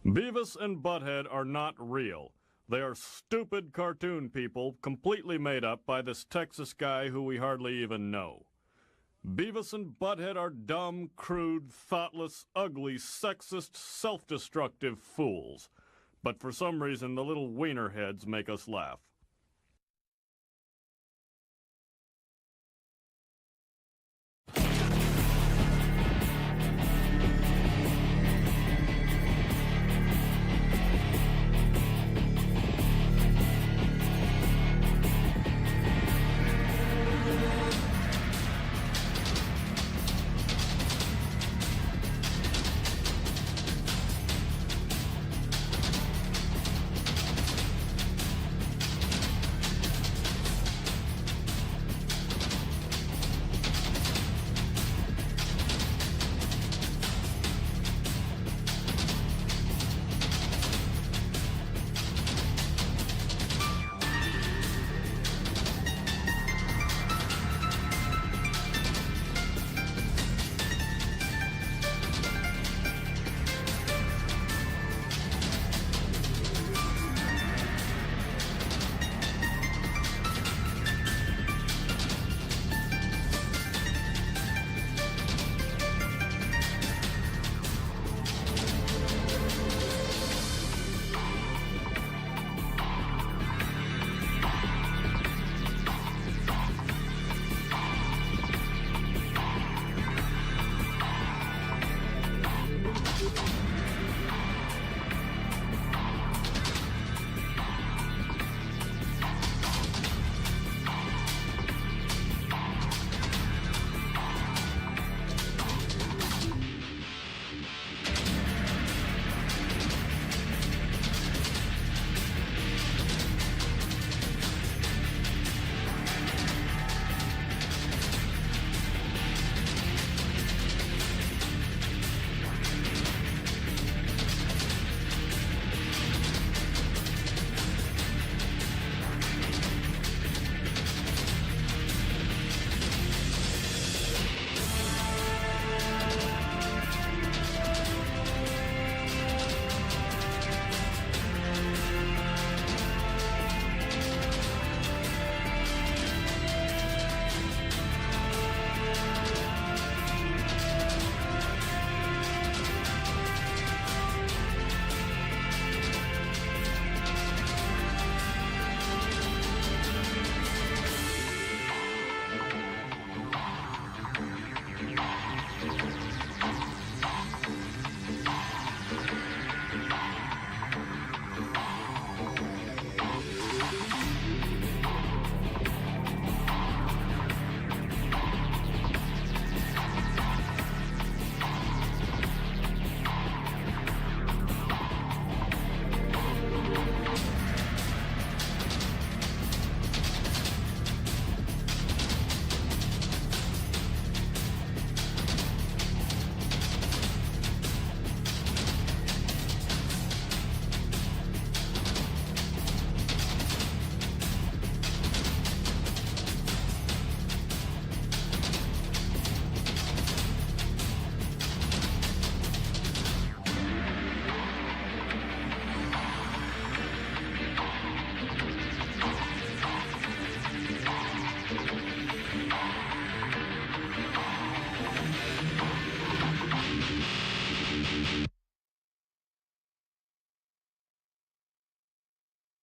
Beavis and Butthead are not real. They are stupid cartoon people completely made up by this Texas guy who we hardly even know. Beavis and Butthead are dumb, crude, thoughtless, ugly, sexist, self-destructive fools. But for some reason, the little wiener heads make us laugh.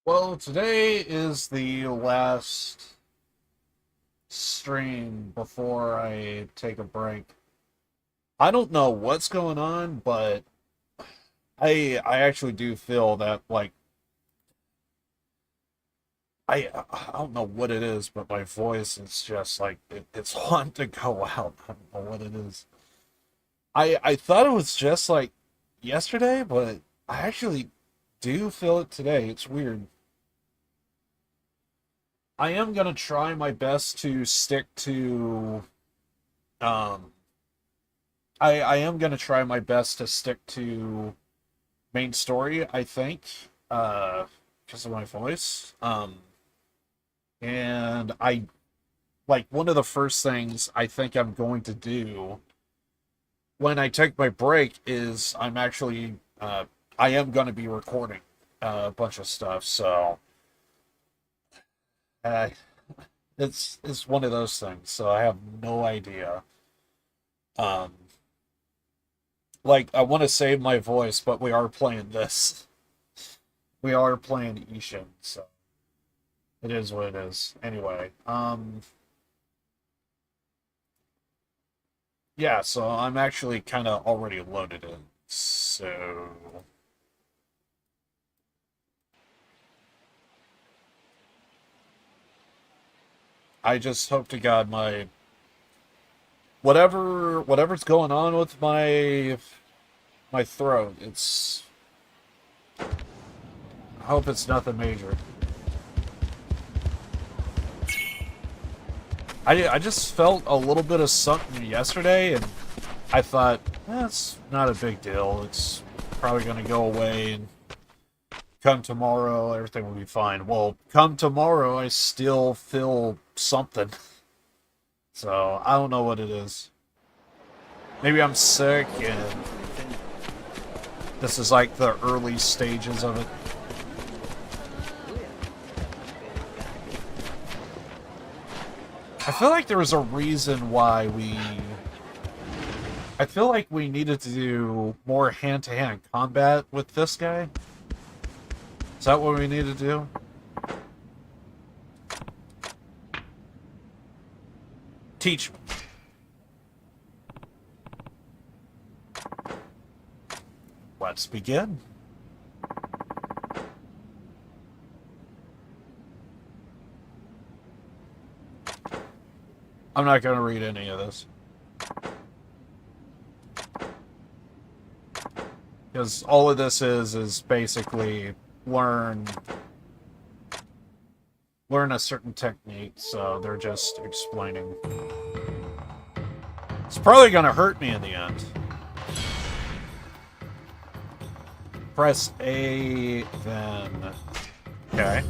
Well, today is the last stream before I take a break. I don't know what's going on, but I actually do feel that I don't know what it is, but my voice is just like it's wanting to go out. I don't know what it is. I thought it was just like yesterday, but I actually do feel it today. It's weird. I am gonna try my best to stick to um I am gonna try my best to stick to main story, I think, because of my voice. And I like one of the first things I think I'm going to do when I take my break is I am going to be recording a bunch of stuff, so uh, it's one of those things. So I have no idea. Um, like I want to save my voice, but we are playing this. We are playing Ishin, so it is what it is. Anyway, yeah. So I'm actually kind of already loaded in. So I just hope to God my whatever's going on with my throat. I hope it's nothing major. I just felt a little bit of something yesterday, and I thought that's not a big deal. It's probably going to go away, and come tomorrow, everything will be fine. Well, come tomorrow, I still feel something. So, I don't know what it is. Maybe I'm sick, and this is like the early stages of it. I feel like there was a reason why I feel like we needed to do more hand-to-hand combat with this guy. Is that what we need to do? Teach me. Let's begin. I'm not going to read any of this. Because all of this is basically learn a certain technique, so they're just explaining. It's probably going to hurt me in the end. Press A, then... Okay.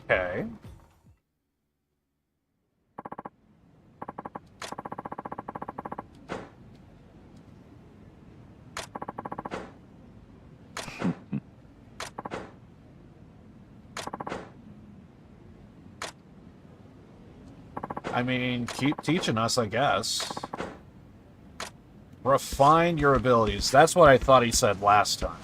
Okay. I mean, keep teaching us, I guess. Refine your abilities. That's what I thought he said last time.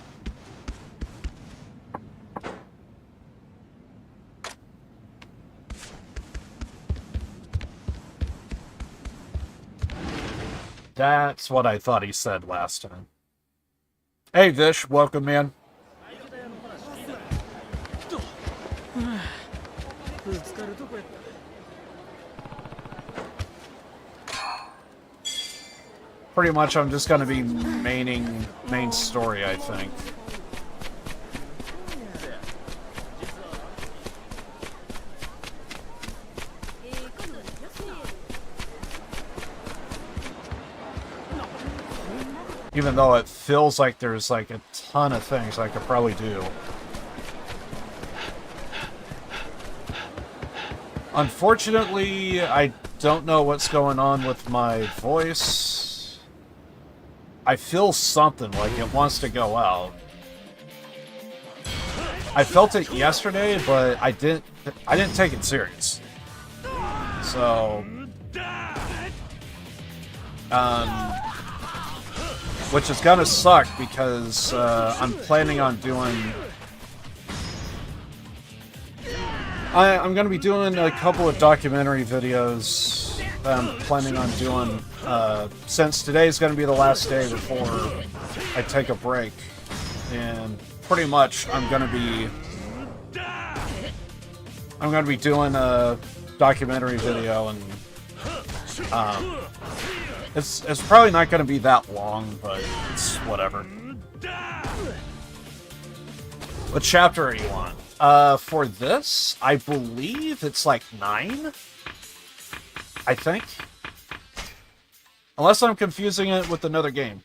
That's what I thought he said last time. Hey, Vish, welcome, man. Pretty much, I'm just going to be main story, I think. Even though it feels like there's like a ton of things I could probably do. Unfortunately, I don't know what's going on with my voice. I feel something like it wants to go out. I felt it yesterday, but I didn't take it serious. So, which is gonna suck because I'm planning on doing. I'm gonna be doing a couple of documentary videos that I'm planning on doing since today's gonna be the last day before I take a break, and pretty much I'm gonna be doing a documentary video, and it's probably not gonna be that long, but it's whatever. What chapter are you on? For this, I believe it's like 9. I think. Unless I'm confusing it with another game.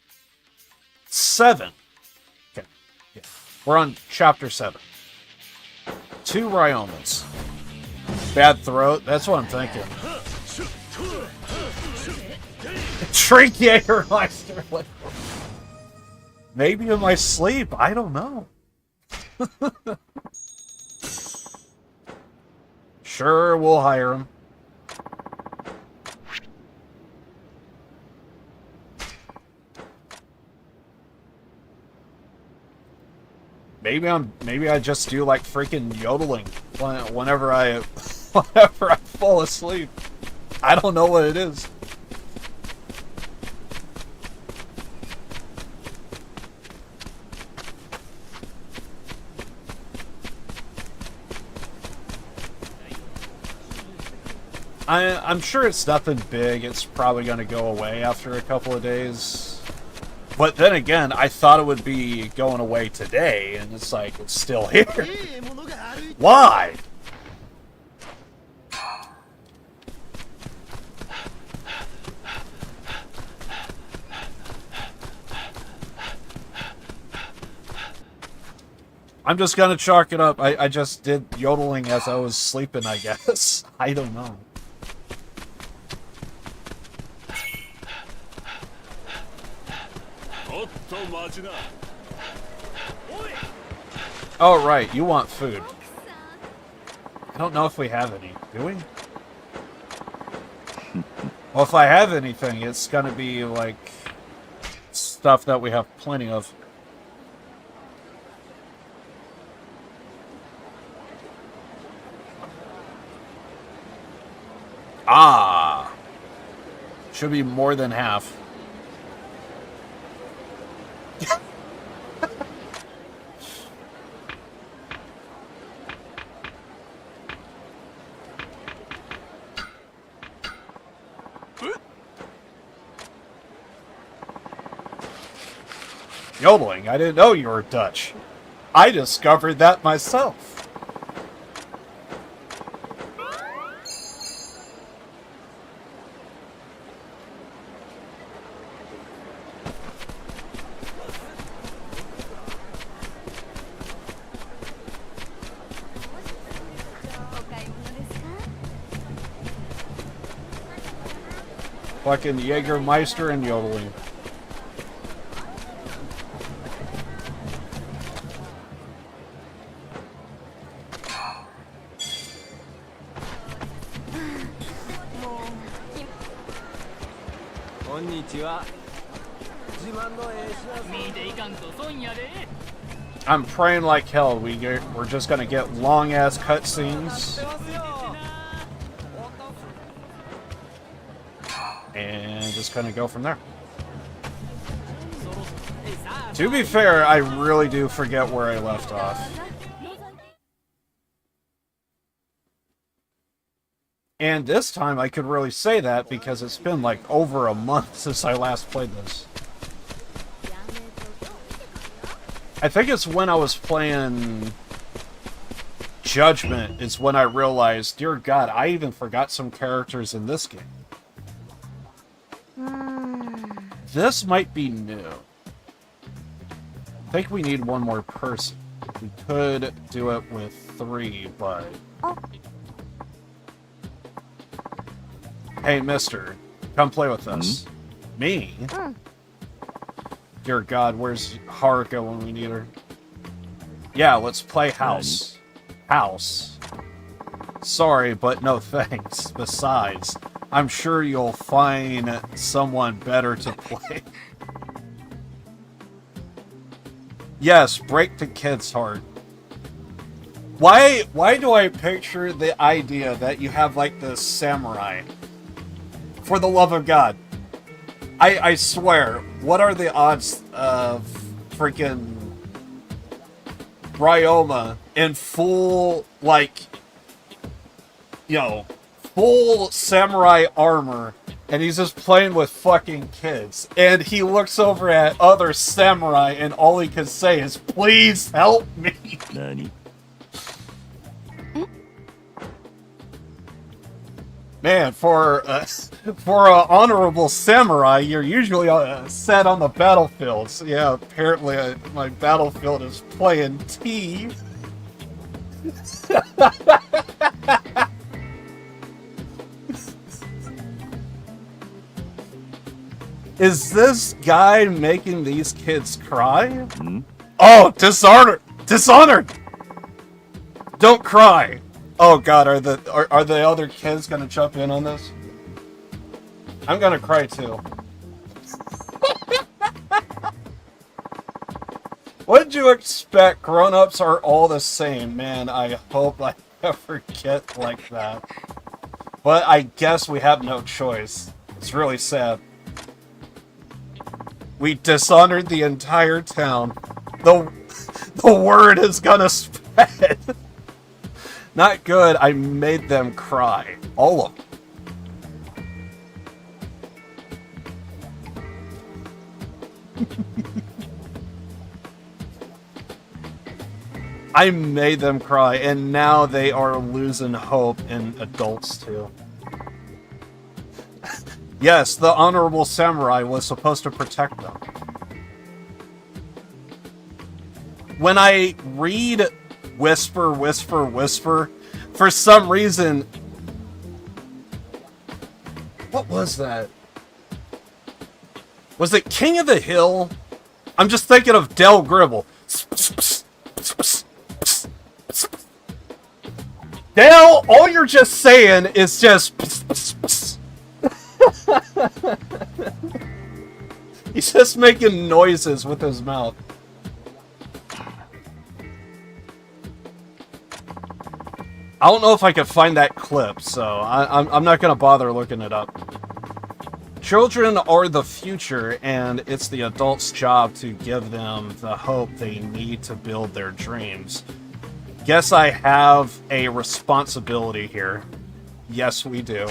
7. Okay. Yeah. We're on chapter 7. 2 Ryomas. Bad throat? That's what I'm thinking. Drink Jägermeister. Maybe in my sleep. I don't know. Sure, we'll hire him. Maybe I just do like freaking yodeling whenever I fall asleep. I don't know what it is. I'm sure it's nothing big. It's probably going to go away after a couple of days. But then again, I thought it would be going away today, and it's like, it's still here. Why? I'm just going to chalk it up. I just did yodeling as I was sleeping, I guess. I don't know. Oh, right. You want food. I don't know if we have any. Do we? Well, if I have anything, it's gonna be, like, stuff that we have plenty of. Ah! Should be more than half. Yodeling? I didn't know you were Dutch. I discovered that myself. Fucking Jägermeister and yodeling. I'm praying like hell we're just gonna get long ass cutscenes. And just gonna go from there. To be fair, I really do forget where I left off. And this time I could really say that because it's been like over a month since I last played this. I think it's when I was playing Judgment is when I realized, dear God, I even forgot some characters in this game. This might be new. I think we need one more person. We could do it with 3, but... Hey, mister, come play with us. Me? Dear God, where's Haruka when we need her? Yeah, let's play house. House. Sorry, but no thanks. Besides, I'm sure you'll find someone better to play. Yes, break the kid's heart. Why do I picture the idea that you have like this samurai? For the love of God. I swear, what are the odds of freaking Ryoma in full, like, full samurai armor, and he's just playing with fucking kids, and he looks over at other samurai, and all he can say is, please help me. Nani? Man, for an honorable samurai, you're usually set on the battlefield. So yeah, apparently my battlefield is playing T. Is this guy making these kids cry? Hmm? Oh, Dishonored! Dishonored! Don't cry! Oh god, are the other kids gonna jump in on this? I'm gonna cry too. What did you expect? Grown-ups are all the same. Man, I hope I never get like that. But I guess we have no choice. It's really sad. We dishonored the entire town. The word is gonna spread. Not good. I made them cry. All of them. I made them cry, and now they are losing hope in adults too. Yes, the honorable samurai was supposed to protect them. When I read Whisper, Whisper, Whisper, for some reason... What was that? Was it King of the Hill? I'm just thinking of Del Gribble. Del, all you're just saying is just... He's just making noises with his mouth. I don't know if I can find that clip, so I'm not going to bother looking it up. Children are the future, and it's the adults' job to give them the hope they need to build their dreams. Guess I have a responsibility here. Yes, we do.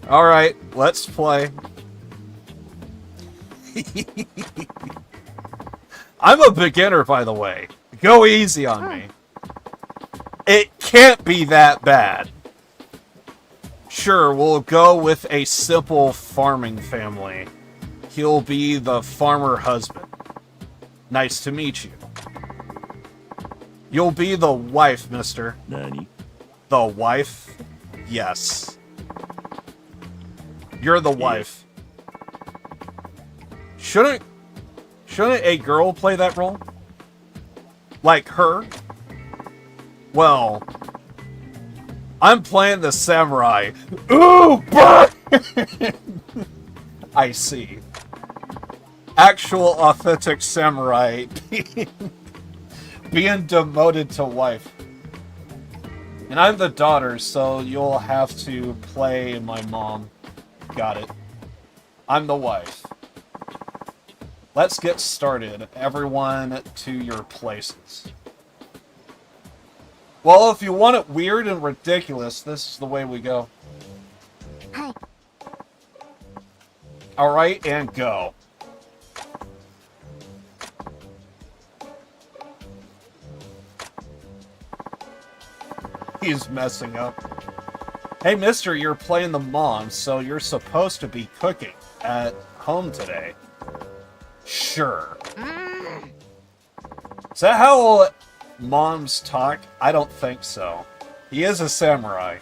Alright, let's play. I'm a beginner, by the way. Go easy on me. It can't be that bad. Sure, we'll go with a simple farming family. He'll be the farmer husband. Nice to meet you. You'll be the wife, mister. Nani? The wife? Yes. You're the wife. Shouldn't a girl play that role? Like her? Well, I'm playing the samurai. Ooh, burn! I see. Actual authentic samurai being demoted to wife. And I'm the daughter, so you'll have to play my mom. Got it. I'm the wife. Let's get started. Everyone to your places. Well, if you want it weird and ridiculous, this is the way we go. Hi. Alright, and go. He's messing up. Hey, mister, you're playing the mom, so you're supposed to be cooking at home today. Sure. Is that how moms talk? I don't think so. He is a samurai.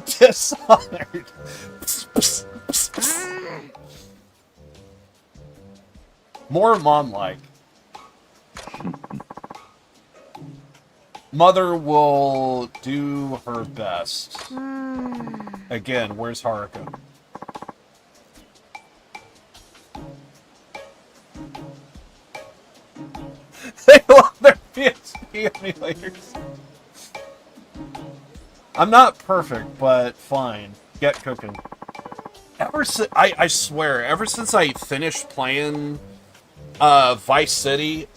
Dishonored. More mom-like. Mother will do her best. Again, where's Haruka? They love their PSP emulators. I'm not perfect, but fine. Get cooking. I swear, ever since I finished playing Vice City,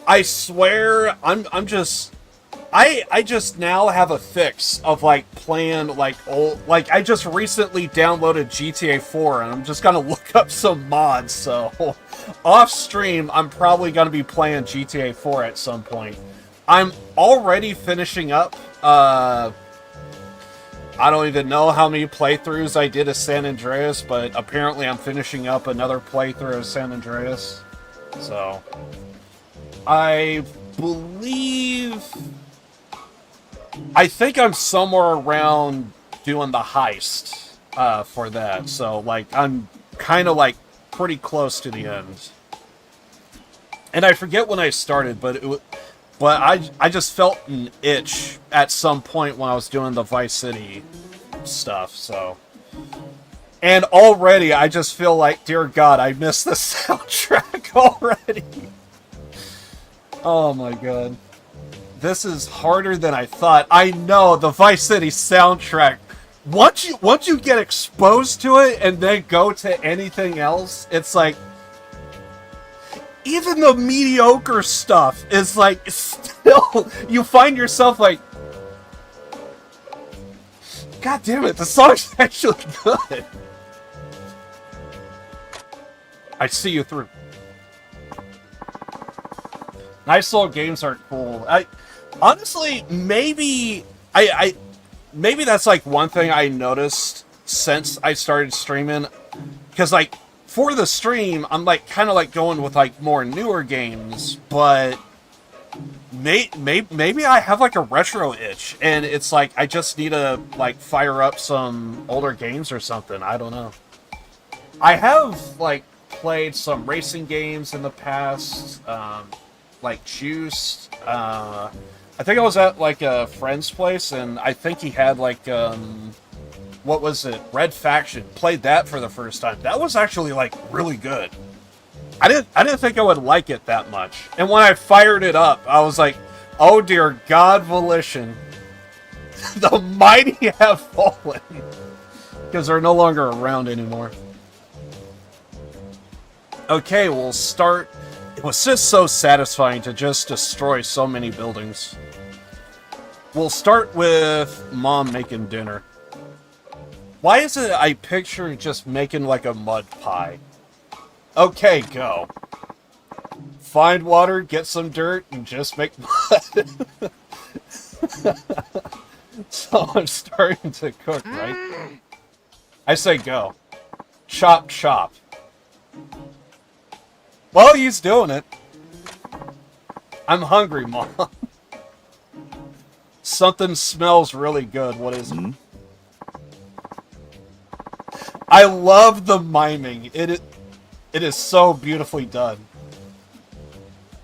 I swear I'm just I just now have a fix of like playing like old, like I just recently downloaded GTA 4 and I'm just gonna look up some mods. So off stream, I'm probably gonna be playing GTA 4 at some point. I'm already finishing up. I don't even know how many playthroughs I did of San Andreas, but apparently I'm finishing up another playthrough of San Andreas. So I believe. I think I'm somewhere around doing the heist for that. So, like, I'm kind of, like, pretty close to the end. And I forget when I started, but I just felt an itch at some point when I was doing the Vice City stuff, so. And already, I just feel like, dear God, I missed the soundtrack already. Oh my God. This is harder than I thought. I know, the Vice City soundtrack. Once you get exposed to it and then go to anything else, it's like even the mediocre stuff is like still you find yourself like, God damn it, the song's actually good. I see you through. Nice little games are cool. Honestly, maybe maybe that's like one thing I noticed since I started streaming, because like for the stream I'm like kind of like going with like more newer games, but maybe I have like a retro itch and it's like I just need to like fire up some older games or something. I don't know. I have like played some racing games in the past, like Juiced. I think I was at like a friend's place, and I think he had like what was it? Red Faction. Played that for the first time. That was actually like really good. I didn't think I would like it that much. And when I fired it up, I was like, oh dear God, Volition. The mighty have fallen. Because they're no longer around anymore. Okay, we'll start. It was just so satisfying to just destroy so many buildings. We'll start with Mom making dinner. Why is it I picture just making like a mud pie? Okay, go. Find water, get some dirt, and just make mud. So I'm starting to cook, right? I say go. Chop, chop. Well, he's doing it. I'm hungry, Mom. Something smells really good. What is it? I love the miming. It is so beautifully done.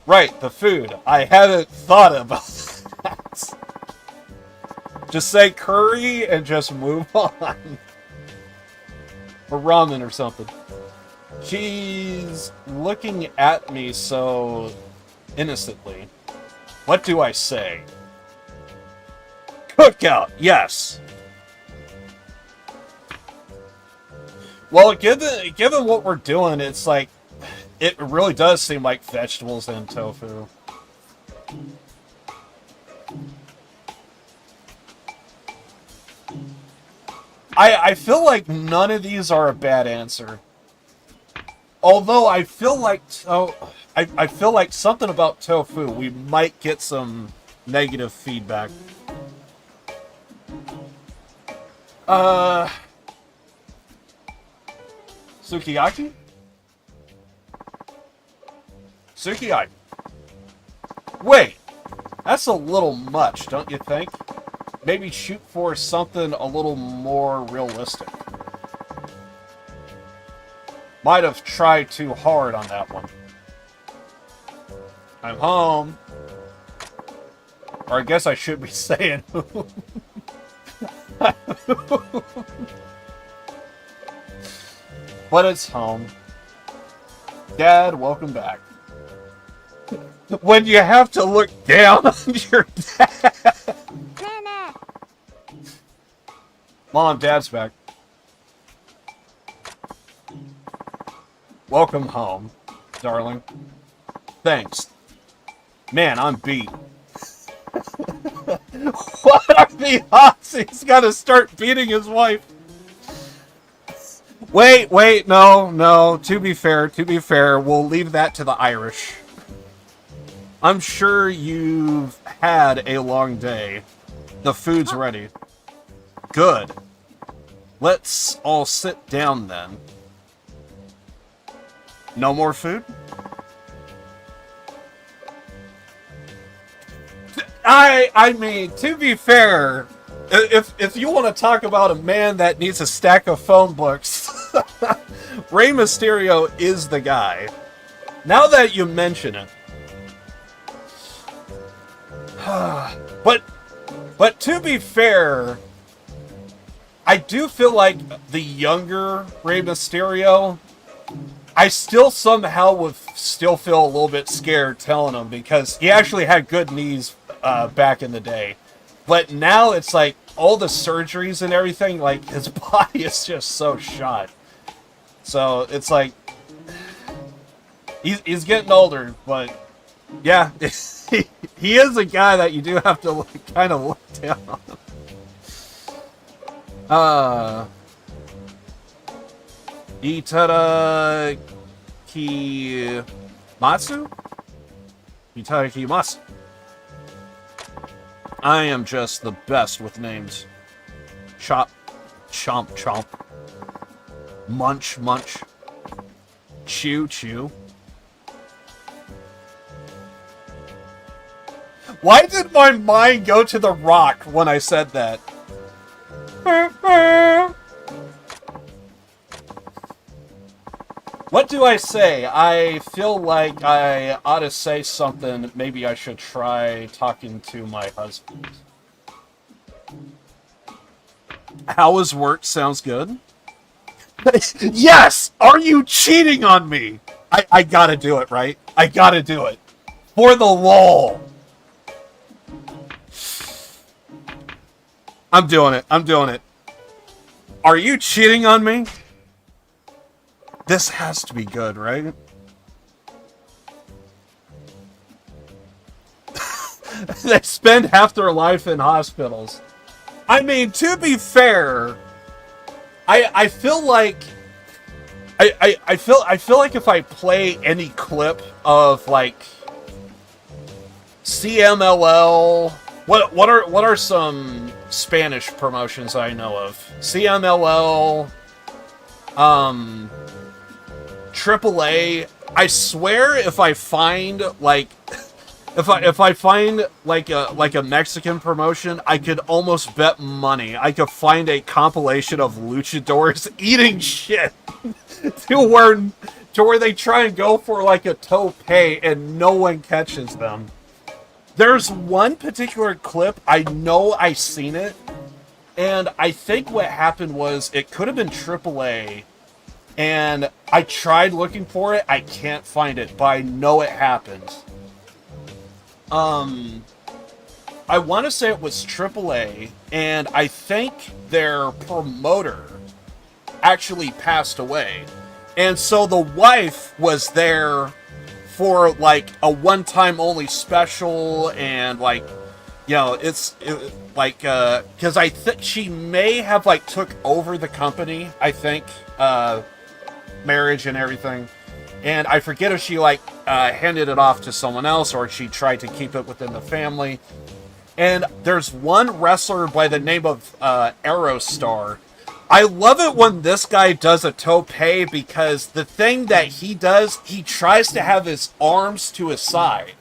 Right, the food. I hadn't thought about that. Just say curry and just move on. Or ramen or something. She's looking at me so innocently. What do I say? Cookout, yes. Well, given what we're doing, it's like it really does seem like vegetables and tofu. I feel like none of these are a bad answer. Although I feel like I feel like something about tofu, we might get some negative feedback. Sukiyaki? Sukiyaki. Wait, that's a little much, don't you think? Maybe shoot for something a little more realistic. Might have tried too hard on that one. I'm home. Or I guess I should be saying who. But it's home. Dad, welcome back. When you have to look down on your dad. Mom, Dad's back. Welcome home, darling. Thanks. Man, I'm beat. What are the odds he's got to start beating his wife? Wait, no. To be fair, we'll leave that to the Irish. I'm sure you've had a long day. The food's ready. Good. Let's all sit down then. No more food? I mean, to be fair, if you want to talk about a man that needs a stack of phone books, Rey Mysterio is the guy. Now that you mention it. But to be fair, I do feel like the younger Rey Mysterio, I still somehow would still feel a little bit scared telling him because he actually had good knees back in the day. But now it's like all the surgeries and everything, like his body is just so shot. So it's like he's getting older, but yeah, he is a guy that you do have to kind of look down on. Itadakimasu? Itadakimasu. I am just the best with names. Chop, chomp, chomp. Munch, munch. Chew, chew. Why did my mind go to The Rock when I said that? What do I say? I feel like I ought to say something. Maybe I should try talking to my husband. How was work? Sounds good. Yes! Are you cheating on me? I gotta do it, right? I gotta do it. For the lol. I'm doing it. Are you cheating on me? This has to be good, right? They spend half their life in hospitals. I mean, to be fair, I feel like I feel like if I play any clip of like CMLL, what are some Spanish promotions I know of? CMLL, AAA. I swear, if I find like, if I find like a Mexican promotion, I could almost bet money I could find a compilation of luchadors eating shit to where they try and go for like a tope and no one catches them. There's one particular clip I know I seen it, and I think what happened was it could have been AAA. And I tried looking for it. I can't find it, but I know it happened. I want to say it was AAA, and I think their promoter actually passed away. And so the wife was there for like a one-time only special, and like, you know, because I think she may have like took over the company, I think, marriage and everything, and I forget if she like handed it off to someone else or she tried to keep it within the family. And there's one wrestler by the name of Aerostar. I love it when this guy does a tope, because the thing that he does, he tries to have his arms to his side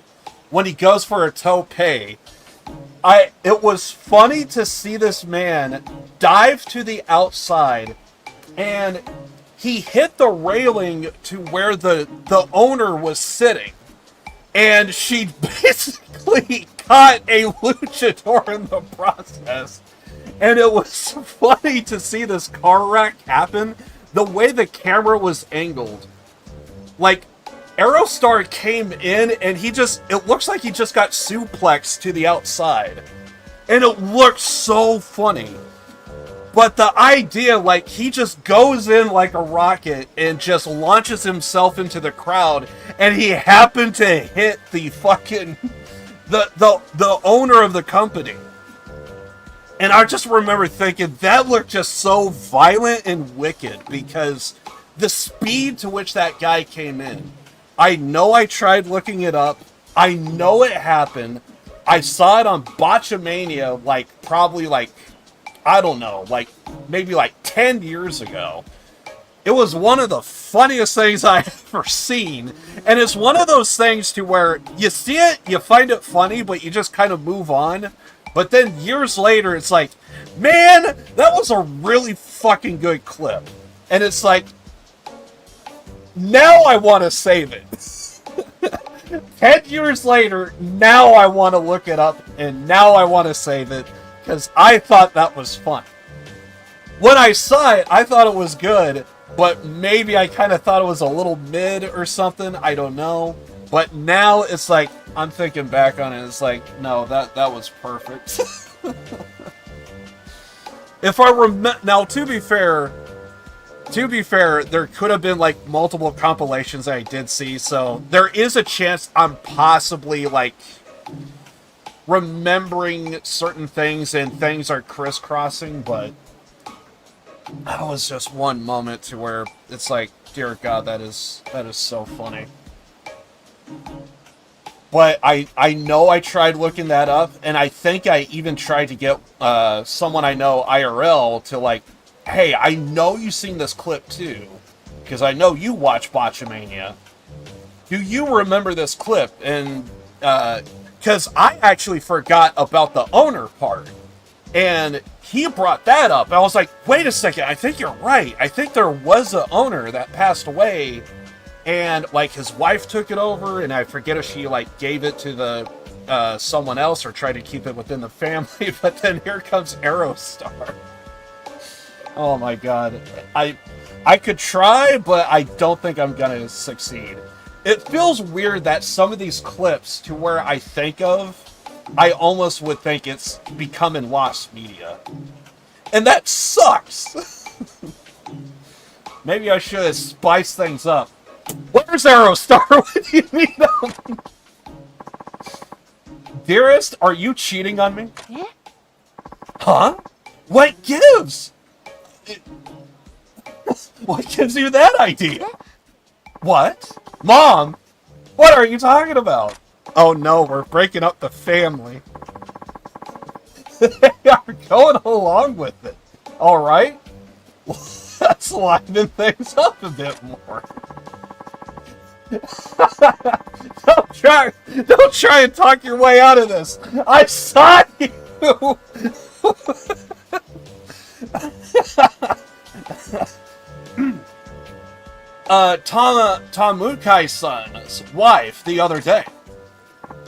when he goes for a tope. It was funny to see this man dive to the outside, and he hit the railing to where the owner was sitting, and she basically caught a luchador in the process. And it was funny to see this car wreck happen, the way the camera was angled. Like, Aerostar came in and it looks like he just got suplexed to the outside. And it looked so funny. But the idea, like, he just goes in like a rocket and just launches himself into the crowd, and he happened to hit the fucking the owner of the company. And I just remember thinking that looked just so violent and wicked because the speed to which that guy came in. I know I tried looking it up. I know it happened. I saw it on Botchamania, like, probably, like, I don't know, like, maybe, like, 10 years ago. It was one of the funniest things I've ever seen. And it's one of those things to where you see it, you find it funny, but you just kind of move on. But then years later, it's like, man, that was a really fucking good clip. And it's like, now I want to save it. 10 years later, now I want to look it up, and now I want to save it, because I thought that was fun. When I saw it, I thought it was good, but maybe I kind of thought it was a little mid or something, I don't know. But now it's like, I'm thinking back on it, it's like, no, that was perfect. If I remember, now to be fair, there could have been like multiple compilations that I did see, so there is a chance I'm possibly like remembering certain things and things are crisscrossing, but that was just one moment to where it's like, dear God, that is so funny. But I know I tried looking that up, and I think I even tried to get someone I know IRL to like, hey, I know you've seen this clip too, because I know you watch Botchamania. Do you remember this clip? And because I actually forgot about the owner part, and he brought that up. I was like, wait a second, I think you're right. I think there was an owner that passed away, and like his wife took it over, and I forget if she like gave it to the someone else or tried to keep it within the family. But then here comes Aerostar. Oh my God. I could try, but I don't think I'm gonna succeed. It feels weird that some of these clips, to where I think of, I almost would think it's becoming lost media. And that sucks! Maybe I should spice things up. Where's Aerostar when you need him? Dearest, are you cheating on me? Yeah? Huh? What gives? What gives you that idea? What? Mom? What are you talking about? Oh no, we're breaking up the family. They are going along with it. Alright? Let's liven things up a bit more. Don't try and talk your way out of this. I saw you! Tamukai-san's wife the other day.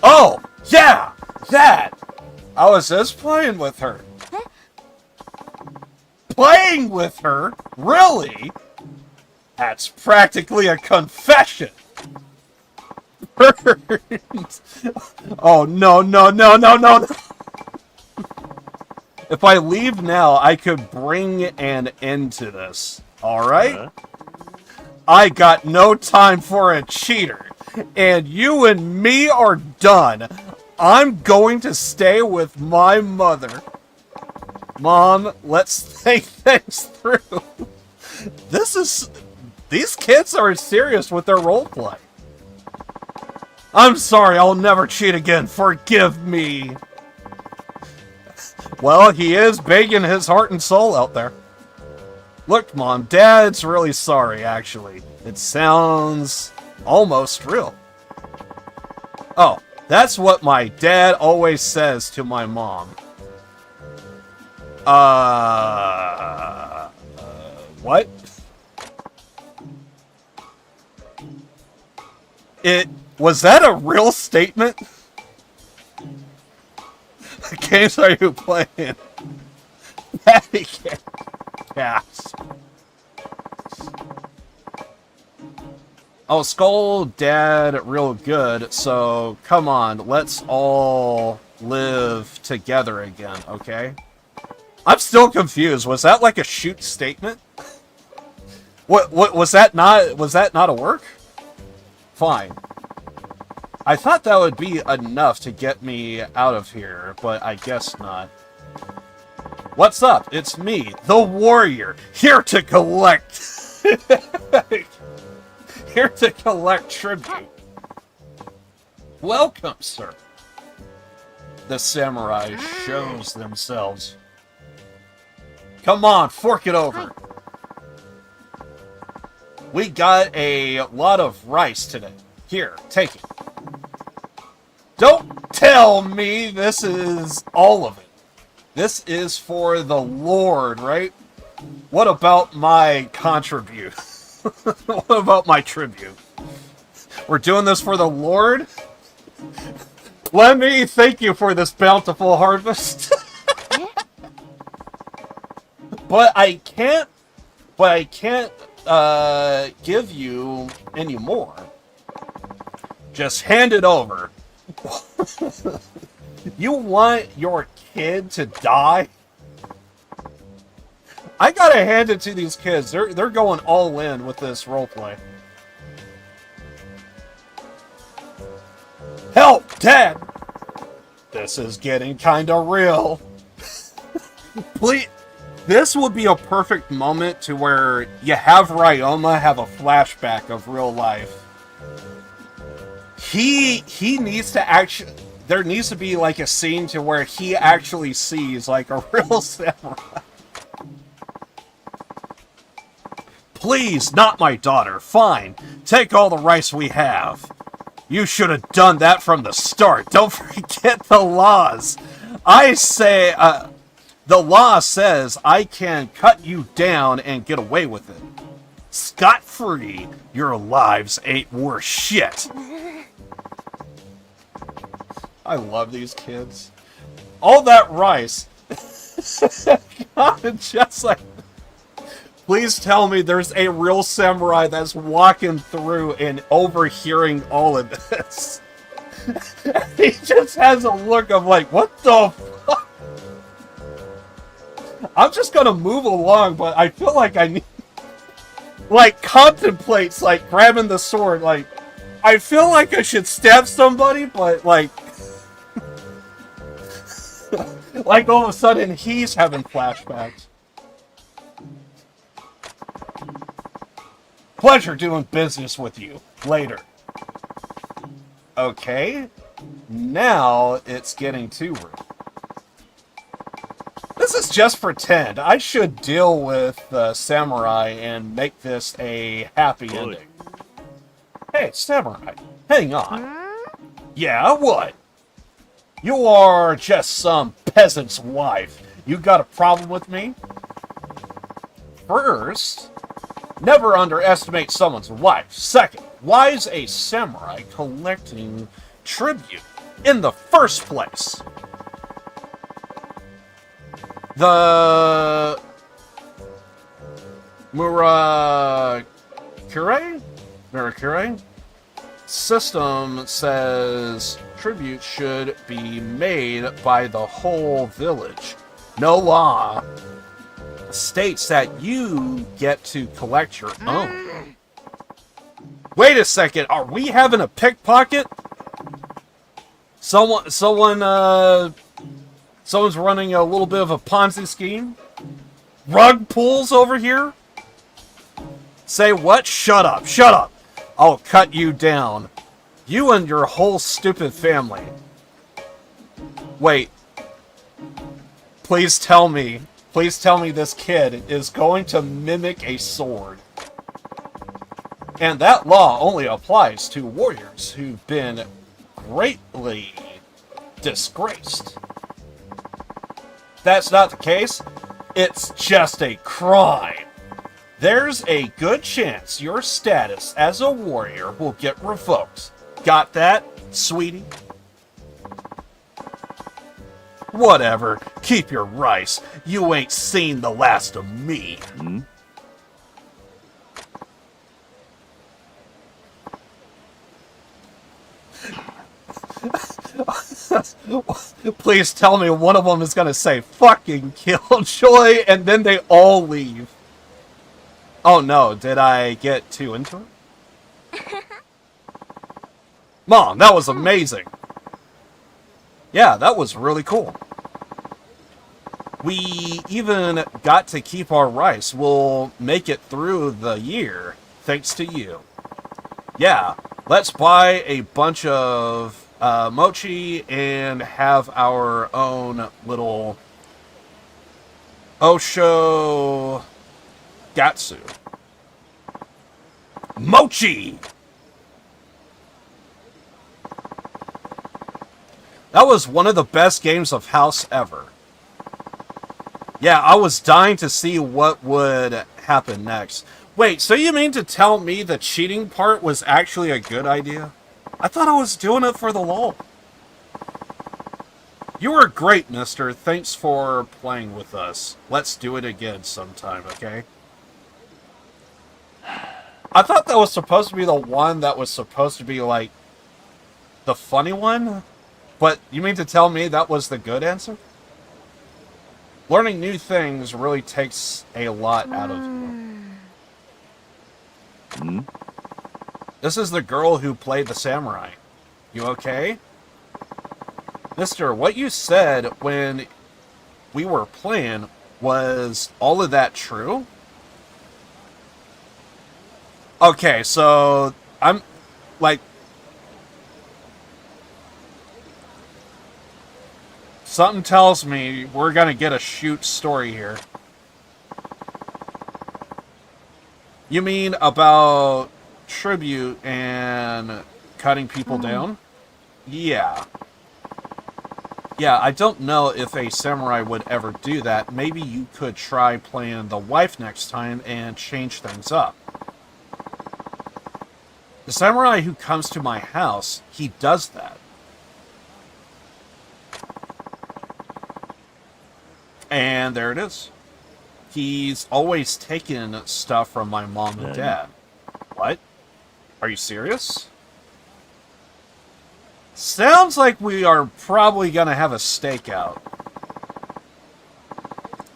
Oh, yeah, that! I was just playing with her. Playing with her? Really? That's practically a confession. Oh, no. If I leave now, I could bring an end to this. Alright? I got no time for a cheater. And you and me are done. I'm going to stay with my mother. Mom, let's think things through. These kids are serious with their roleplay. I'm sorry, I'll never cheat again. Forgive me. Well, he is begging his heart and soul out there. Look, Mom, Dad's really sorry, actually. It sounds almost real. Oh, that's what my dad always says to my mom. What? Was that a real statement? What games are you playing? Patty cast. Oh, Skull Dad real good, so come on, let's all live together again, okay? I'm still confused. Was that like a shoot statement? What was that not a work? Fine. I thought that would be enough to get me out of here, but I guess not. What's up? It's me, the warrior, here to collect... here to collect tribute. Welcome, sir. The samurai shows themselves. Come on, fork it over. We got a lot of rice today. Here, take it. Don't tell me this is all of it. This is for the Lord, right? What about my contribute? What about my tribute? We're doing this for the Lord? Let me thank you for this bountiful harvest. But I can't give you any more. Just hand it over. You want your kid to die? I gotta hand it to these kids. They're going all in with this roleplay. Help, Dad! This is getting kinda real. Please, this would be a perfect moment to where you have Ryoma have a flashback of real life. He needs to actually... There needs to be like a scene to where he actually sees like a real samurai. Please, not my daughter. Fine. Take all the rice we have. You should have done that from the start. Don't forget the laws. I say, the law says I can cut you down and get away with it. Scot-free. Your lives ain't worth shit. I love these kids. All that rice. God, just like... Please tell me there's a real samurai that's walking through and overhearing all of this. He just has a look of like, what the fuck? I'm just gonna move along, but I feel like I need... Like, contemplates, like, grabbing the sword, like... I feel like I should stab somebody, but, like... like, all of a sudden, he's having flashbacks. Pleasure doing business with you. Later. Okay. Now, it's getting too rude. This is just pretend. I should deal with the samurai and make this a happy ending. Hey, samurai. Hang on. Yeah, what? You are just some peasant's wife. You got a problem with me? First, never underestimate someone's wife. Second, why is a samurai collecting tribute in the first place? The Murakure system says tribute should be made by the whole village. No law states that you get to collect your own. Wait a second, are we having a pickpocket? Someone's running a little bit of a Ponzi scheme? Rug pulls over here? Say what? Shut up, shut up! I'll cut you down. You and your whole stupid family. Wait. Please tell me this kid is going to mimic a sword. And that law only applies to warriors who've been greatly disgraced. That's not the case. It's just a crime. There's a good chance your status as a warrior will get revoked. Got that, sweetie? Whatever. Keep your rice. You ain't seen the last of me. Please tell me one of them is gonna say fucking Killjoy and then they all leave. Oh no, did I get too into it? Mom, that was amazing. Yeah, that was really cool. We even got to keep our rice. We'll make it through the year, thanks to you. Yeah, let's buy a bunch of mochi and have our own little Osho Gatsu. Mochi! That was one of the best games of House ever. Yeah, I was dying to see what would happen next. Wait, so you mean to tell me the cheating part was actually a good idea? I thought I was doing it for the lol. You were great, mister. Thanks for playing with us. Let's do it again sometime, okay? I thought that was supposed to be the one that was supposed to be, like, the funny one? But you mean to tell me that was the good answer? Learning new things really takes a lot out of you. Hmm? This is the girl who played the samurai. You okay? Mister, what you said when we were playing, was all of that true? Okay, so I'm like, something tells me we're gonna get a shoot story here. You mean about tribute and cutting people down? Yeah. Yeah, I don't know if a samurai would ever do that. Maybe you could try playing the wife next time and change things up. The samurai who comes to my house, he does that. And there it is. He's always taken stuff from my mom and dad. What? Are you serious? Sounds like we are probably gonna have a stakeout.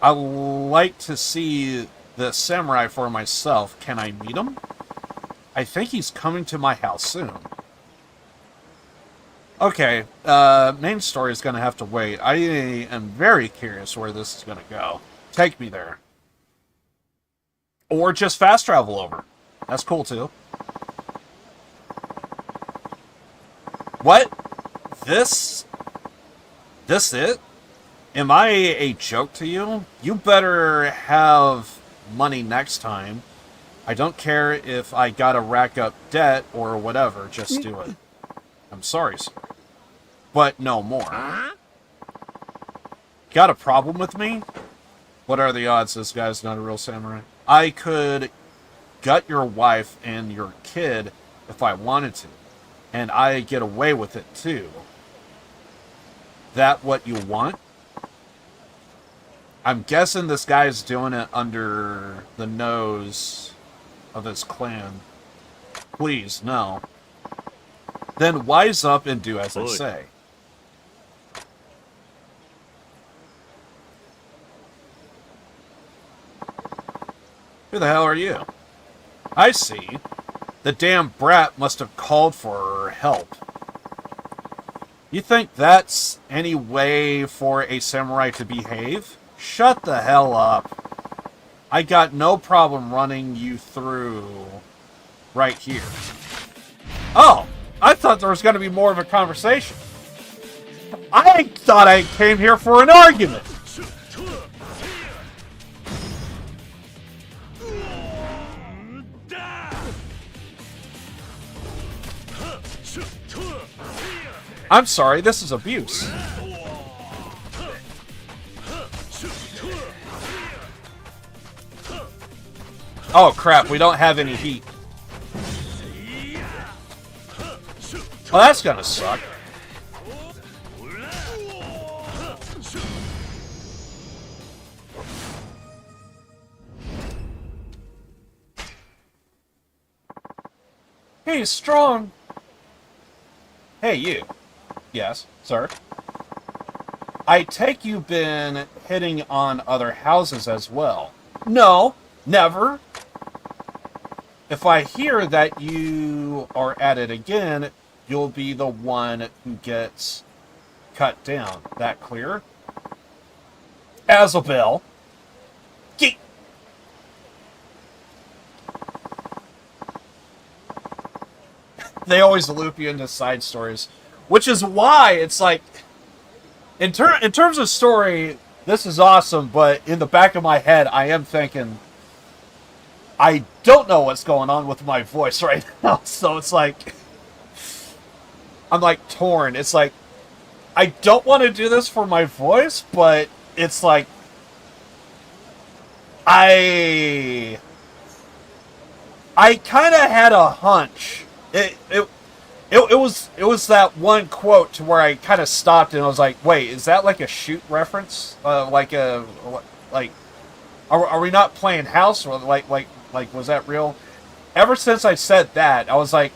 I'd like to see the samurai for myself. Can I meet him? I think he's coming to my house soon. Okay, main story is gonna have to wait. I am very curious where this is gonna go. Take me there. Or just fast travel over. That's cool too. What? This it? Am I a joke to you? You better have money next time. I don't care if I gotta rack up debt or whatever, just do it. I'm sorry, sir. But no more. Got a problem with me? What are the odds this guy's not a real samurai? I could gut your wife and your kid if I wanted to. And I get away with it too. That what you want? I'm guessing this guy's doing it under the nose of his clan. Please, no. Then wise up and do as I say. Who the hell are you? I see. The damn brat must have called for help. You think that's any way for a samurai to behave? Shut the hell up. I got no problem running you through right here. Oh, I thought there was going to be more of a conversation. I thought I came here for an argument. I'm sorry, this is abuse. Oh crap, we don't have any heat. Well, that's gonna suck. He's strong. Hey, you. Yes, sir. I take you've been hitting on other houses as well. No, never. If I hear that you are at it again, you'll be the one who gets cut down. That clear? Azabel. Ge- they always loop you into side stories, which is why it's like, in terms of story, this is awesome. But in the back of my head, I am thinking, I don't know what's going on with my voice right now. So it's like, I'm like torn. It's like, I don't want to do this for my voice, but it's like, I kind of had a hunch. It was that one quote to where I kind of stopped and I was like, wait, is that like a shoot reference? Like are we not playing house? Or like was that real? Ever since I said that, I was like,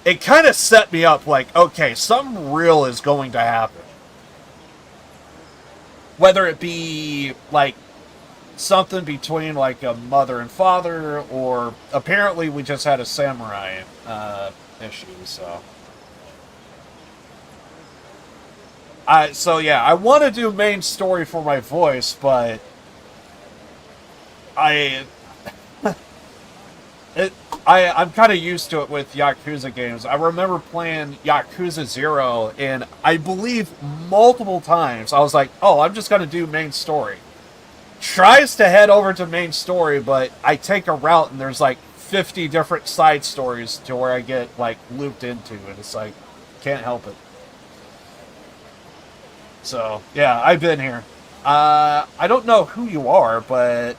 it kind of set me up. Like, okay, something real is going to happen. Whether it be like something between like a mother and father, or apparently we just had a samurai issue. So yeah, I want to do main story for my voice, but I I'm kind of used to it with Yakuza games. I remember playing Yakuza 0, and I believe multiple times I was like, oh, I'm just going to do main story. Tries to head over to main story, but I take a route and there's like 50 different side stories to where I get like looped into, and it's like, can't help it. So, yeah, I've been here. I don't know who you are, but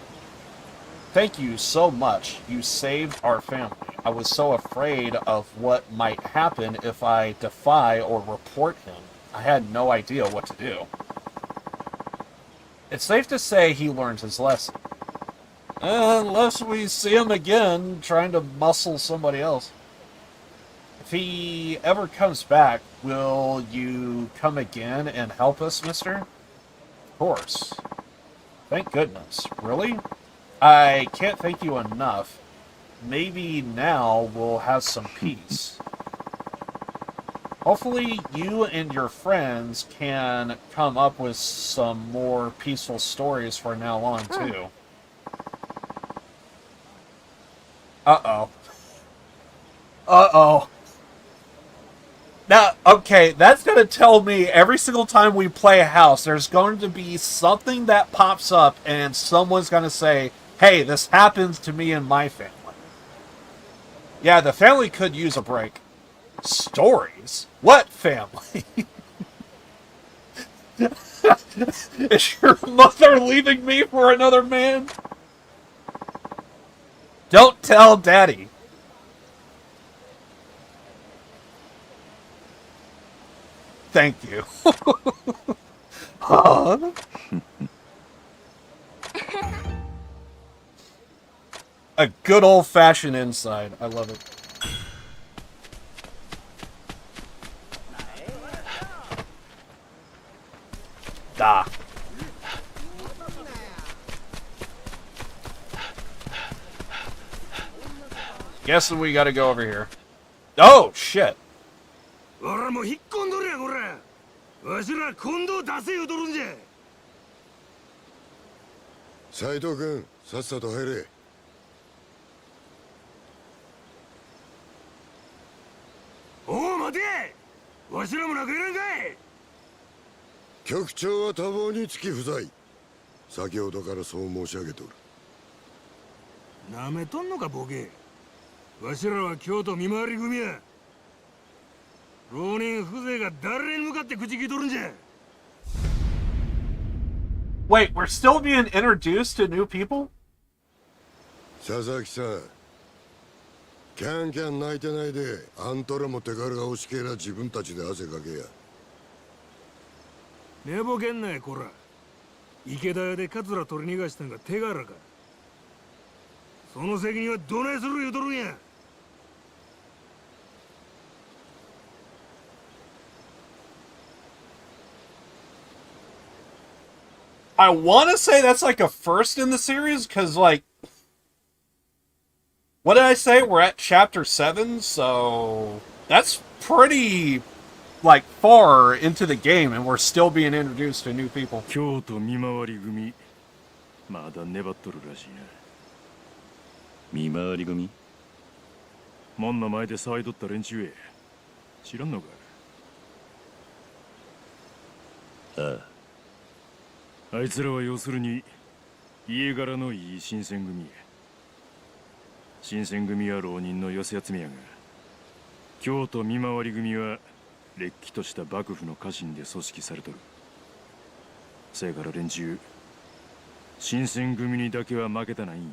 thank you so much. You saved our family. I was so afraid of what might happen if I defy or report him. I had no idea what to do. It's safe to say he learned his lesson. Unless we see him again trying to muscle somebody else. If he ever comes back, will you come again and help us, mister? Of course. Thank goodness. Really? I can't thank you enough. Maybe now we'll have some peace. Hopefully you and your friends can come up with some more peaceful stories from now on, too. Uh-oh. Uh-oh. Now, okay, that's going to tell me every single time we play a house, there's going to be something that pops up and someone's going to say, hey, this happens to me and my family. Yeah, the family could use a break. Stories? What family? Is your mother leaving me for another man? Don't tell Daddy. Thank you. Huh? A good old-fashioned inside. I love it. Da. Guessing we gotta go over here. Oh, shit. Saito-kun, さっさと入れ。おう、待て！わしらも仲いらんかい。局長は多忙につき不在。先ほどからそう申し上げておる。なめとんのか、ボケ。わしらは京都見回り組や。浪人風情が誰に向かって口聞いとるんじゃ。Wait, we're still being introduced to new people? 佐々木さん、キャンキャン泣いてないで、あんたらも手柄が欲しけりゃ自分たちで汗かけや。寝ぼけんなや、こら。池田屋でカツラ取り逃がしたんが手柄か。その責任はどないする言うとるんや。I want to say that's like a first in the series, because, like, what did I say? We're at chapter 7, so that's pretty like far into the game and we're still being introduced to new people. 京都見回り組まだ粘っとるらしいな。見回り組？門の前で騒いどった連中へ知らんのか？ああ。あいつらは要するに家柄のいい新選組や。新選組は浪人の寄せ集めやが、京都見回り組はれっきとした幕府の家臣で組織されとる。せやから連中新選組にだけは負けたないんや。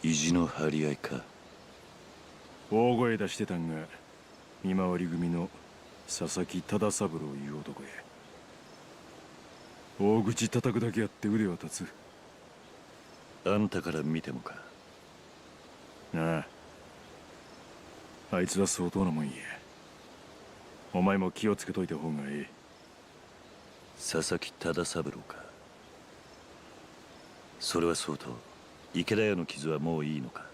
意地の張り合いか。大声出してたんが見回り組の佐々木忠三郎いう男や。大口叩くだけやって腕は立つ。あんたから見てもか。なあ、あいつは相当なもんや。お前も気をつけといた方がええ。佐々木忠三郎か。それは相当。池田屋の傷はもういいのか。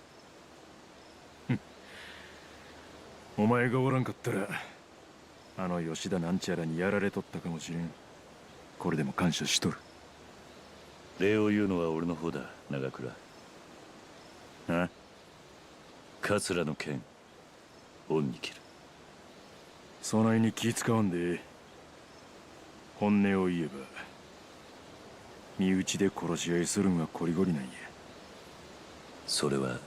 お前がおらんかったらあの吉田なんちゃらにやられとったかもしれん。これでも感謝しとる。礼を言うのは俺の方だ、長倉。あ？桂の剣恩に切る。そないに気使わんで本音を言えば身内で殺し合いするんがこりごりなんや。それは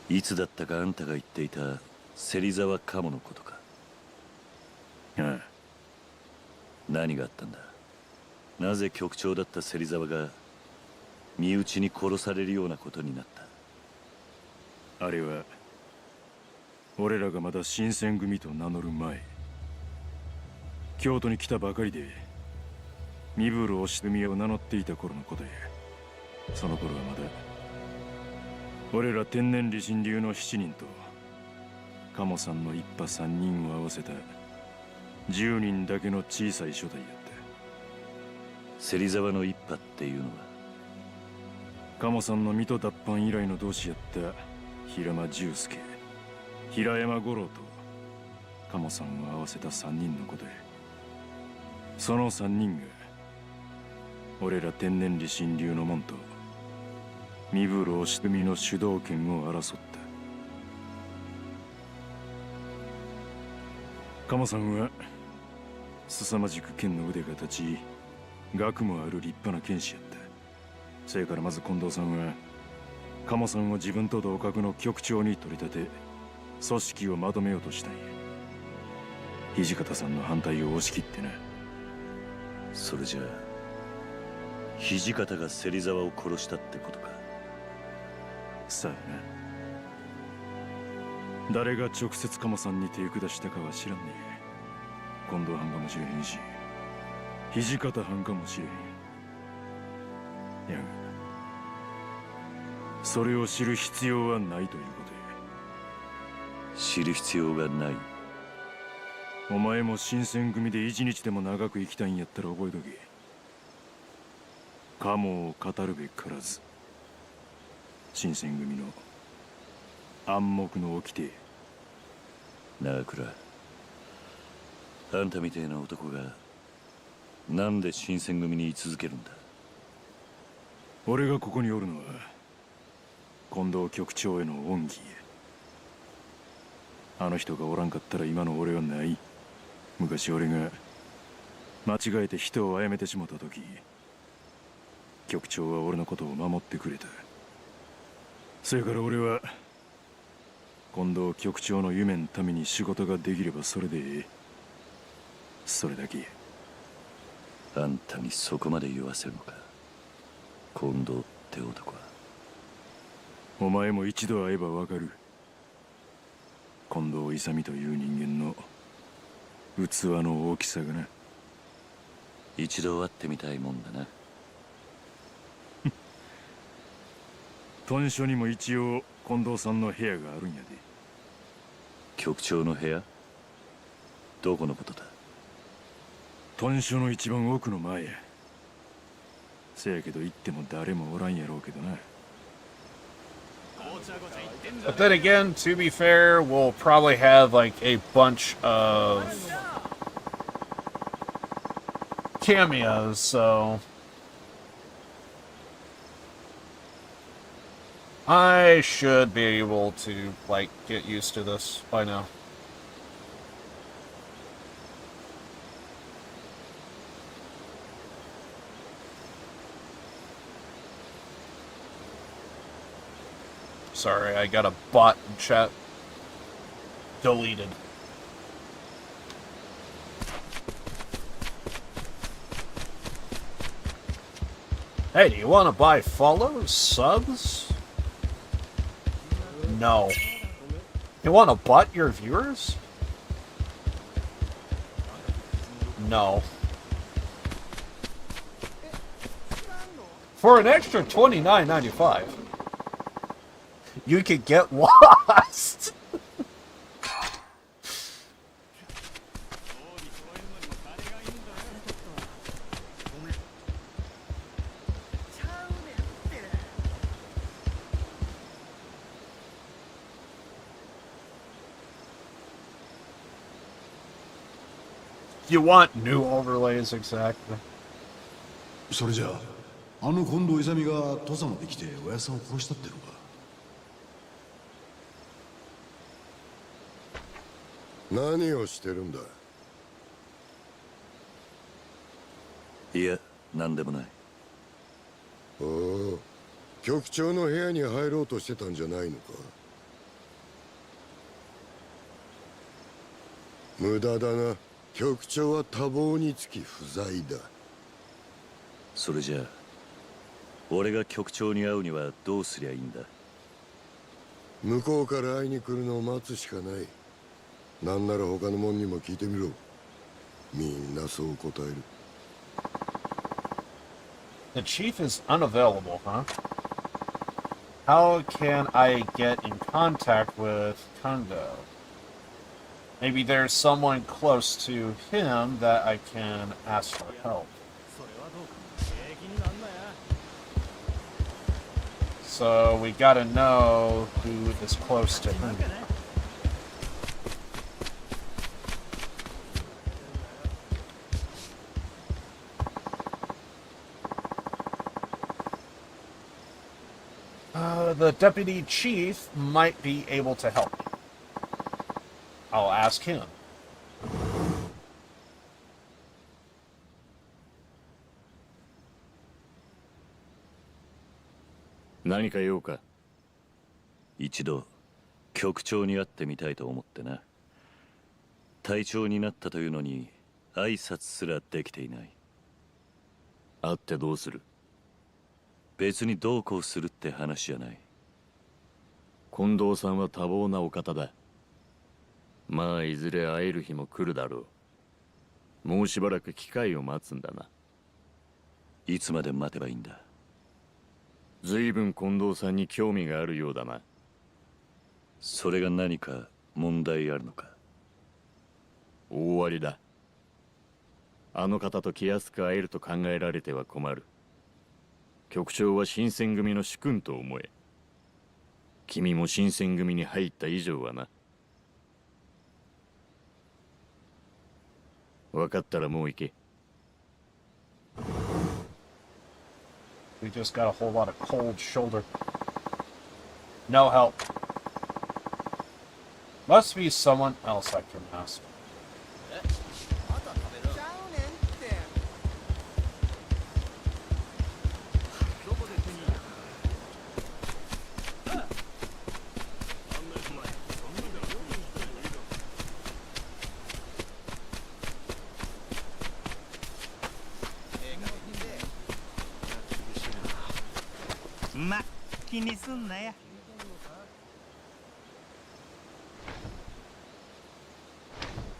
いつだったかあんたが言っていた芹沢鴨のことか。ああ。何があったんだ。なぜ局長だった芹沢が身内に殺されるようなことになった。あれは俺らがまだ新選組と名乗る前、京都に来たばかりで身振る押し組を名乗っていた頃のことや。その頃はまだ俺ら天然理心流の7人と鴨さんの一派3人を合わせた10人だけの小さい所帯やった。芹沢の一派っていうのは。鴨さんの水戸脱藩以来の同志やった平間重介、平山五郎と鴨さんを合わせた3人のことや。その3人が俺ら天然理心流の門と身振る押し組の主導権を争った。鴨さんは凄まじく剣の腕が立ち、学もある立派な剣士やった。せやからまず近藤さんは鴨さんを自分と同格の局長に取り立て組織をまとめようとしたんや。土方さんの反対を押し切ってな。それじゃあ土方が芹沢を殺したってことか。さあな。誰が直接鴨さんに手下したかは知らんねえ。近藤藩かもしれへんし土方藩かもしれへん。やがそれを知る必要はないということや。知る必要がない。お前も新選組で一日でも長く生きたいんやったら覚えとけ。鴨を語るべからず新選組の暗黙の掟。長倉、あんたみてえな男がなんで新選組に居続けるんだ。俺がここにおるのは近藤局長への恩義や。あの人がおらんかったら今の俺はない。昔俺が間違えて人を殺めてしもた時、局長は俺のことを守ってくれた。それから俺は近藤局長の夢のために仕事ができればそれでええ。それだけや。あんたにそこまで言わせるのか、近藤って男は。お前も一度会えばわかる。近藤勇という人間の器の大きさがな。一度会ってみたいもんだな。屯所にも一応近藤さんの部屋があるんやで。局長の部屋？どこのことだ？屯所の一番奥の前や。せやけど行っても誰もおらんやろうけどな。But then again, to be fair, we'll probably have like a bunch of cameos, so I should be able to like get used to this by now. Sorry, I got a bot in chat. Deleted. Hey, do you want to buy follows, subs? No. You want to butt your viewers? No. For an extra $29.95. You could get lost. You want new overlays, exactly. それじゃああの近藤勇が土佐まで来ておやさんを殺したってのか。何をしてるんだ。いや、何でもない。おお、局長の部屋に入ろうとしてたんじゃないのか。無駄だな。局長は多忙につき不在だ。それじゃあ俺が局長に会うにはどうすりゃいいんだ。向こうから会いに来るのを待つしかない。なんなら他の者にも聞いてみろ。みんなそう答える。The chief is unavailable, huh? How can I get in contact with Kondo? Maybe there's someone close to him that I can ask for help. So we gotta know who is close to him. The deputy chief might be able to help me. I'll ask him. 何か用か。一度局長に会ってみたいと思ってな。隊長になったというのに挨拶すらできていない。会ってどうする。別にどうこうするって話じゃない。近藤さんは多忙なお方だ。まあいずれ会える日も来るだろう。もうしばらく機会を待つんだな。いつまで待てばいいんだ。ずいぶん近藤さんに興味があるようだな。それが何か問題あるのか。大ありだ。あの方と気安く会えると考えられては困る。局長は新選組の主君と思え。君も新選組に入った以上はな。分かったらもう行け。We just got a whole lot of cold shoulder. No help. Must be someone else I can ask.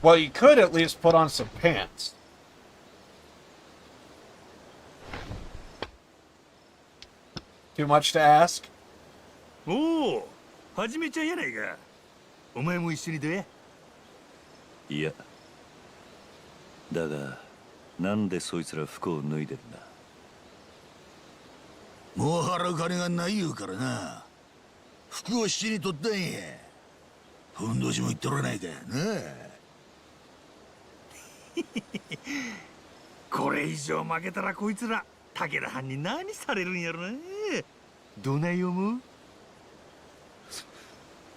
Well, you could at least put on some pants. Too much to ask? おお、はじめちゃんやないか。お前も一緒にどや。いや。だが、なんでそいつら服を脱いでるんだ。もう払う金がない言うからな。服を七に取ったんや。ふんどしも言っとらないかなあ。これ以上負けたらこいつら武田藩に何されるんやろな。どない思う？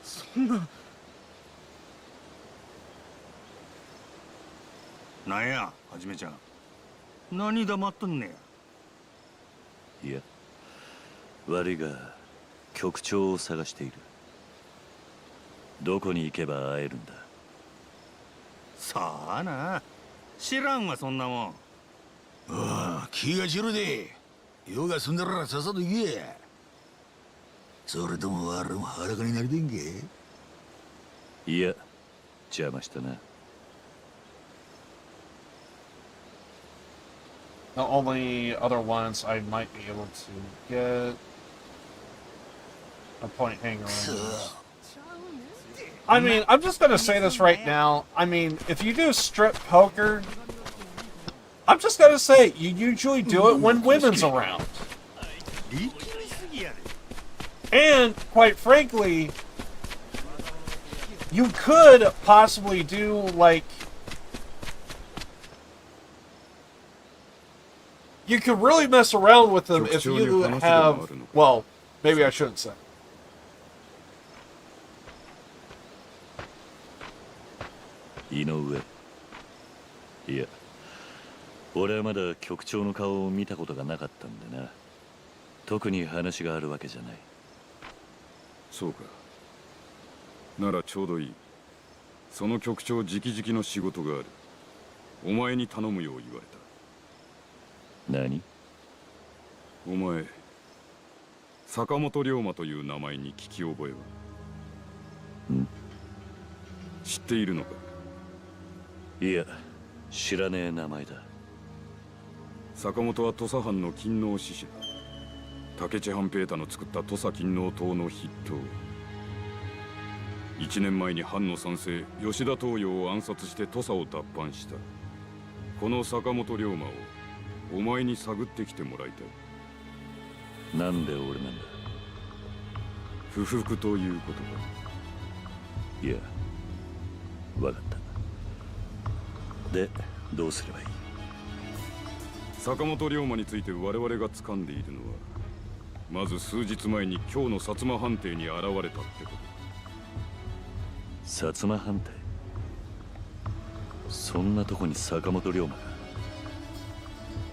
そんな。なんや、はじめちゃん。何黙っとんねや。いや、悪いが局長を探している。どこに行けば会えるんだ？さあな。知らんわ、そんなもん。ああ、気が散るで。用が済んだらさっさと行けや。それとも我々も裸になりてんけ？いや、邪魔したな。The only other ones I might be able to get a point hanger on. I mean, I'm just gonna say this right now. I mean, if you do strip poker, I'm just gonna say you usually do it when women's around. And quite frankly, you could possibly do like you could really mess around with them if you have, well, maybe I shouldn't say. 井上。いや、俺はまだ局長の顔を見たことがなかったんでな。特に話があるわけじゃない。そうか。ならちょうどいい。その局長直々の仕事がある。お前に頼むよう言われた。何？お前、坂本龍馬という名前に聞き覚えは？ん？知っているのか？いや、知らねえ名前だ。坂本は土佐藩の勤王志士だ。武智半平太の作った土佐勤王党の筆頭。1年前に藩の三世吉田東洋を暗殺して土佐を奪還した。この坂本龍馬をお前に探ってきてもらいたい。なんで俺なんだ？不服ということか？いや、わかった。で、どうすればいい？坂本龍馬について我々が掴んでいるのは、まず数日前に京の薩摩藩邸に現れたってこと。薩摩藩邸？そんなとこに坂本龍馬が？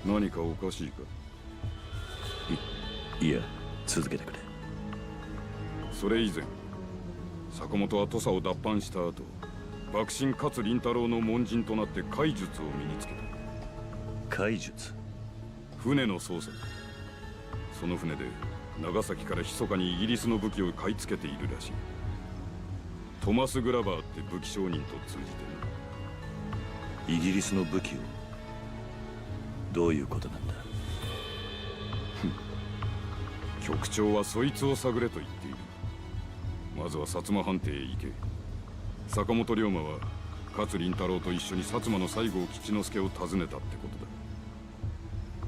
何かおかしいか？いや、続けてくれ。それ以前、坂本は土佐を奪還した後、幕臣勝麟太郎の門人となって怪術を身につけた。怪術？船の操作。その船で長崎から密かにイギリスの武器を買い付けているらしい。トマス・グラバーって武器商人と通じてな。イギリスの武器を？どういうことなんだ？局長はそいつを探れと言っている。まずは薩摩藩邸へ行け。坂本龍馬は勝麟太郎と一緒に薩摩の西郷吉之助を訪ねたってことだ。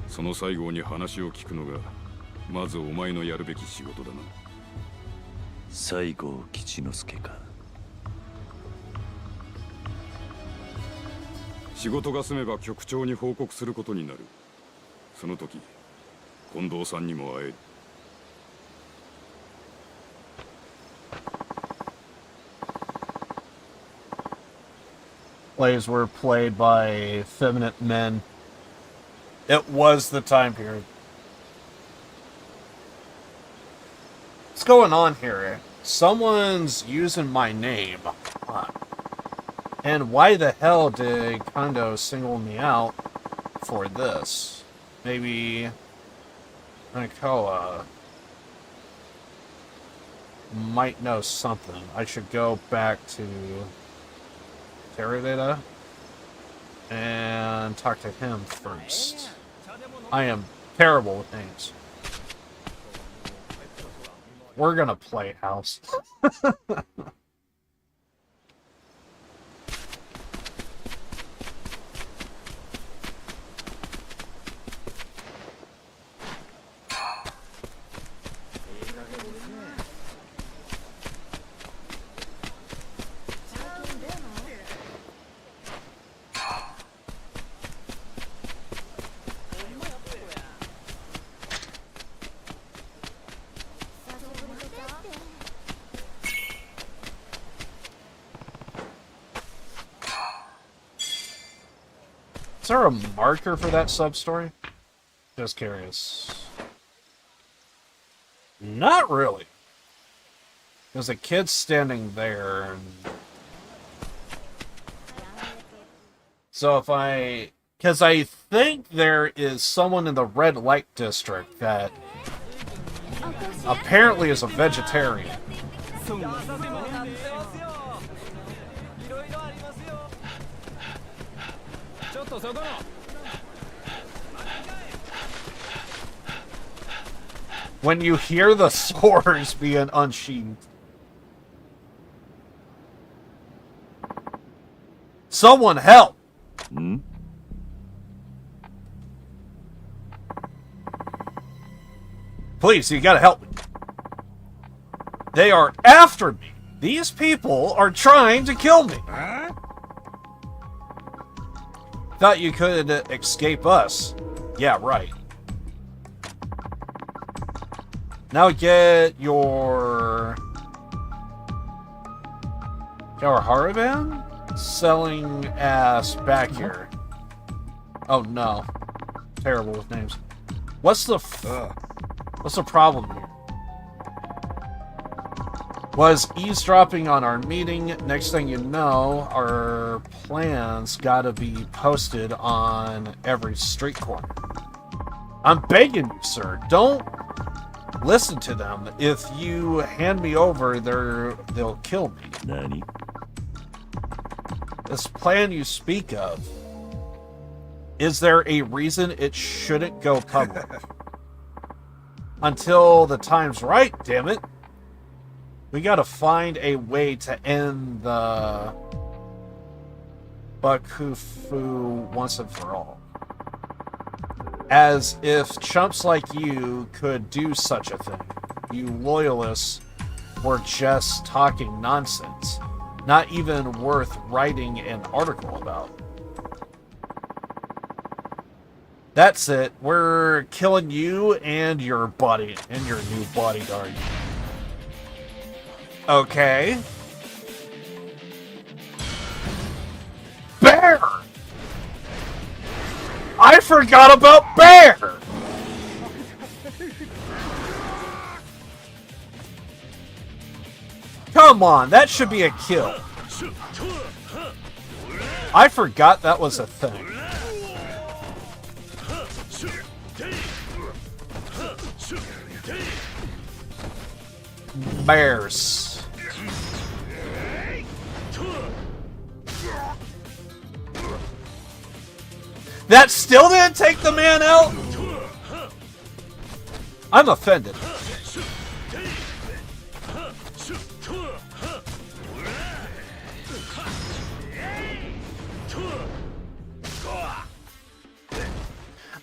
その西郷に話を聞くのがまずお前のやるべき仕事だな。西郷吉之助か。仕事が済めば局長に報告することになる。その時近藤さんにも会える。Plays were played by feminine men. It was the time period. What's going on here? Someone's using my name. And why the hell did Kondo single me out for this? Maybe Nikoa might know something. I should go back to Teradata and talk to him first. I am terrible with names. We're gonna play house. Is there a marker for that sub-story? Just curious. Not really. There's a kid standing there. So if I... Because I think there is someone in the red light district that apparently is a vegetarian. When you hear the swords being unsheathed. Someone help! Hmm? Please, you gotta help me. They are after me. These people are trying to kill me. Thought you could escape us. Yeah, right. Now get your Haraban selling ass back here. Oh no. Terrible with names. What's the problem here? Was eavesdropping on our meeting. Next thing you know, our plans gotta be posted on every street corner. I'm begging you, sir. Don't listen to them. If you hand me over, they'll kill me. Nani? This plan you speak of, is there a reason it shouldn't go public? Until the time's right, damn it. We gotta find a way to end the Bakufu once and for all. As if chumps like you could do such a thing. You loyalists were just talking nonsense. Not even worth writing an article about. That's it. We're killing you and your body and your new bodyguard. Okay. Bear! I forgot about Bear! Come on, that should be a kill. I forgot that was a thing. Bears. That still didn't take the man out? I'm offended.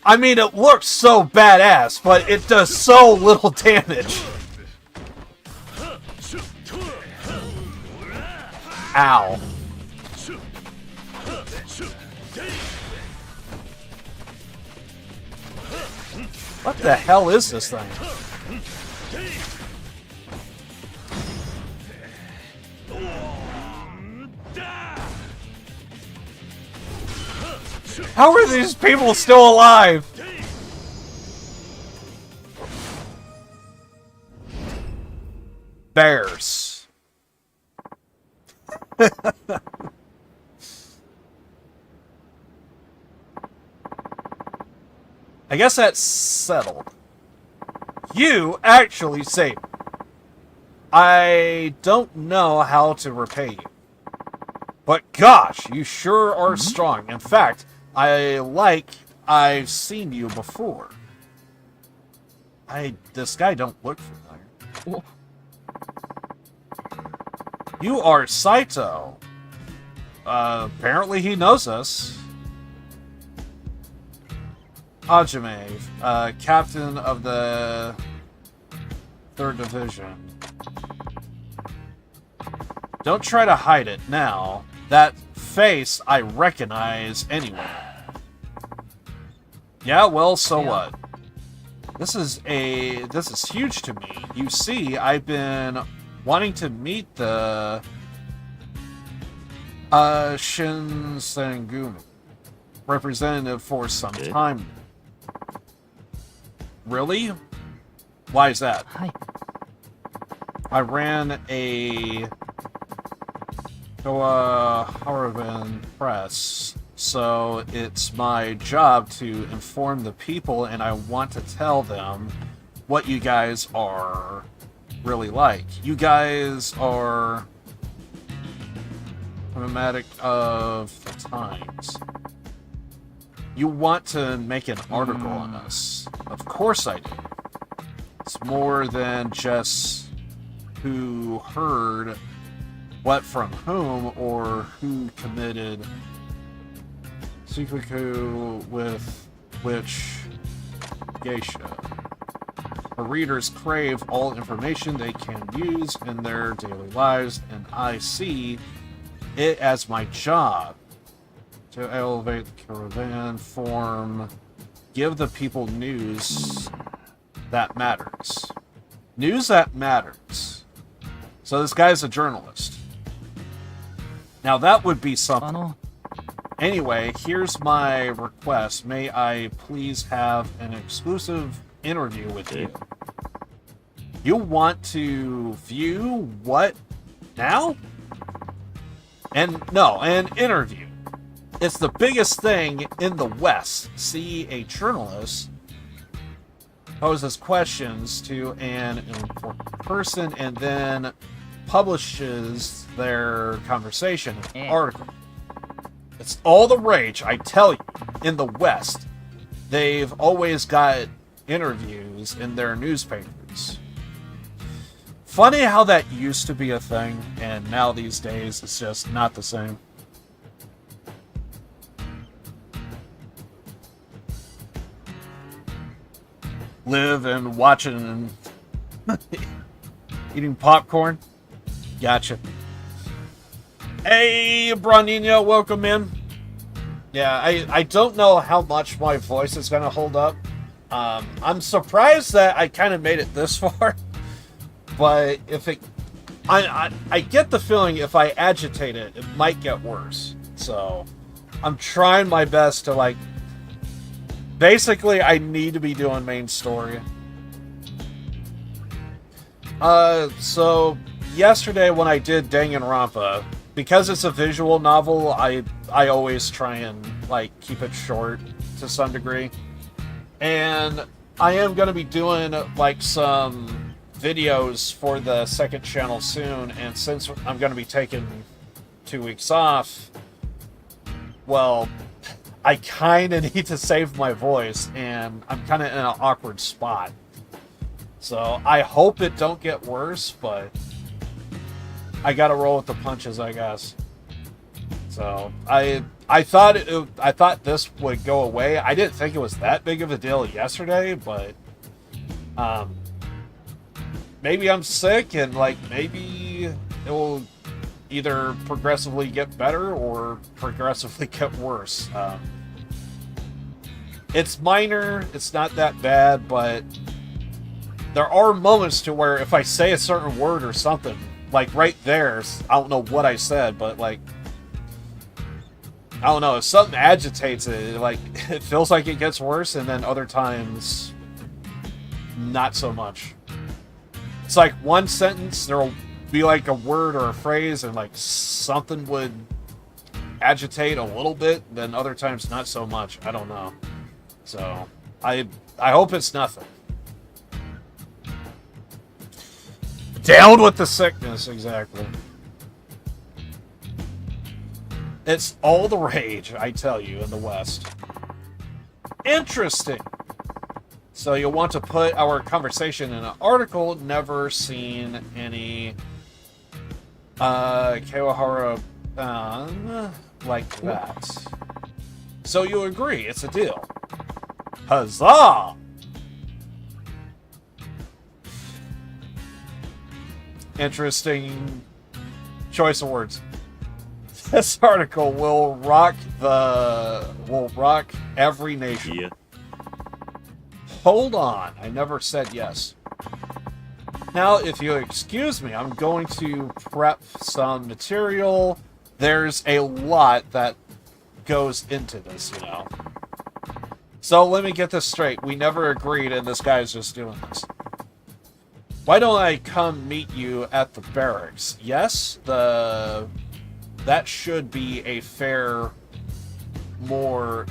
I mean, it looks so badass, but it does so little damage. Ow. What the hell is this thing? How are these people still alive? Bears. I guess that's settled. You actually saved me. I don't know how to repay you. But gosh, you sure are strong. In fact, I've seen you before. This guy don't look familiar. You are Saito. Apparently he knows us. Hajime, captain of the 3rd Division. Don't try to hide it now. That face I recognize anyway. Yeah, well, so what? This is huge to me. You see, I've been wanting to meet the Shinsengumi. representative for some time. Really? Why is that? I ran a Haravan press, so it's my job to inform the people, and I want to tell them what you guys are really like. You guys are emblematic of the times. You want to make an article on us. Of course I do. It's more than just who heard what from whom or who committed seppuku with which geisha. Our readers crave all information they can use in their daily lives, and I see it as my job to elevate the caravan form, give the people news that matters. News that matters. So this guy's a journalist. Now that would be something. Anyway, here's my request. May I please have an exclusive interview with you? You want to view what now? And no, an interview. It's the biggest thing in the West. See a journalist poses questions to an important person and then publishes their conversation in an article. It's all the rage, I tell you, in the West. They've always got interviews in their newspapers. Funny how that used to be a thing, and now these days it's just not the same. Live and watching and eating popcorn. Gotcha. Hey, Bronino, welcome in. Yeah, I don't know how much my voice is going to hold up. I'm surprised that I kind of made it this far. But if it... I get the feeling if I agitate it, it might get worse. So, I'm trying my best to, like... Basically, I need to be doing main story. So, yesterday when I did Danganronpa, because it's a visual novel, I always try and, like, keep it short to some degree. And I am going to be doing, like, some videos for the second channel soon, and since I'm going to be taking 2 weeks off, well, I kind of need to save my voice, and I'm kind of in an awkward spot. So I hope it don't get worse, but I gotta roll with the punches, I guess. So I thought this would go away. I didn't think it was that big of a deal yesterday, but maybe I'm sick, and like maybe it will either progressively get better or progressively get worse. It's minor, it's not that bad, but there are moments to where if I say a certain word or something, like right there, I don't know what I said, but like, I don't know, if something agitates it, like, it feels like it gets worse, and then other times, not so much. It's like one sentence, there'll be like a word or a phrase, and like something would agitate a little bit, then other times not so much. I don't know. So I hope it's nothing. Down with the sickness, exactly. It's all the rage, I tell you, in the West. Interesting. So you'll want to put our conversation in an article. Never seen any Kawahara like that. So you agree, it's a deal. Huzzah! Interesting choice of words. This article will rock every nation. Yeah. Hold on, I never said yes. Now, if you excuse me, I'm going to prep some material. There's a lot that goes into this, you know. So let me get this straight. We never agreed, and this guy's just doing this. Why don't I come meet you at the barracks? Yes, that should be a fair, more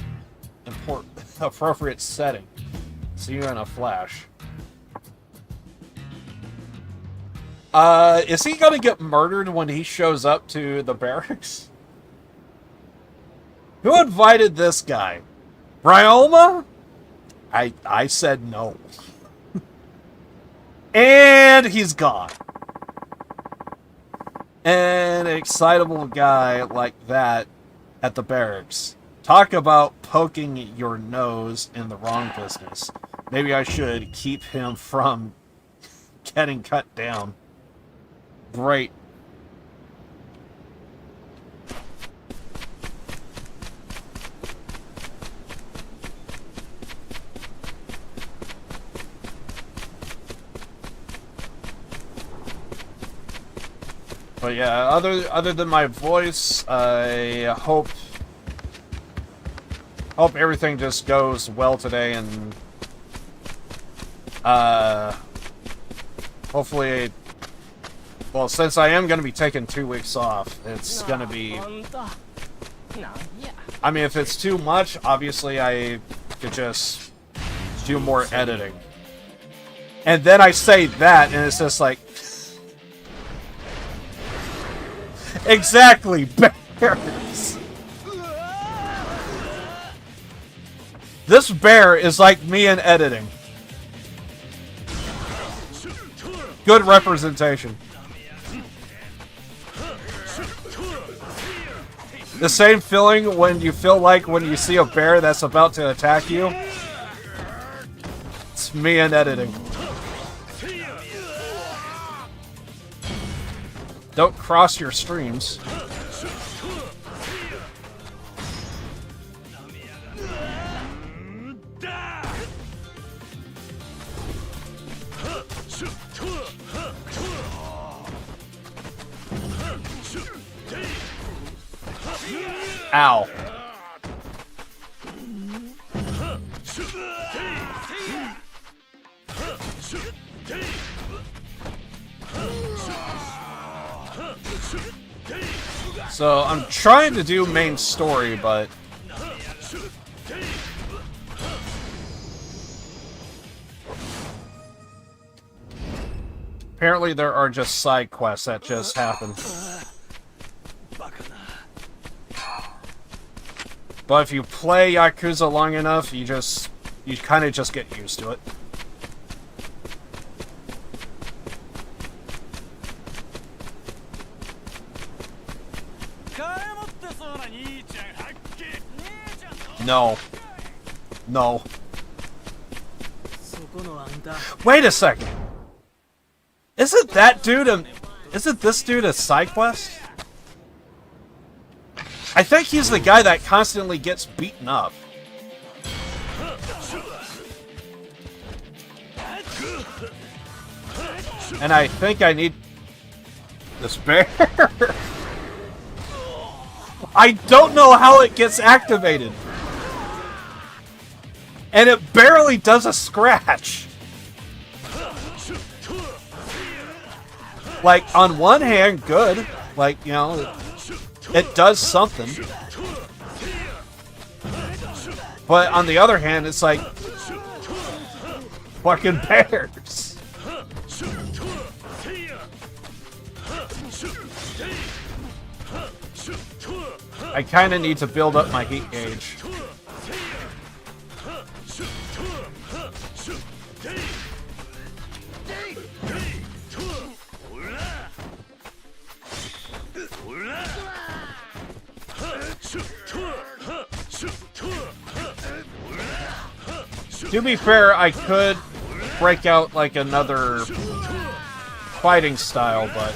important, appropriate setting. See you in a flash. Is he gonna get murdered when he shows up to the barracks? Who invited this guy? Ryoma? I said no. And he's gone. An excitable guy like that at the barracks. Talk about poking your nose in the wrong business. Maybe I should keep him from getting cut down. Great. But yeah, other than my voice, I hope everything just goes well today, and hopefully, well, since I am going to be taking 2 weeks off, it's going to be, I mean, if it's too much, obviously I could just do more editing. And then I say that, and it's just like, exactly, bears. This bear is like me in editing. Good representation. The same feeling when you feel like when you see a bear that's about to attack you. It's me in editing. Don't cross your streams. Ow. So I'm trying to do main story, but apparently there are just side quests that just happen. But if you play Yakuza long enough, you kind of just get used to it. No. No. Wait a second. Isn't this dude a side quest? I think he's the guy that constantly gets beaten up. And I think I need this bear. I don't know how it gets activated. And it barely does a scratch. Like, on one hand, good. Like, you know, it does something. But on the other hand, it's like, fucking bears. I kind of need to build up my heat gauge. To be fair, I could break out like another fighting style, but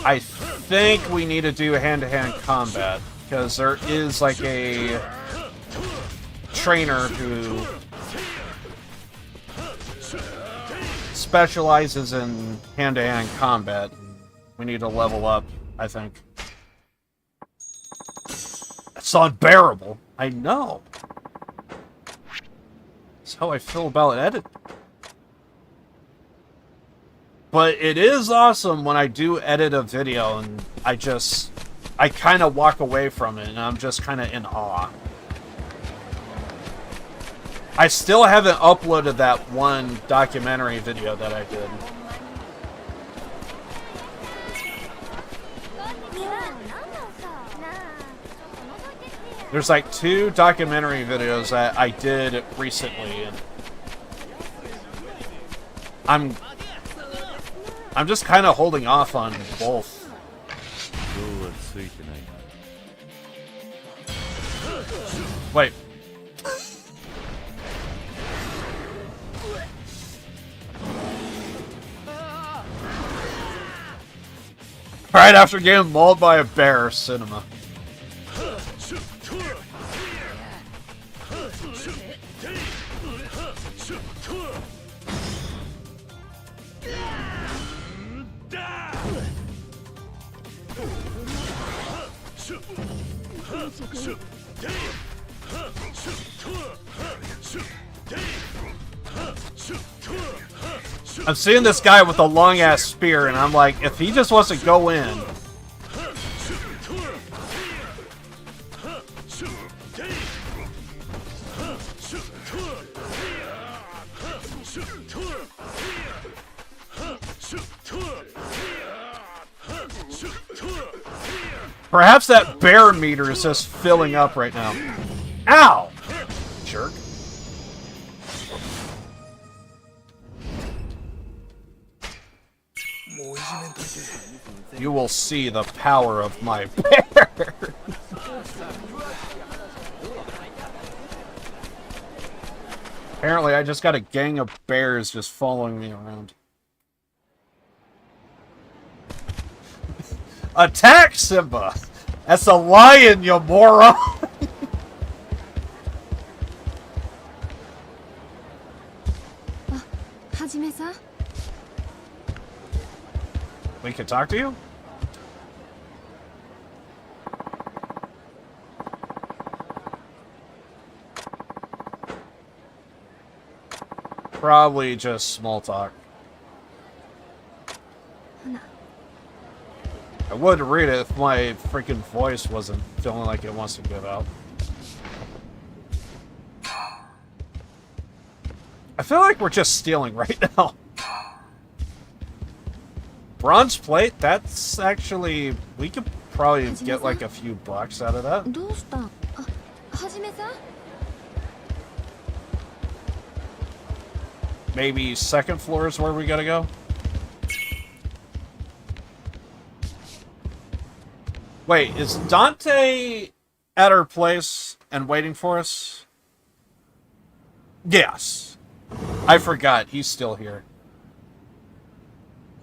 I think we need to do hand-to-hand combat, because there is like a trainer who specializes in hand-to-hand combat. We need to level up, I think. It's unbearable. I know. That's how I feel about edit. But it is awesome when I do edit a video and I kind of walk away from it and I'm just kind of in awe. I still haven't uploaded that one documentary video that I did. There's like 2 documentary videos that I did recently, and I'm just kind of holding off on both. Wait. Right after getting mauled by a bear, cinema. I'm seeing this guy with a long ass spear, and I'm like, if he just wants to go in. Perhaps that bear meter is just filling up right now. Ow! Jerk. You will see the power of my bear. Apparently, I just got a gang of bears just following me around. Attack, Simba! That's a lion, you moron! We can talk to you? Probably just small talk. I would read it if my freaking voice wasn't feeling like it wants to give out. I feel like we're just stealing right now. Bronze plate? That's actually... We could probably get like a few bucks out of that. Maybe second floor is where we gotta go? Wait, is Dante at our place and waiting for us? Yes. I forgot, he's still here.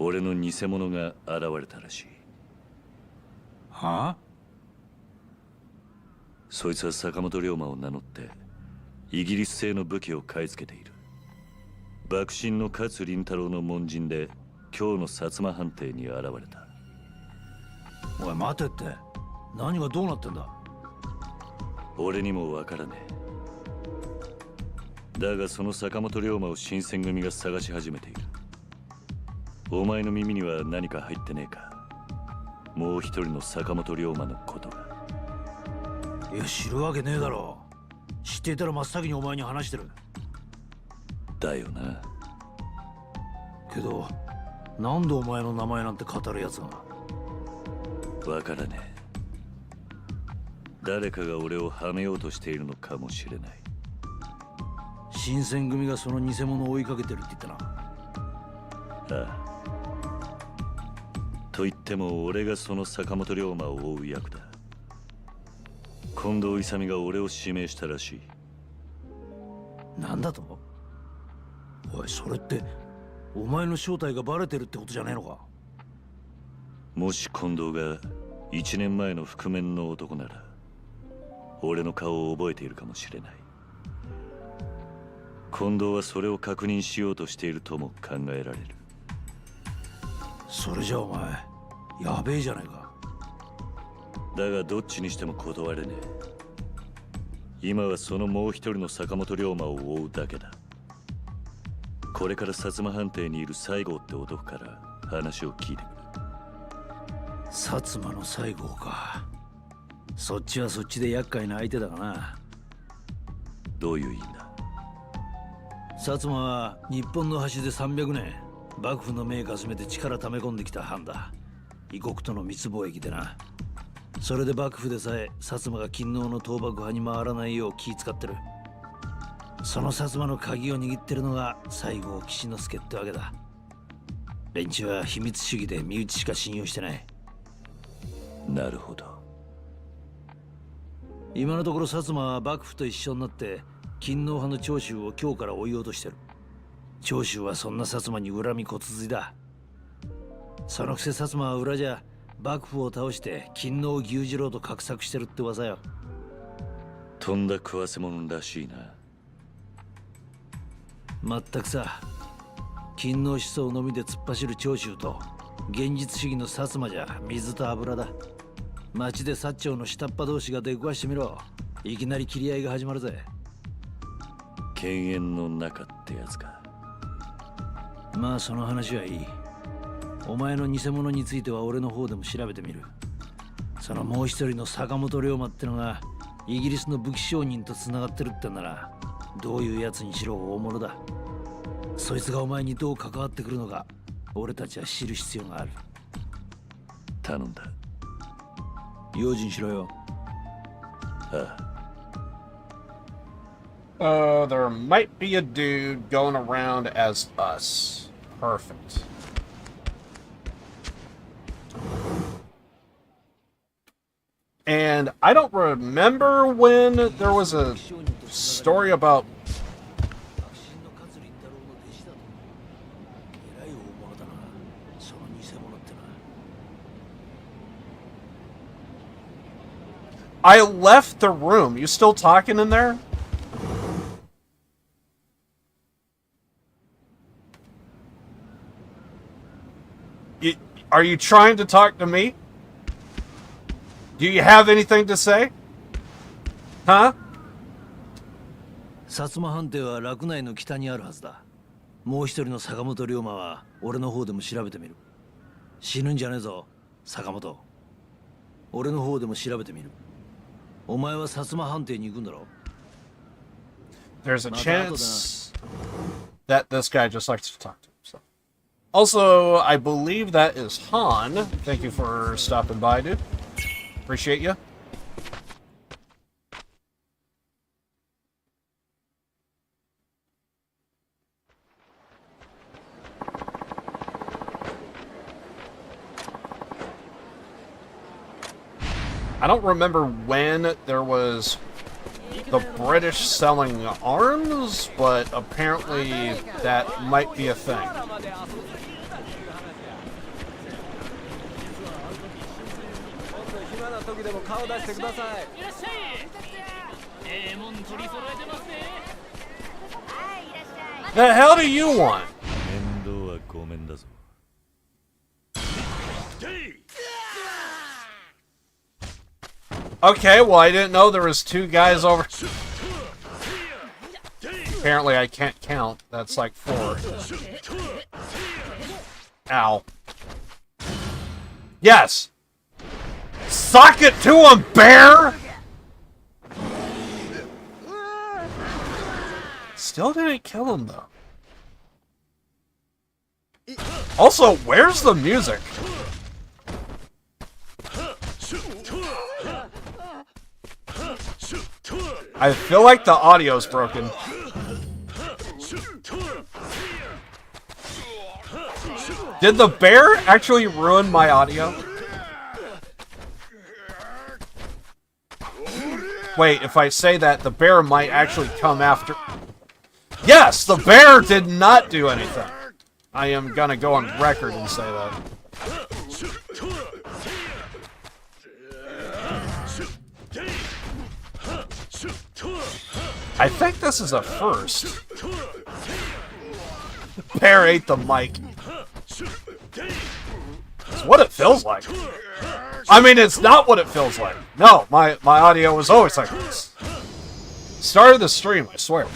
俺の偽物が現れたらしい。はあ？そいつは坂本龍馬を名乗ってイギリス製の武器を買い付けている。幕臣の勝麟太郎の門人で今日の薩摩藩邸に現れた。おい待てって、何がどうなってんだ？俺にもわからねえ。だがその坂本龍馬を新選組が探し始めている。お前の耳には何か入ってねえか？もう一人の坂本龍馬のことが。いや知るわけねえだろ。知っていたら真っ先にお前に話してる。だよな。けどなんでお前の名前なんて語るやつが。わからねえ。誰かが俺をはめようとしているのかもしれない。新選組がその偽物を追いかけてるって言ったな。ああ。と言っても俺がその坂本龍馬を追う役だ。近藤勇が俺を指名したらしい。なんだと？おいそれってお前の正体がバレてるってことじゃねえのか？もし近藤が1年前の覆面の男なら俺の顔を覚えているかもしれない。近藤はそれを確認しようとしているとも考えられる。それじゃお前やべえじゃないか。だがどっちにしても断れねえ。今はそのもう一人の坂本龍馬を追うだけだ。これから薩摩藩邸にいる西郷って男から話を聞いてくる。薩摩の西郷か。そっちはそっちで厄介な相手だがな。どういう意味だ？薩摩は日本の端で300年幕府の命かすめて力溜め込んできた藩だ。異国との密貿易でな。それで幕府でさえ薩摩が勤王の倒幕派に回らないよう気使ってる。その薩摩の鍵を握ってるのが西郷吉之助ってわけだ。連中は秘密主義で身内しか信用してない。なるほど。今のところ薩摩は幕府と一緒になって勤王派の長州を京から追いようとしてる。長州はそんな薩摩に恨み骨髄だ。そのくせ薩摩は裏じゃ幕府を倒して勤王牛次郎と画策してるって噂よ。とんだ食わせ者らしいな。まったくさ、勤王思想のみで突っ走る長州と現実主義の薩摩じゃ水と油だ。町で薩長の下っ端同士が出くわしてみろ。いきなり切り合いが始まるぜ。犬猿の中ってやつか。まあその話はいい。お前の偽物については俺の方でも調べてみる。そのもう一人の坂本龍馬ってのがイギリスの武器商人と繋がってるってんなら、どういうやつにしろ大物だ。そいつがお前にどう関わってくるのか俺たちは知る必要がある。頼んだ。用心しろよ。ああ。There might be a dude going around as us. Perfect. And I don't remember when there was a story about I left the room. You still talking in there? Are you trying to talk to me? Do you have anything to say? Huh? 薩摩藩邸は洛内の北にあるはずだ。もう一人の坂本龍馬は俺の方でも調べてみる。死ぬんじゃねえぞ、坂本。俺の方でも調べてみる。お前は薩摩藩邸に行くんだろ。There's a chance that this guy just likes to talk to him. So. Also, I believe that is Han. Thank you for stopping by, dude. Appreciate you. I don't remember when there was the British selling arms, but apparently that might be a thing. The hell do you want? Okay, well, I didn't know there was two guys over. Apparently, I can't count. That's like 4. Ow. Yes! Sock it to him, bear! Still didn't kill him, though. Also, where's the music? I feel like the audio's broken. Did the bear actually ruin my audio? Wait, if I say that, the bear might actually come after... Yes, the bear did not do anything. I am gonna go on record and say that. I think this is a first. Bear ate the mic. It's what it feels like. I mean, it's not what it feels like. No, my audio was always like this. Started the stream, I swear.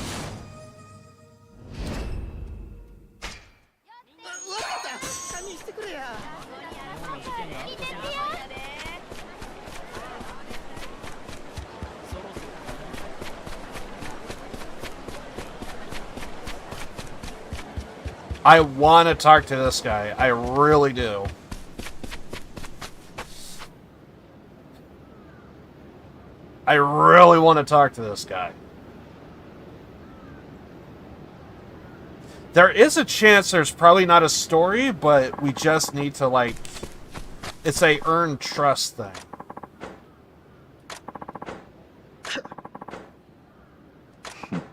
I want to talk to this guy. I really do. I really want to talk to this guy. There is a chance there's probably not a story, but we just need to, like... It's a earn trust thing.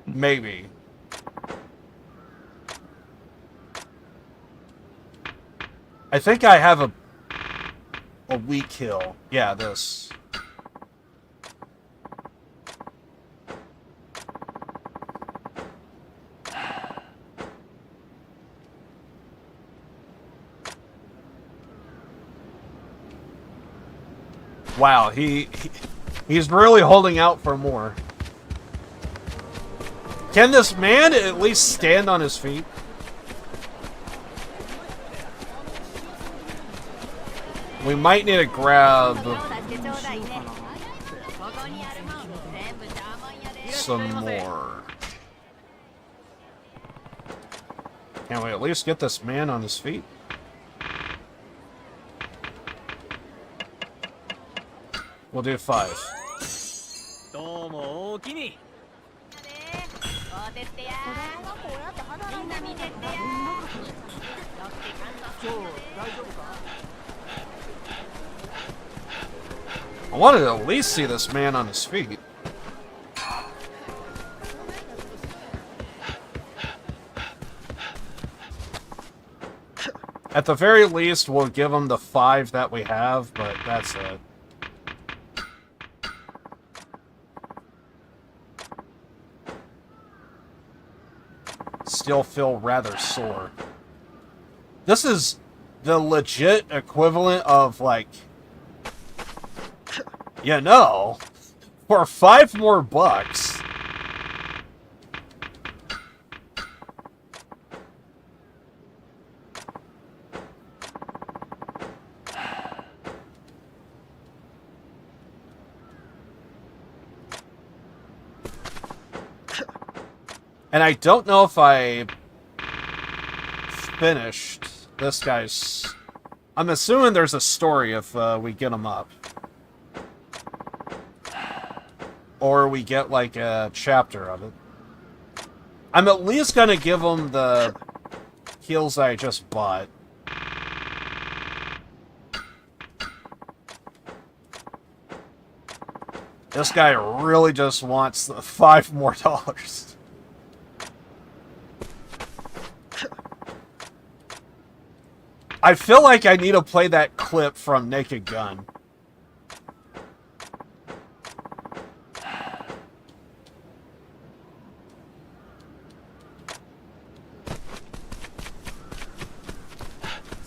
Maybe. I think I have a weak kill. Yeah, this. Wow, he's really holding out for more. Can this man at least stand on his feet? We might need to grab some more. Can we at least get this man on his feet? We'll do 5. I wanted to at least see this man on his feet. At the very least, we'll give him the 5 that we have, but that's it. Still feel rather sore. This is the legit equivalent of, like, you know, for 5 more bucks. And I don't know if I finished this guy's... I'm assuming there's a story if we get him up. Or we get, like, a chapter of it. I'm at least gonna give him the heals I just bought. This guy really just wants the $5 more. I feel like I need to play that clip from Naked Gun.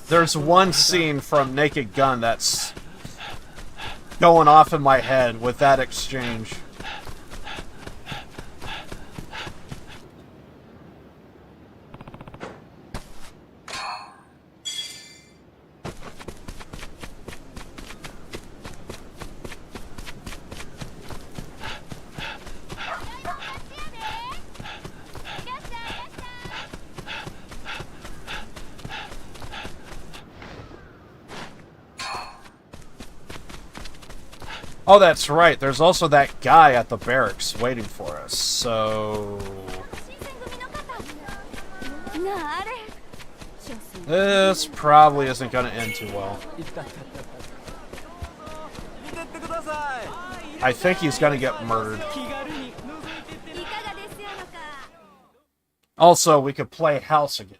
There's one scene from Naked Gun that's going off in my head with that exchange. Oh, that's right. There's also that guy at the barracks waiting for us, so... This probably isn't going to end too well. I think he's going to get murdered. Also, we could play house again.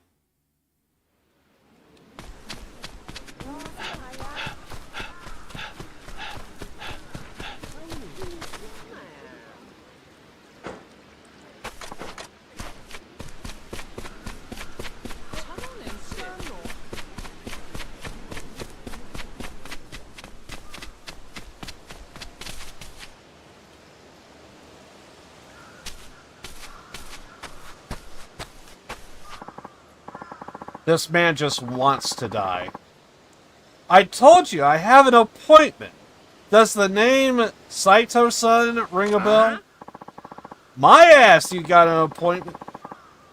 This man just wants to die. I told you I have an appointment. Does the name Saito-san ring a bell? My ass, you got an appointment.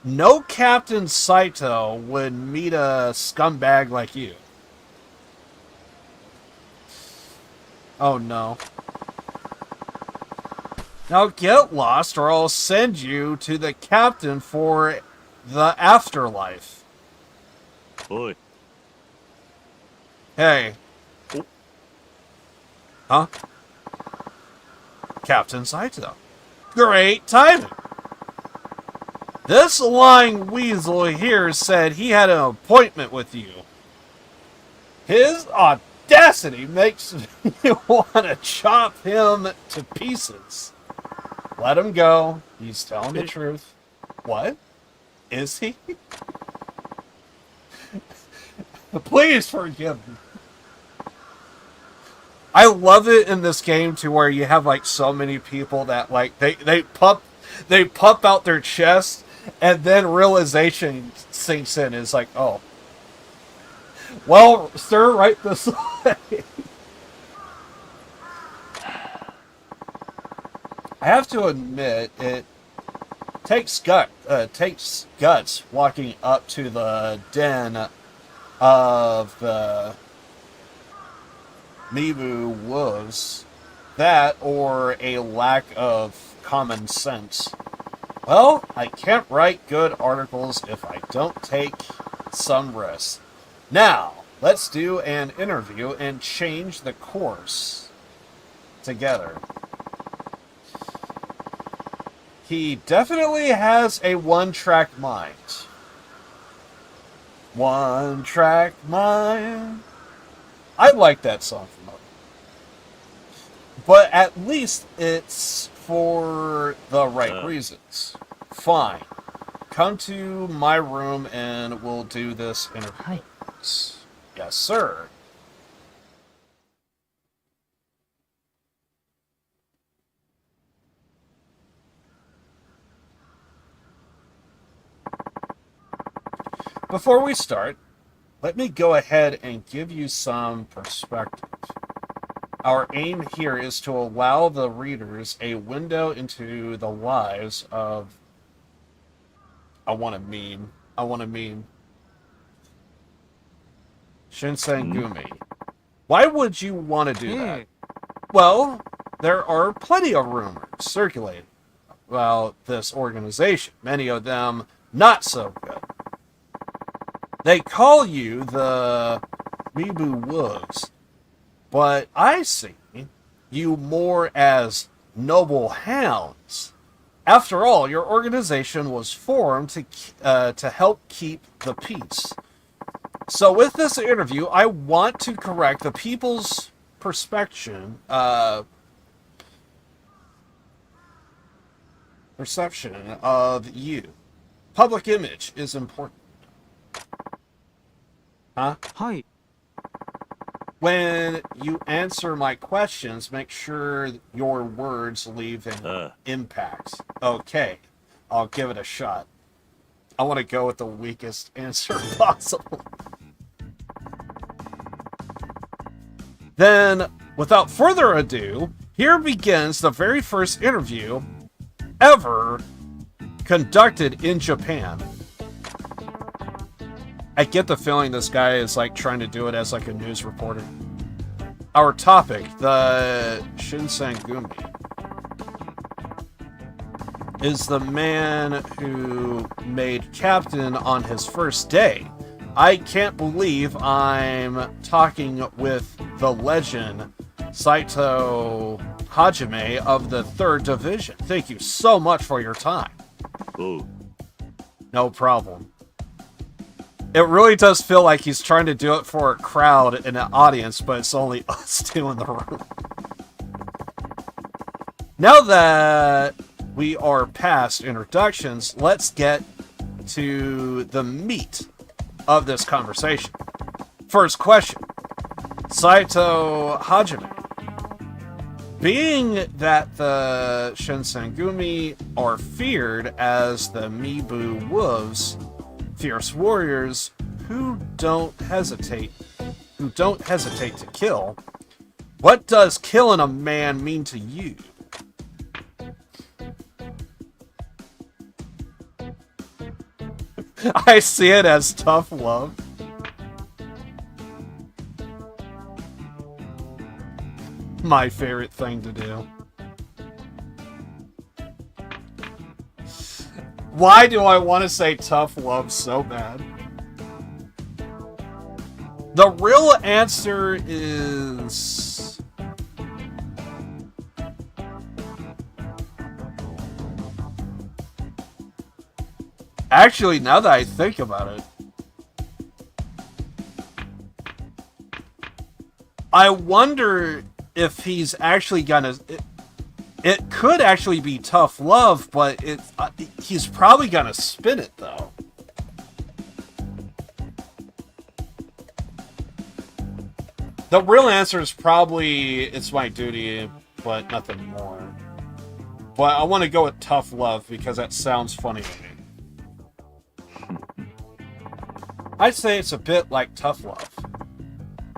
No Captain Saito would meet a scumbag like you. Oh no. Now get lost or I'll send you to the captain for the afterlife. Oi. Hey. Huh? Captain Saito. Great timing. This lying weasel here said he had an appointment with you. His audacity makes me want to chop him to pieces. Let him go. He's telling the truth. What? Is he? Please forgive me. I love it in this game to where you have like so many people that like they pump out their chest and then realization sinks in. It's like, oh, well, sir, right this way. I have to admit, it takes guts walking up to the den of the Mibu wolves. That or a lack of common sense. Well, I can't write good articles if I don't take some risks. Now, let's do an interview and change the course together. He definitely has a one-track mind. One-track mind. I like that song from him. But at least it's for the right reasons. Fine. Come to my room and we'll do this interview. Hi. Yes, sir. Before we start, let me go ahead and give you some perspective. Our aim here is to allow the readers a window into the lives of... I want a meme. Shinsengumi. Why would you want to do that? Well, there are plenty of rumors circulating about this organization. Many of them not so good. They call you the Mibu Wolves, but I see you more as noble hounds. After all, your organization was formed to help keep the peace. So with this interview, I want to correct the people's perception of you. Public image is important. Huh? Hi. When you answer my questions, make sure your words leave an impact. Okay, I'll give it a shot. I want to go with the weakest answer possible. Then, without further ado, here begins the very first interview ever conducted in Japan. I get the feeling this guy is like trying to do it as like a news reporter. Our topic, the Shinsengumi, is the man who made captain on his first day. I can't believe I'm talking with the legend Saito Hajime of the 3rd Division. Thank you so much for your time. Oh. No problem. It really does feel like he's trying to do it for a crowd and an audience, but it's only us two in the room. Now that we are past introductions, let's get to the meat of this conversation. First question. Saito Hajime. Being that the Shinsengumi are feared as the Mibu Wolves, fierce warriors who don't hesitate to kill. What does killing a man mean to you? I see it as tough love. My favorite thing to do. Why do I want to say tough love so bad? The real answer is... Actually, now that I think about it, I wonder if he's actually gonna... It could actually be tough love, but he's probably gonna spin it, though. The real answer is probably, it's my duty, but nothing more. But I want to go with tough love, because that sounds funny to me. I'd say it's a bit like tough love.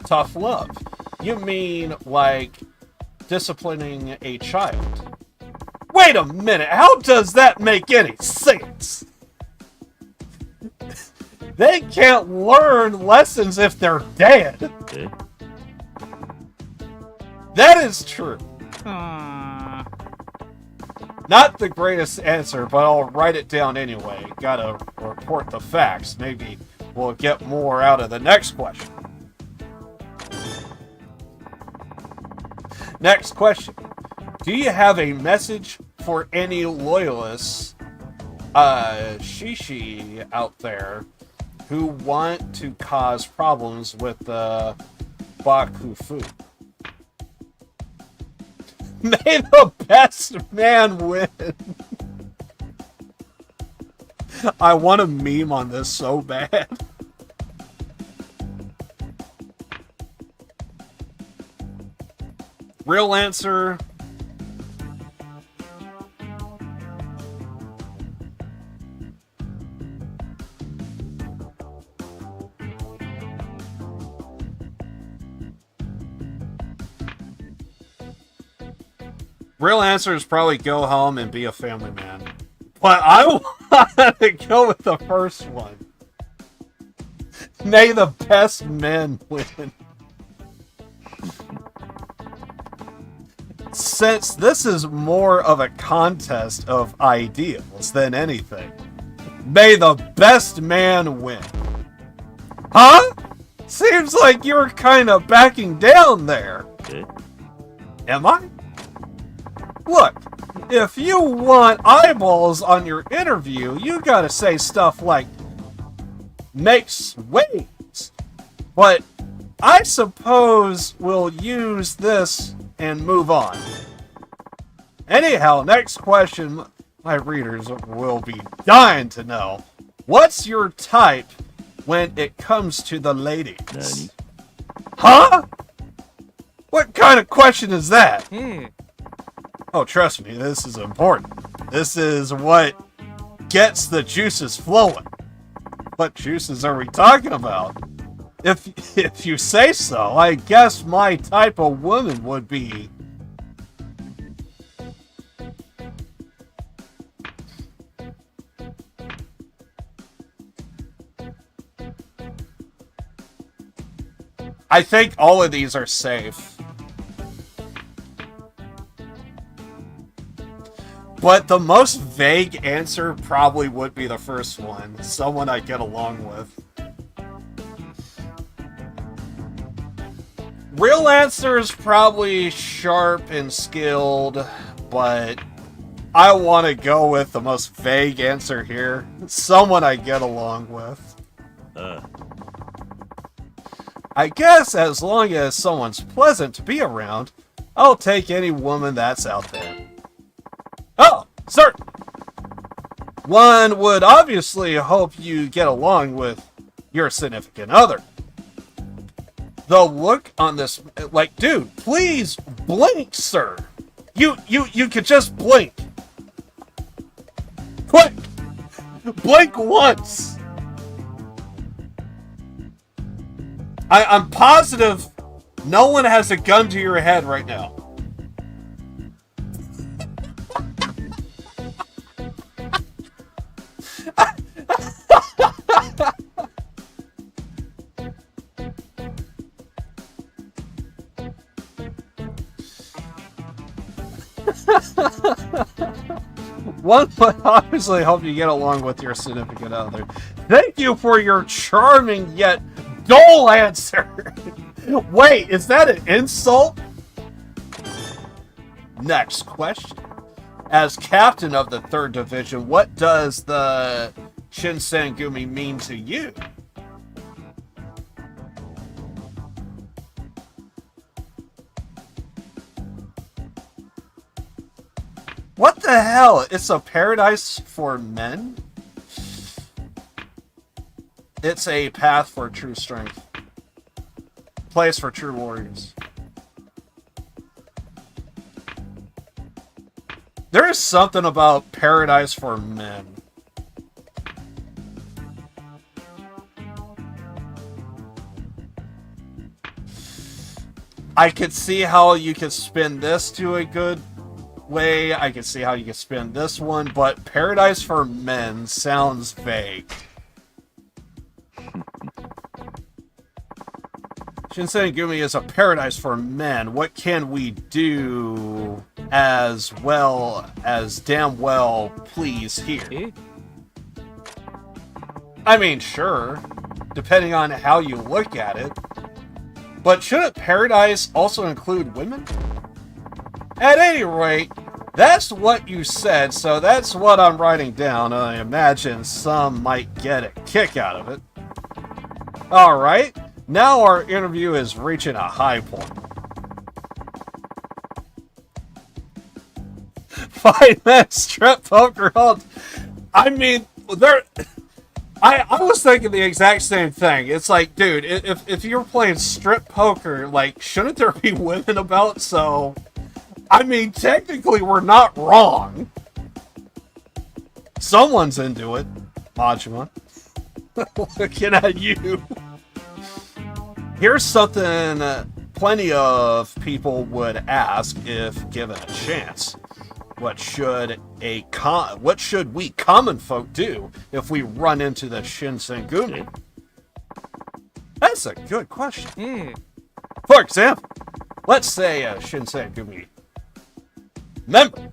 Tough love. You mean like disciplining a child? Wait a minute, how does that make any sense? They can't learn lessons if they're dead. Eh? That is true. Not the greatest answer, but I'll write it down anyway. Gotta report the facts. Maybe we'll get more out of the next question. Next question. Do you have a message for any loyalists, shishi out there, who want to cause problems with the Bakufu? May the best man win. I want a meme on this so bad. Real answer. Real answer is probably go home and be a family man. But I want to go with the first one. May the best men win. Since this is more of a contest of ideals than anything, may the best man win. Huh? Seems like you're kind of backing down there. Eh? Am I? Look, if you want eyeballs on your interview, you gotta say stuff like, makes waves. But I suppose we'll use this and move on. Anyhow, next question my readers will be dying to know. What's your type when it comes to the ladies? Nani? Huh? What kind of question is that? Oh, trust me, this is important. This is what gets the juices flowing. What juices are we talking about? If you say so, I guess my type of woman would be... I think all of these are safe. But the most vague answer probably would be the first one. Someone I get along with. Real answer is probably sharp and skilled, but I want to go with the most vague answer here. Someone I get along with. I guess as long as someone's pleasant to be around, I'll take any woman that's out there. Oh, certain. One would obviously hope you get along with your significant other. The look on this, like, dude, please blink, sir. You could just blink. Quick! Blink once! I'm positive no one has a gun to your head right now. One would obviously hope you get along with your significant other. Thank you for your charming yet dull answer. Wait, is that an insult? Next question. As captain of the 3rd Division, what does the Shinsengumi mean to you? What the hell? It's a paradise for men? It's a path for true strength. Place for true warriors. There is something about paradise for men. I could see how you could spin this to a good way. I can see how you can spin this one, but paradise for men sounds vague. Shinsengumi is a paradise for men. What can we do as well as damn well please here? I mean, sure, depending on how you look at it. But shouldn't paradise also include women? At any rate, that's what you said, so that's what I'm writing down. I imagine some might get a kick out of it. Alright, now our interview is reaching a high point. 5 minutes strip poker hold. I mean, I was thinking the exact same thing. It's like, dude, if you're playing strip poker, like, shouldn't there be women about? So, I mean, technically, we're not wrong. Someone's into it. Majima. Looking at you. Here's something plenty of people would ask if given a chance. What should we common folk do if we run into the Shinsengumi? That's a good question. For example, let's say a Shinsengumi member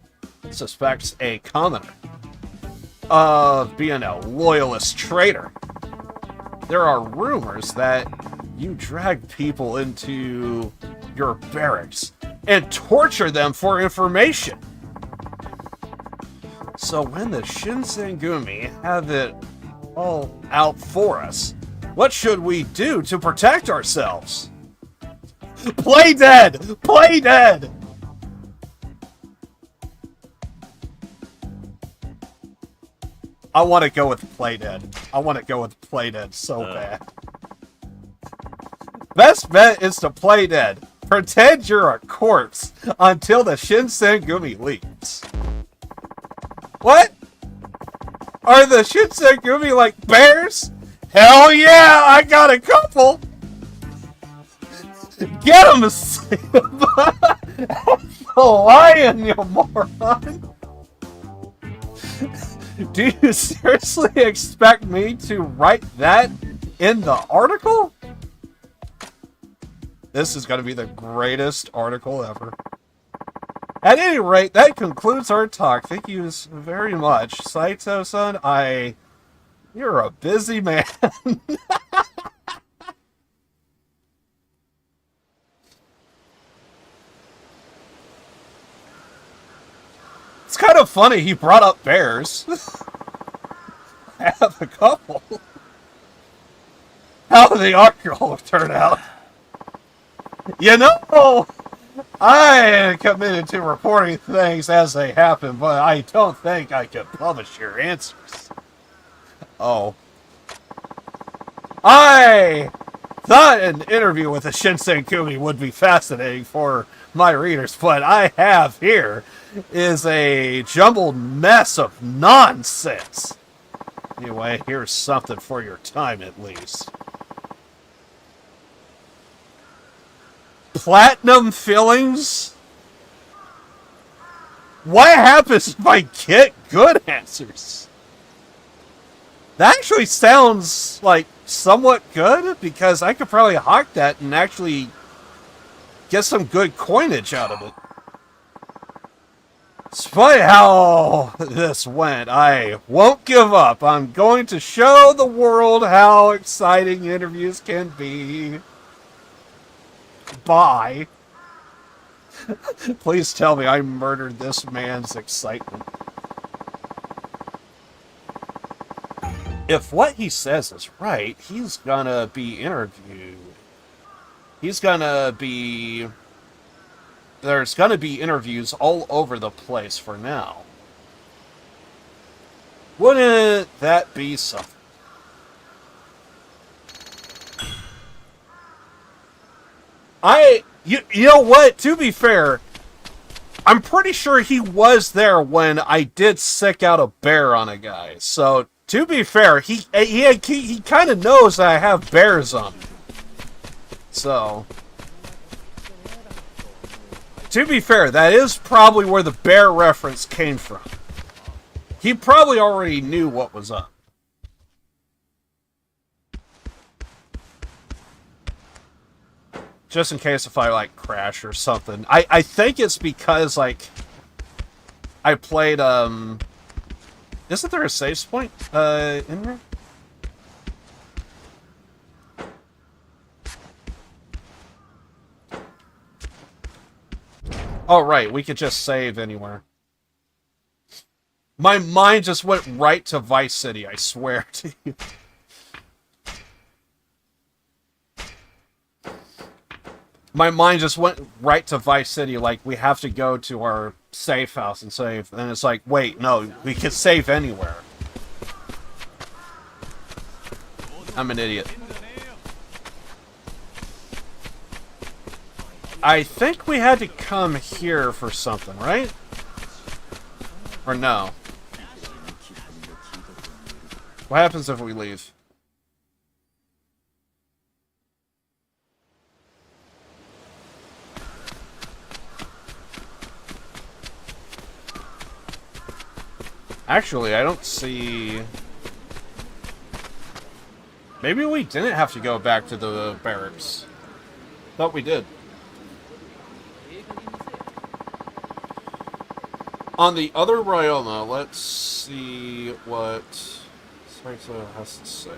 suspects a commoner of being a loyalist traitor. There are rumors that you drag people into your barracks and torture them for information. So when the Shinsengumi have it all out for us, what should we do to protect ourselves? Play dead! Play dead! I want to go with play dead. I want to go with play dead so bad. Best bet is to play dead. Pretend you're a corpse until the Shinsengumi leaves. What? Are the Shinsengumi like bears? Hell yeah, I got a couple! Get him, Simba! A lion, you moron! Do you seriously expect me to write that in the article? This is going to be the greatest article ever. At any rate, that concludes our talk. Thank you very much. Saito-san, you're a busy man. It's kind of funny he brought up bears. I have a couple. How did the article turn out? You know, I am committed to reporting things as they happen, but I don't think I can publish your answers. Oh. I thought an interview with a Shinsengumi would be fascinating for my readers, but I have here is a jumbled mess of nonsense. Anyway, here's something for your time at least. Platinum fillings? What happens if I get good answers? That actually sounds like somewhat good, because I could probably hawk that and actually get some good coinage out of it. Despite how this went, I won't give up. I'm going to show the world how exciting interviews can be. Bye. Please tell me I murdered this man's excitement. If what he says is right, he's gonna be interviewed. He's gonna be... There's gonna be interviews all over the place for now. Wouldn't that be something? You know what? To be fair, I'm pretty sure he was there when I did sick out a bear on a guy. So, to be fair, he kind of knows that I have bears on me. So, to be fair, that is probably where the bear reference came from. He probably already knew what was up. Just in case if I, like, crash or something. I think it's because, like, I played, Isn't there a save point, in there? Oh, right, we could just save anywhere. My mind just went right to Vice City, I swear to you. My mind just went right to Vice City, like, we have to go to our safe house and save. And it's like, wait, no, we can save anywhere. I'm an idiot. I think we had to come here for something, right? Or no? What happens if we leave? Actually, I don't see... Maybe we didn't have to go back to the barracks. Thought we did. On the other Ryoma, let's see what Saito has to say.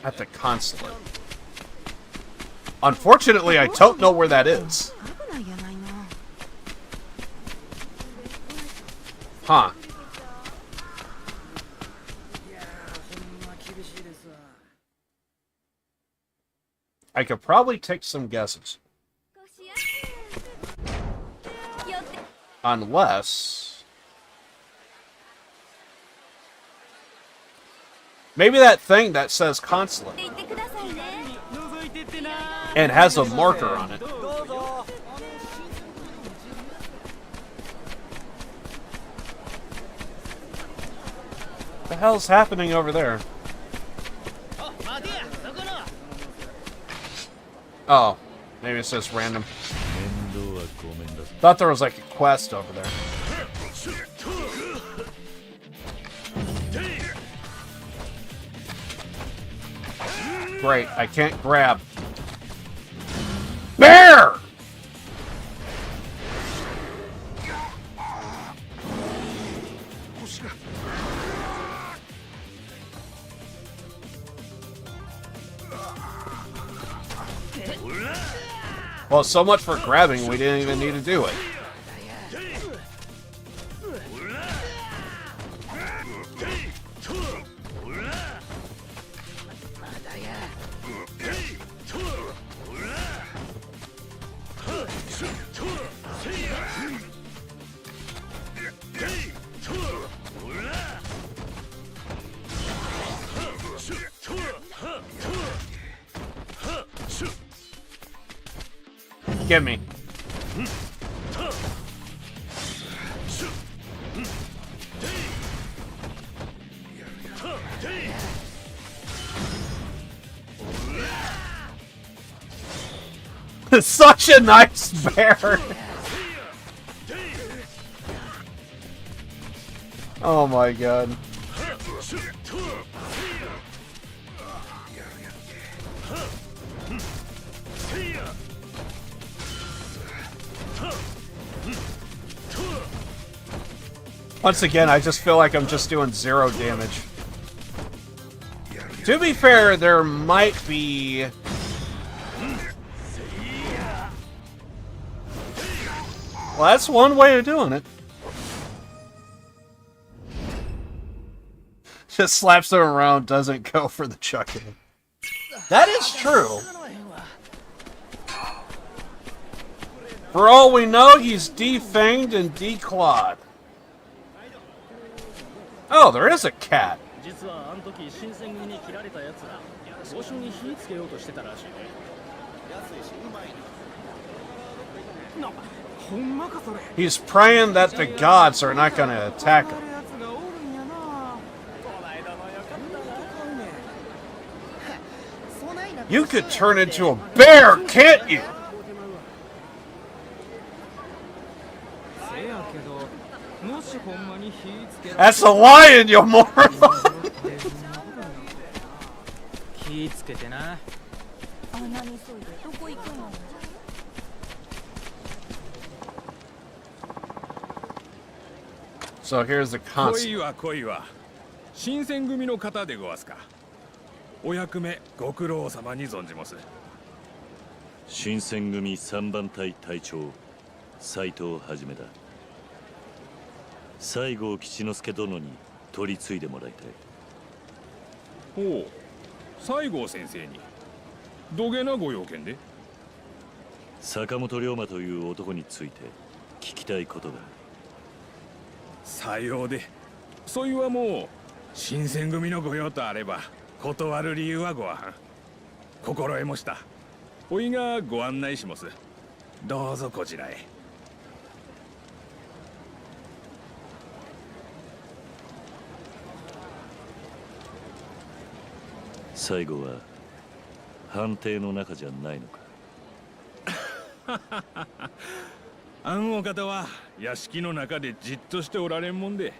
At the consulate. Unfortunately, I don't know where that is. Huh. I could probably take some guesses. Unless... maybe that thing that says consulate. And has a marker on it. What the hell's happening over there? Oh, maybe it's just random. Thought there was like a quest over there. Great, I can't grab. Bear! Well, so much for grabbing, we didn't even need to do it. Give me. Such a nice bear. Oh my god. Once again, I just feel like I'm just doing 0 damage. To be fair, there might be... Well, that's one way of doing it. Just slaps him around, doesn't go for the chuck-in. That is true. For all we know, he's defanged and declawed. Oh, there is a cat. He's praying that the gods are not going to attack him. You could turn into a bear, can't you? That's a lion, you moron! So here's the concept. 恋は新選組の方でごわすか。お役目ご苦労様に存じます。新選組3番隊隊長斉藤はじめだ。西郷吉之助殿に取り継いでもらいたい。ほう、西郷先生にどげなご用件で？坂本龍馬という男について聞きたいことが。さようで、そいはもう新選組の御用とあれば断る理由はごわはん。心得もした。おいがご案内します。どうぞこちらへ。最後は藩邸の中じゃないのか。あんお方は屋敷の中でじっとしておられんもんで。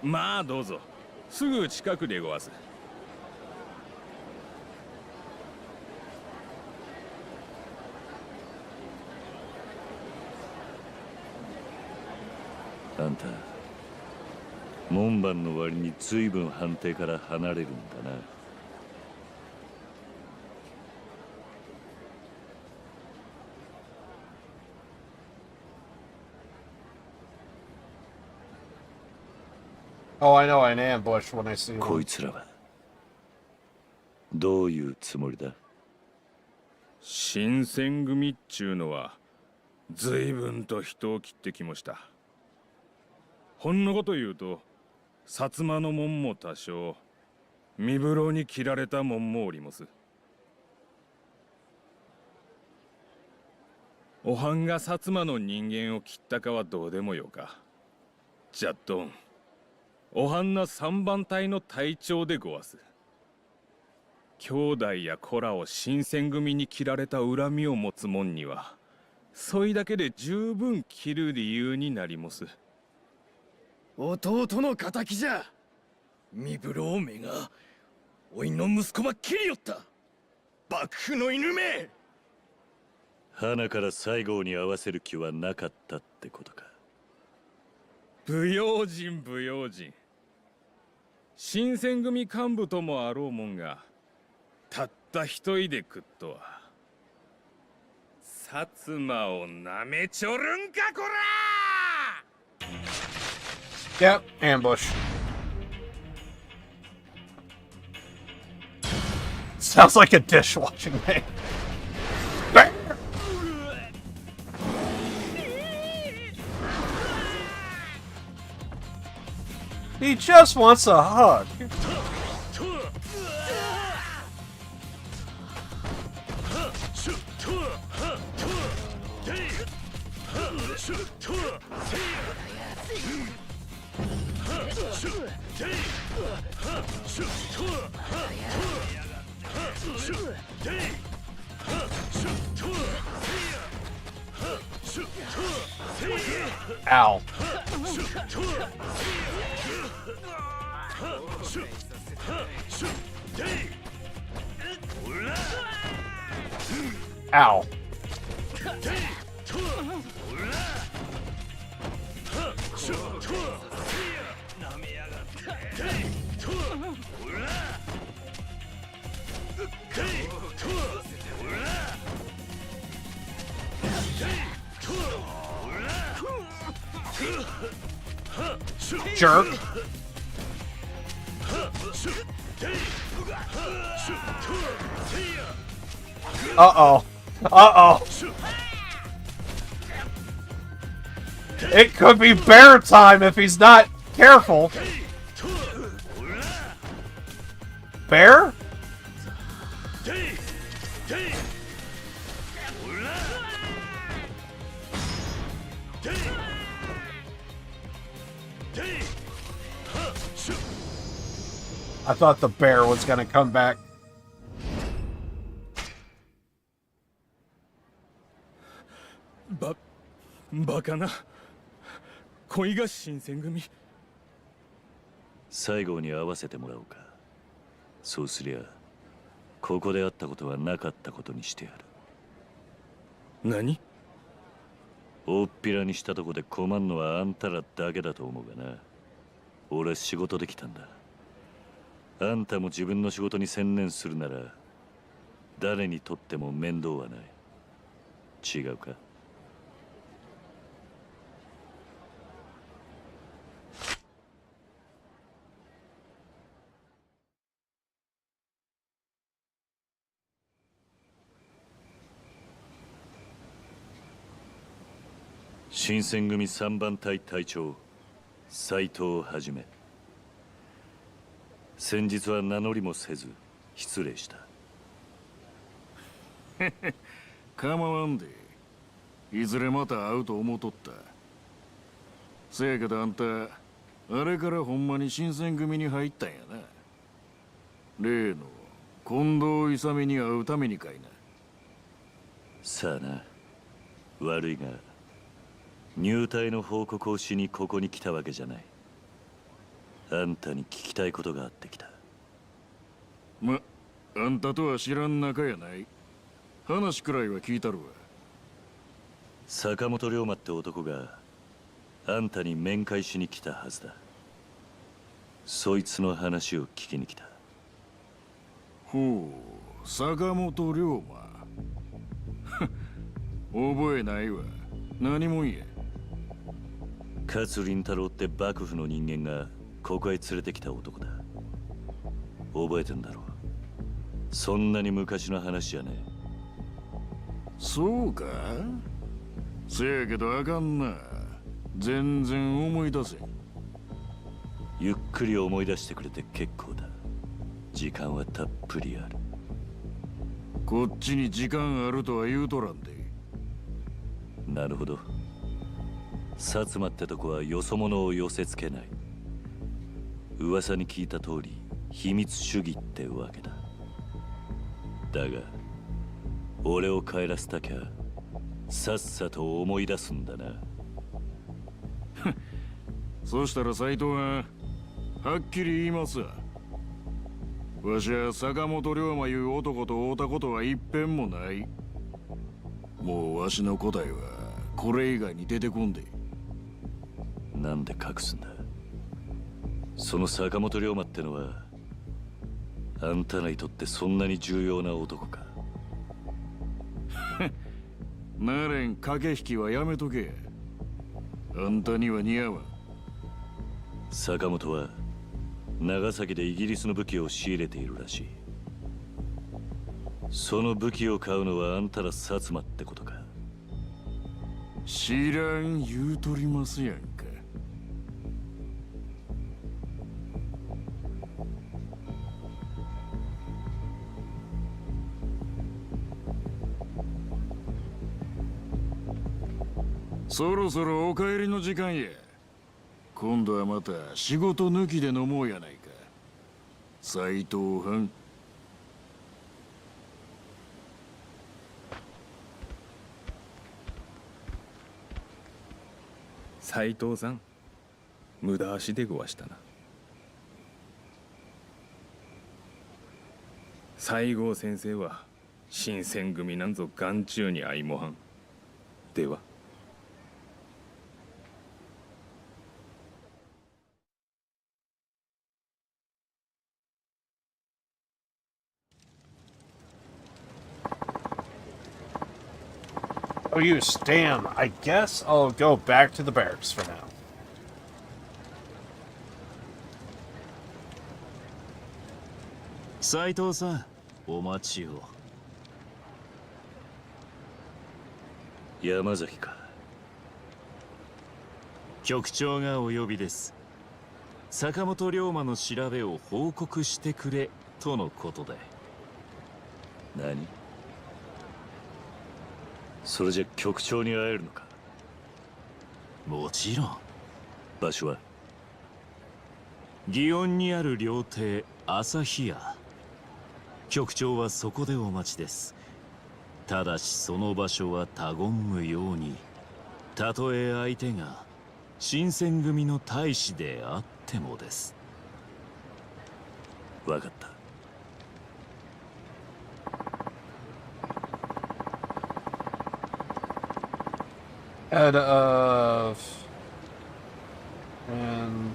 まあどうぞ、すぐ近くでごわす。あんた門番の割に随分藩邸から離れるんだな。Oh, I know an ambush when I see こ one. いつらはどういうつもりだ？新選組っちゅうのは随分と人を切ってきました。ほんのこと言うと薩摩の門も多少、身風呂に切られた門もおります。おはんが薩摩の人間を切ったかはどうでもよか。じゃっどんおはんな3番隊の隊長でごわす。兄弟や子らを新選組に切られた恨みを持つ者にはそいだけで十分切る理由になります。弟の敵じゃ。身風呂めがおいの息子ば切りよった。幕府の犬め。花から西郷に合わせる気はなかったってことか。不用心不用心。新選組幹部ともあろうもんがたった一人で食っとは。薩摩をなめちょるんかこら。 Yep, ambush. Sounds like a dishwashing man. He just wants a hug. Ow. Ow. Jerk. Uh-oh. Uh-oh. It could be bear time if he's not careful. Bear? I thought the bear was gonna come back.バカな恋が新選組。西郷に会わせてもらおうか。そうすりゃここで会ったことはなかったことにしてやる。何？大っぴらにしたとこで困んのはあんたらだけだと思うがな。俺仕事できたんだ。あんたも自分の仕事に専念するなら誰にとっても面倒はない。違うか？新選組3番隊隊長斉藤はじめ。先日は名乗りもせず失礼した。構わんで、いずれまた会うと思うとった。せやけどあんたあれからほんまに新選組に入ったんやな。例の近藤勇に会うためにかいな。さあな。悪いが入隊の報告をしにここに来たわけじゃない。あんたに聞きたいことがあってきた。あんたとは知らん仲やない。話くらいは聞いたるわ。坂本龍馬って男があんたに面会しに来たはずだ。そいつの話を聞きに来た。ほう、坂本龍馬。覚えないわ。何もんや。勝林太郎って幕府の人間がここへ連れてきた男だ。覚えてんだろう。そんなに昔の話じゃねえ。そうか？せやけどあかんな。全然思い出せん。ゆっくり思い出してくれて結構だ。時間はたっぷりある。こっちに時間あるとは言うとらんで。なるほど。薩摩ってとこはよそ者を寄せつけない。噂に聞いた通り秘密主義ってわけだ。だが俺を帰らせたきゃさっさと思い出すんだな。そしたら斎藤がはっきり言いますわ。わしは坂本龍馬いう男と会うたことは一遍もない。もうわしの答えはこれ以外に出てこんで。なんで隠すんだ。その坂本龍馬ってのはあんたらにとってそんなに重要な男か。なれん駆け引きはやめとけ。あんたには似合わん。坂本は長崎でイギリスの武器を仕入れているらしい。その武器を買うのはあんたら薩摩ってことか。知らん言うとりますやんか。そろそろお帰りの時間や。今度はまた仕事抜きで飲もうやないか。斎藤藩。斉藤さん、無駄足でごわしたな。西郷先生は新選組なんぞ眼中に相模藩では。Oh, you damn. I guess I'll go back to the barracks for now. 斉藤さん、お待ちを。山崎か。局長がお呼びです。坂本龍馬の調べを報告してくれとのことで。何？それじゃ局長に会えるのか？もちろん。場所は？祇園にある料亭朝日屋。局長はそこでお待ちです。ただしその場所は他言無用に。たとえ相手が新選組の大使であってもです。わかった。Head of and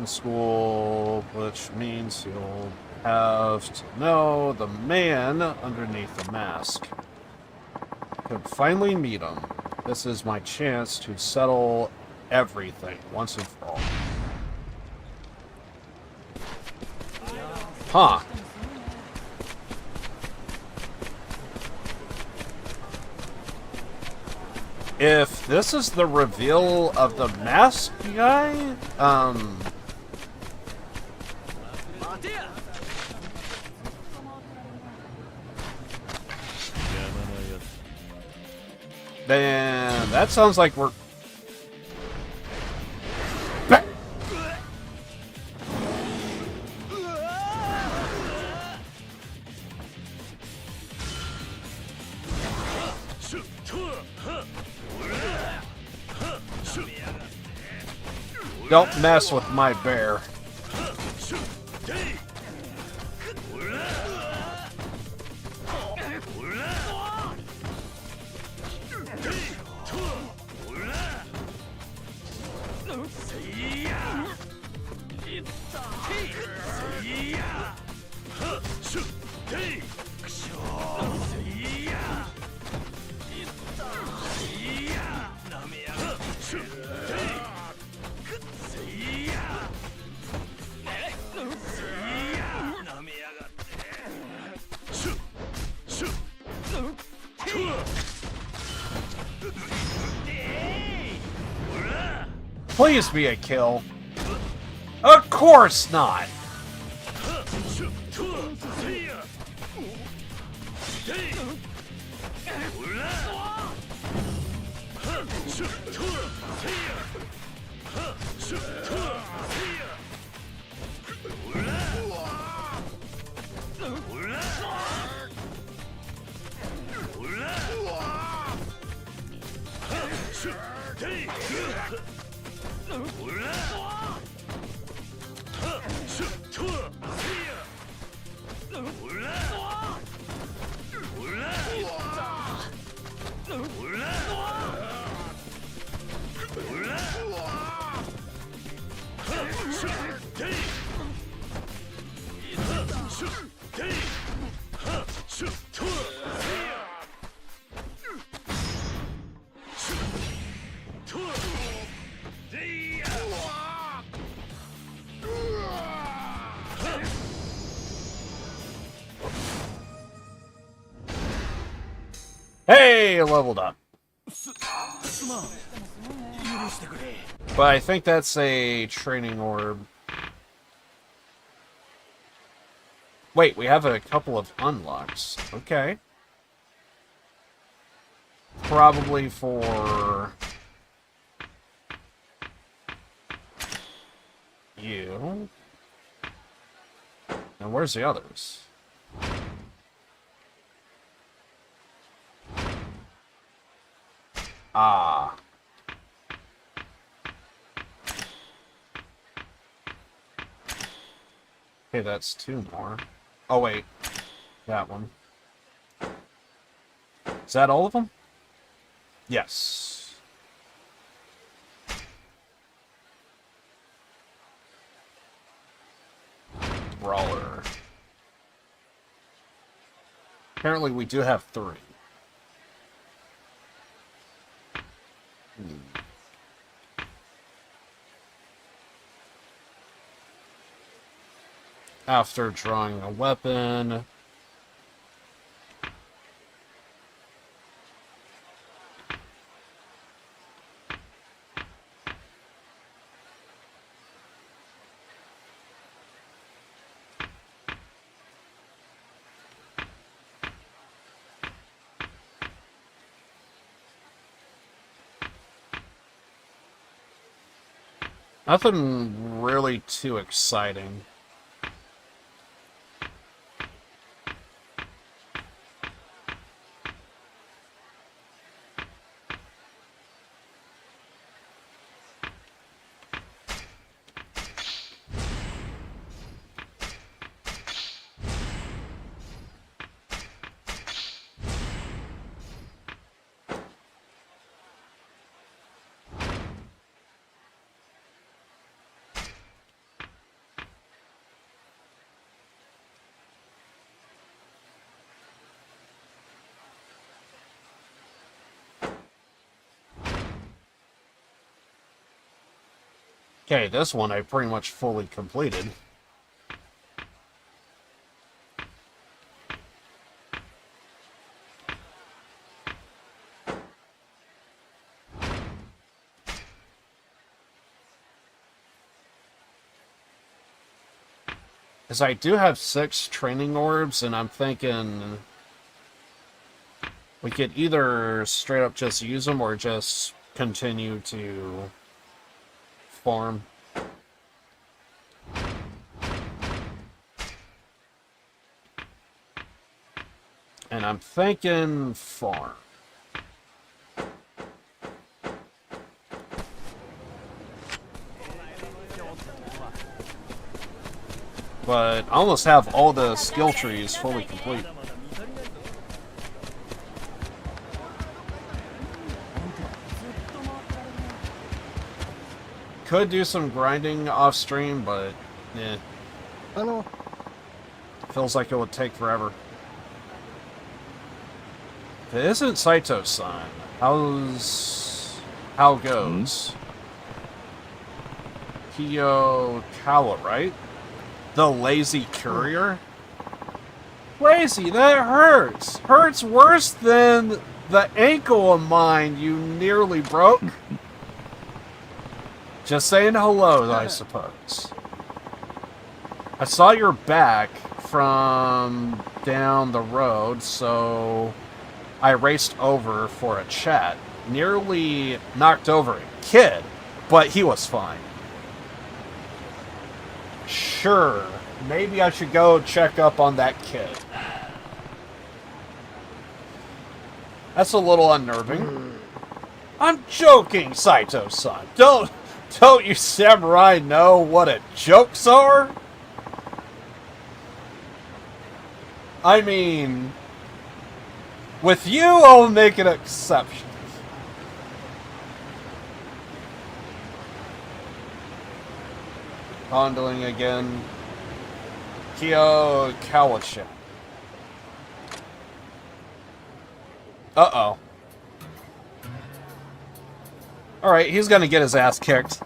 school, which means you'll have to know the man underneath the mask. Could finally meet him. This is my chance to settle everything once and for all. Huh. If this is the reveal of the mask guy, then that sounds like we're... Don't mess with my bear. Please be a kill. Of course not. Hey, leveled up. But I think that's a training orb. Wait, we have a couple of unlocks. Okay. Probably for you. And where's the others? Ah. Okay, that's 2 more. Oh, wait. That one. Is that all of them? Yes. Brawler. Apparently we do have 3. After drawing a weapon. Nothing really too exciting. Okay, this one I pretty much fully completed. Because I do have 6 training orbs, and I'm thinking we could either straight up just use them or just continue to farm. And I'm thinking farm. But I almost have all the skill trees fully complete. Could do some grinding off stream, but yeah. Hello. Feels like it would take forever. If it isn't Saito-san, how goes? Kiyokawa, right? The lazy courier? Lazy, that hurts! Hurts worse than the ankle of mine you nearly broke. Just saying hello, I suppose. I saw your back from down the road, so I raced over for a chat. Nearly knocked over a kid, but he was fine. Sure, maybe I should go check up on that kid. That's a little unnerving. I'm joking, Saito-san. Don't you samurai know what a jokes are? I mean, with you, I'll make an exception. Fondling again. Kyo Kawachi. Uh-oh. Alright, he's gonna get his ass kicked.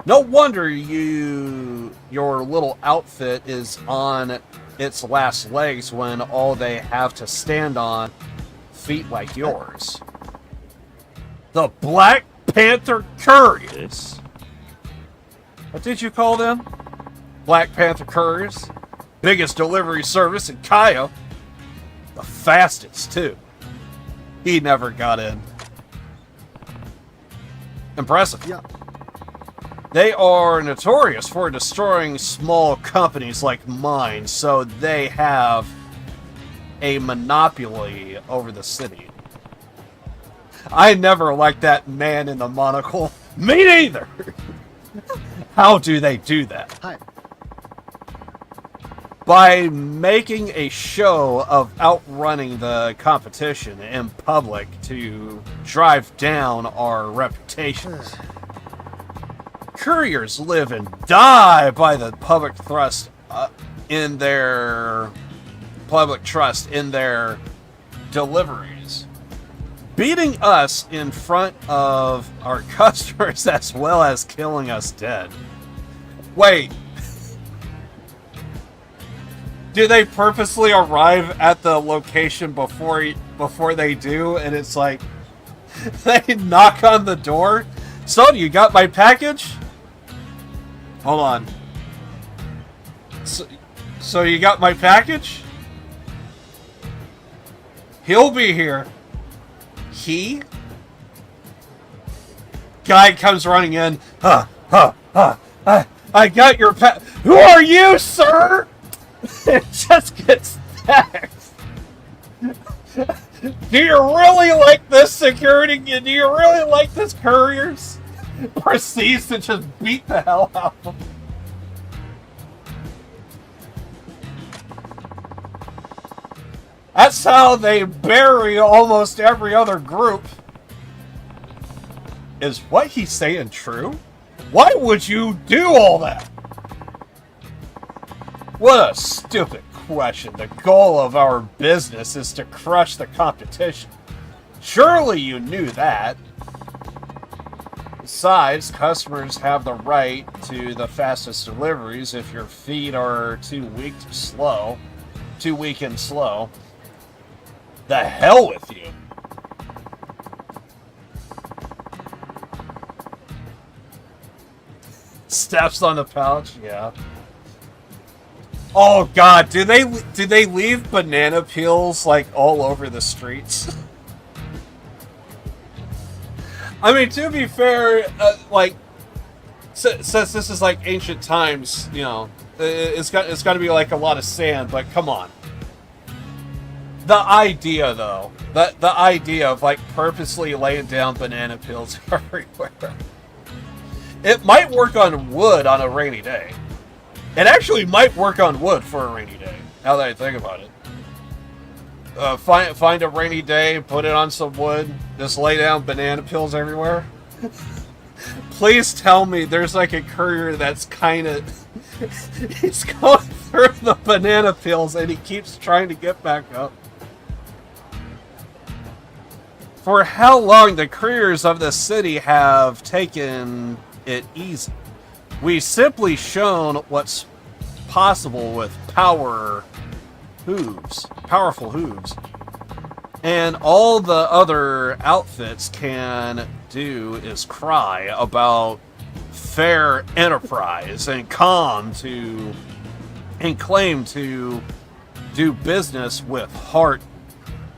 No wonder your little outfit is on its last legs when all they have to stand on feet like yours. The Black Panther Couriers. What did you call them? Black Panther Couriers. Biggest delivery service in Kyo. The fastest, too. He never got in. Impressive. Yeah. They are notorious for destroying small companies like mine, so they have a monopoly over the city. I never liked that man in the monocle. Me neither! How do they do that? Hi. By making a show of outrunning the competition in public to drive down our reputations. Couriers live and die by the public trust in their deliveries. Beating us in front of our customers as well as killing us dead. Wait. Do they purposely arrive at the location before they do, and it's like they knock on the door? So, you got my package? Hold on. So you got my package? He'll be here. He? Guy comes running in. I got your Who are you, sir? It just gets stacked. Do you really like this security? Do you really like this couriers? Proceeds to just beat the hell out of them. That's how they bury almost every other group. Is what he's saying true? Why would you do all that? What a stupid question. The goal of our business is to crush the competition. Surely you knew that. Besides, customers have the right to the fastest deliveries if your feet are too weak and slow. The hell with you. Steps on the pouch, yeah. Oh god, do they leave banana peels like all over the streets? I mean, to be fair, like since this is like ancient times, you know, it's got to be like a lot of sand. But come on, the idea though, the idea of like purposely laying down banana peels everywhere. It might work on wood on a rainy day. It actually might work on wood for a rainy day, now that I think about it. Find a rainy day, put it on some wood, just lay down banana peels everywhere. Please tell me there's like a courier that's kind of... he's going through the banana peels and he keeps trying to get back up. For how long the couriers of the city have taken it easy. We've simply shown what's possible with powerful hooves. And all the other outfits can do is cry about fair enterprise and claim to do business with heart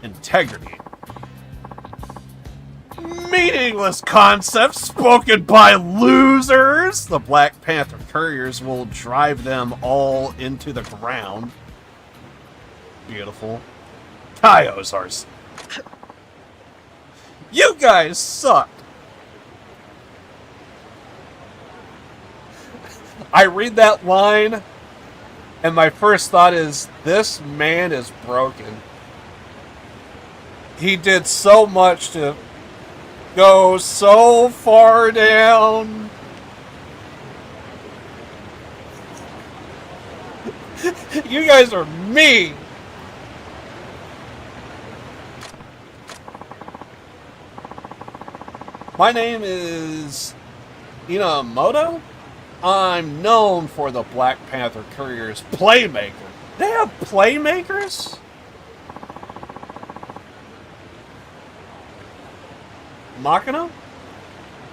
integrity. Meaningless concepts spoken by losers! The Black Panther couriers will drive them all into the ground. Beautiful. Kaios. You guys suck! I read that line, and my first thought is, this man is broken. He did so much to go so far down. You guys are mean. My name is Inamoto. I'm known for the Black Panther Courier's Playmaker. They have Playmakers? Makino?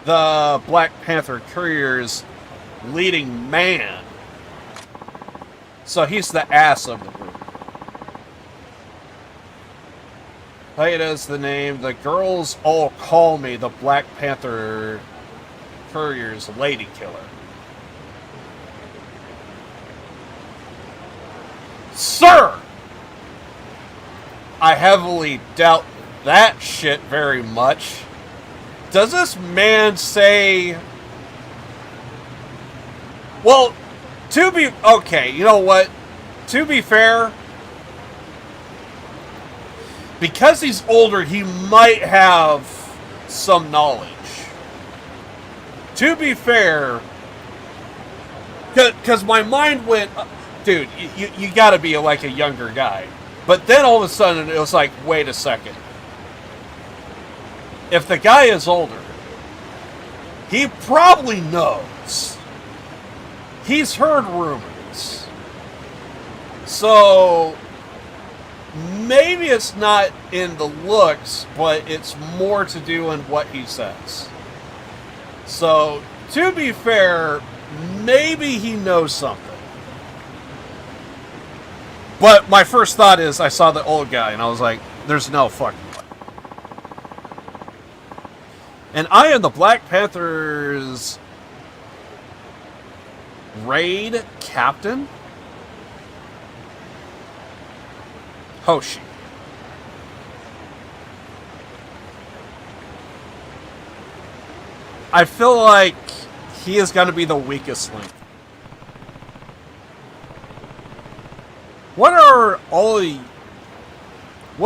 The Black Panther Courier's leading man. So he's the ass of the group. Hayata's the name. The girls all call me the Black Panther Courier's lady killer. Sir! I heavily doubt that shit very much. Does this man say Well, okay, you know what? To be fair, because he's older, he might have some knowledge. To be fair, because my mind went, dude, you gotta be like a younger guy. But then all of a sudden, it was like, wait a second. If the guy is older, he probably knows. He's heard rumors. So, maybe it's not in the looks, but it's more to do in what he says. So, to be fair, maybe he knows something. But my first thought is, I saw the old guy, and I was like, there's no fucking way. And I am the Black Panthers' raid captain? Hoshi. I feel like he is going to be the weakest link. What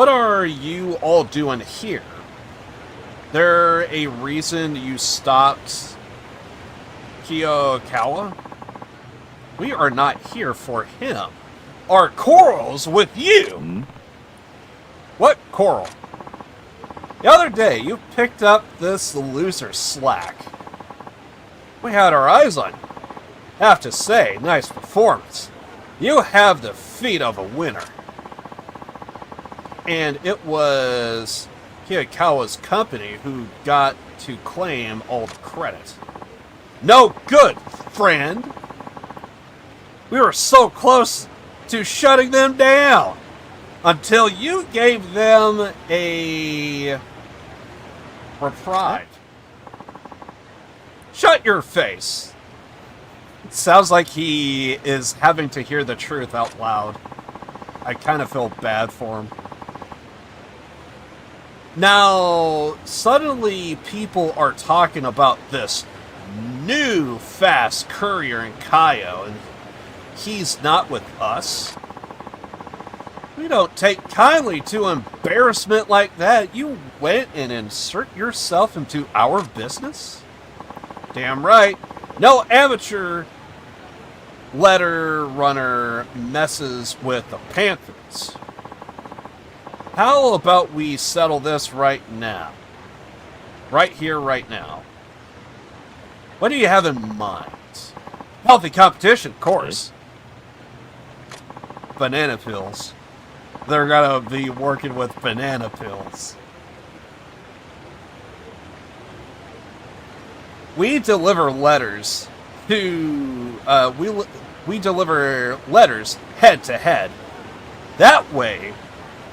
are you all doing here? There a reason you stopped Kiyokawa? We are not here for him. Our quarrel's with you. What quarrel? The other day, you picked up this loser slack. We had our eyes on you. Have to say, nice performance. You have the feet of a winner. And it was Kiyokawa's company who got to claim all the credit. No good, friend! We were so close to shutting them down until you gave them a reprieve. Shut your face. It sounds like he is having to hear the truth out loud. I kind of feel bad for him. Now, suddenly people are talking about this new fast courier in Kaio, and he's not with us. We don't take kindly to embarrassment like that. You went and insert yourself into our business? Damn right. No amateur letter runner messes with the Panthers. How about we settle this right now? Right here, right now. What do you have in mind? Healthy competition, of course. Banana pills. They're gonna be working with banana pills. We deliver letters to, we deliver letters head to head. That way,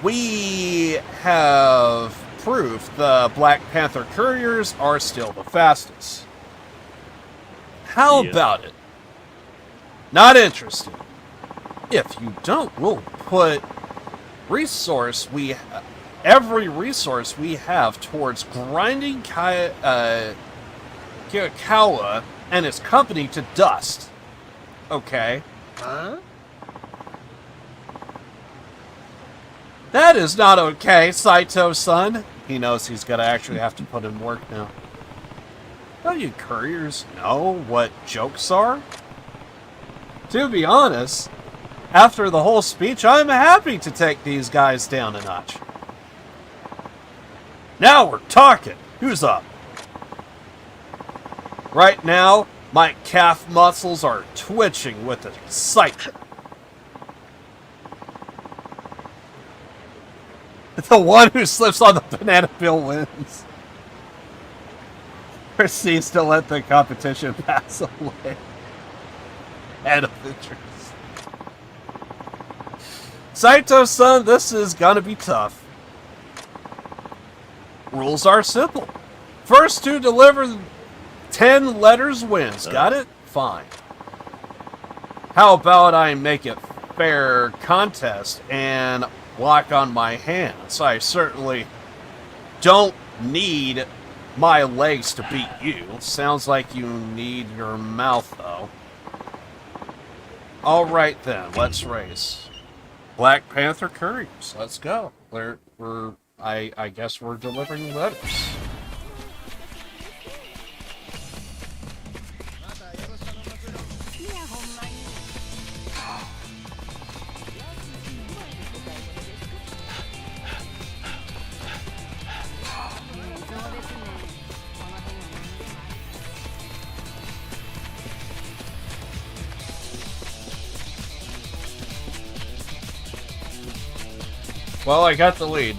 we have proof the Black Panther couriers are still the fastest. How about it? Not interested. If you don't, we'll put every resource we have towards grinding Kiyokawa and his company to dust. Okay. Huh? That is not okay, Saito-san. He knows he's gonna actually have to put in work now. Don't you couriers know what jokes are? To be honest, after the whole speech, I'm happy to take these guys down a notch. Now we're talking. Who's up? Right now, my calf muscles are twitching with excitement. The one who slips on the banana peel wins. Proceeds to let the competition pass away. And of interest. Saito-san, this is gonna be tough. Rules are simple. First to deliver 10 letters wins. Got it? Fine. How about I make it fair contest and walk on my hands? I certainly don't need my legs to beat you. Sounds like you need your mouth, though. All right then, let's race. Black Panther Couriers. Let's go. I guess we're delivering letters. Well, I got the lead.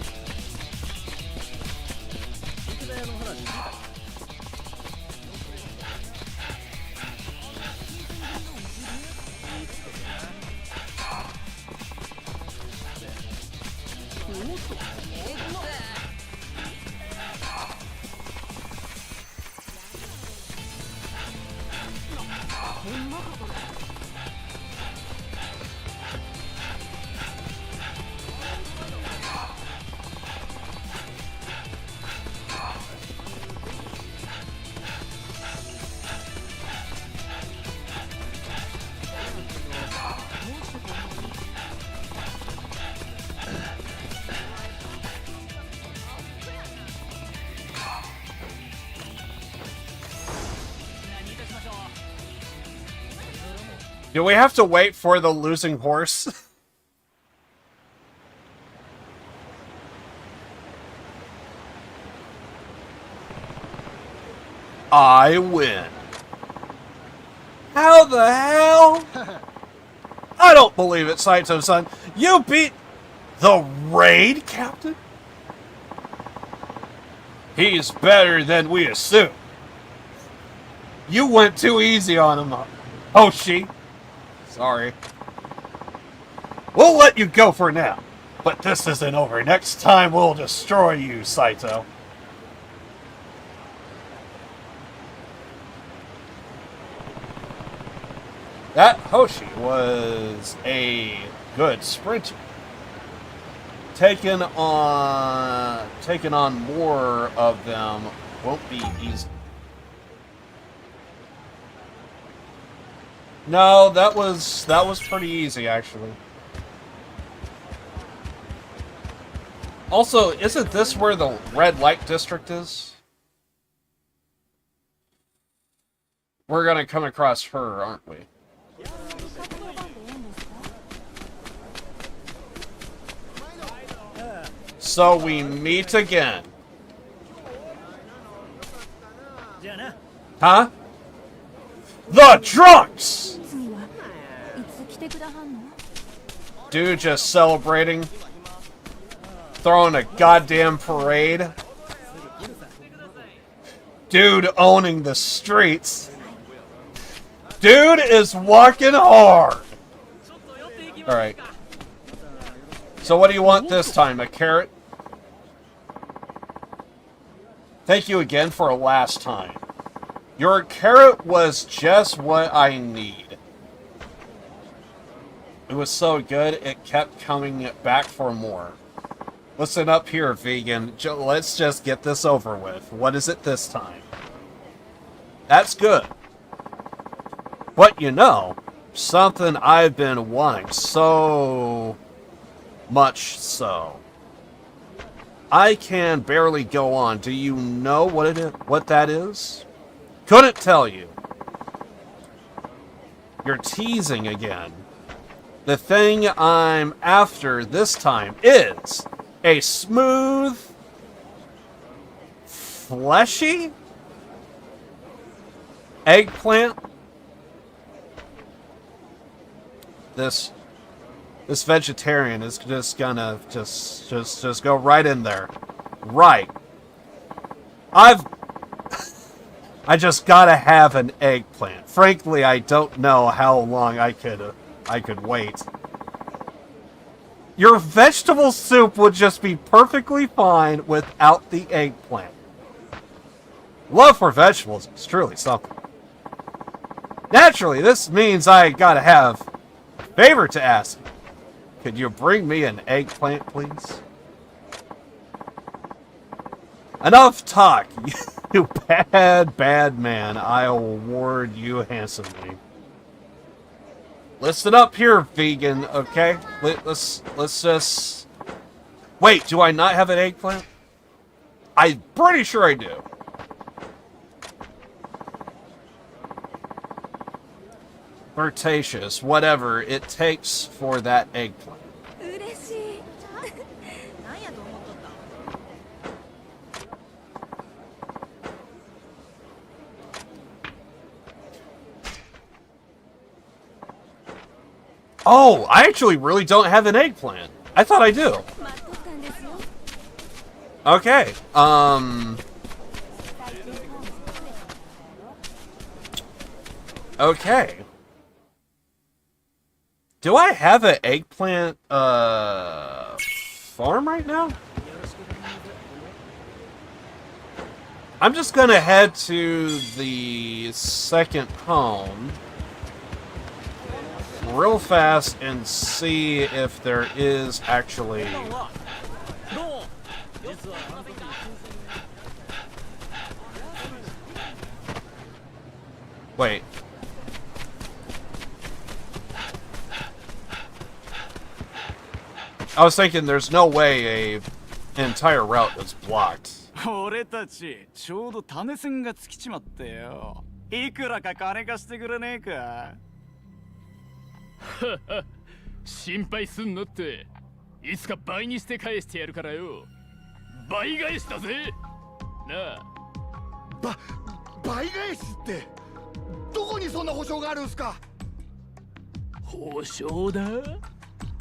Do we have to wait for the losing horse? I win. How the hell? I don't believe it, Saito-san. You beat the raid captain? He's better than we assumed. You went too easy on him, Hoshi. Sorry. We'll let you go for now. But this isn't over. Next time we'll destroy you, Saito. That Hoshi was a good sprinter. Taking on more of them won't be easy. No, that was pretty easy, actually. Also, isn't this where the red light district is? We're gonna come across her, aren't we? So we meet again. Huh? The drunks! Dude just celebrating. Throwing a goddamn parade. Dude owning the streets. Dude is walking hard. Alright. So what do you want this time? A carrot? Thank you again for a last time. Your carrot was just what I need. It was so good, it kept coming back for more. Listen up here, vegan. Let's just get this over with. What is it this time? That's good. But you know, something I've been wanting so much so. I can barely go on. Do you know what that is? Couldn't tell you. You're teasing again. The thing I'm after this time is a smooth, fleshy eggplant. This vegetarian is just gonna just go right in there. Right. I just gotta have an eggplant. Frankly, I don't know how long I could wait. Your vegetable soup would just be perfectly fine without the eggplant. Love for vegetables is truly something. Naturally, this means I gotta have a favor to ask. Could you bring me an eggplant, please? Enough talk, you bad man. I'll reward you handsomely. Listen up here, vegan, okay? Let's just... Wait, do I not have an eggplant? I'm pretty sure I do. Flirtatious, whatever it takes for that eggplant. Oh, I actually really don't have an eggplant. I thought I do. Okay. Okay. Do I have an eggplant farm right now? I'm just gonna head to the second home real fast and see if there is actually... Wait. I was thinking there's no way an entire route is blocked. 俺たちちょうど種線が尽きちまってよ。いくらか金貸してくれねえか。心配すんなって。いつか倍にして返してやるからよ。倍返しだぜ。なあ。倍返しってどこにそんな保証があるんすか。保証だ。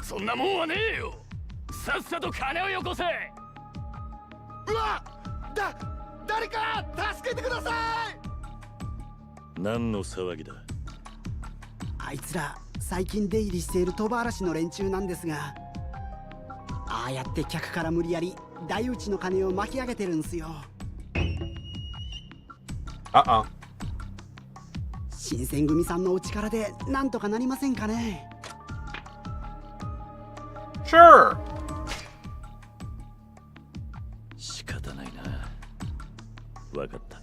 そんなもんはねえよ。さっさと金をよこせ。うわっ、誰か助けてください。何の騒ぎだ。あいつら最近出入りしている鳥羽嵐の連中なんですが、ああやって客から無理やり大打ちの金を巻き上げてるんすよ。新選組さんのお力でなんとかなりませんかね。Sure. 仕方ないな。わかった。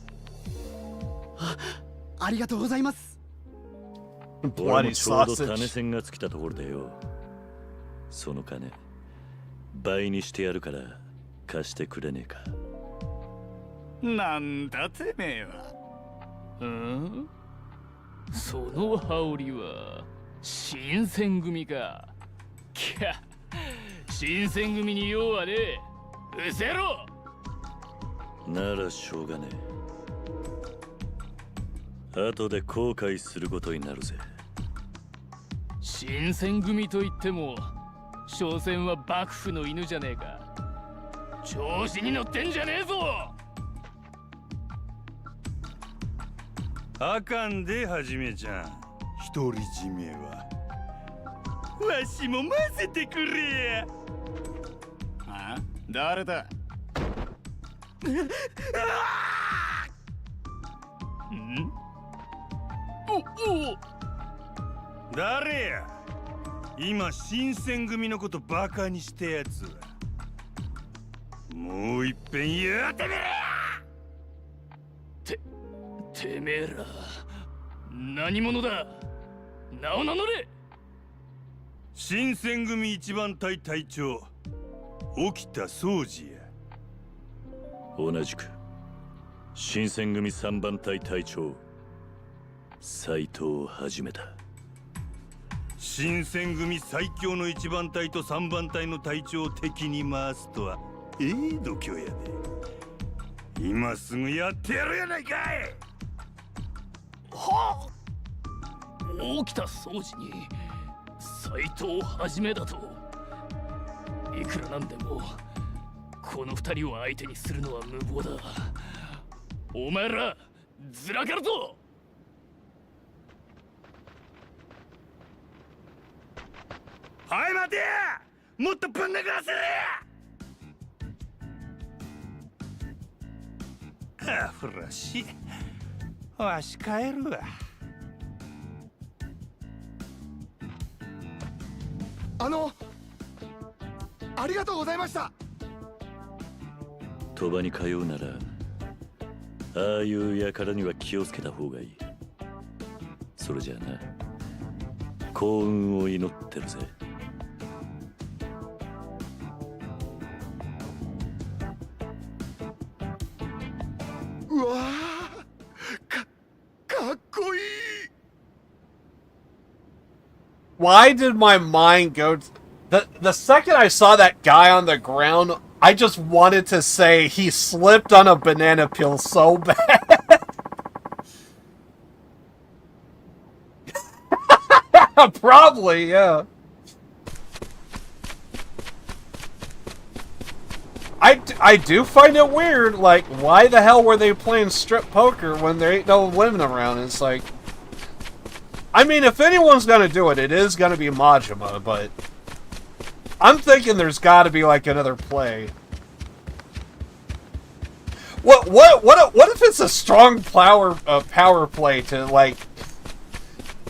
ありがとうございます。俺もちょうど種線が尽きたところでよ。その金倍にしてやるから貸してくれねえか。なんだてめえは。その羽織は新選組か。きゃ、新選組に用はねえ。うせろ。ならしょうがねえ。後で後悔することになるぜ。新選組といっても所詮は幕府の犬じゃねえか。調子に乗ってんじゃねえぞ。あかんではじめちゃん。独り占めはわしも混ぜてくれや。あ？誰だ？誰や。今新選組のことバカにしたやつは。もういっぺん言うてみれや。てめえら何者だ。名を名乗れ。新選組一番隊隊長沖田総司や。同じく新選組三番隊隊長斎藤はじめだ。新選組最強の一番隊と三番隊の隊長を敵に回すとは度胸やで。今すぐやってやるやないかい。はあ。沖田総司に斎藤はじめだと。いくらなんでもこの二人を相手にするのは無謀だ。お前らずらかるぞ。はい待てや。もっとぶん殴らせれや。アフラシわし帰るわ。ありがとうございました。鳥羽に通うならああいう輩には気をつけた方がいい。それじゃあな、幸運を祈ってるぜ。うわー、かっこいい。 Why did my mind go the second I saw that guy on the ground, I just wanted to say he slipped on a banana peel so bad. Probably, yeah. I do find it weird, like, why the hell were they playing strip poker when there ain't no women around? It's like, I mean, if anyone's gonna do it, it is gonna be Majima, but I'm thinking there's gotta be, like, another play. What if it's a strong power play to, like,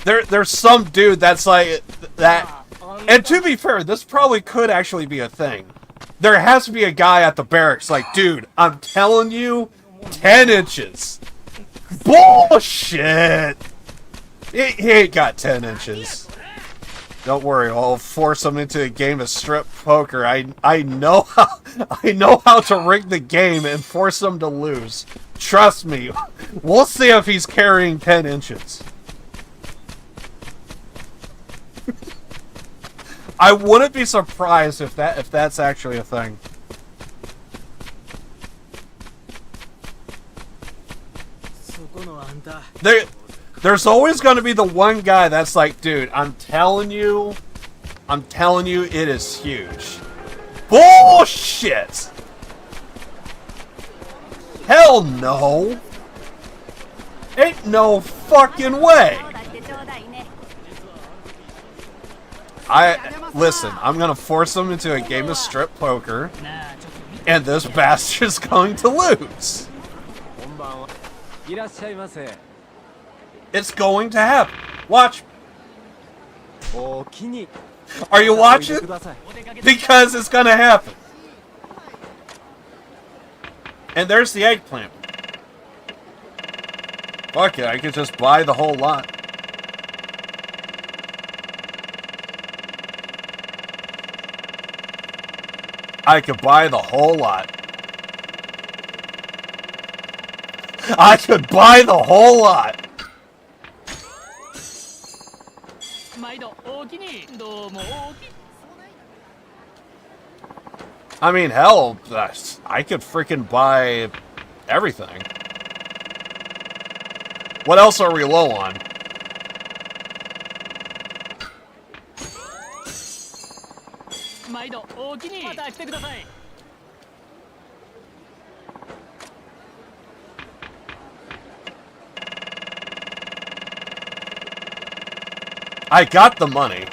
there's some dude that's like, that, and to be fair, this probably could actually be a thing. There has to be a guy at the barracks like, dude, I'm telling you, 10 inches. Bullshit! He ain't got 10 inches. Don't worry, I'll force him into a game of strip poker. I know how to rig the game and force him to lose. Trust me. We'll see if he's carrying 10 inches. I wouldn't be surprised if that's actually a thing. There's always going to be the one guy that's like, dude, I'm telling you, it is huge. Bullshit! Hell no! Ain't no fucking way! Listen, I'm gonna force him into a game of strip poker, and this bastard's going to lose. It's going to happen. Watch. Are you watching? Because it's gonna happen. And there's the eggplant. Fuck it, I could just buy the whole lot. I could buy the whole lot. I could buy the whole lot. I mean, hell, I could freaking buy everything. What else are we low on? I got the money.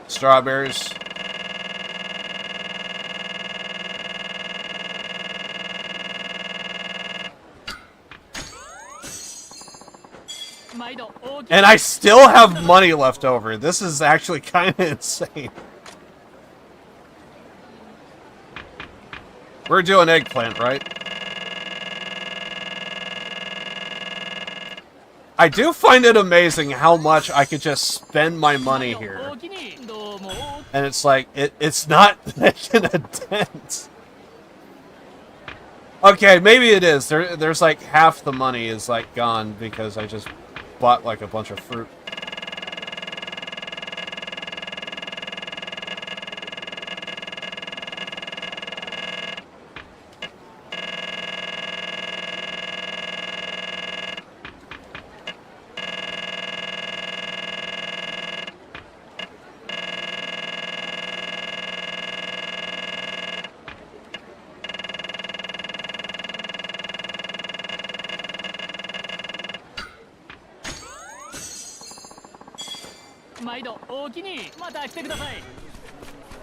Strawberries. And I still have money left over. This is actually kind of insane. We're doing eggplant, right? I do find it amazing how much I could just spend my money here. And it's like, it's not making a dent. Okay, maybe it is. There's like half the money is like gone because I just bought like a bunch of fruit.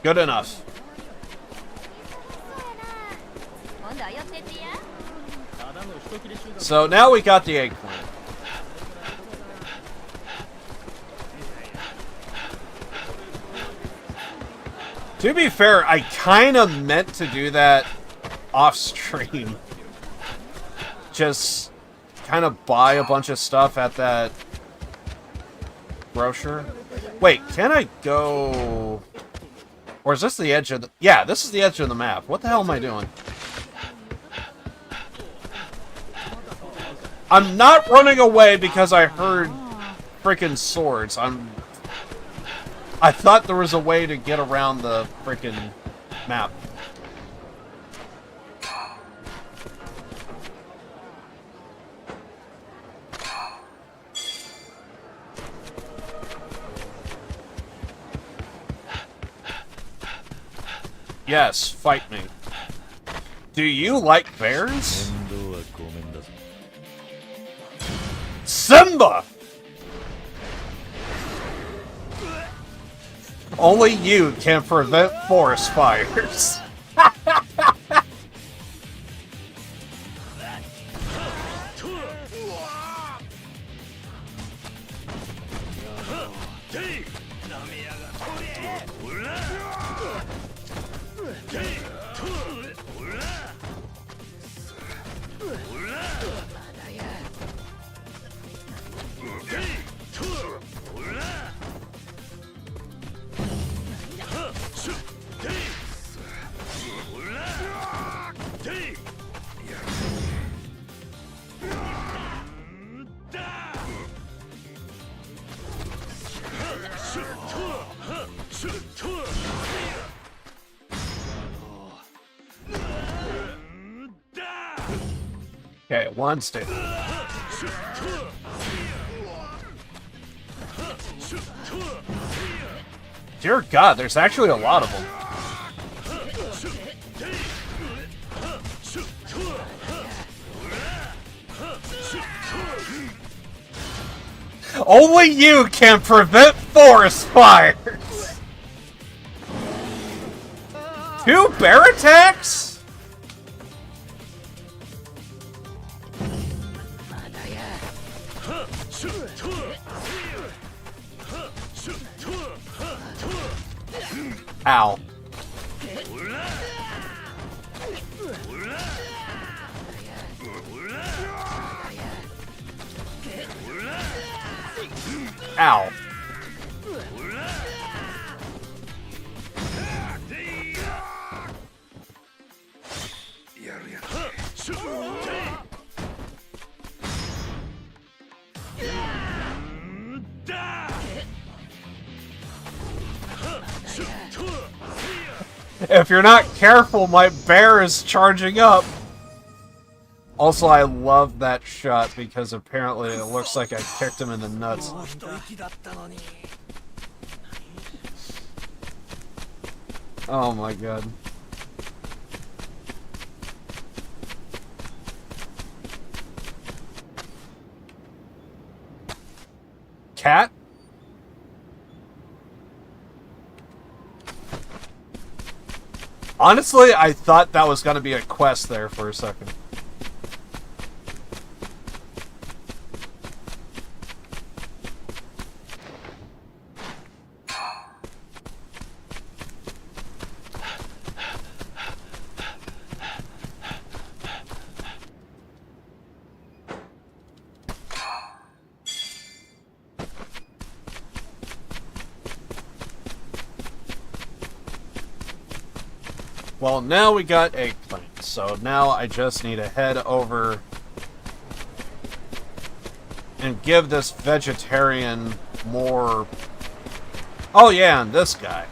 Good enough. So now we got the eggplant. To be fair, I kind of meant to do that off stream. Just kind of buy a bunch of stuff at that grocer. Wait, can I go... Or is this the edge of the... Yeah, this is the edge of the map. What the hell am I doing? I'm not running away because I heard freaking swords. I thought there was a way to get around the freaking map. Yes, fight me. Do you like bears? Simba! Only you can prevent forest fires. Okay, one stick. Dear God, there's actually a lot of them. Only you can prevent forest fires! 2 bear attacks? Ow. Ow. If you're not careful, my bear is charging up. Also, I love that shot because apparently it looks like I kicked him in the nuts. Oh my God. Cat? Honestly, I thought that was going to be a quest there for a second. Well, now we got eggplant, so now I just need to head over and give this vegetarian more... Oh yeah, and this guy.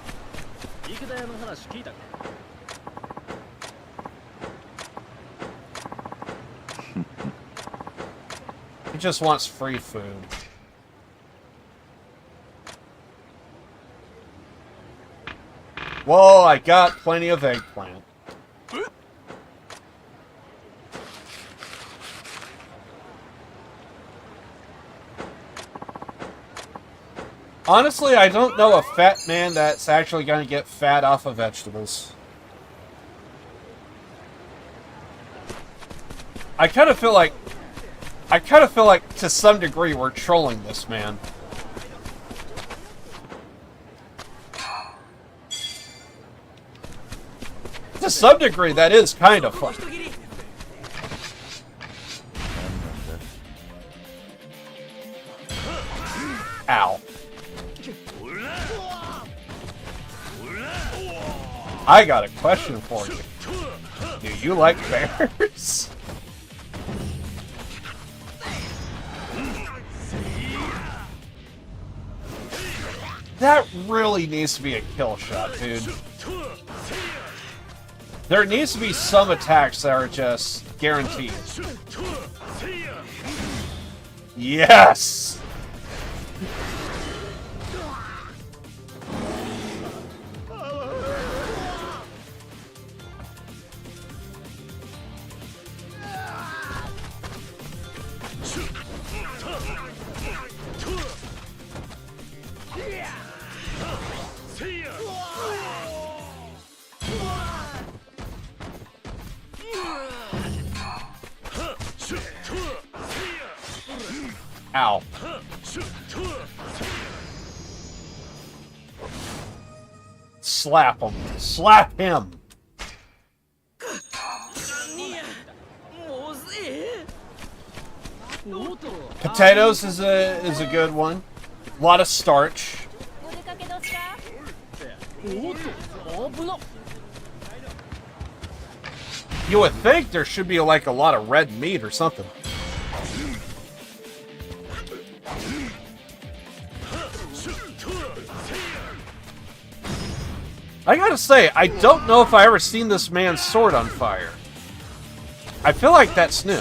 He just wants free food. Well, I got plenty of eggplant. Honestly, I don't know a fat man that's actually going to get fat off of vegetables. I kind of feel like to some degree we're trolling this man. some degree, that is kind of fun. Ow. I got a question for you. Do you like bears? That really needs to be a kill shot, dude. There needs to be some attacks that are just guaranteed. Yes! Ow. Slap him. Slap him. Potatoes is a good one. A lot of starch. You would think there should be like a lot of red meat or something. I gotta say, I don't know if I ever seen this man's sword on fire. I feel like that's new.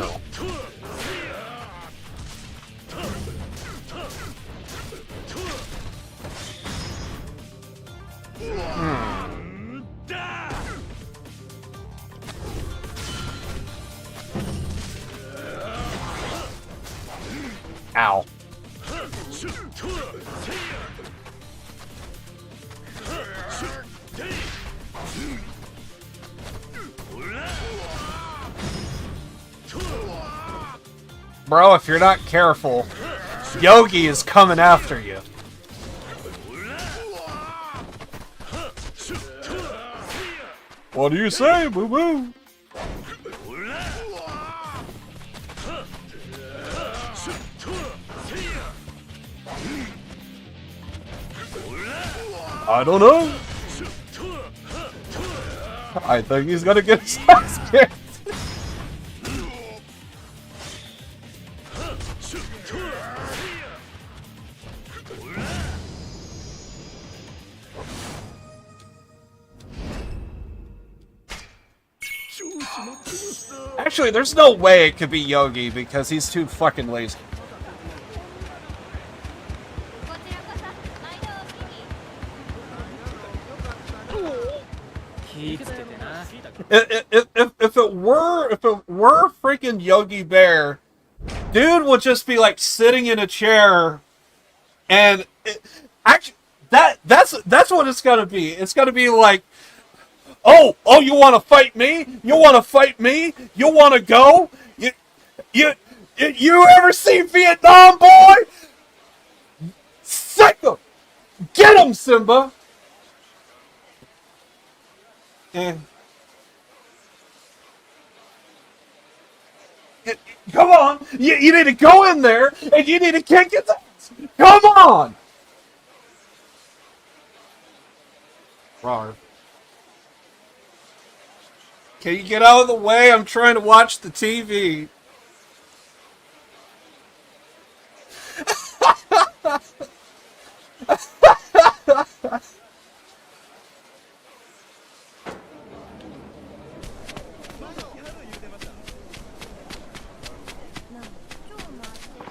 Ow. Bro, if you're not careful, Yogi is coming after you. What do you say, boo-boo? I don't know. I think he's gonna get his ass kicked. Actually, there's no way it could be Yogi because he's too fucking lazy. If it were freaking Yogi Bear, dude would just be like sitting in a chair, and actually that's what it's gonna be. It's gonna be like, oh, you want to fight me? You want to fight me? You want to go? You ever seen Vietnam, boy? Psycho! Get him, Simba! And come on! You need to go in there and you need to kick his ass! Come on! Rawr. Can you get out of the way? I'm trying to watch the TV.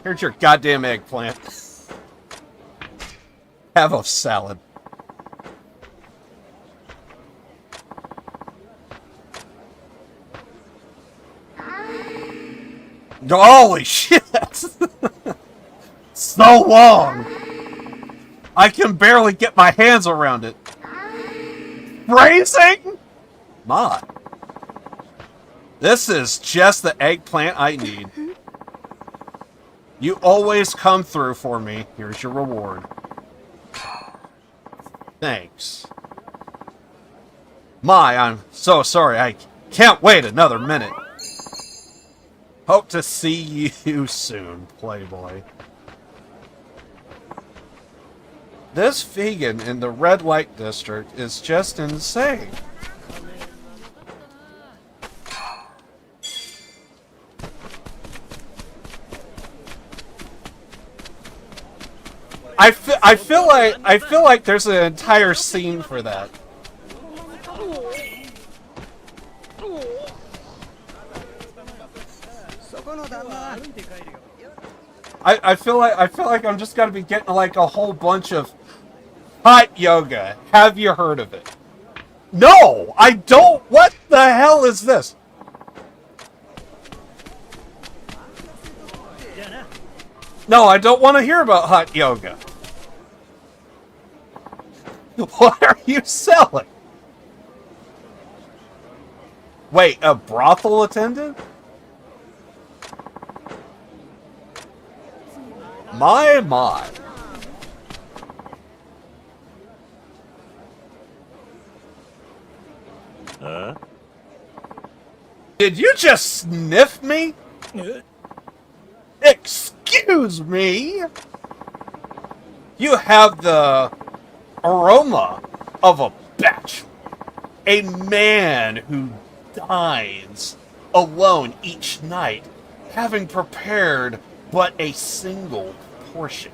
Here's your goddamn eggplant. Have a salad. Holy shit! So long! I can barely get my hands around it. Phrasing? Mod. This is just the eggplant I need. You always come through for me. Here's your reward. Thanks. I'm so sorry. I can't wait another minute. Hope to see you soon, Playboy. This vegan in the red light district is just insane. I feel like there's an entire scene for that. I feel like I'm just gonna be getting like a whole bunch of hot yoga. Have you heard of it? No, I don't. What the hell is this? No, I don't want to hear about hot yoga. What are you selling? Wait, a brothel attendant? My. Huh? Did you just sniff me? Excuse me? You have the aroma of a bachelor. A man who dines alone each night, having prepared but a single portion.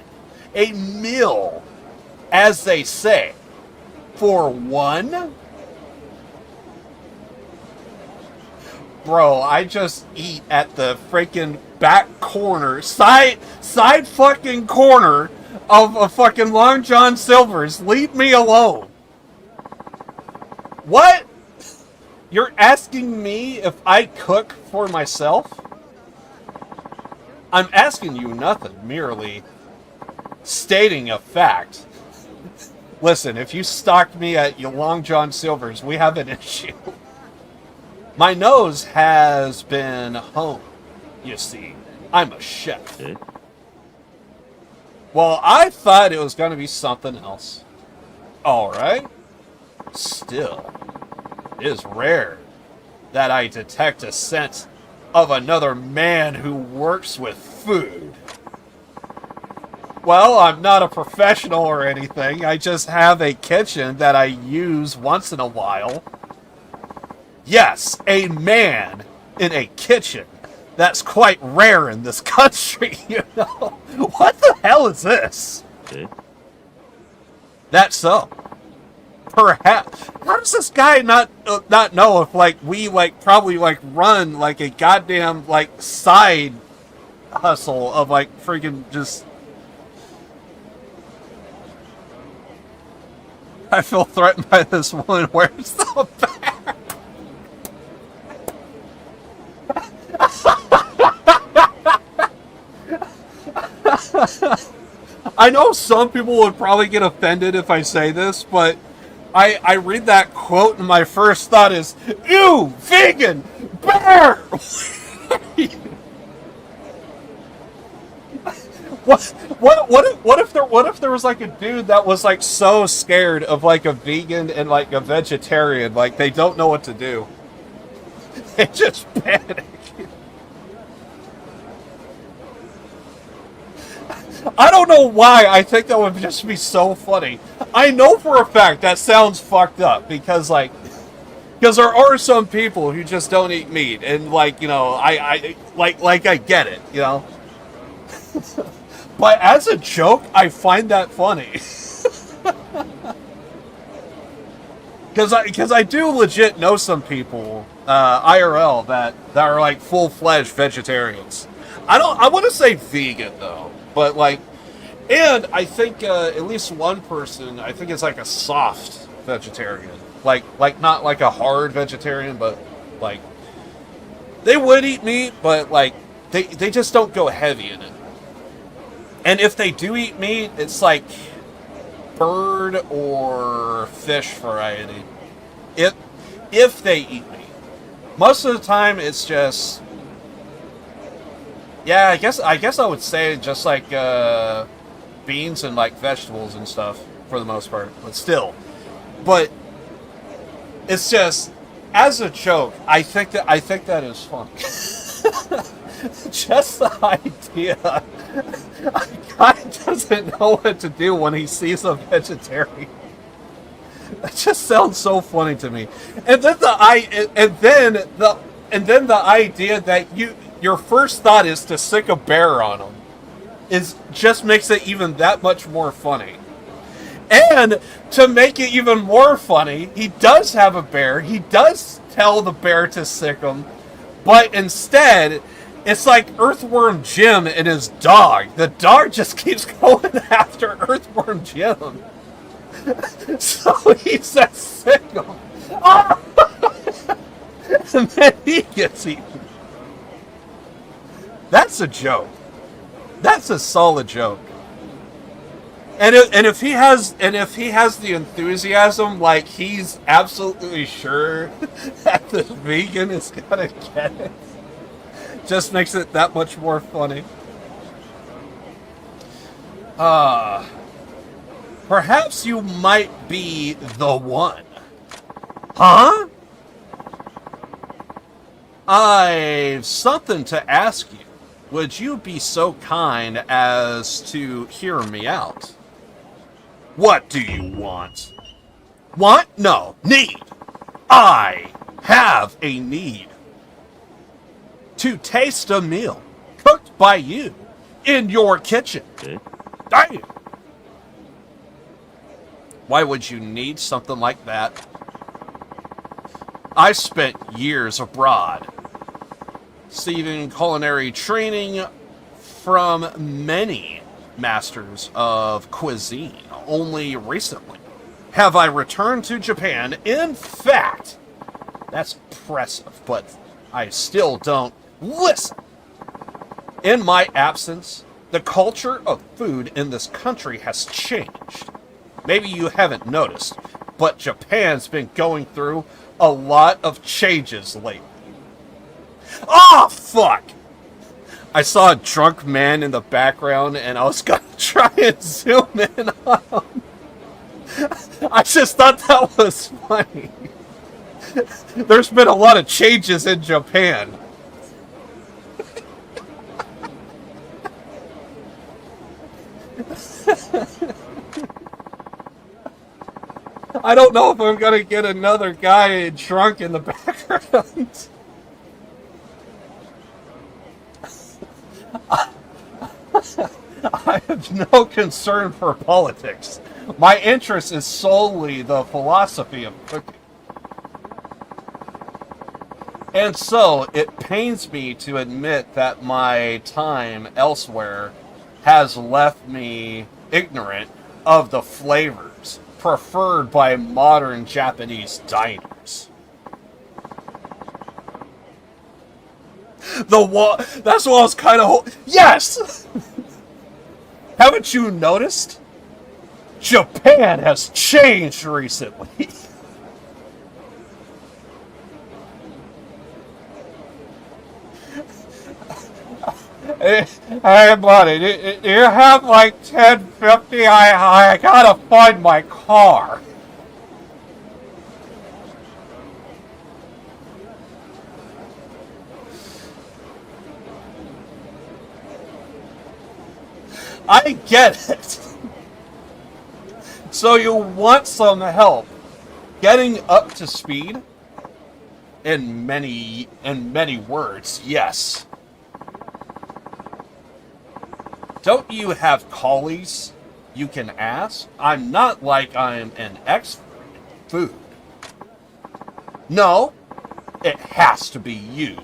A meal, as they say, for one? Bro, I just eat at the freaking back corner, side fucking corner of a fucking Long John Silver's. Leave me alone. What? You're asking me if I cook for myself? I'm asking you nothing, merely stating a fact. Listen, if you stalked me at your Long John Silver's, we have an issue. My nose has been honed, you see. I'm a chef. Well, I thought it was going to be something else. Alright. Still, it is rare that I detect a scent of another man who works with food. Well, I'm not a professional or anything. I just have a kitchen that I use once in a while. Yes, a man in a kitchen. That's quite rare in this country, you know. What the hell is this? That's so. Perhaps. How does this guy not know if like we like probably like run like a goddamn like side hustle of like freaking just. I feel threatened by this woman. Where's the bear? I know some people would probably get offended if I say this, but I read that quote and my first thought is, ew, vegan, bear! What if there was like a dude that was like so scared of like a vegan and like a vegetarian, like they don't know what to do. They just panic. I don't know why I think that would just be so funny. I know for a fact that sounds fucked up because there are some people who just don't eat meat and like, you know, I get it, you know. But as a joke, I find that funny. Because I do legit know some people, IRL, that are like full-fledged vegetarians. I want to say vegan though, but like, and I think at least one person, I think it's like a soft vegetarian, like not like a hard vegetarian, but like they would eat meat, but like they just don't go heavy in it. And if they do eat meat, it's like bird or fish variety. If they eat meat. Most of the time it's just, yeah, I guess I would say just like beans and like vegetables and stuff for the most part. But still. But It's just, as a joke, I think that is funny. Just the idea. A guy doesn't know what to do when he sees a vegetarian. That just sounds so funny to me. And then the idea that your first thought is to sick a bear on him just makes it even that much more funny. And to make it even more funny, he does have a bear. He does tell the bear to sick him, but instead, it's like Earthworm Jim and his dog. The dog just keeps going after Earthworm Jim. So he says sick him. Ah! And then he gets eaten. That's a joke. That's a solid joke. And if he has the enthusiasm, like he's absolutely sure that the vegan is gonna get it, just makes it that much more funny. Perhaps you might be the one. Huh? I've something to ask you. Would you be so kind as to hear me out? What do you want? Want? No. Need. I have a need. To taste a meal cooked by you in your kitchen. Damn. Why would you need something like that? I spent years abroad, receiving culinary training from many masters of cuisine. Only recently have I returned to Japan. In fact, that's impressive, but I still don't listen. In my absence, the culture of food in this country has changed. Maybe you haven't noticed, but Japan's been going through a lot of changes lately. Oh, fuck! I saw a drunk man in the background, and I was gonna try and zoom in on him. I just thought that was funny. There's been a lot of changes in Japan. I don't know if I'm gonna get another guy drunk in the background. I have no concern for politics. My interest is solely the philosophy of cooking. And so, it pains me to admit that my time elsewhere has left me ignorant of the flavors preferred by modern Japanese diners. That's what I was kind of... Yes! Haven't you noticed? Japan has changed recently. Hey, buddy, do you have like 1050? I gotta find my car. I get it. So you want some help getting up to speed? In many words, yes. Don't you have colleagues you can ask? I'm not like I'm an expert in food. No, it has to be you.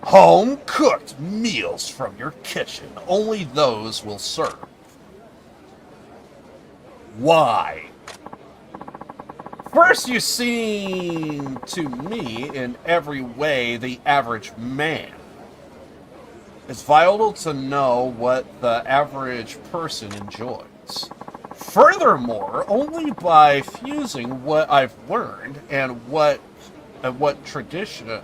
Home-cooked meals from your kitchen. Only those will serve. Why? First, you seem to me in every way the average man. It's vital to know what the average person enjoys. Furthermore, only by fusing what I've learned and what's traditional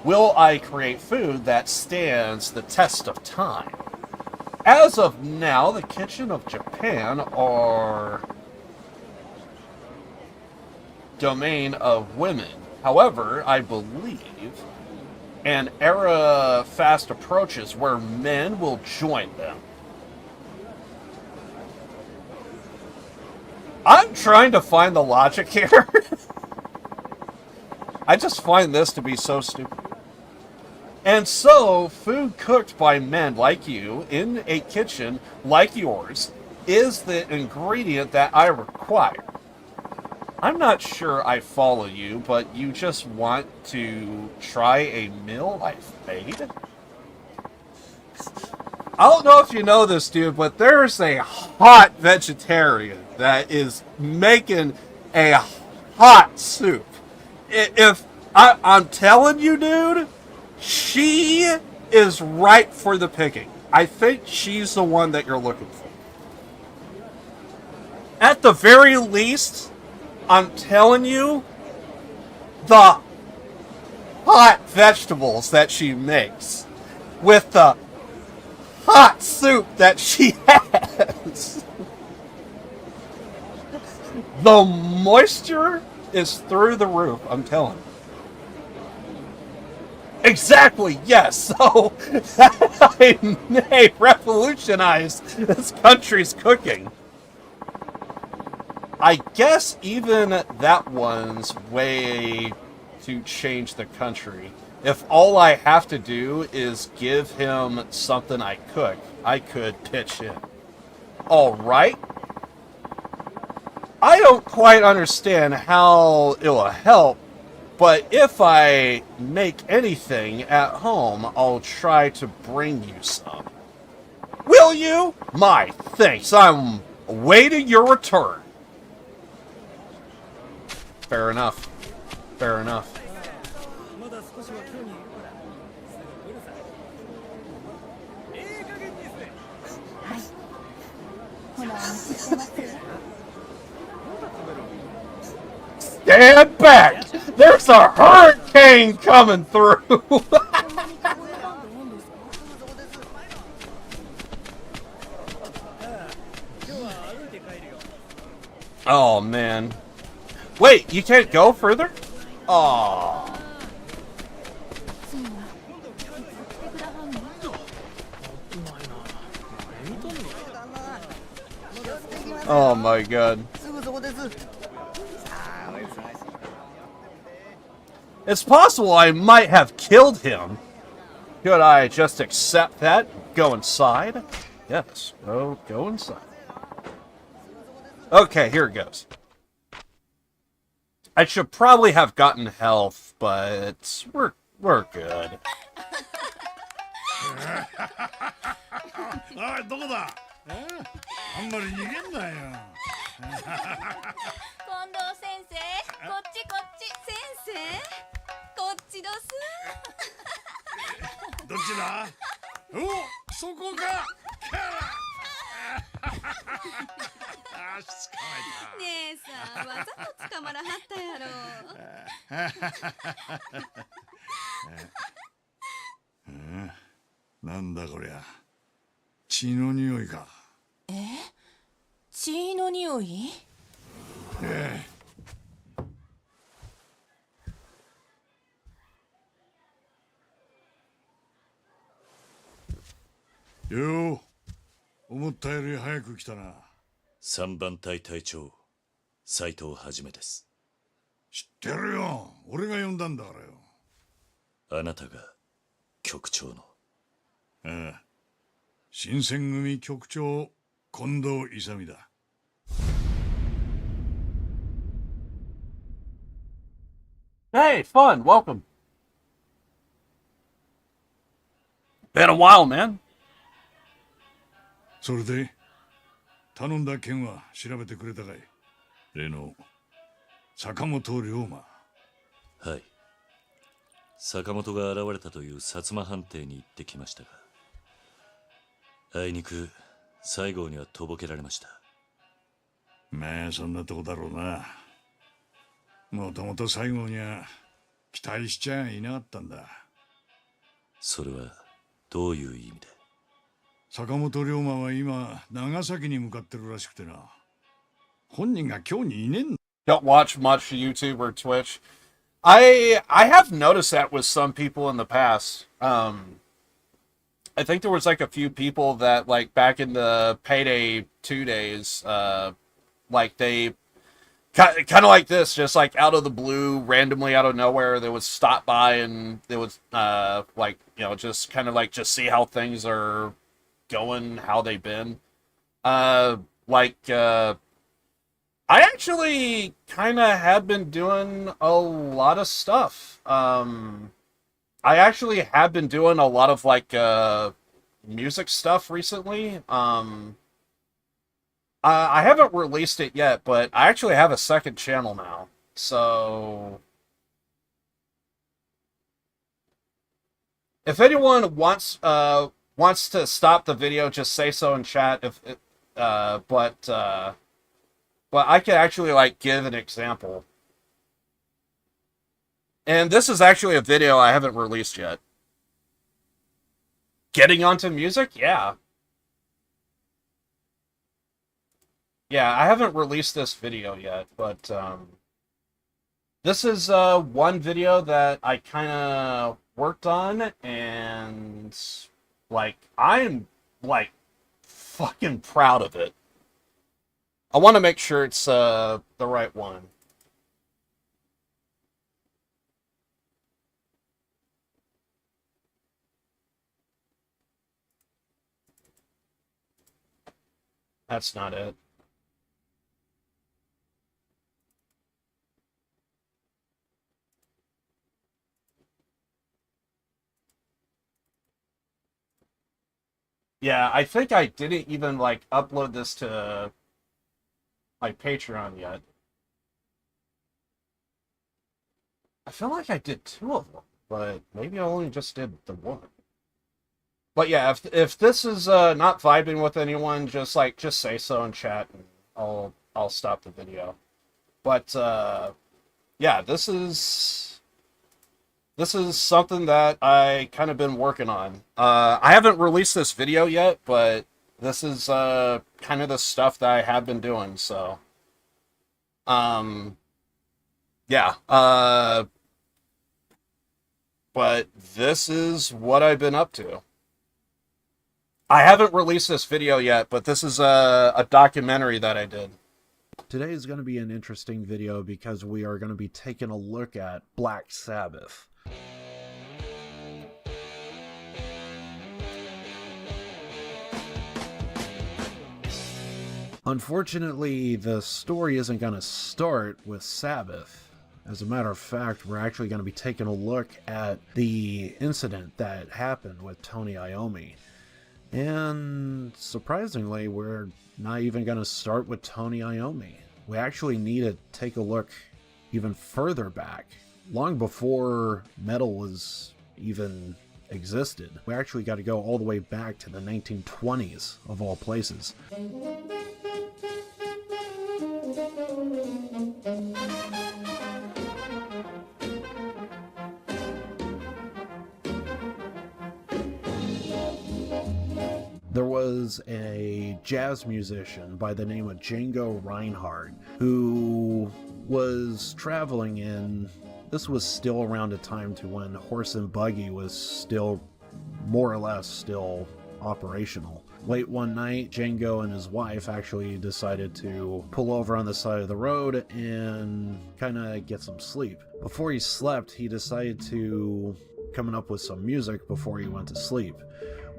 will I create food that stands the test of time. As of now, the kitchen of Japan are domain of women. However, I believe an era fast approaches where men will join them. I'm trying to find the logic here. I just find this to be so stupid. And so, food cooked by men like you in a kitchen like yours is the ingredient that I require. I'm not sure I follow you, but you just want to try a meal I've made? I don't know if you know this, dude, but there's a hot vegetarian that is making a hot soup. I'm telling you, dude, she is ripe for the picking. I think she's the one that you're looking for. At the very least, I'm telling you, the hot vegetables that she makes with the hot soup that she has. The moisture is through the roof, I'm telling you. Exactly, yes. So I may revolutionize this country's cooking. I guess even that one's way to change the country. If all I have to do is give him something I cook, I could pitch in. Alright. I don't quite understand how it'll help, but if I make anything at home, I'll try to bring you some. Will you? My thanks. I'm awaiting your return. Fair enough. Fair enough. Stand back! There's a hurricane coming through! Oh, man. Wait, you can't go further? Aww. Oh my god. It's possible I might have killed him. Could I just accept that? Go inside? Yes, go inside. Okay, here it goes. I should probably have gotten health, but we're good. おい、どこだ？あんまり逃げんなよ。近藤先生、こっち先生、こっちどす。どっちだ？お、そこか。あ、しつか姉さん、わざと捕まらはったやろ。なんだこりゃ。血の匂いか。血の匂い？ええ。よう、思ったより早く来たな。3番隊隊長、斉藤はじめです。知ってるよ。俺が呼んだんだからよ。あなたが局長の。ああ。新選組局長、近藤勇だ。Hey, fun, welcome. Been a while, man. それで頼んだ件は調べてくれたかい？例の坂本龍馬。はい。坂本が現れたという薩摩藩邸に行ってきましたが、あいにく西郷にはとぼけられました。まあそんなとこだろうな。もともと西郷には期待しちゃいなかったんだ。それはどういう意味で？坂本龍馬は今長崎に向かってるらしくてな。本人が今日にいねえんだ。don't watch much YouTube or Twitch. I have noticed that with some people in the past. I think there was like a few people that like back in the Payday 2 days, like they kind of like this, just like out of the blue, randomly out of nowhere, they would stop by and they would like, you know, just kind of like just see how things are going, how they've been. I actually kind of have been doing a lot of stuff. I actually have been doing a lot of like music stuff recently. I haven't released it yet, but I actually have a second channel now. So if anyone wants to stop the video, just say so in chat. But I could actually like give an example. And this is actually a video I haven't released yet. Getting onto music? Yeah. Yeah, I haven't released this video yet, but this is one video that I kind of worked on, and like I'm like fucking proud of it. I want to make sure it's the right one. That's not it. Yeah, I think I didn't even like upload this to my Patreon yet. I feel like I did 2 of them, but maybe I only just did the one. But yeah, if this is not vibing with anyone, just say so in chat, and I'll stop the video. But yeah, this is something that I kind of been working on. I haven't released this video yet, but this is kind of the stuff that I have been doing. So yeah, but this is what I've been up to. I haven't released this video yet, but this is a documentary that I did. Today is going to be an interesting video because we are going to be taking a look at Black Sabbath. Unfortunately, the story isn't going to start with Sabbath. As a matter of fact, we're actually going to be taking a look at the incident that happened with Tony Iommi. And surprisingly, we're not even going to start with Tony Iommi. We actually need to take a look even further back, long before metal was even existed. We actually got to go all the way back to the 1920s, of all places. There was a jazz musician by the name of Django Reinhardt who was traveling in, this was still around a time to when horse and buggy was still more or less still operational. Late one night, Django and his wife actually decided to pull over on the side of the road and kind of get some sleep. Before he slept, he decided to come up with some music before he went to sleep.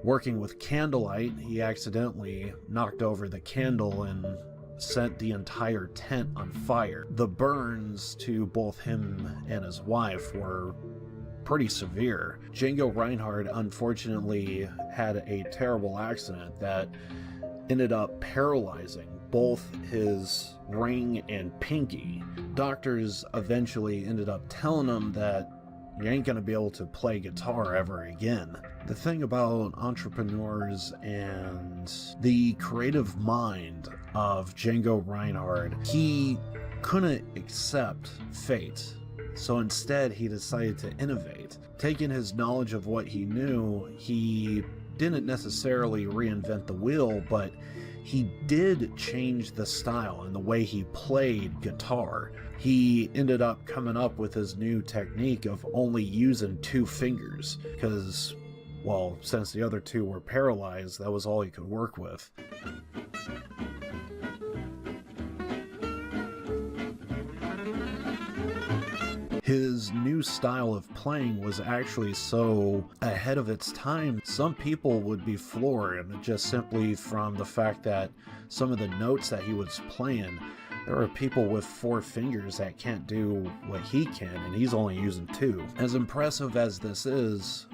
Working with candlelight, he accidentally knocked over the candle and set the entire tent on fire. The burns to both him and his wife were pretty severe. Django Reinhardt unfortunately had a terrible accident that ended up paralyzing both his ring and pinky. Doctors eventually ended up telling him that you ain't gonna be able to play guitar ever again. The thing about entrepreneurs and the creative mind of Django Reinhardt, he couldn't accept fate. So instead, he decided to innovate. Taking his knowledge of what he knew, he didn't necessarily reinvent the wheel, but he did change the style and the way he played guitar. He ended up coming up with his new technique of only using 2 fingers, because, well, since the other 2 were paralyzed, that was all he could work with. His new style of playing was actually so ahead of its time, some people would be floored just simply from the fact that some of the notes that he was playing, there are people with 4 fingers that can't do what he can, and he's only using 2. As impressive as this is,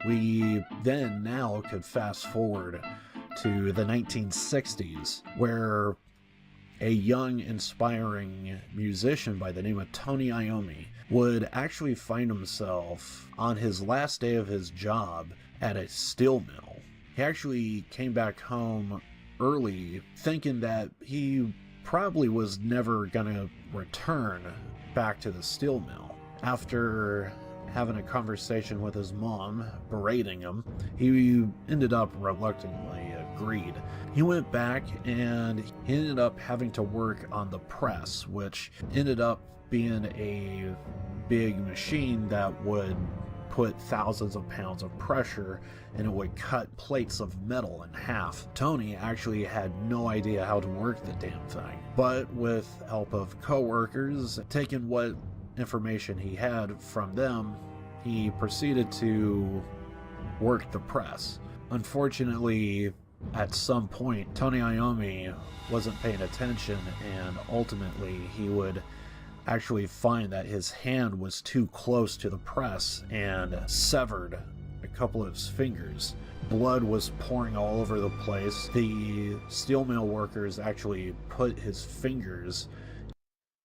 we then now could fast forward to the 1960s, where a young, inspiring musician by the name of Tony Iommi would actually find himself on his last day of his job at a steel mill. He actually came back home early thinking that he probably was never gonna return back to the steel mill. After having a conversation with his mom, berating him, he ended up reluctantly agreed. He went back and he ended up having to work on the press, which ended up being a big machine that would put thousands of pounds of pressure and it would cut plates of metal in half. Tony actually had no idea how to work the damn thing, but with help of co-workers, taking what information he had from them, he proceeded to work the press. Unfortunately, at some point, Tony Iommi wasn't paying attention, and ultimately he would actually find that his hand was too close to the press and severed a couple of his fingers. Blood was pouring all over the place. The steel mill workers actually put his fingers...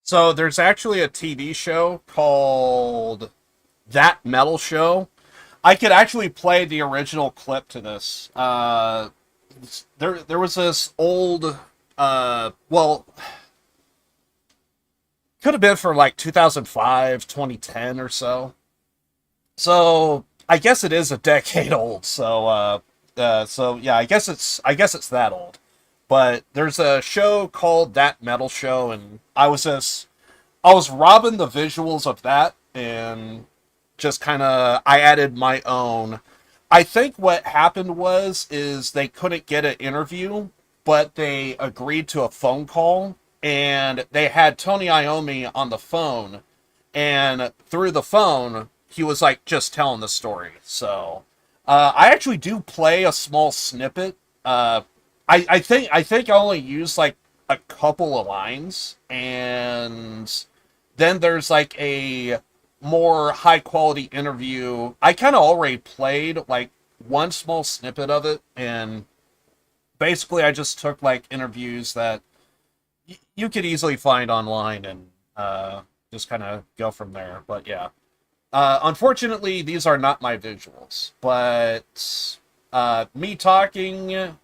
So there's actually a TV show called That Metal Show. I could actually play the original clip to this. There was this old, well, could have been for like 2005, 2010 or so. So I guess it is a decade old. So yeah, I guess it's that old. But there's a show called That Metal Show, and I was robbing the visuals of that, and just kind of, I added my own. I think what happened is they couldn't get an interview, but they agreed to a phone call, and they had Tony Iommi on the phone, and through the phone, he was like just telling the story. So I actually do play a small snippet. I think I only used like a couple of lines, and then there's like a more high quality interview. I kind of already played like one small snippet of it, and basically I just took like interviews that you could easily find online and just kind of go from there. But yeah, unfortunately these are not my visuals, but me talking,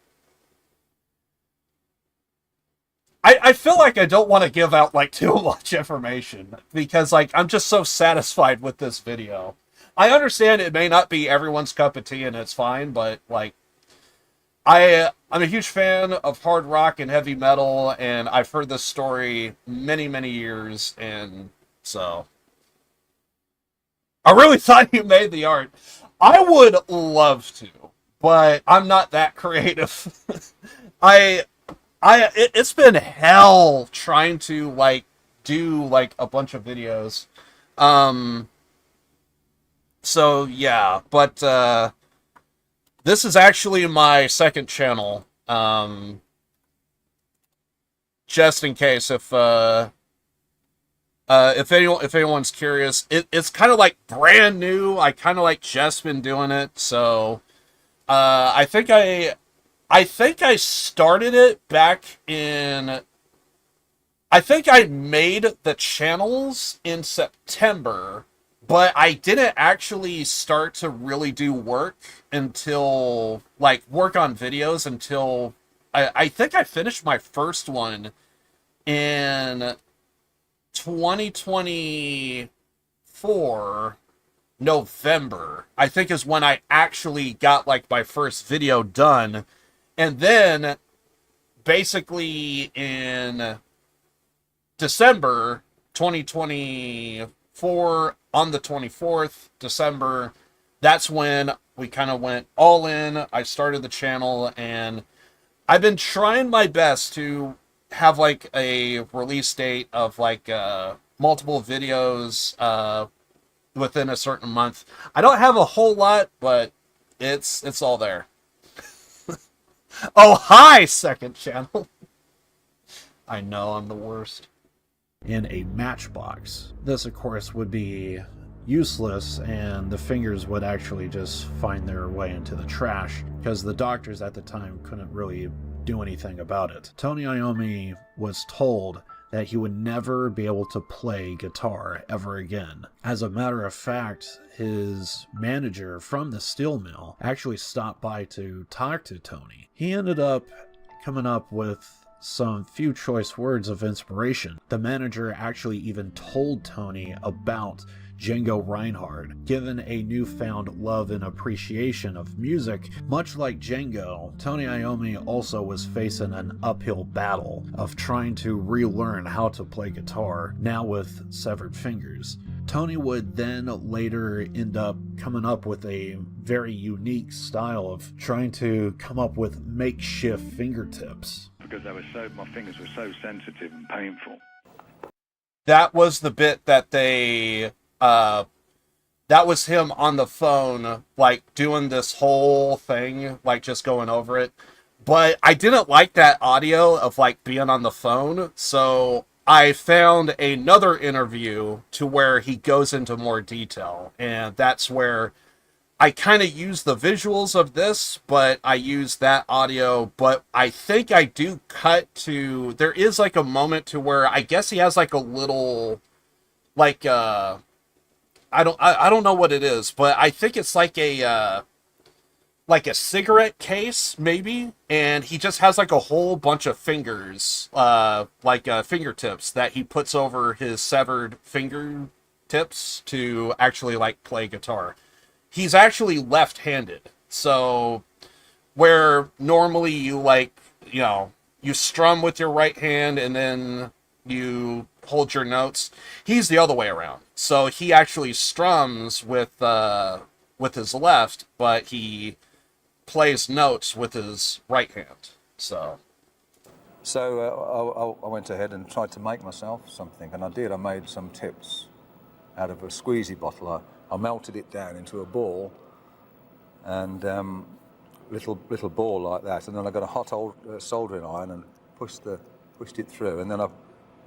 I feel like I don't want to give out like too much information because like I'm just so satisfied with this video. I understand it may not be everyone's cup of tea and it's fine, but like I'm a huge fan of hard rock and heavy metal, and I've heard this story many, many years, and so I really thought you made the art. I would love to, but I'm not that creative. It's been hell trying to like do like a bunch of videos. So yeah, but this is actually my second channel. Just in case if anyone's curious, it's kind of like brand new. I kind of like just been doing it, so I think I started it back in... I think I made the channels in September, but I didn't actually start to really do work until... like, work on videos until... I think I finished my first one in 2024... November, I think, is when I actually got, like, my first video done. And then basically in December 2024, on the 24th December, that's when we kind of went all in. I started the channel, and I've been trying my best to have like a release date of like multiple videos within a certain month. I don't have a whole lot, but it's all there. Oh, hi, second channel. I know, I'm the worst. In a matchbox. This, of course, would be useless, and the fingers would actually just find their way into the trash, because the doctors at the time couldn't really do anything about it. Tony Iommi was told that he would never be able to play guitar ever again. As a matter of fact, his manager from the steel mill actually stopped by to talk to Tony. He ended up coming up with some few choice words of inspiration. The manager actually even told Tony about Django Reinhardt. Given a newfound love and appreciation of music, much like Django, Tony Iommi also was facing an uphill battle of trying to relearn how to play guitar, now with severed fingers. Tony would then later end up coming up with a very unique style of trying to come up with makeshift fingertips. Because my fingers were so sensitive and painful. That was the bit that they that was him on the phone, like doing this whole thing, like just going over it. But I didn't like that audio of like being on the phone, so I found another interview to where he goes into more detail, and that's where I kind of use the visuals of this, but I use that audio. But I think I do cut to, there is like a moment to where I guess he has like a little, like I don't know what it is, but I think it's like a cigarette case maybe, and he just has like a whole bunch of fingers, fingertips that he puts over his severed fingertips to actually like play guitar. He's actually left-handed, so where normally you you strum with your right hand and then you hold your notes, he's the other way around. So he actually strums with his left, but he plays notes with his right hand. So I went ahead and tried to make myself something, and I did. I made some tips out of a squeezy bottle. I melted it down into a ball, and little ball like that, and then I got a hot old soldering iron and pushed it through, and then I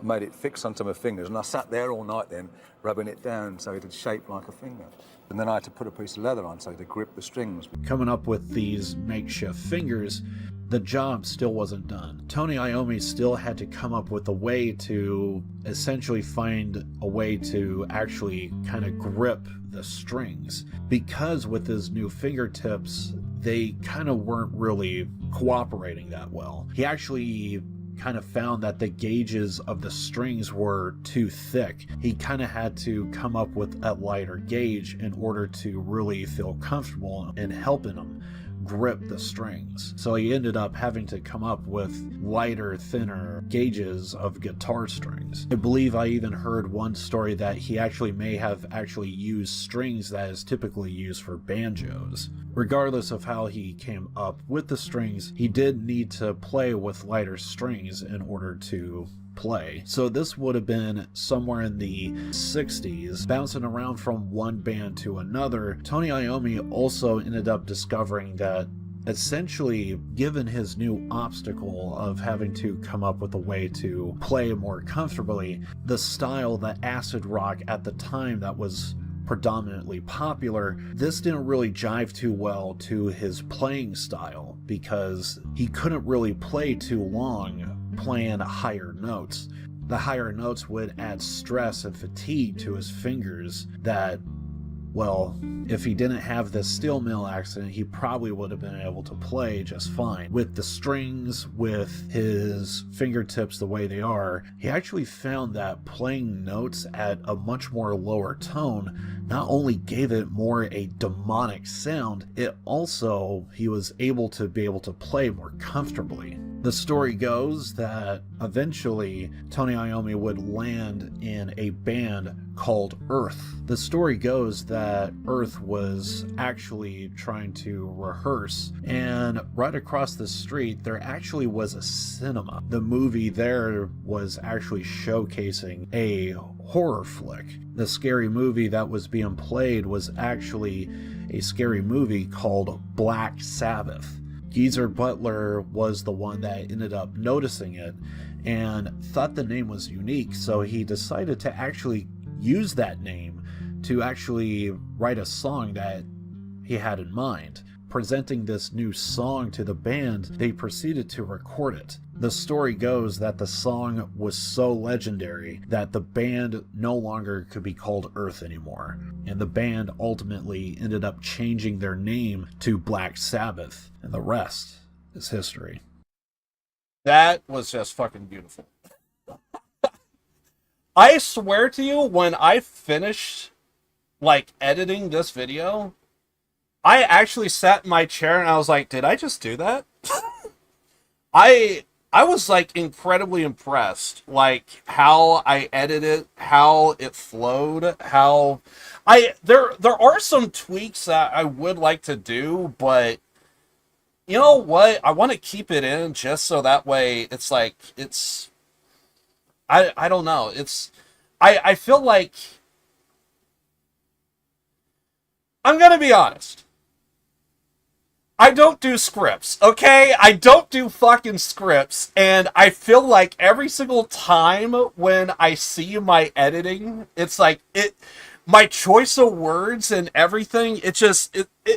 made it fix onto my fingers, and I sat there all night then rubbing it down so it had shaped like a finger. And then I had to put a piece of leather on so to grip the strings. Coming up with these makeshift fingers, the job still wasn't done. Tony Iommi still had to come up with a way to essentially find a way to actually kind of grip the strings, because with his new fingertips, they kind of weren't really cooperating that well. He actually kind of found that the gauges of the strings were too thick. He kind of had to come up with a lighter gauge in order to really feel comfortable in helping him grip the strings. So he ended up having to come up with lighter, thinner gauges of guitar strings. I believe I even heard one story that he actually may have actually used strings that is typically used for banjos. Regardless of how he came up with the strings, he did need to play with lighter strings in order to play. So this would have been somewhere in the 60s, bouncing around from one band to another. Tony Iommi also ended up discovering that essentially, given his new obstacle of having to come up with a way to play more comfortably, the style, the acid rock at the time that was predominantly popular, this didn't really jive too well to his playing style, because he couldn't really play too long playing higher notes. The higher notes would add stress and fatigue to his fingers that, well, if he didn't have this steel mill accident, he probably would have been able to play just fine. With the strings, with his fingertips the way they are, he actually found that playing notes at a much more lower tone not only gave it more a demonic sound, it also, he was able to play more comfortably. The story goes that eventually Tony Iommi would land in a band called Earth. The story goes that Earth was actually trying to rehearse, and right across the street there actually was a cinema. The movie there was actually showcasing a horror flick. The scary movie that was being played was actually a scary movie called Black Sabbath. Geezer Butler was the one that ended up noticing it and thought the name was unique, so he decided to actually use that name to actually write a song that he had in mind. Presenting this new song to the band, they proceeded to record it. The story goes that the song was so legendary that the band no longer could be called Earth anymore, and the band ultimately ended up changing their name to Black Sabbath, and the rest is history. That was just fucking beautiful. I swear to you, when I finished, editing this video, I actually sat in my chair and I was like, did I just do that? I was, incredibly impressed, how I edited, how it flowed, how... There are some tweaks that I would like to do, but you know what? I want to keep it in just so that way it's I don't know. I feel like... I'm gonna be honest. I don't do scripts, okay? I don't do fucking scripts, and I feel like every single time when I see my editing, it's my choice of words and everything, it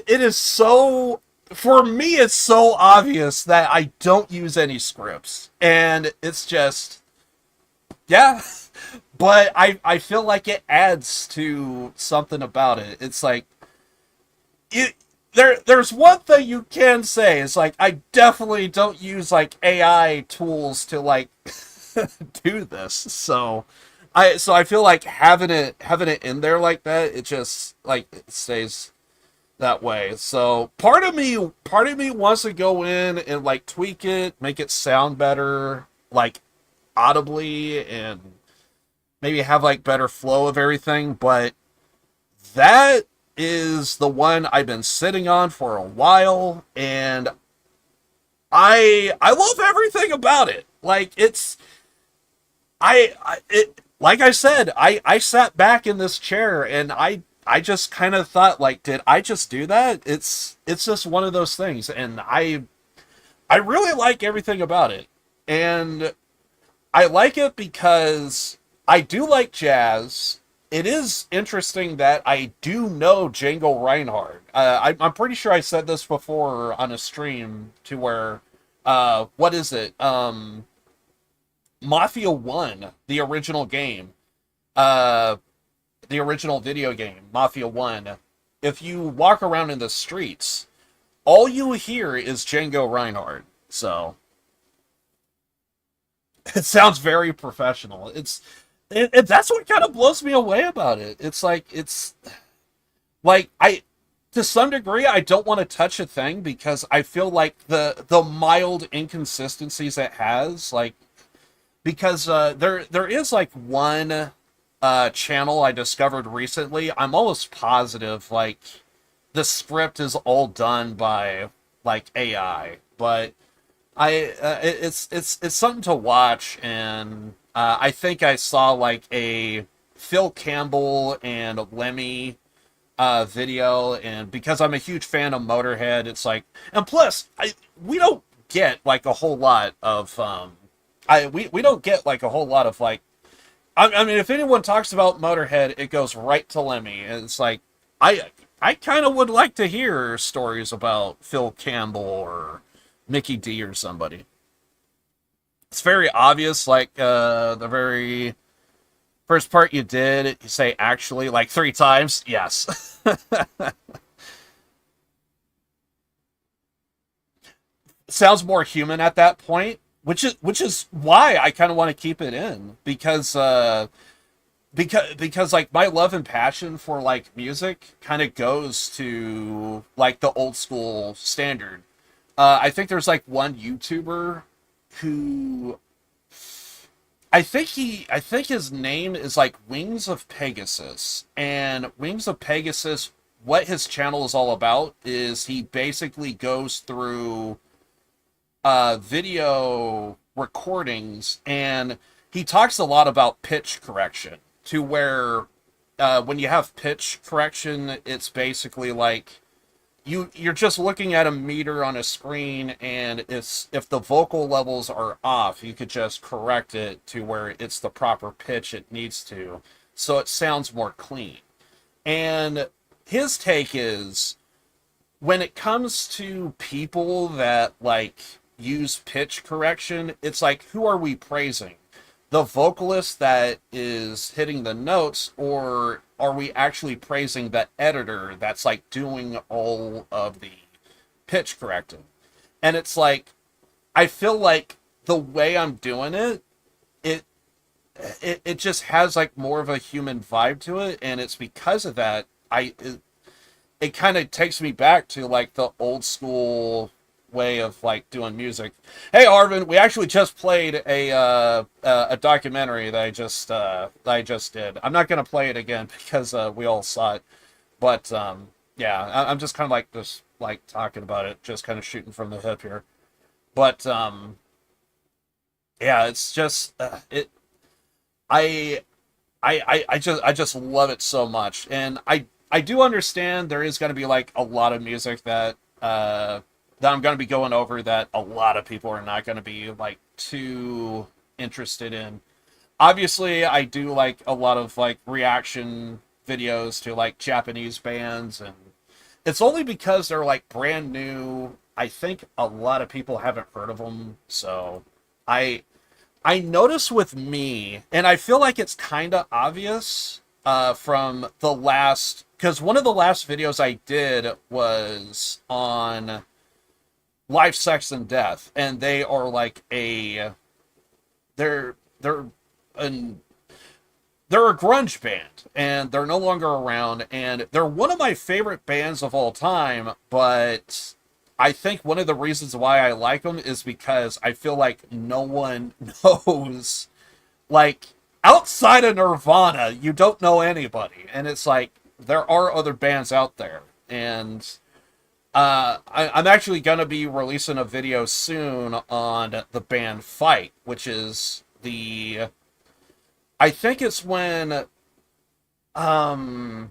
is so, for me, it's so obvious that I don't use any scripts, and it's just, yeah, but I feel like it adds to something about it. It's There's one thing you can say is I definitely don't use AI tools to do this. So I feel like having it in there like that, it just it stays that way. So part of me wants to go in and tweak it, make it sound better, audibly, and maybe have better flow of everything, but that is the one I've been sitting on for a while, and I love everything about it. Like I said, I sat back in this chair and I just kind of thought did I just do that? It's just one of those things, and I really like everything about it. And I like it because I do like jazz. It is interesting that I do know Django Reinhardt. I'm pretty sure I said this before on a stream to where, what is it? Mafia 1, the original game, the original video game, Mafia 1. If you walk around in the streets, all you hear is Django Reinhardt. So, it sounds very professional. That's what kind of blows me away about it. To some degree, I don't want to touch a thing because I feel like the mild inconsistencies it has, because there is one channel I discovered recently. I'm almost positive the script is all done by AI, but it's something to watch. And I think I saw a Phil Campbell and Lemmy video, and because I'm a huge fan of Motorhead, it's and plus we don't get a whole lot of we don't get a whole lot of I mean, if anyone talks about Motorhead, it goes right to Lemmy, and it's I kind of would like to hear stories about Phil Campbell or Mickey D or somebody. It's very obvious, the very first part you did, you say actually 3 times. Yes. Sounds more human at that point, which is why I kind of want to keep it in, because my love and passion for music kind of goes to the old school standard. I think there's one YouTuber who I think his name is like Wings of Pegasus. And Wings of Pegasus, what his channel is all about is he basically goes through video recordings, and he talks a lot about pitch correction, to where when you have pitch correction, it's basically like you're just looking at a meter on a screen, and if the vocal levels are off, you could just correct it to where it's the proper pitch it needs to, so it sounds more clean. And his take is, when it comes to people that like use pitch correction, it's like, who are we praising? The vocalist that is hitting the notes, or are we actually praising the editor that's like doing all of the pitch correcting? And it's like, I feel like the way I'm doing it, it just has like more of a human vibe to it, and it's because of that it kind of takes me back to like the old school way of like doing music. Hey Arvin, we actually just played a documentary that I just did. I'm not gonna play it again because we all saw it, but yeah, I'm just kind of like just like talking about it, just kind of shooting from the hip here. But yeah, it's just I just love it so much, and I do understand there is going to be like a lot of music that that I'm going to be going over that a lot of people are not going to be like too interested in. Obviously, I do like a lot of like reaction videos to like Japanese bands, and it's only because they're like brand new. I think a lot of people haven't heard of them, so I notice with me, and I feel like it's kind of obvious from the last, because one of the last videos I did was on Life, Sex, and Death, and they are like they're a grunge band, and they're no longer around, and they're one of my favorite bands of all time, but I think one of the reasons why I like them is because I feel like no one knows, like, outside of Nirvana, you don't know anybody, and it's like, there are other bands out there, and I'm actually going to be releasing a video soon on the band Fight, which is I think it's when, why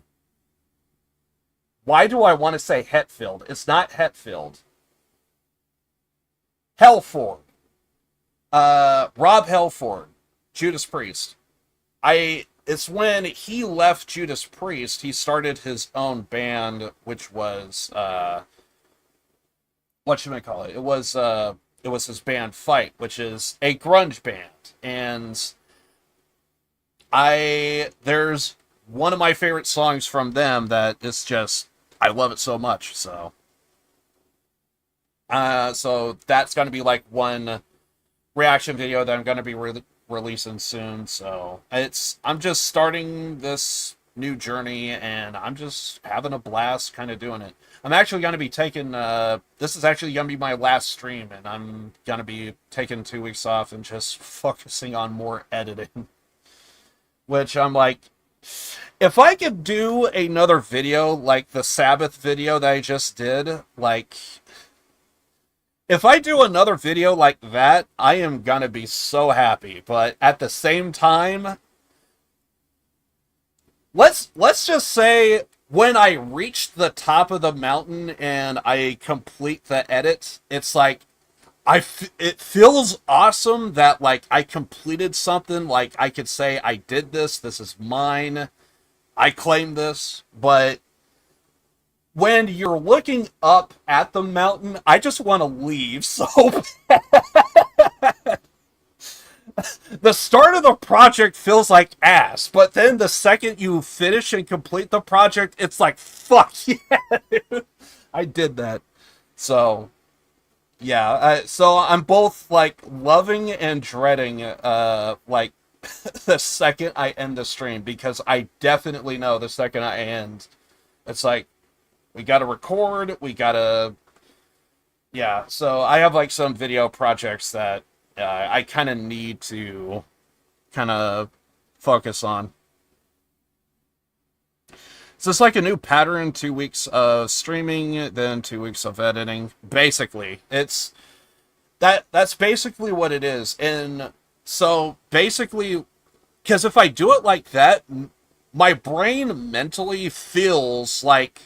do I want to say Hetfield? It's not Hetfield. Halford. Rob Halford, Judas Priest. It's when he left Judas Priest, he started his own band, which was, whatchamacallit? It was his band Fight, which is a grunge band. And there's one of my favorite songs from them that is just, I love it so much, so. So that's going to be like one reaction video that I'm going to be releasing soon, so I'm just starting this new journey, and I'm just having a blast kind of doing it. I'm actually going to be taking, this is actually going to be my last stream, and I'm going to be taking 2 weeks off and just focusing on more editing. Which I'm like, if I could do another video like the Sabbath video that I just did, like, if I do another video like that, I am gonna be so happy. But at the same time, let's just say when I reach the top of the mountain and I complete the edit, it's like it feels awesome that like I completed something. Like I could say I did this. This is mine. I claim this. But when you're looking up at the mountain, I just want to leave so bad. The start of the project feels like ass, but then the second you finish and complete the project, it's like, fuck yeah, dude. I did that. So, yeah, so I'm both, like, loving and dreading, like, the second I end the stream, because I definitely know the second I end, it's like, we gotta record, we gotta... Yeah, so I have, like, some video projects that I kind of need to kind of focus on. So it's like a new pattern: 2 weeks of streaming, then 2 weeks of editing. Basically, it's that's basically what it is. And so basically, because if I do it like that, my brain mentally feels like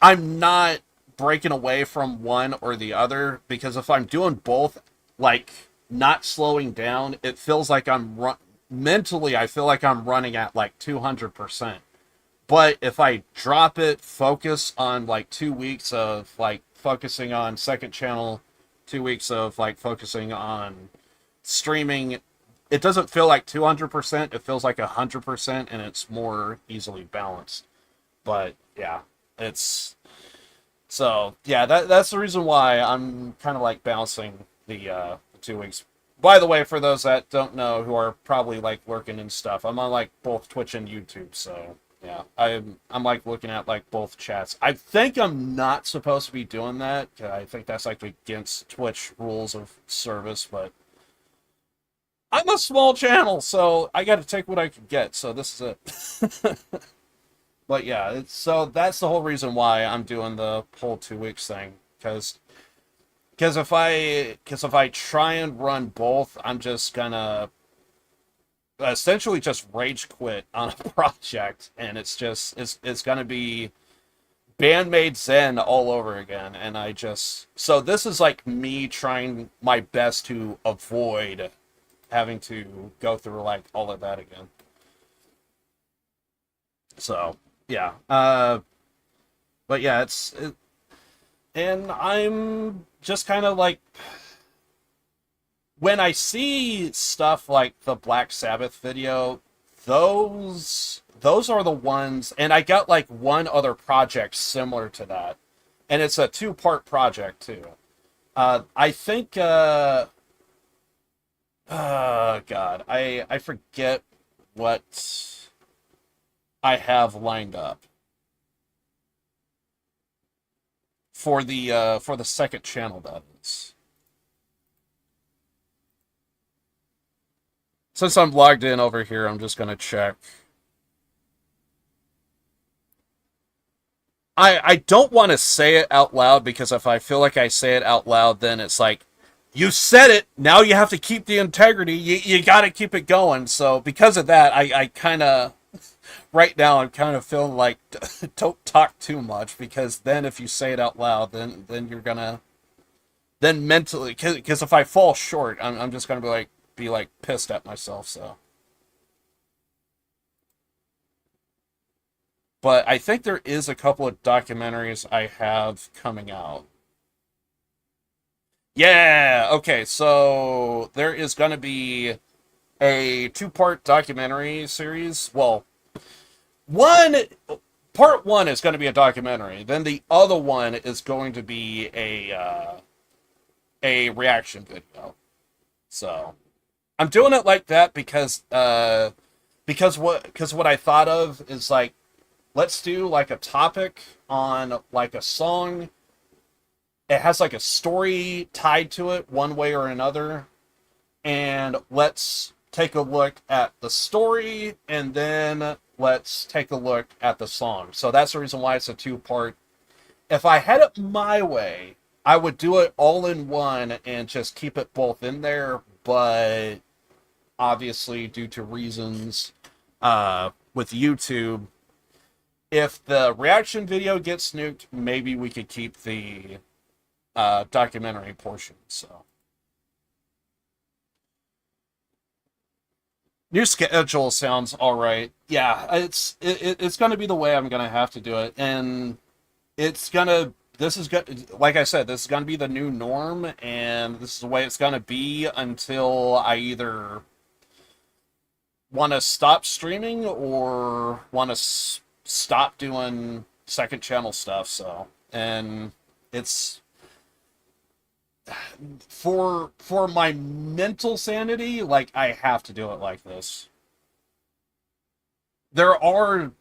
I'm not breaking away from one or the other, because if I'm doing both, like not slowing down, it feels like mentally I feel like I'm running at like 200%. But if I drop it, focus on like 2 weeks of like focusing on second channel, 2 weeks of like focusing on streaming, it doesn't feel like 200%. It feels like 100%, and it's more easily balanced. But yeah, it's so yeah. That's the reason why I'm kind of like balancing the 2 weeks. By the way, for those that don't know, who are probably like lurking and stuff, I'm on like both Twitch and YouTube, so yeah, I'm like looking at like both chats. I think I'm not supposed to be doing that. I think that's like against Twitch rules of service, but I'm a small channel, so I got to take what I can get. So this is it. But yeah, so that's the whole reason why I'm doing the whole 2 weeks thing, because if I try and run both, I'm just gonna essentially just rage quit on a project, and it's gonna be Bandmade Zen all over again. And so this is like me trying my best to avoid having to go through like all of that again. So yeah, but yeah, and I'm just kind of like, when I see stuff like the Black Sabbath video, those are the ones, and I got like one other project similar to that, and it's a 2-part project too. I think God, I forget what I have lined up for the second channel, that is. Since I'm logged in over here, I'm just gonna check. I don't want to say it out loud, because if I feel like I say it out loud, then it's like, you said it, now you have to keep the integrity, you gotta keep it going. So because of that, I kind of, right now I'm kind of feeling like, don't talk too much, because then if you say it out loud, then you're gonna, then mentally, because if I fall short, I'm just gonna be like pissed at myself. So, but I think there is a couple of documentaries I have coming out. Yeah, okay, so there is going to be a 2-part documentary series. Well, part 1 is going to be a documentary. Then the other one is going to be a reaction video. So I'm doing it like that because what I thought of is like, let's do like a topic on like a song. It has like a story tied to it one way or another, and let's take a look at the story, and then let's take a look at the song. So that's the reason why it's a 2-part. If I had it my way, I would do it all in one and just keep it both in there, but obviously due to reasons with YouTube, if the reaction video gets nuked, maybe we could keep the documentary portion. So new schedule sounds all right. Yeah, it's going to be the way I'm going to have to do it, and like I said, this is going to be the new norm, and this is the way it's going to be until I either want to stop streaming or want to stop doing second channel stuff. So, and it's for my mental sanity, like, I have to do it like this. there are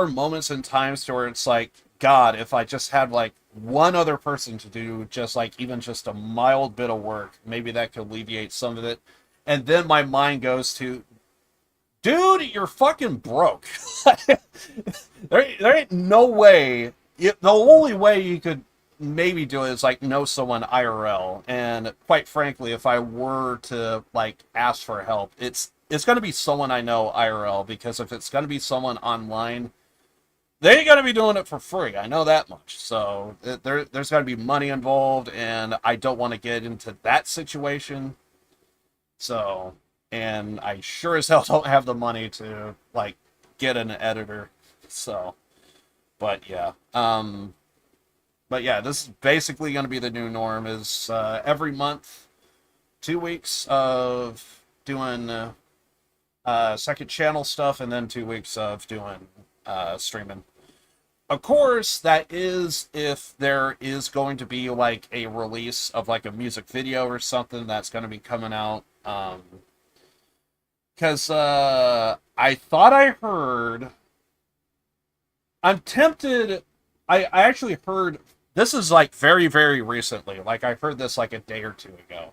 moments and times to where it's like, God, if I just had like one other person to do just like even just a mild bit of work, maybe that could alleviate some of it. And then my mind goes to, dude, you're fucking broke. There ain't no way. The only way you could maybe do it is like know someone IRL. And quite frankly, if I were to like ask for help, it's going to be someone I know IRL, because if it's going to be someone online, they ain't going to be doing it for free. I know that much. So there's got to be money involved, and I don't want to get into that situation. So, and I sure as hell don't have the money to like get an editor. So, but yeah. But yeah, this is basically going to be the new norm, is every month, 2 weeks of doing second channel stuff, and then 2 weeks of doing streaming. Of course, that is if there is going to be like a release of like a music video or something that's going to be coming out. Because I thought I heard... I'm tempted... I actually heard... This is like very, very recently. Like I heard this like a day or two ago.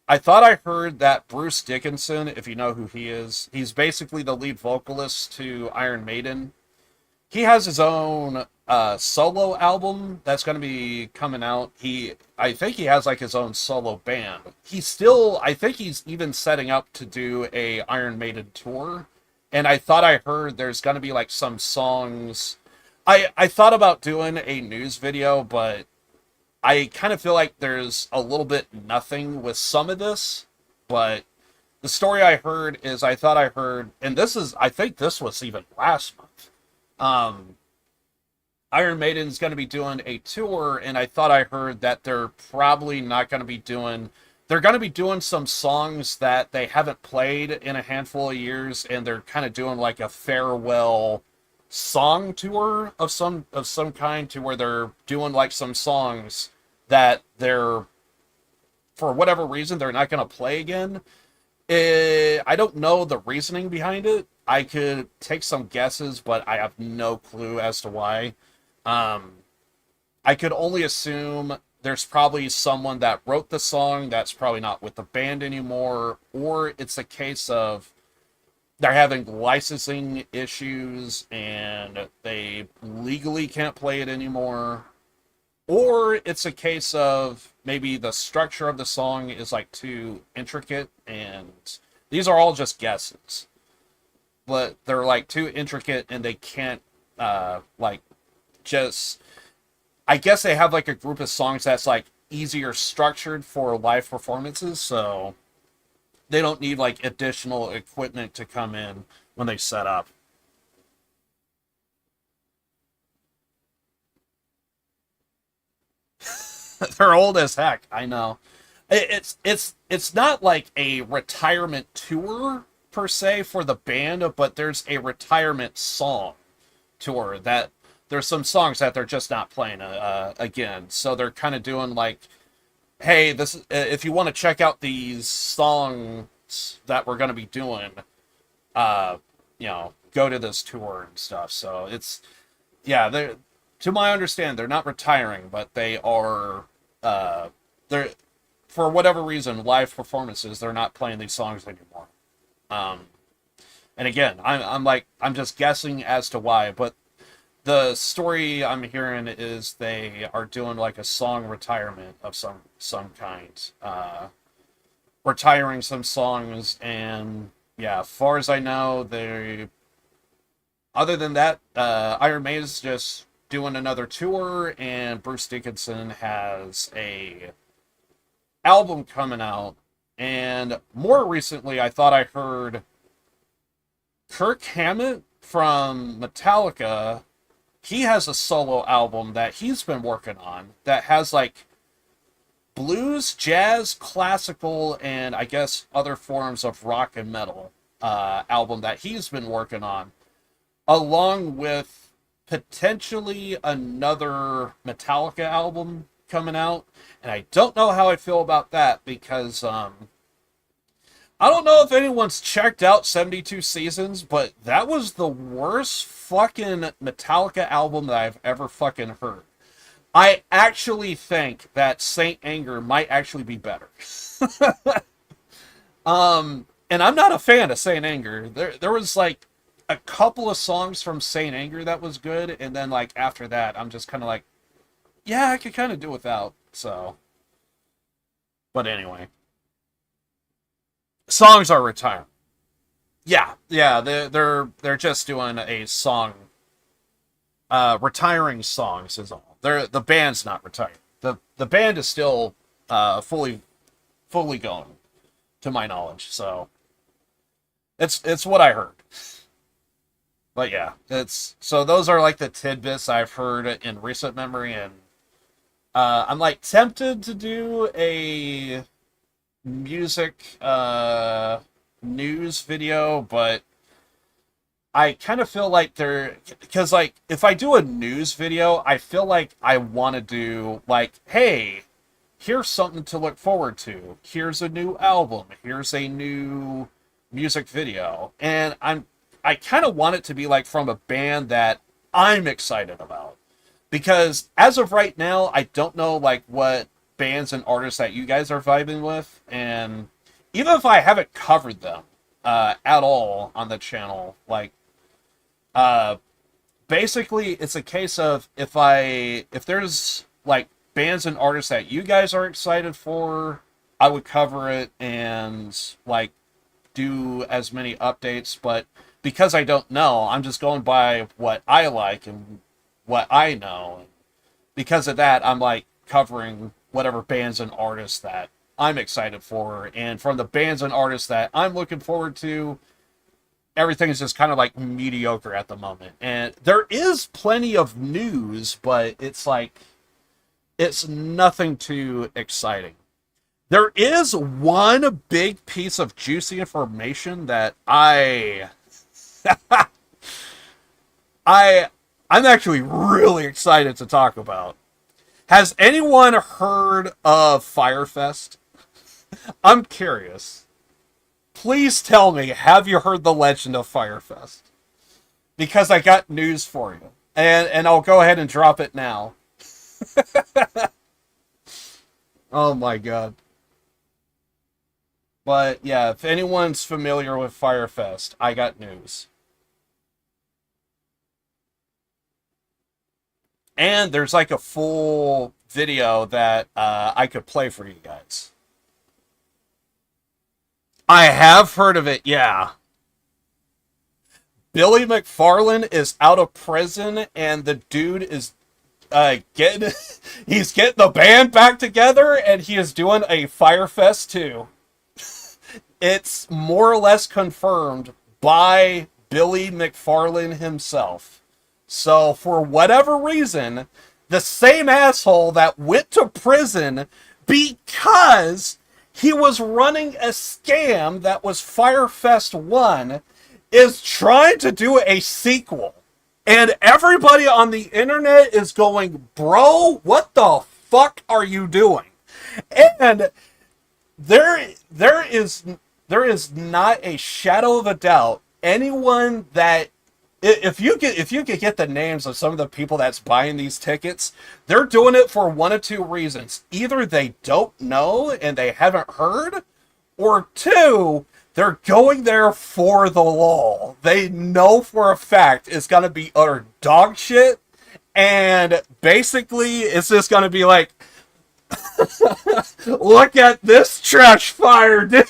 I thought I heard that Bruce Dickinson, if you know who he is, he's basically the lead vocalist to Iron Maiden. He has his own solo album that's going to be coming out. I think he has like his own solo band. I think he's even setting up to do a Iron Maiden tour. And I thought I heard there's going to be like some songs. I thought about doing a news video, but I kind of feel like there's a little bit nothing with some of this. But the story I heard is, I thought I heard, and I think this was even last month. Iron Maiden's going to be doing a tour, and I thought I heard that they're probably not going to be doing... They're going to be doing some songs that they haven't played in a handful of years, and they're kind of doing like a farewell song tour of some kind, to where they're doing like some songs that they're, for whatever reason, they're not going to play again. I don't know the reasoning behind it. I could take some guesses, but I have no clue as to why. I could only assume there's probably someone that wrote the song that's probably not with the band anymore, or it's a case of they're having licensing issues and they legally can't play it anymore. Or it's a case of maybe the structure of the song is like too intricate, and these are all just guesses. But they're like too intricate and they can't like just... I guess they have like a group of songs that's like easier structured for live performances, so they don't need like additional equipment to come in when they set up. They're old as heck, I know. It's not like a retirement tour per se for the band, but there's a retirement song tour that there's some songs that they're just not playing again. So they're kind of doing like, hey, this is, if you want to check out these songs that we're going to be doing, go to this tour and stuff. So it's, yeah, they're, to my understanding, they're not retiring, but they are, they're, for whatever reason, live performances, they're not playing these songs anymore. And again, I'm just guessing as to why, but the story I'm hearing is they are doing like a song retirement of some kind, retiring some songs, and yeah, as far as I know, other than that, Iron Maiden is just doing another tour, and Bruce Dickinson has a album coming out. And more recently, I thought I heard Kirk Hammett from Metallica. He has a solo album that he's been working on that has like blues, jazz, classical, and I guess other forms of rock and metal album that he's been working on, along with potentially another Metallica album coming out. And I don't know how I feel about that, because I don't know if anyone's checked out 72 Seasons, but that was the worst fucking Metallica album that I've ever fucking heard. I actually think that Saint Anger might actually be better. And I'm not a fan of Saint Anger. There was like a couple of songs from Saint Anger that was good, and then like after that, I'm just kind of like, yeah, I could kind of do without. So, but anyway, songs are retiring. Yeah, they're just doing a song, retiring songs is all. The band's not retired. The band is still fully going, to my knowledge. So it's what I heard. But yeah, so those are like the tidbits I've heard in recent memory, and I'm like tempted to do a music news video, but I kind of feel like because like if I do a news video, I feel like I want to do like, hey, here's something to look forward to. Here's a new album. Here's a new music video. And I kind of want it to be like from a band that I'm excited about. Because as of right now, I don't know like what bands and artists that you guys are vibing with. And even if I haven't covered them at all on the channel, like basically it's a case of if there's like bands and artists that you guys are excited for, I would cover it and like do as many updates. But because I don't know, I'm just going by what I like and what I know. Because of that, I'm like covering whatever bands and artists that I'm excited for, and from the bands and artists that I'm looking forward to, everything is just kind of like mediocre at the moment. And there is plenty of news, but it's like, it's nothing too exciting. There is one big piece of juicy information that I'm actually really excited to talk about. Has anyone heard of Firefest? I'm curious. Please tell me, have you heard the legend of Firefest? Because I got news for you. And I'll go ahead and drop it now. Oh my god. But yeah, if anyone's familiar with Firefest, I got news. And there's like a full video that I could play for you guys. I have heard of it, yeah. Billy McFarland is out of prison, and the dude is he's getting the band back together, and he is doing a Firefest too. It's more or less confirmed by Billy McFarland himself. So for whatever reason, the same asshole that went to prison because he was running a scam that was Firefest 1 is trying to do a sequel. And everybody on the internet is going, bro, what the fuck are you doing? And there is not a shadow of a doubt anyone that if you could get the names of some of the people that's buying these tickets, they're doing it for one of two reasons. Either they don't know and they haven't heard, or two, they're going there for the lull. They know for a fact it's going to be utter dog shit, and basically it's just going to be like, look at this trash fire, dude.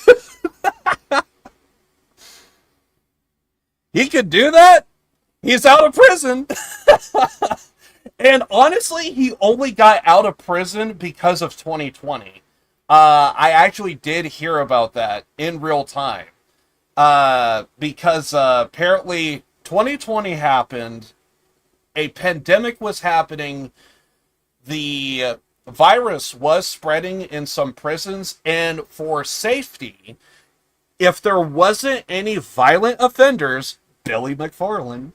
He could do that? He's out of prison. And honestly, he only got out of prison because of 2020. I actually did hear about that in real time. Because apparently 2020 happened, a pandemic was happening, the virus was spreading in some prisons, and for safety, if there wasn't any violent offenders, Billy McFarland,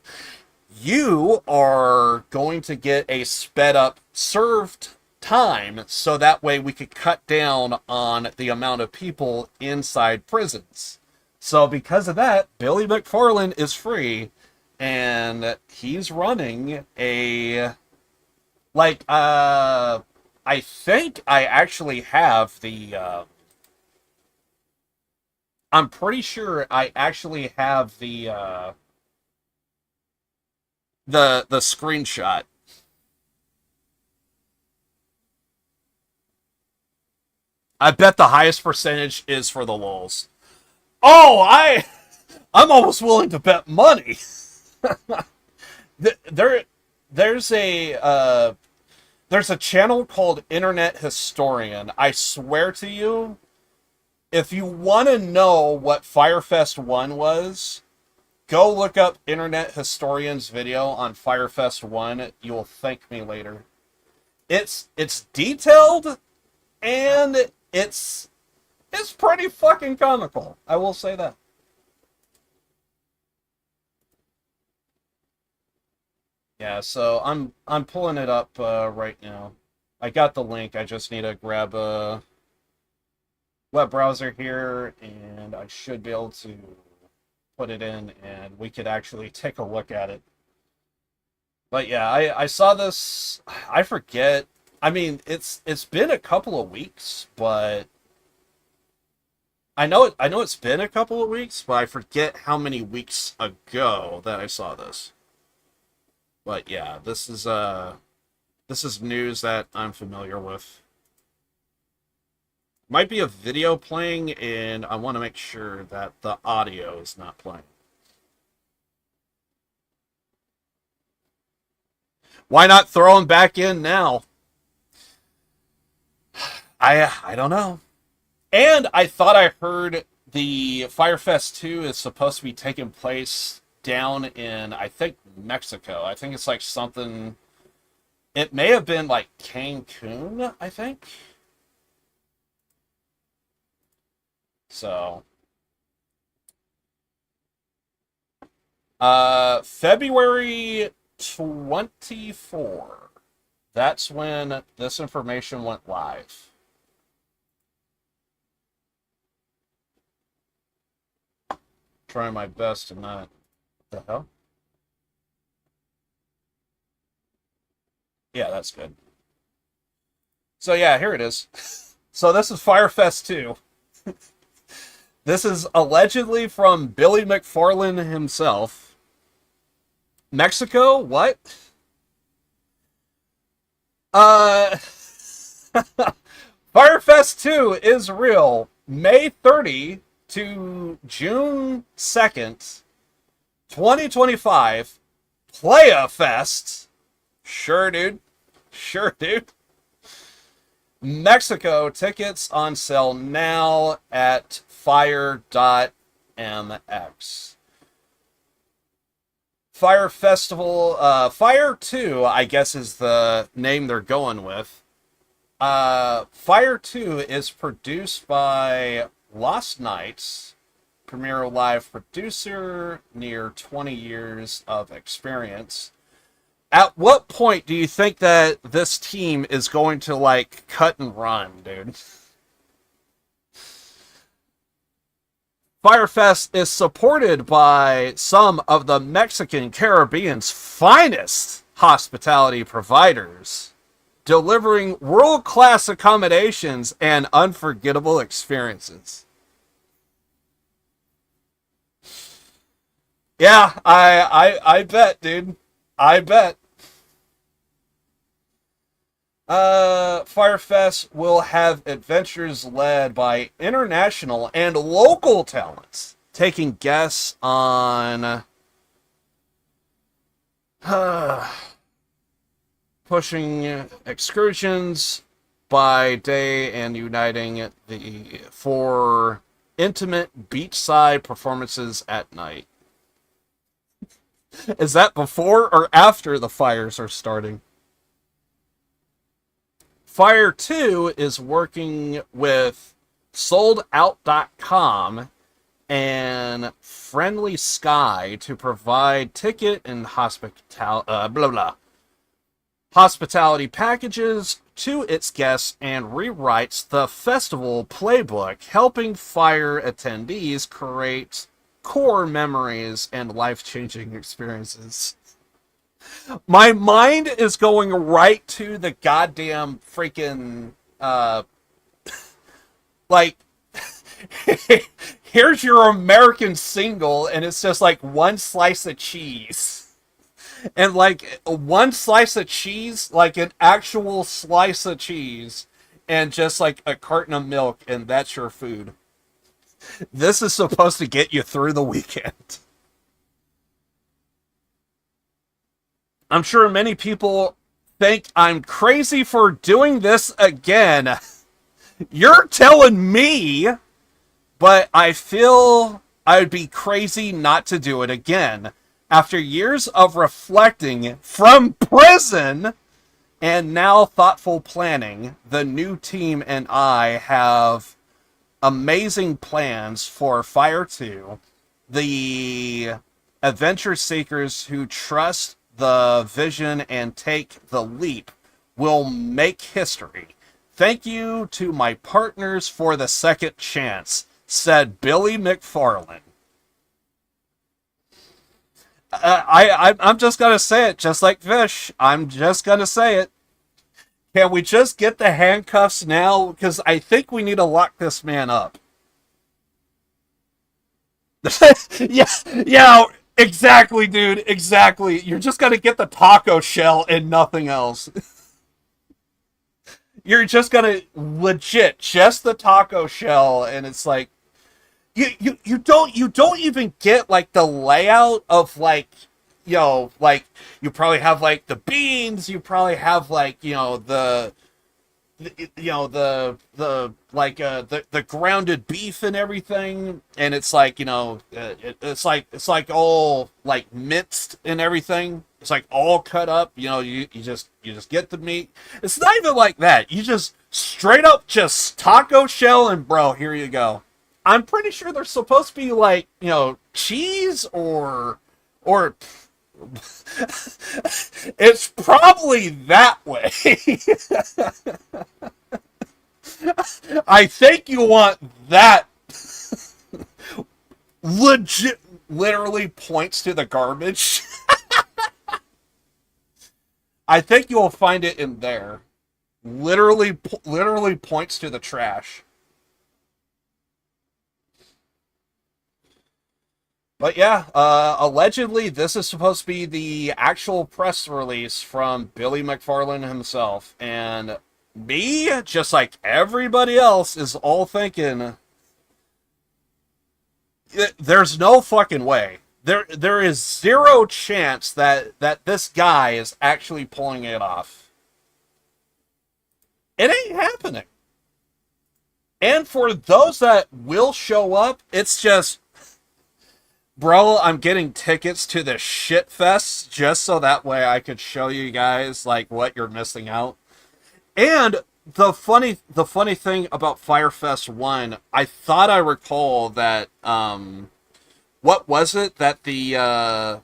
you are going to get a sped up served time so that way we could cut down on the amount of people inside prisons. So because of that, Billy McFarland is free, and he's running a, like, I think I actually have the, I'm pretty sure I actually have the screenshot. I bet the highest percentage is for the lulz. Oh, I'm almost willing to bet money. There's a channel called Internet Historian. I swear to you, if you want to know what Firefest 1 was, go look up Internet Historian's video on Firefest 1. You will thank me later. It's detailed, and it's pretty fucking comical. I will say that. Yeah, so I'm pulling it up right now. I got the link. I just need to grab a web browser here, and I should be able to put it in, and we could actually take a look at it. But yeah, I saw this. I forget. I mean, it's been a couple of weeks, but I know it's been a couple of weeks, but I forget how many weeks ago that I saw this. But yeah, this is news that I'm familiar with. Might be a video playing, and I want to make sure that the audio is not playing. Why not throw him back in now? I don't know. And I thought I heard the Firefest 2 is supposed to be taking place down in, I think, Mexico. I think it's like something... It may have been like Cancun, I think. So... February 24. That's when this information went live. Trying my best to not... What the hell? Yeah, that's good. So yeah, here it is. So this is Firefest 2. This is allegedly from Billy McFarland himself. Mexico? What? Firefest 2 is real. May 30 to June 2nd, 2025. Playa Fest. Sure, dude. Sure, dude. Mexico. Tickets on sale now at fire.mx. Fire Festival, Fire 2, I guess is the name they're going with. Fire 2 is produced by Lost Nights, premier live producer, near 20 years of experience. At what point do you think that this team is going to, like, cut and run, dude? Firefest is supported by some of the Mexican Caribbean's finest hospitality providers, delivering world-class accommodations and unforgettable experiences. Yeah, I bet, dude. I bet. Firefest will have adventures led by international and local talents, taking guests on pushing excursions by day and uniting for intimate beachside performances at night. Is that before or after the fires are starting? Fire 2 is working with soldout.com and Friendly Sky to provide ticket and hospitality, hospitality packages to its guests and rewrites the festival playbook, helping Fire attendees create core memories and life-changing experiences. My mind is going right to the goddamn freaking, like, here's your American single, and it's just like one slice of cheese. And like one slice of cheese, like an actual slice of cheese, and just like a carton of milk, and that's your food. This is supposed to get you through the weekend. I'm sure many people think I'm crazy for doing this again. You're telling me, but I feel I would be crazy not to do it again. After years of reflecting from prison and now thoughtful planning, the new team and I have amazing plans for Fire 2. The adventure seekers who trust the vision and take the leap will make history. Thank you to my partners for the second chance, said Billy McFarlane. I'm just gonna say it, just like Fish. I'm just gonna say it. Can we just get the handcuffs now? Because I think we need to lock this man up. yeah, exactly, dude. Exactly. You're just gonna get the taco shell and nothing else. You're just gonna legit just the taco shell, and it's like you don't even get like the layout of like, you know, like you probably have like the beans, you probably have like, you know, the grounded beef and everything, and it's like, you know, it's like all like minced and everything. It's like all cut up, you know, you just get the meat. It's not even like that. You just straight up just taco shell and bro, here you go. I'm pretty sure there's supposed to be like, you know, cheese or it's probably that way. I think you want that. Legit, literally points to the garbage. I think you'll find it in there. Literally points to the trash. But yeah, allegedly this is supposed to be the actual press release from Billy McFarlane himself, and me, just like everybody else, is all thinking, there's no fucking way. There is zero chance that this guy is actually pulling it off. It ain't happening. And for those that will show up, it's just, bro, I'm getting tickets to the shit fest just so that way I could show you guys like what you're missing out. And the funny thing about Firefest 1, I thought I recall that what was it that the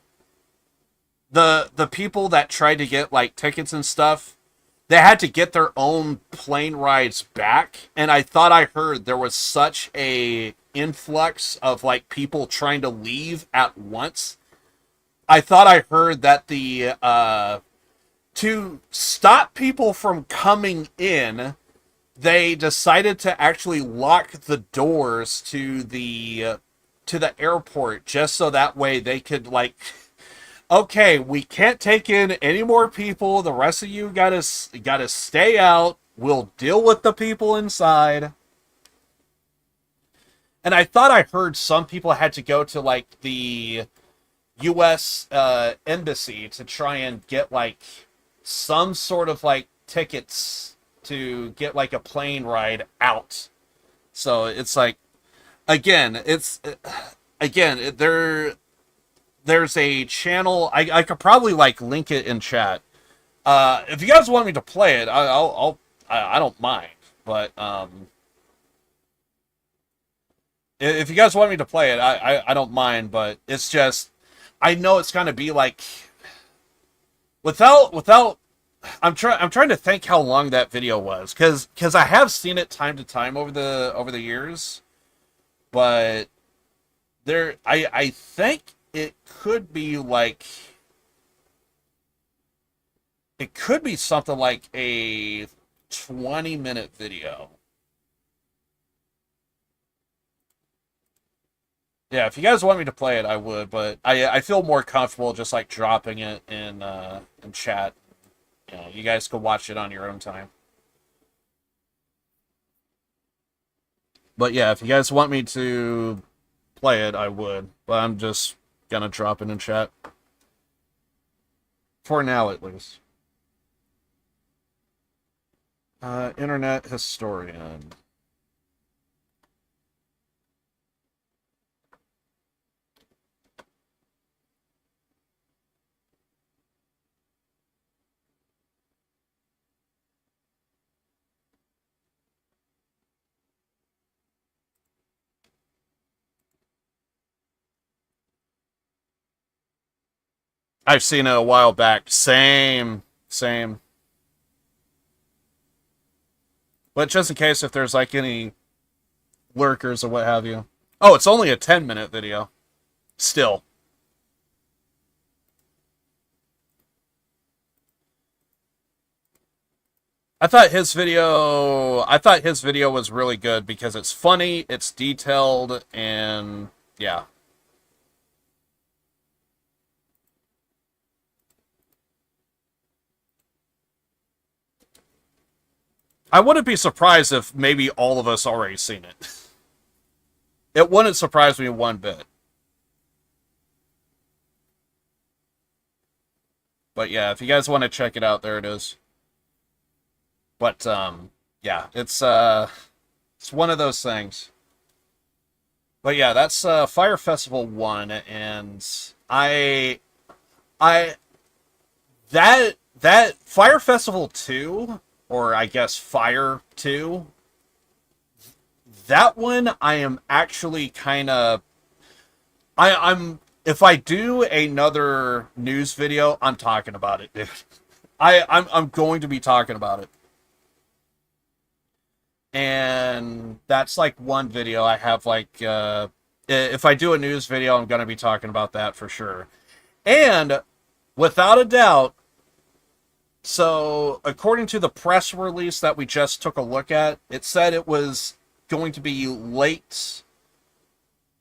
people that tried to get like tickets and stuff, they had to get their own plane rides back, and I thought I heard there was such a influx of like people trying to leave at once. I thought I heard that the to stop people from coming in, they decided to actually lock the doors to the airport just so that way they could like, okay, we can't take in any more people. The rest of you gotta stay out. We'll deal with the people inside. And I thought I heard some people had to go to like the U.S. Embassy to try and get like some sort of like tickets to get like a plane ride out. So it's like, there's a channel. I could probably like link it in chat. If you guys want me to play it, I don't mind. But if you guys want me to play it, I don't mind. But it's just, I know it's gonna be like, without I'm trying to think how long that video was, because I have seen it time to time over the years, but I think it could be like, it could be something like a 20-minute video. Yeah, if you guys want me to play it, I would, but I feel more comfortable just like dropping it in chat. You know, you guys can watch it on your own time. But yeah, if you guys want me to play it, I would. But I'm just gonna drop it in chat. For now, at least. Internet historian. I've seen it a while back. Same. But just in case if there's like any lurkers or what have you. Oh, it's only a 10-minute video. Still. I thought his video was really good because it's funny, it's detailed, and yeah. I wouldn't be surprised if maybe all of us already seen it. It wouldn't surprise me one bit. But yeah, if you guys want to check it out, there it is. But yeah, it's one of those things. But yeah, that's Fire Festival 1, and that Fire Festival 2, or I guess Fire 2, that one I am actually kind of, I'm if I do another news video, I'm talking about it, dude. I'm going to be talking about it. And that's like one video I have, like, if I do a news video, I'm going to be talking about that for sure. And without a doubt, so according to the press release that we just took a look at, it said it was going to be late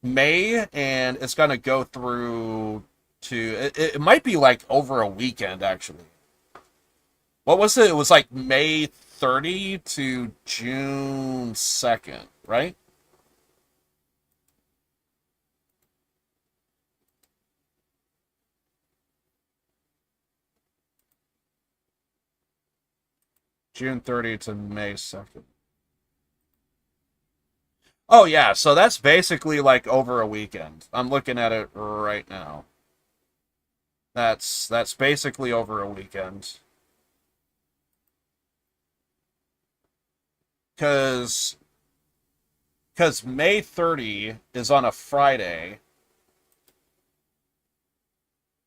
May, and it's going to go through to, it might be like over a weekend, actually. What was it? It was like May 30 to June 2nd, right? June 30 to May 2nd. Oh yeah, so that's basically like over a weekend. I'm looking at it right now. That's basically over a weekend. Because May 30 is on a Friday,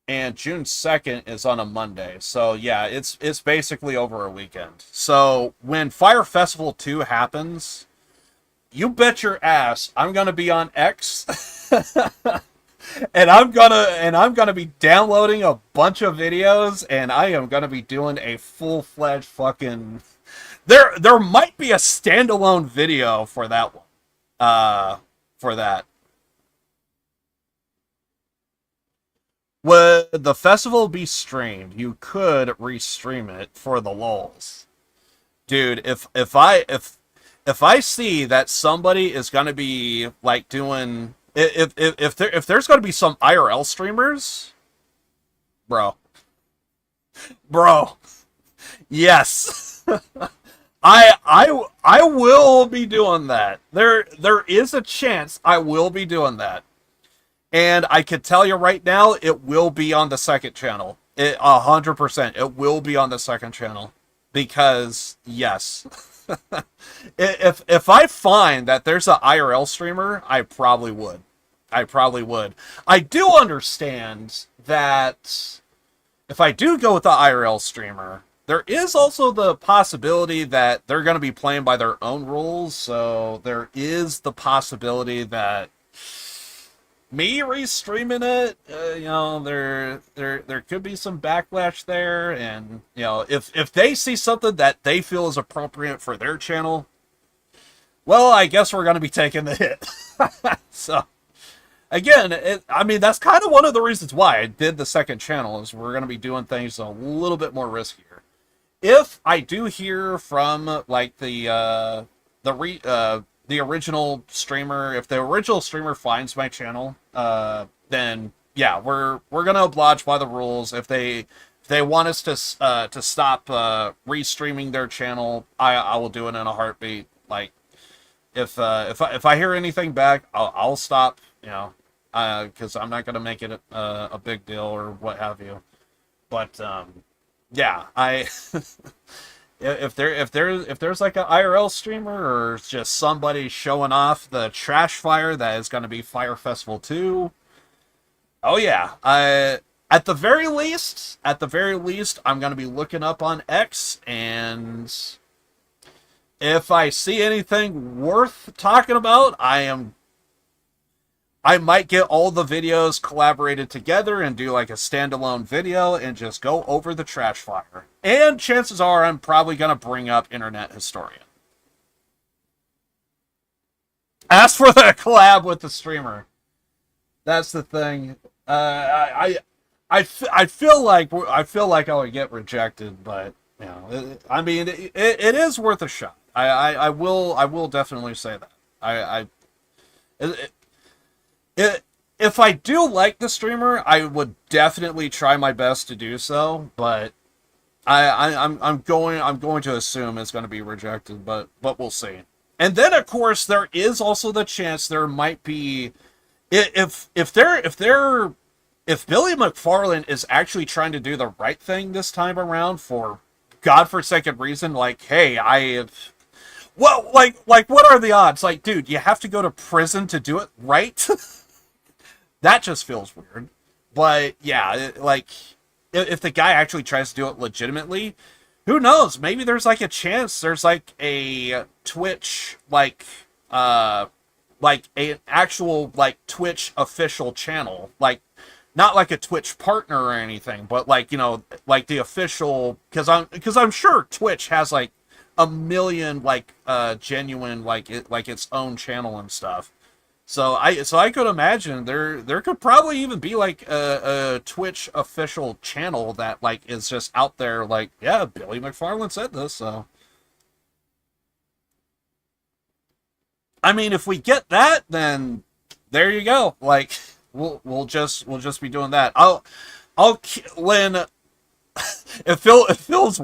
and June 2nd is on a Monday. So yeah, it's basically over a weekend. So when Fire Festival 2 happens, you bet your ass I'm gonna be on X. And I'm gonna be downloading a bunch of videos, and I am gonna be doing a full-fledged fucking, there might be a standalone video for that one. For that. Would the festival be streamed? You could restream it for the lulz. Dude, if I see that somebody is gonna be like doing, if there's gonna be some IRL streamers, bro, yes. I will be doing that. There is a chance I will be doing that. And I can tell you right now, it will be on the second channel. 100%. It will be on the second channel. Because, yes. if I find that there's an IRL streamer, I probably would. I do understand that if I do go with the IRL streamer, there is also the possibility that they're going to be playing by their own rules. So there is the possibility that me restreaming it, there could be some backlash there, and if they see something that they feel is appropriate for their channel, well, I guess we're going to be taking the hit. So again, that's kind of one of the reasons why I did the second channel, is we're going to be doing things a little bit more riskier. If I do hear from like the original streamer, if the original streamer finds my channel, then yeah, we're gonna oblige by the rules. If they want us to stop restreaming their channel, I will do it in a heartbeat. Like if I hear anything back, I'll stop. Because I'm not gonna make it a big deal or what have you. But yeah, if there's like an IRL streamer or just somebody showing off the trash fire that is going to be Fire Festival 2, oh yeah, at the very least, I'm going to be looking up on X, and if I see anything worth talking about, I might get all the videos collaborated together and do like a standalone video and just go over the trash fire. And chances are I'm probably going to bring up Internet Historian. Ask for the collab with the streamer. That's the thing. I feel like I would get rejected, but it is worth a shot. I will definitely say that. If I do like the streamer, I would definitely try my best to do so, but I'm going to assume it's going to be rejected, but we'll see. And then of course there is also the chance there might be, if Billy McFarlane is actually trying to do the right thing this time around for godforsaken reason, like, hey, well, like what are the odds? Like, dude, you have to go to prison to do it right? That just feels weird. But yeah, if the guy actually tries to do it legitimately, who knows? Maybe there's like a chance there's like a Twitch, like an actual like Twitch official channel, like not like a Twitch partner or anything, but like, like the official, because I'm sure Twitch has like a million like genuine like its own channel and stuff. So I could imagine there could probably even be like a Twitch official channel that like is just out there, like, yeah, Billy McFarlane said this, so if we get that, then there you go. Like we'll just be doing that. Lynn, it feels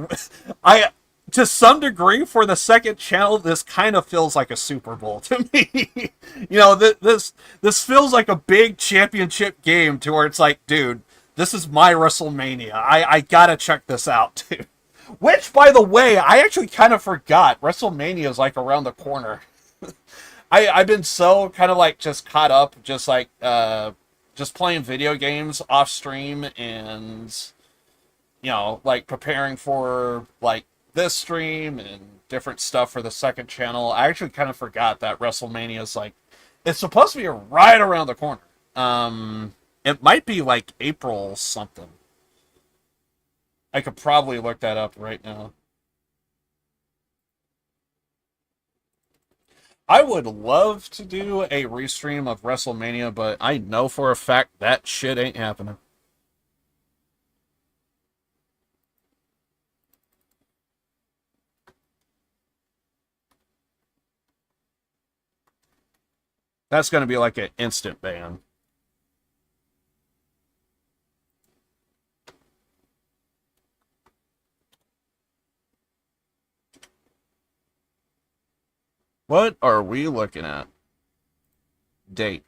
to some degree, for the second channel, this kind of feels like a Super Bowl to me. This feels like a big championship game to where it's like, dude, this is my WrestleMania. I gotta check this out, dude. Which, by the way, I actually kind of forgot. WrestleMania is like around the corner. I've been so kind of like just caught up, just like just playing video games off stream and like preparing for like this stream and different stuff for the second channel. I actually kind of forgot that WrestleMania is like, it's supposed to be right around the corner. It might be like April something. I could probably look that up right now. I would love to do a restream of WrestleMania, but I know for a fact that shit ain't happening. That's going to be like an instant ban. What are we looking at? Date.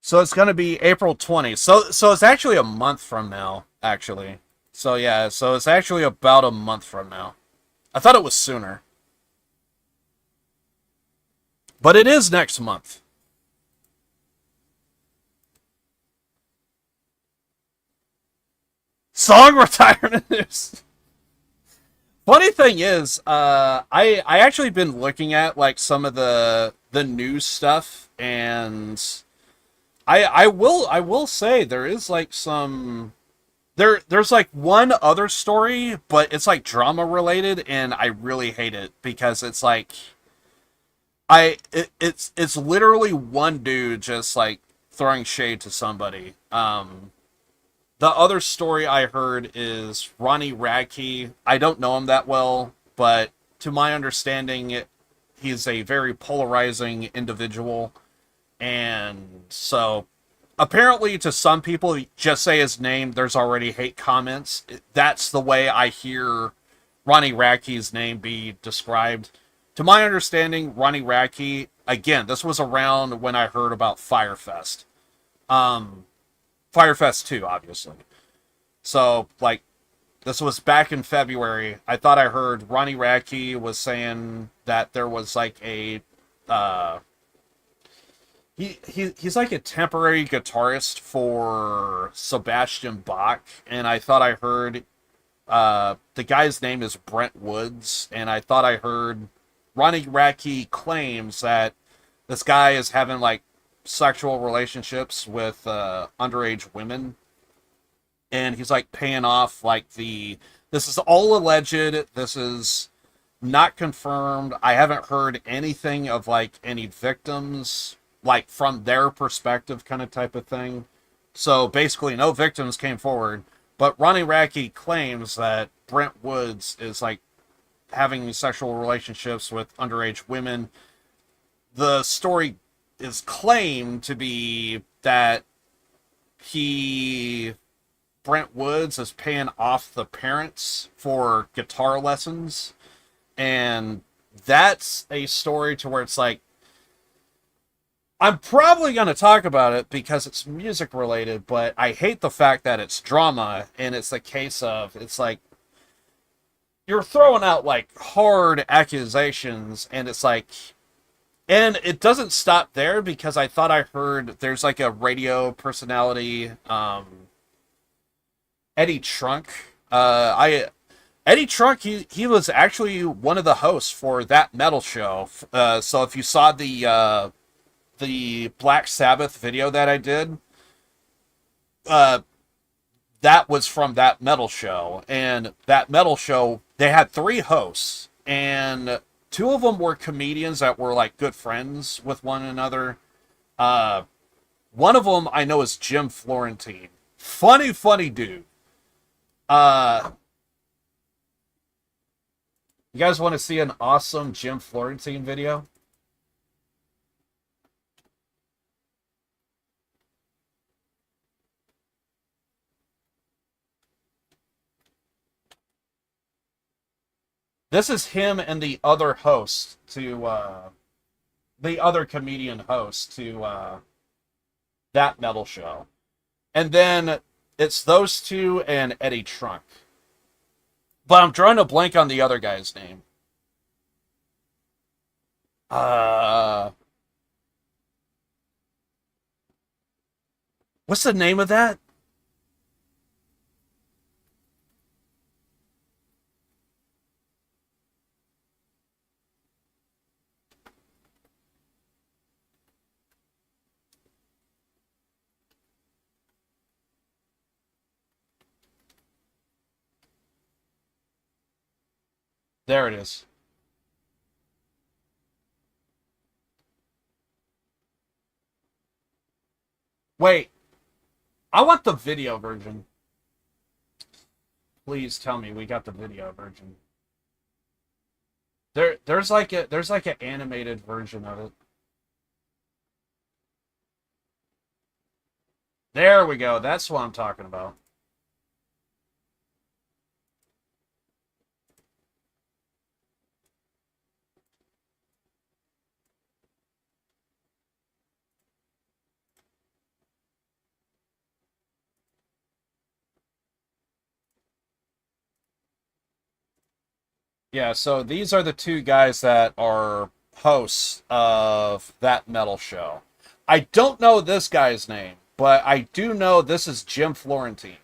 So it's going to be April 20th. So it's actually a month from now, actually. So yeah, so it's actually about a month from now. I thought it was sooner. But it is next month. Song retirement news. Funny thing is, I actually been looking at like some of the news stuff, and I will say there is like some there's like one other story, but it's like drama related, and I really hate it because it's like it's literally one dude just like throwing shade to somebody. The other story I heard is Ronnie Radke. I don't know him that well, but to my understanding, he's a very polarizing individual. And so, apparently, to some people, just say his name, there's already hate comments. That's the way I hear Ronnie Radke's name be described. To my understanding, Ronnie Radke, again, this was around when I heard about Firefest. Firefest 2, obviously. So, like, this was back in February. I thought I heard Ronnie Radke was saying that there was like a he's like a temporary guitarist for Sebastian Bach, and I thought I heard the guy's name is Brent Woods, and I thought I heard Ronnie Radke claims that this guy is having like sexual relationships with underage women, and he's like paying off like this is all alleged, this is not confirmed. I haven't heard anything of like any victims like from their perspective kind of type of thing. So basically no victims came forward, but Ronnie Radke claims that Brent Woods is like having sexual relationships with underage women. The story is claimed to be that Brent Woods is paying off the parents for guitar lessons, and that's a story to where it's like, I'm probably going to talk about it because it's music related, but I hate the fact that it's drama, and it's a case of, it's like, you're throwing out like hard accusations, and it's like, and it doesn't stop there because I thought I heard there's like a radio personality, Eddie Trunk. Eddie Trunk, he was actually one of the hosts for That Metal Show. So if you saw the Black Sabbath video that I did, that was from That Metal Show. And That Metal Show, they had 3 hosts, and 2 of them were comedians that were like good friends with one another. One of them I know is Jim Florentine. Funny dude. You guys want to see an awesome Jim Florentine video? This is him and the other host to, the other comedian host to, That Metal Show. And then it's those 2 and Eddie Trunk. But I'm drawing a blank on the other guy's name. What's the name of that? There it is. Wait. I want the video version. Please tell me we got the video version. There's like an animated version of it. There we go. That's what I'm talking about. Yeah, so these are the two guys that are hosts of that metal show. I don't know this guy's name, but I do know this is Jim Florentine.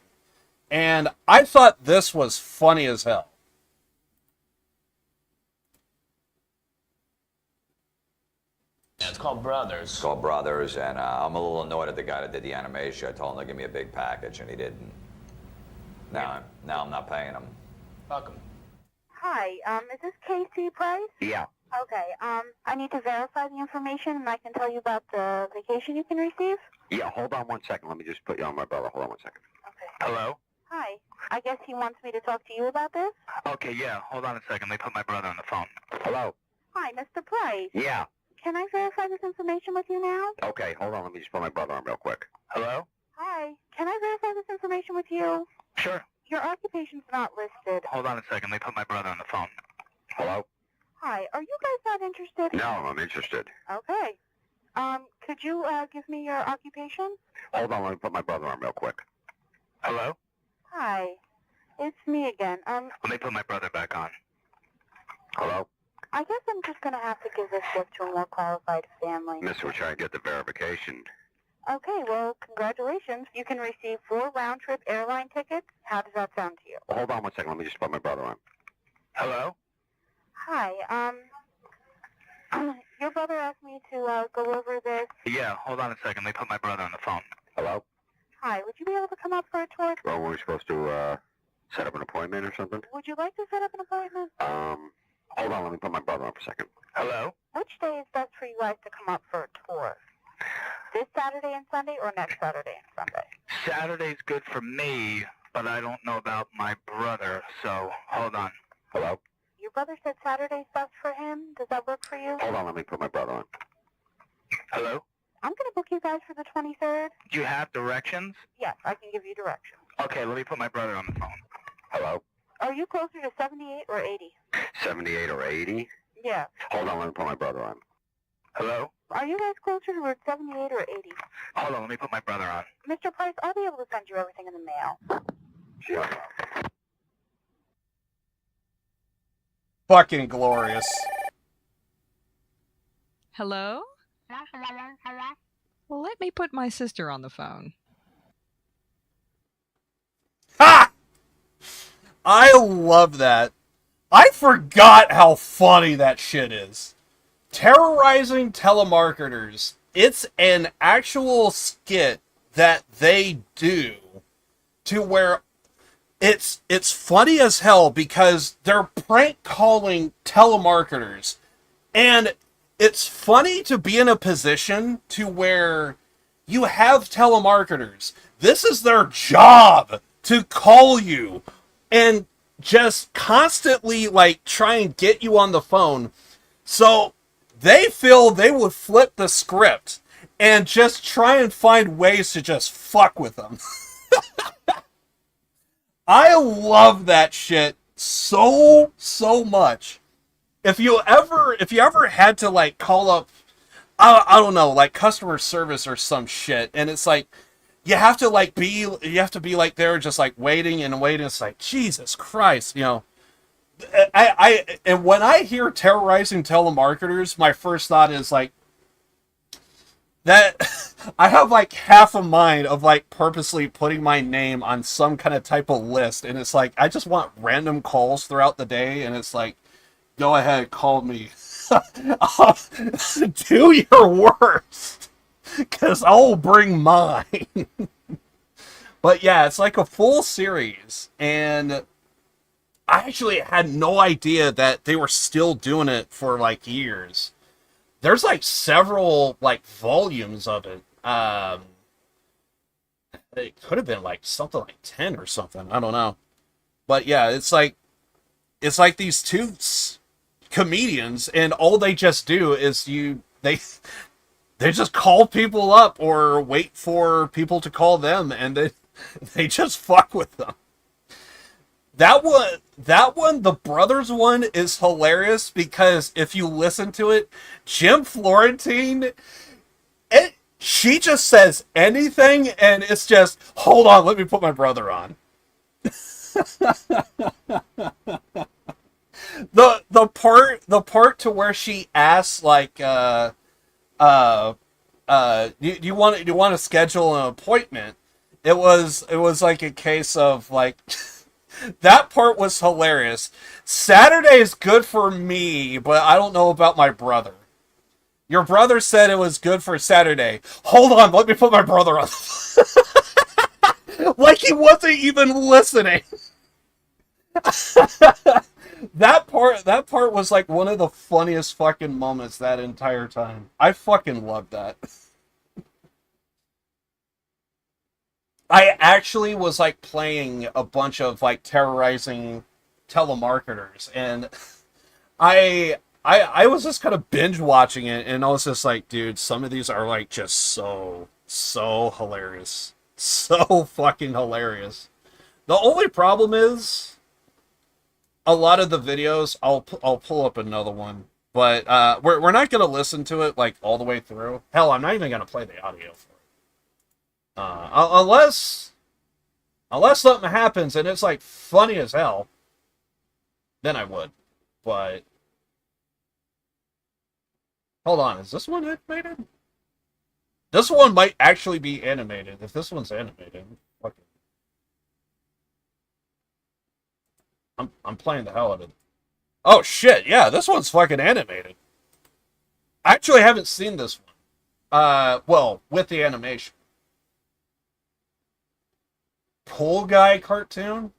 And I thought this was funny as hell. It's called Brothers. It's called Brothers, and I'm a little annoyed at the guy that did the animation. I told him to give me a big package, and he didn't. Now I'm not paying him. Fuck him. Hi, is this Casey Price? Yeah. Okay, I need to verify the information and I can tell you about the vacation you can receive. Yeah, hold on one second. Let me just put you on my brother. Hold on one second. Okay. Hello? Hi, I guess he wants me to talk to you about this? Okay, yeah. Hold on a second. Let me put my brother on the phone. Hello? Hi, Mr. Price. Yeah. Can I verify this information with you now? Okay, hold on. Let me just put my brother on real quick. Hello? Hi, can I verify this information with you? Sure. Your occupation's not listed. Hold on a second. Let me put my brother on the phone. Hello? Hi, are you guys not interested? No, I'm interested. Okay. Could you, give me your occupation? Hold on. Let me put my brother on real quick. Hello? Hi, it's me again. Let me put my brother back on. Hello? I guess I'm just gonna have to give this gift to a more qualified family. Miss, we're trying to get the verification. Okay, well, congratulations. You can receive 4 round-trip airline tickets. How does that sound to you? Hold on one second. Let me just put my brother on. Hello? Hi, your brother asked me to, go over this. Yeah, hold on a second. Let me put my brother on the phone. Hello? Hi, would you be able to come up for a tour? Well, were we supposed to, set up an appointment or something? Would you like to set up an appointment? Hold on. Let me put my brother on for a second. Hello? Which day is best for you guys to come up for a tour? This Saturday and Sunday or next Saturday and Sunday? Saturday's good for me, but I don't know about my brother, so hold on. Hello? Your brother said Saturday's best for him. Does that work for you? Hold on. Let me put my brother on. Hello? I'm going to book you guys for the 23rd. Do you have directions? Yes, I can give you directions. Okay, let me put my brother on the phone. Hello? Are you closer to 78 or 80? 78 or 80? Yeah. Hold on. Let me put my brother on. Hello? Are you guys closer to 78 or 80? Hold on. Let me put my brother on. Mr. Price, I'll be able to send you everything in the mail. Sure. Fucking glorious. Hello? Let me put my sister on the phone. Ha! I love that. I forgot how funny that shit is. Terrorizing telemarketers. It's an actual skit that they do to where it's funny as hell because they're prank calling telemarketers. And it's funny to be in a position to where you have telemarketers. This is their job to call you and just constantly like try and get you on the phone. So they feel they would flip the script and just try and find ways to just fuck with them. I love that shit so much. If you ever had to like call up, I don't know, like customer service or some shit, and it's like you have to be like there just like waiting. It's like Jesus Christ, you know. And when I hear terrorizing telemarketers, my first thought is like that. I have like half a mind of like purposely putting my name on some kind of type of list, and it's like I just want random calls throughout the day, and it's like, go ahead, call me. Do your worst, because I'll bring mine. But yeah, it's like a full series, and I actually had no idea that they were still doing it for like years. There's like several like volumes of it. It could have been like something like 10 or something. I don't know. But yeah, it's like these two comedians, and all they just do is they just call people up or wait for people to call them, and they just fuck with them. That one, the brothers one, is hilarious because if you listen to it, Jim Florentine, she just says anything, and it's just, hold on, let me put my brother on. the part to where she asks like do you want to schedule an appointment? It was like a case of like that part was hilarious. Saturday is good for me, but I don't know about my brother. Your brother said it was good for Saturday. Hold on, let me put my brother on. Like he wasn't even listening. That part was like one of the funniest fucking moments that entire time. I fucking loved that. I actually was like playing a bunch of like terrorizing telemarketers, and I was just kind of binge watching it, and I was just like, dude, some of these are like just so hilarious, so fucking hilarious. The only problem is a lot of the videos. I'll pull up another one, but we're not gonna listen to it like all the way through. Hell, I'm not even gonna play the audio for it. Unless something happens and it's like funny as hell, then I would. But hold on, is this one animated? This one might actually be animated. If this one's animated, fuck it. I'm playing the hell out of it. Oh shit, yeah, this one's fucking animated. I actually haven't seen this one. Well, with the animation. Pool guy cartoon?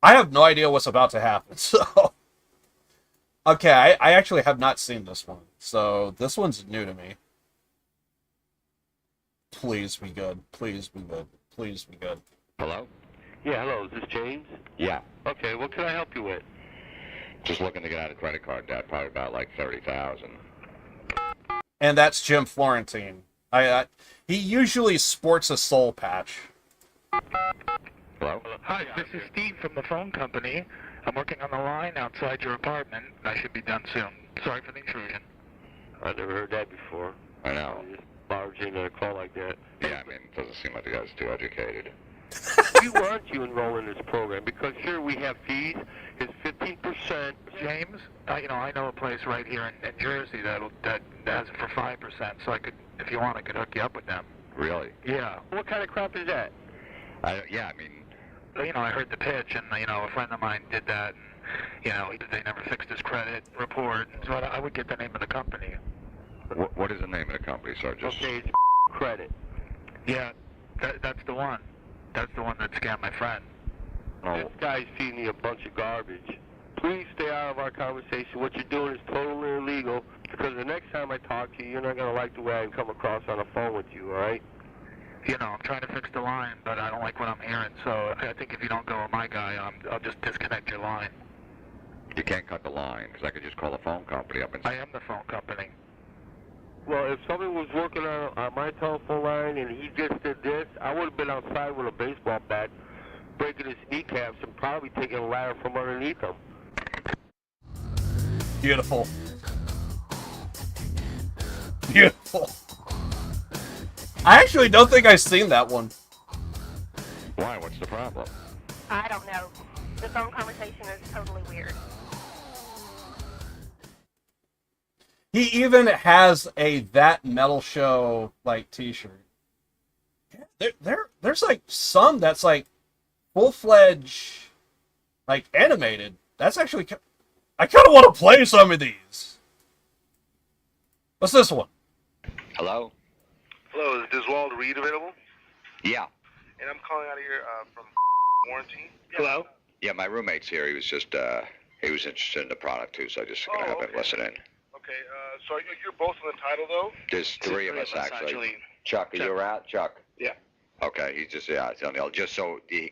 I have no idea what's about to happen, so... Okay, I actually have not seen this one, so this one's new to me. Please be good. Please be good. Please be good. Hello? Yeah, hello. Is this James? Yeah. Okay, what can I help you with? Just looking to get out a credit card debt, probably about like 30,000. And that's Jim Florentine. He usually sports a soul patch. Hello? Hi, this is Steve from the phone company. I'm working on the line outside your apartment. I should be done soon. Sorry for the intrusion. I've never heard that before. I know. Just barge in a call like that. Yeah, I mean, it doesn't seem like the guy's too educated. We want you enroll in this program because here we have fees. It's 15%. James, I know a place right here in Jersey that has it for 5%. So I could, if you want, I could hook you up with them. Really? Yeah. What kind of crap is that? Yeah, I mean... I heard the pitch, and, a friend of mine did that, and, they never fixed his credit report, so I would get the name of the company. What is the name of the company, sir? Just... Okay, it's credit. Yeah, that's the one. That's the one that scammed my friend. Oh. This guy's feeding you a bunch of garbage. Please stay out of our conversation. What you're doing is totally illegal, because the next time I talk to you, you're not going to like the way I come across on the phone with you, all right? I'm trying to fix the line, but I don't like what I'm hearing, so I think if you don't go with my guy, I'll just disconnect your line. You can't cut the line, because I could just call the phone company up and... I am the phone company. Well, if somebody was working on my telephone line and he just did this, I would have been outside with a baseball bat, breaking his kneecaps and probably taking a ladder from underneath him. Beautiful. Beautiful. I actually don't think I've seen that one. Why? What's the problem? I don't know. The phone conversation is totally weird. He even has a That Metal Show like t-shirt. There's like some that's like full-fledged like animated. That's actually I kind of want to play some of these. What's this one? Hello? Hello, is Diswald Reed available? Yeah. And I'm calling out of here from warranty. Hello? Yeah, my roommate's here. He was just, he was interested in the product too, so I just gonna have him listen in. Okay, so you're both in the title though? There's three of us actually. Chuck, are you out? Chuck? Yeah. Okay, he's just, just so we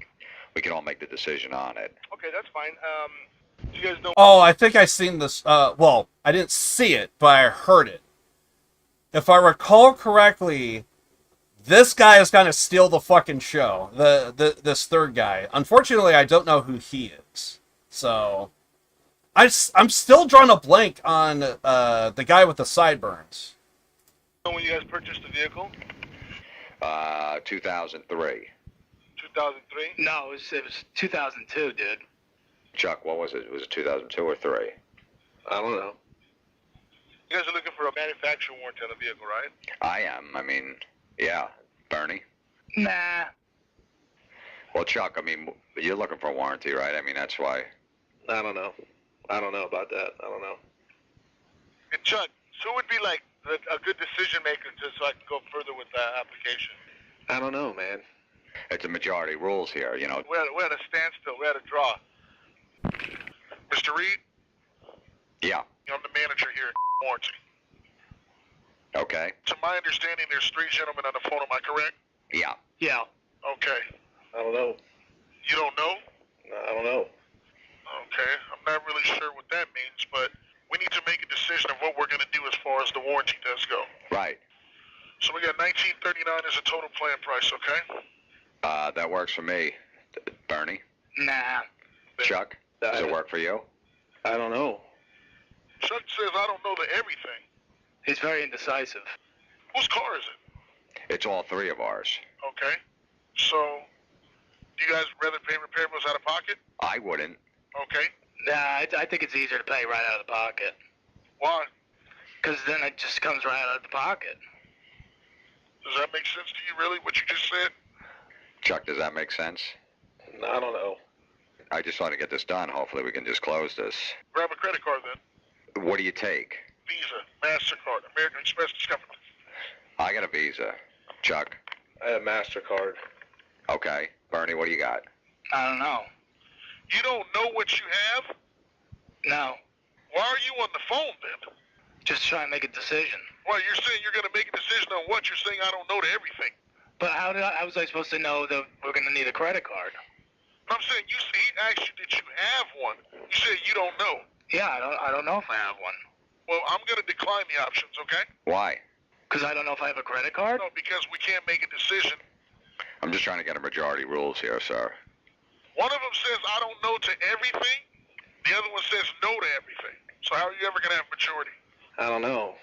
can all make the decision on it. Okay, that's fine. Do you guys know? Oh, I think I've seen this. Well, I didn't see it, but I heard it. If I recall correctly, this guy is gonna steal the fucking show. This third guy. Unfortunately, I don't know who he is. So, I'm still drawing a blank on the guy with the sideburns. When you guys purchased the vehicle? 2003. 2003. 2003? No, it was 2002, dude. Chuck, what was it? Was it 2002 or 3? I don't know. You guys are looking for a manufacturer warranty on the vehicle, right? I am. I mean, yeah. Bernie? Nah. Well, Chuck, I mean, you're looking for a warranty, right? I mean, that's why. I don't know. I don't know about that. I don't know. Hey, Chuck, so who would be like a good decision maker just so I can go further with the application? I don't know, man. It's a majority rules here, you know. We're at a standstill. We're at a draw. Mr. Reed? Yeah. I'm the manager here at Warranty. Okay. To my understanding, there's 3 gentlemen on the phone. Am I correct? Yeah. Yeah. Okay. I don't know. You don't know? I don't know. Okay. I'm not really sure what that means, but we need to make a decision of what we're going to do as far as the warranty does go. Right. So we got $19.39 as a total plan price, okay? That works for me. Bernie? Nah. Chuck? Does it work for you? I don't know. Chuck says I don't know the everything. He's very indecisive. Whose car is it? It's all 3 of ours. Okay. So, do you guys rather pay repair bills out of pocket? I wouldn't. Okay. Nah, I think it's easier to pay right out of the pocket. Why? Because then it just comes right out of the pocket. Does that make sense to you, really, what you just said? Chuck, does that make sense? I don't know. I just want to get this done. Hopefully we can just close this. Grab a credit card, then. What do you take? Visa, MasterCard, American Express Discovery. I got a Visa. Chuck? I have MasterCard. Okay. Bernie, what do you got? I don't know. You don't know what you have? No. Why are you on the phone, then? Just trying to make a decision. Well, you're saying you're going to make a decision on what? You're saying I don't know to everything. But how was I supposed to know that we're going to need a credit card? I'm saying he asked you, did you have one? You said you don't know. Yeah, I don't know if I have one. Well, I'm going to decline the options, okay? Why? Because I don't know if I have a credit card? No, because we can't make a decision. I'm just trying to get a majority rules here, sir. One of them says I don't know to everything. The other one says no to everything. So how are you ever going to have majority? I don't know.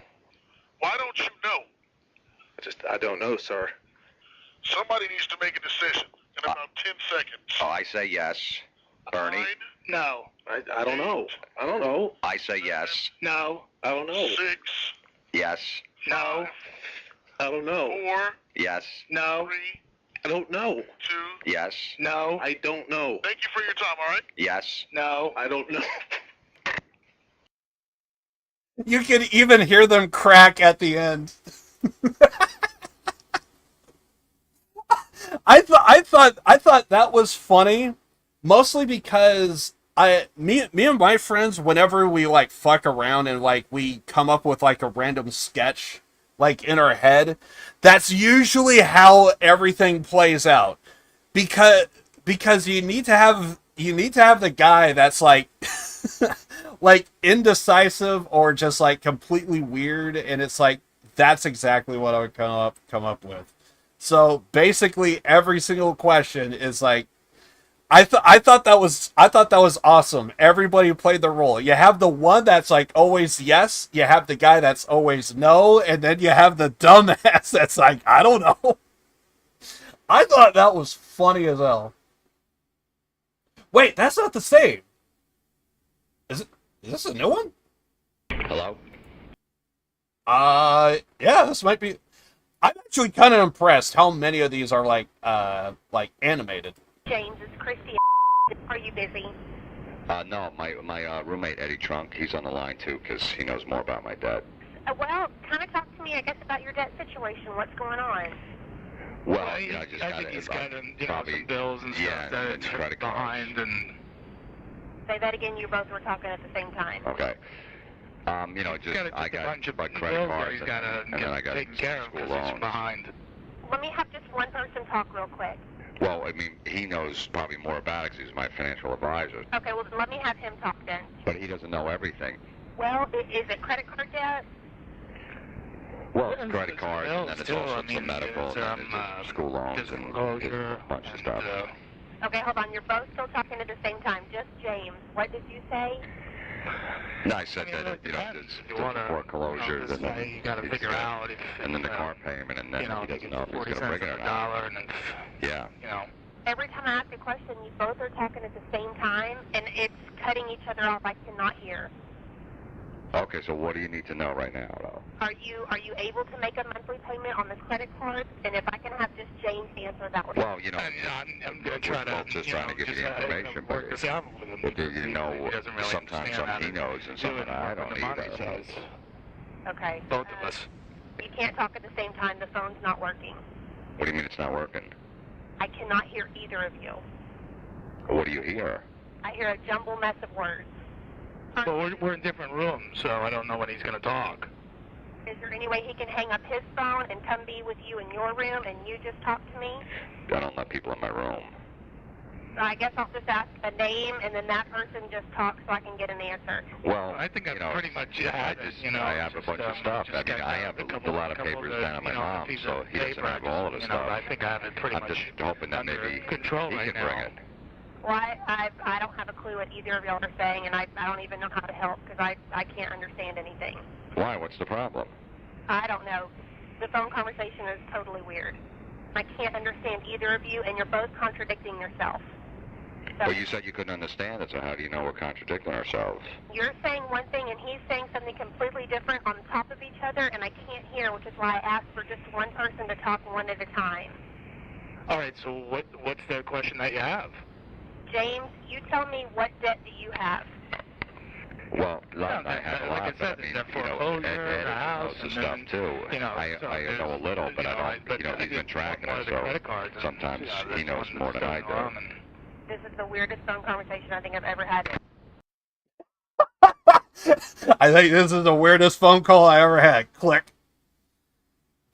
Why don't you know? I don't know, sir. Somebody needs to make a decision in about 10 seconds. Oh, I say yes. Bernie? 9, No. I don't know. I don't know. I say yes. No. I don't know. 6. Yes. No. I don't know. 4. Yes. No. 3. I don't know. 2. Yes. No. I don't know. Thank you for your time, all right? Yes. No. I don't know. You can even hear them crack at the end. I thought that was funny, mostly because me and my friends, whenever we like fuck around and like we come up with like a random sketch like in our head, that's usually how everything plays out. Because you need to have the guy that's like like indecisive or just like completely weird, and it's like that's exactly what I would come up with. So basically every single question is like I thought that was awesome. Everybody played the role. You have the one that's like always yes, you have the guy that's always no, and then you have the dumbass that's like, I don't know. I thought that was funny as hell. Wait, that's not the same. Is this a new one? Hello? Yeah, this might be. I'm actually kind of impressed how many of these are like animated. James, it's Christy. Are you busy? No, my roommate Eddie Trunk, he's on the line too, because he knows more about my debt. Well, kind of talk to me, I guess, about your debt situation. What's going on? Well, I just I got think it. he's got Probably, some bills and yeah, stuff that and credit are cards. behind and... Say that again. You both were talking at the same time. Okay. Just I got my credit cards, and then I got taken care of school because he's loans. behind. Let me have just one person talk real quick. Well, I mean, he knows probably more about it because he's my financial advisor, Okay, well, let me have him talk then. but he doesn't know everything. Well, is it credit card debt? Well, Yeah, credit it's cards, and then bills, it's too. also I mean, some medical, it's, and then it's school loans, and foreclosure, a bunch of stuff. Okay, hold on. You're both still talking at the same time. Just James. What did you say? No, I said that, there's different foreclosures, and then you got to figure out if and then the car payment, and then he doesn't know if he's going to bring it or not. $47 and then, Yeah. you know. every time I ask a question, you both are talking at the same time, and it's cutting each other off. I cannot hear. Okay, so what do you need to know right now, though? Are you able to make a monthly payment on this credit card? And if I can have just James answer that would. Well, you know, I'm going to try to. We're just trying to give you the information, but work this out with him. you know, He doesn't really sometimes understand how something he to knows and do something it I when don't the money either. says. Okay. Both of us. You can't talk at the same time. The phone's not working. What do you mean it's not working? I cannot hear either of you. What do you hear? I hear a jumble mess of words. Well, we're in different rooms, so I don't know when he's going to talk. Is there any way he can hang up his phone and come be with you in your room and you just talk to me? I don't let people in my room. So I guess I'll just ask a name and then that person just talks so I can get an answer. Well, I think you know, pretty much I have a bunch of stuff. I mean, I have a lot of papers down at my mom's, so he doesn't have all of the stuff. I think I have it pretty I'm much just hoping that maybe control he right can bring now. it. Well, I don't have a clue what either of y'all are saying, and I don't even know how to help because I can't understand anything. Why? What's the problem? I don't know. The phone conversation is totally weird. I can't understand either of you, and you're both contradicting yourself. So Well, you said you couldn't understand it, so how do you know we're contradicting ourselves? you're saying one thing, and he's saying something completely different on top of each other, and I can't hear, which is why I asked for just one person to talk one at a time. All right, so what's the question that you have? James, you tell me, what debt do you have? Well, I have a lot, like I said, but I mean, there's you a know, foreclosure, Ed a house, knows the and stuff then, too. you know, I know a little, but I don't, you know, he's been tracking it, so sometimes he knows more than I do. This is the weirdest phone conversation I think I've ever had. I think this is the weirdest phone call I ever had. Click.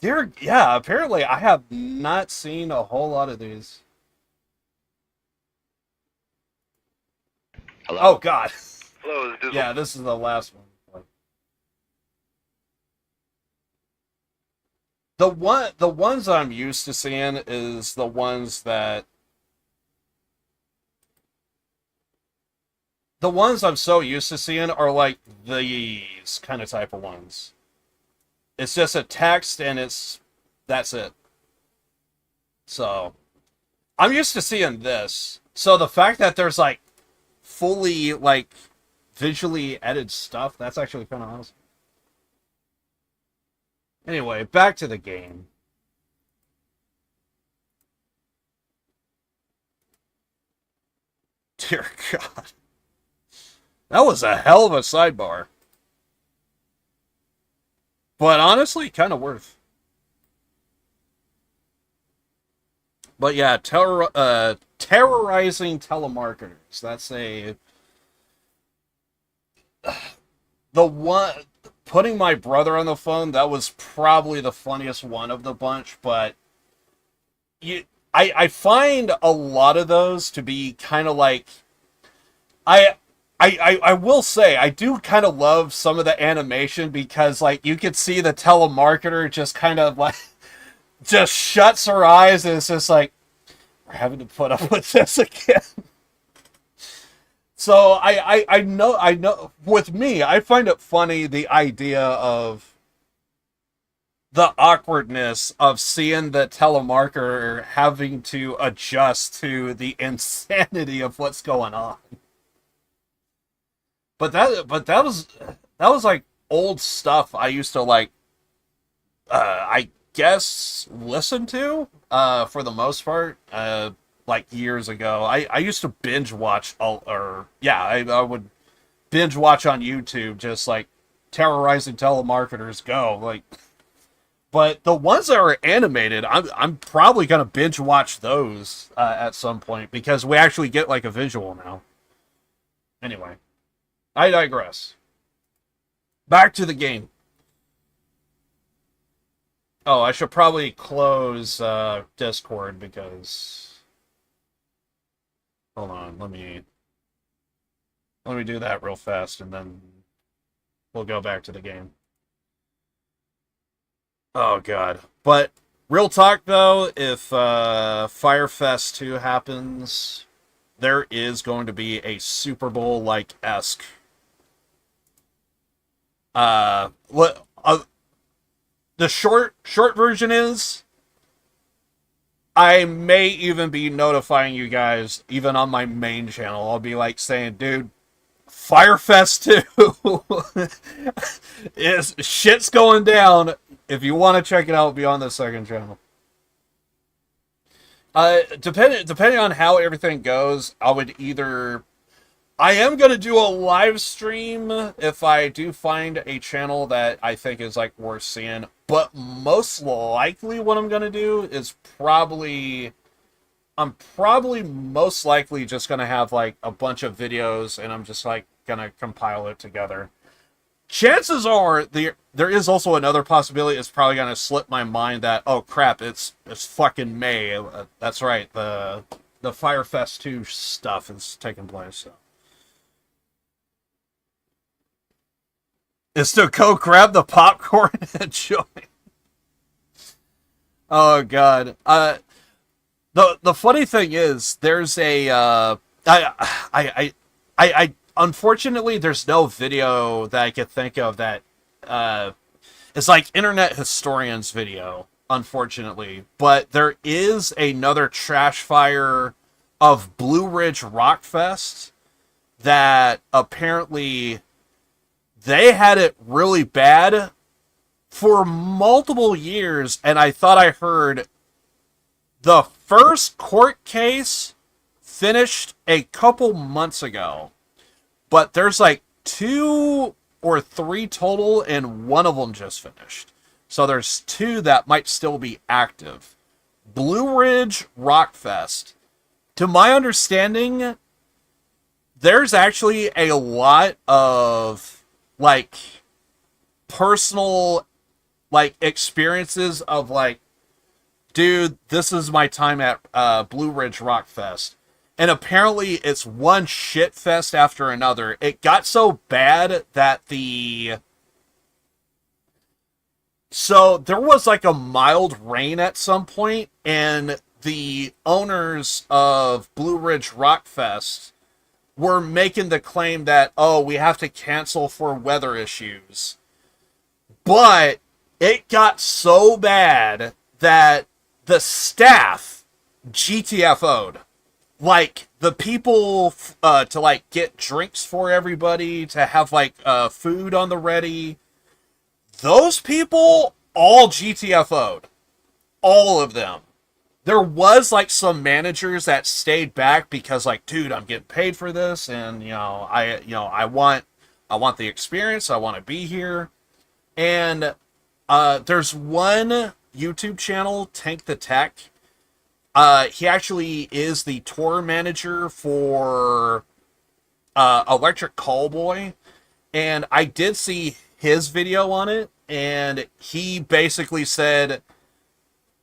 Dear, yeah, apparently I have not seen a whole lot of these. Hello? Oh, God. Hello, this is Yeah, this is the last one. The ones I'm used to seeing is the ones that the ones I'm so used to seeing are like these kind of type of ones. It's just a text and that's it. So I'm used to seeing this. So the fact that there's like fully like visually edited stuff, that's actually kind of awesome. Anyway, back to the game. Dear God. That was a hell of a sidebar. But honestly, kind of worth. But yeah, terrorizing telemarketers. That's the one. Putting my brother on the phone, that was probably the funniest one of the bunch, but I find a lot of those to be kind of like I will say I do kind of love some of the animation because like you could see the telemarketer just kind of like just shuts her eyes and it's just like we're having to put up with this again. So I know with me I find it funny the idea of the awkwardness of seeing the telemarketer having to adjust to the insanity of what's going on. But that was like old stuff I used to like I guess listen to for the most part like years ago. I used to binge watch I would binge watch on YouTube just like terrorizing telemarketers go like. But the ones that are animated, I'm probably gonna binge watch those at some point because we actually get like a visual now. Anyway, I digress. Back to the game. Oh, I should probably close Discord because. Hold on, let me do that real fast, and then we'll go back to the game. Oh God! But real talk though, if Firefest 2 happens, there is going to be a Super Bowl like esque. The short version is I may even be notifying you guys, even on my main channel. I'll be like saying, dude, Firefest 2 is shit's going down. If you want to check it out, it'll be on the second channel. Depending on how everything goes, I am going to do a live stream if I do find a channel that I think is like worth seeing. But most likely what I'm going to do is I'm probably most likely just going to have like a bunch of videos and I'm just like going to compile it together. Chances are there is also another possibility. It's probably going to slip my mind that, oh crap, it's fucking May. That's right. The Firefest 2 stuff is taking place. So. Is to go grab the popcorn and join. Oh god. The funny thing is, there's a I unfortunately there's no video that I could think of that is like Internet Historian's video, unfortunately. But there is another trash fire of Blue Ridge Rockfest that apparently they had it really bad for multiple years, and I thought I heard the first court case finished a couple months ago. But there's like 2 or 3 total, and one of them just finished. So there's 2 that might still be active. Blue Ridge Rockfest. To my understanding, there's actually a lot of like personal like experiences of like, dude, this is my time at Blue Ridge Rockfest. And apparently it's one shit fest after another. It got so bad that so there was like a mild rain at some point, and the owners of Blue Ridge Rockfest were making the claim that, oh, we have to cancel for weather issues. But it got so bad that the staff GTFO'd. Like, the people to, like, get drinks for everybody, to have, like, food on the ready. Those people all GTFO'd. All of them. There was, like, some managers that stayed back because, like, dude, I'm getting paid for this, and, I want the experience, I want to be here. And there's one YouTube channel, Tank the Tech. He actually is the tour manager for Electric Callboy, and I did see his video on it, and he basically said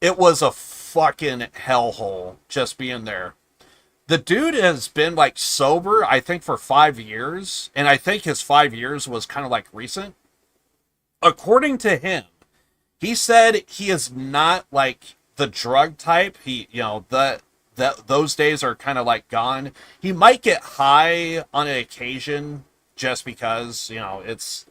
it was a fucking hellhole just being there. The dude has been like sober, I think, for 5 years, and I think his 5 years was kind of like recent. According to him, he said he is not like the drug type. He, those days are kind of like gone. He might get high on an occasion just because, it's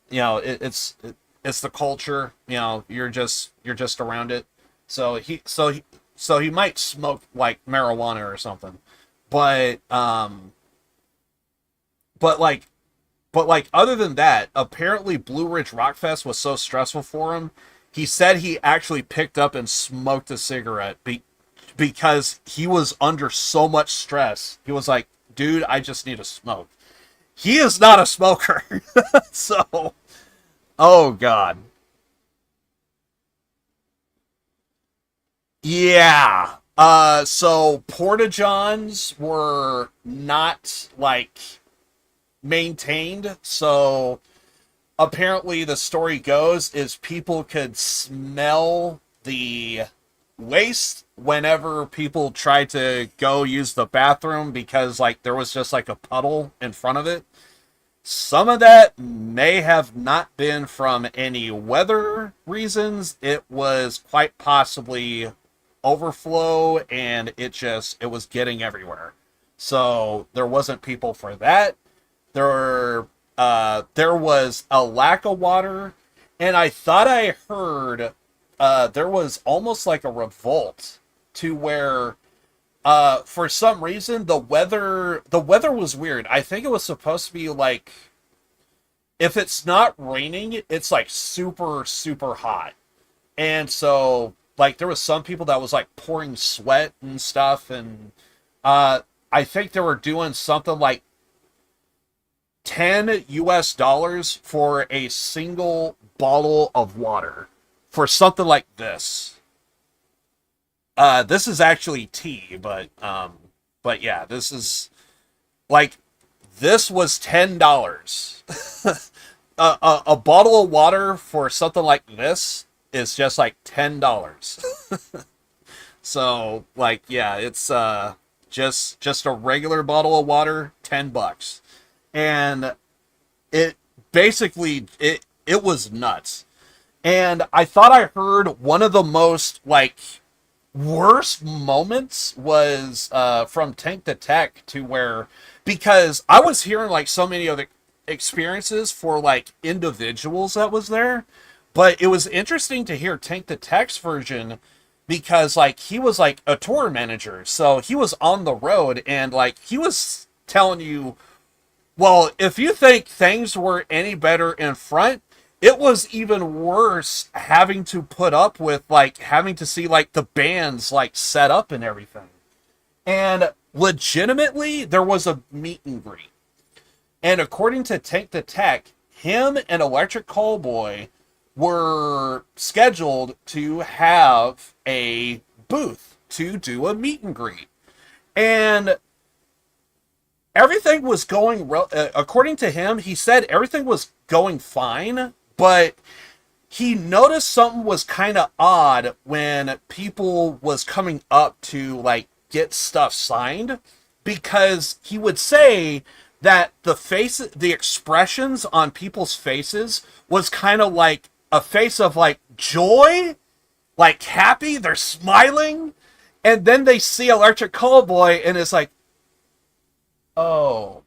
the culture, you're just around it. So he might smoke like marijuana or something. But other than that, apparently Blue Ridge Rockfest was so stressful for him. He said he actually picked up and smoked a cigarette because he was under so much stress. He was like, dude, I just need a smoke. He is not a smoker. So, oh God. Yeah. So Porta-Johns were not like maintained. So apparently the story goes is people could smell the waste whenever people tried to go use the bathroom because like there was just like a puddle in front of it. Some of that may have not been from any weather reasons. It was quite possibly overflow, and it was getting everywhere. So there wasn't people for that. There was a lack of water, and I thought I heard there was almost like a revolt to where for some reason the weather was weird. I think it was supposed to be like, if it's not raining, it's like super, super hot. And so like there was some people that was like pouring sweat and stuff, and I think they were doing something like $10 for a single bottle of water for something like this. This is actually tea, but yeah, this is like, this was $10. A bottle of water for something like this is just like $10. So like, yeah, it's just a regular bottle of water, $10. And it basically, it was nuts. And I thought I heard one of the most like worst moments was from Tank to Tech, to where, because I was hearing like so many other experiences for like individuals that was there, but it was interesting to hear Tank to Tech's version, because like he was like a tour manager, so he was on the road, and like he was telling you, well, if you think things were any better in front, it was even worse having to put up with like having to see like the bands like set up and everything. And legitimately, there was a meet and greet. And according to Tank the Tech, him and Electric Callboy were scheduled to have a booth to do a meet and greet. And everything was going, according to him, he said everything was going fine, but he noticed something was kind of odd when people was coming up to like get stuff signed, because he would say that the expressions on people's faces was kind of like a face of like joy, like happy, they're smiling, and then they see Electric Callboy and it's like, oh,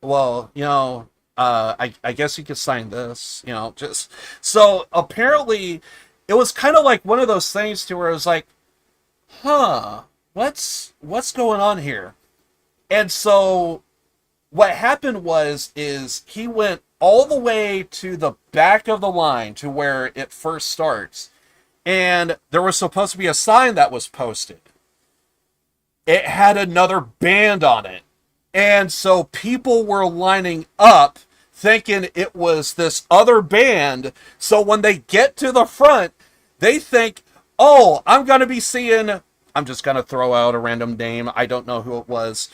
well, you know, I guess you could sign this, you know, just, so apparently it was kind of like one of those things to where it was like, huh, what's going on here? And so what happened is he went all the way to the back of the line to where it first starts, and there was supposed to be a sign that was posted. It had another band on it. And so people were lining up thinking it was this other band. So when they get to the front, they think, oh, I'm going to be seeing, I'm just going to throw out a random name, I don't know who it was,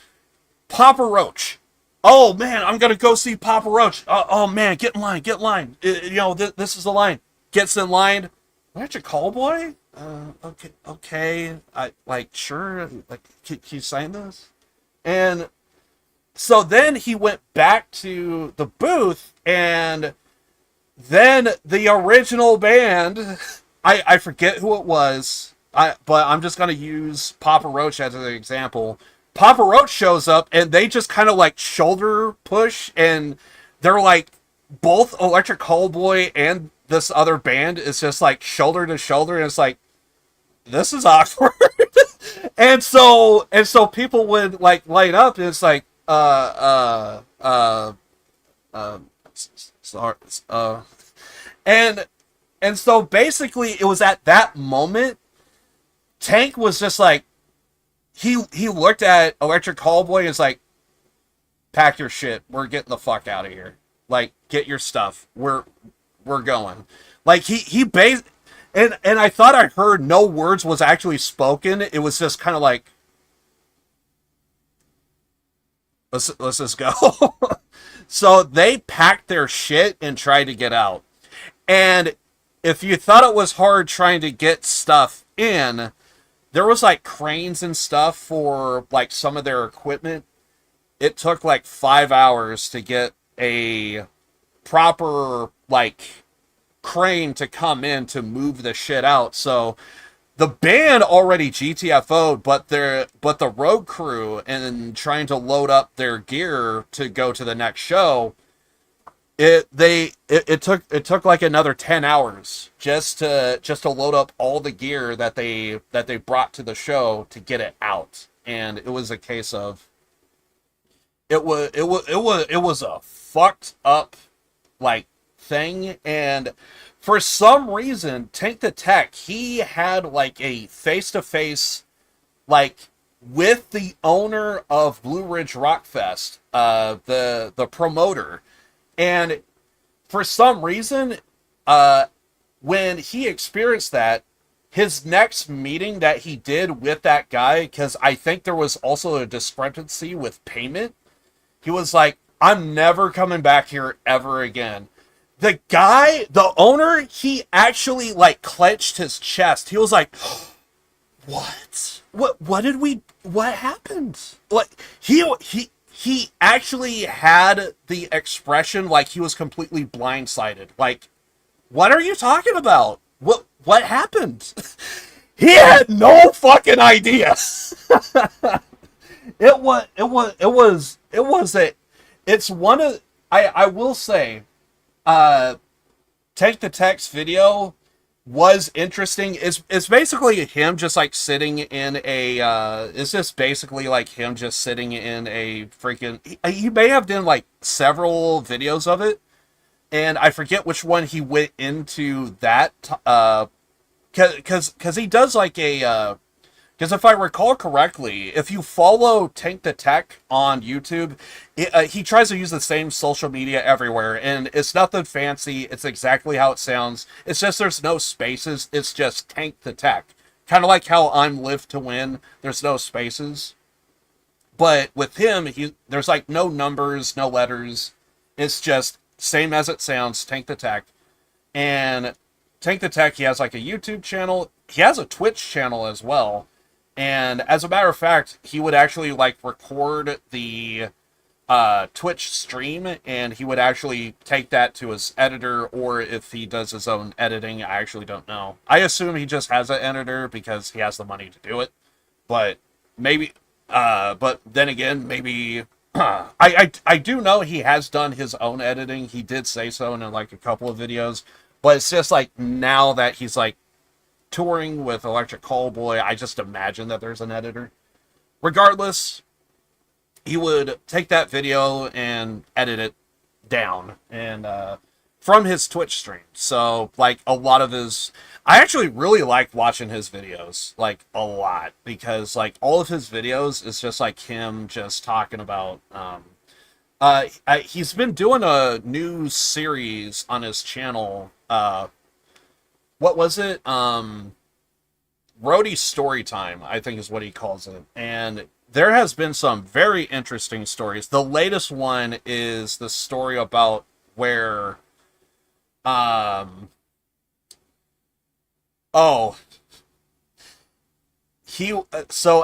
Papa Roach. Oh, man, I'm going to go see Papa Roach. Oh, man, get in line. You know, this is the line. Gets in line. Aren't you Callboy? Okay. I, like, sure. Like, can you sign this? And so then he went back to the booth, and then the original band, I forget who it was, but I'm just going to use Papa Roach as an example. Papa Roach shows up, and they just kind of like shoulder push, and they're like, both Electric Callboy and this other band is just like shoulder to shoulder, and it's like, this is awkward. and so people would like light up, and it's like, sorry, and so basically it was at that moment, Tank was just like, he looked at Electric Callboy and was like, pack your shit, we're getting the fuck out of here. Like, get your stuff. We're going. Like, he based, and I thought I heard no words was actually spoken. It was just kind of like, let's just go. So they packed their shit and tried to get out. And if you thought it was hard trying to get stuff in, there was like cranes and stuff for like some of their equipment. It took like 5 hours to get a proper like crane to come in to move the shit out. So the band already GTFO'd, but the road crew and trying to load up their gear to go to the next show, it took like another 10 hours just to load up all the gear that they brought to the show to get it out. And it was a case of it was a fucked up like thing. And for some reason, Tank the Tech, he had like a face-to-face like with the owner of Blue Ridge Rock Fest, the promoter. And for some reason, when he experienced that, his next meeting that he did with that guy, because I think there was also a discrepancy with payment, he was like, I'm never coming back here ever again. The guy, the owner, he actually like clenched his chest. He was like, what happened? Like, he actually had the expression like he was completely blindsided. Like, what are you talking about? What happened? He had no fucking idea. It's one of, I will say, Take the Text video was interesting. It's basically him just like sitting in a it's just basically like him just sitting in a freaking, he may have done like several videos of it, and I forget which one he went into that because he does like a because if I recall correctly, if you follow Tank the Tech on YouTube, he tries to use the same social media everywhere, and it's nothing fancy. It's exactly how it sounds. It's just there's no spaces. It's just Tank the Tech. Kind of like how I'm Live to Win. There's no spaces. But with him, there's like no numbers, no letters. It's just same as it sounds, Tank the Tech. And Tank the Tech, he has like a YouTube channel. He has a Twitch channel as well. And as a matter of fact, he would actually like record the Twitch stream, and he would actually take that to his editor, or if he does his own editing, I actually don't know. I assume he just has an editor because he has the money to do it. But maybe, but then again, maybe I do know he has done his own editing. He did say so in like a couple of videos. But it's just like now that he's like touring with Electric Callboy, I just imagine that there's an editor. Regardless, he would take that video and edit it down and from his Twitch stream. So like a lot of his, I actually really like watching his videos, like a lot, because like all of his videos is just like him just talking about he's been doing a new series on his channel. What was it? Roadie Storytime, I think is what he calls it. And there has been some very interesting stories. The latest one is the story about where, so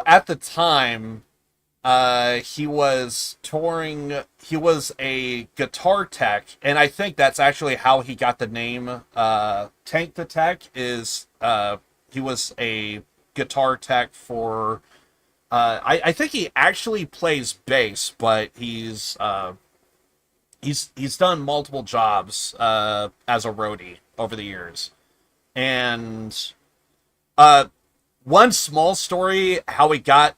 at the time, he was touring, he was a guitar tech, and I think that's actually how he got the name, Tank the Tech, is, he was a guitar tech for, I think he actually plays bass, but he's done multiple jobs, as a roadie over the years. And, one small story, how he got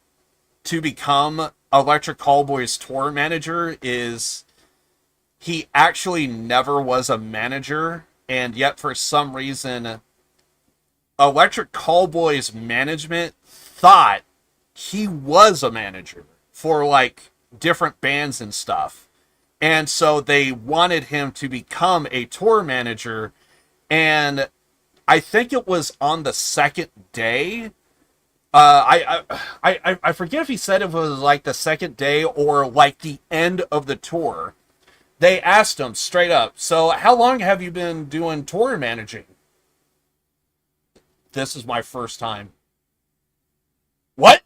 to become Electric Callboy's tour manager is he actually never was a manager, and yet for some reason Electric Callboy's management thought he was a manager for like different bands and stuff, and so they wanted him to become a tour manager. And I think it was on the second day, I forget if he said it was like the second day or like the end of the tour. They asked him straight up, so how long have you been doing tour managing? This is my first time. What?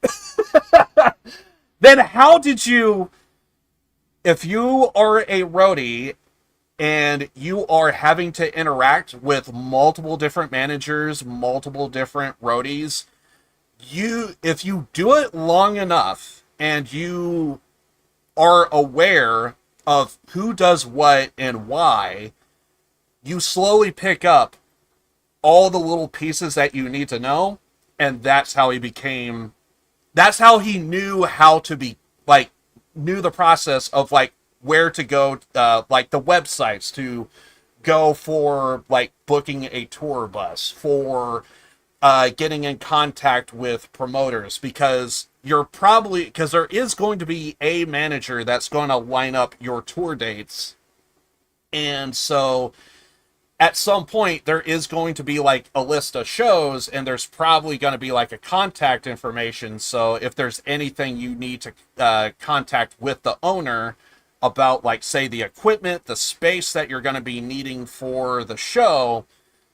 Then how did you, if you are a roadie and you are having to interact with multiple different managers, multiple different roadies, if you do it long enough and you are aware of who does what and why, you slowly pick up all the little pieces that you need to know, and that's how he knew how to be, like, knew the process of, like, where to go, like, the websites to go for, like, booking a tour bus, for getting in contact with promoters, because there is going to be a manager that's going to line up your tour dates. And so at some point there is going to be like a list of shows, and there's probably going to be like a contact information. So if there's anything you need to contact with the owner about, like, say, the equipment, the space that you're going to be needing for the show,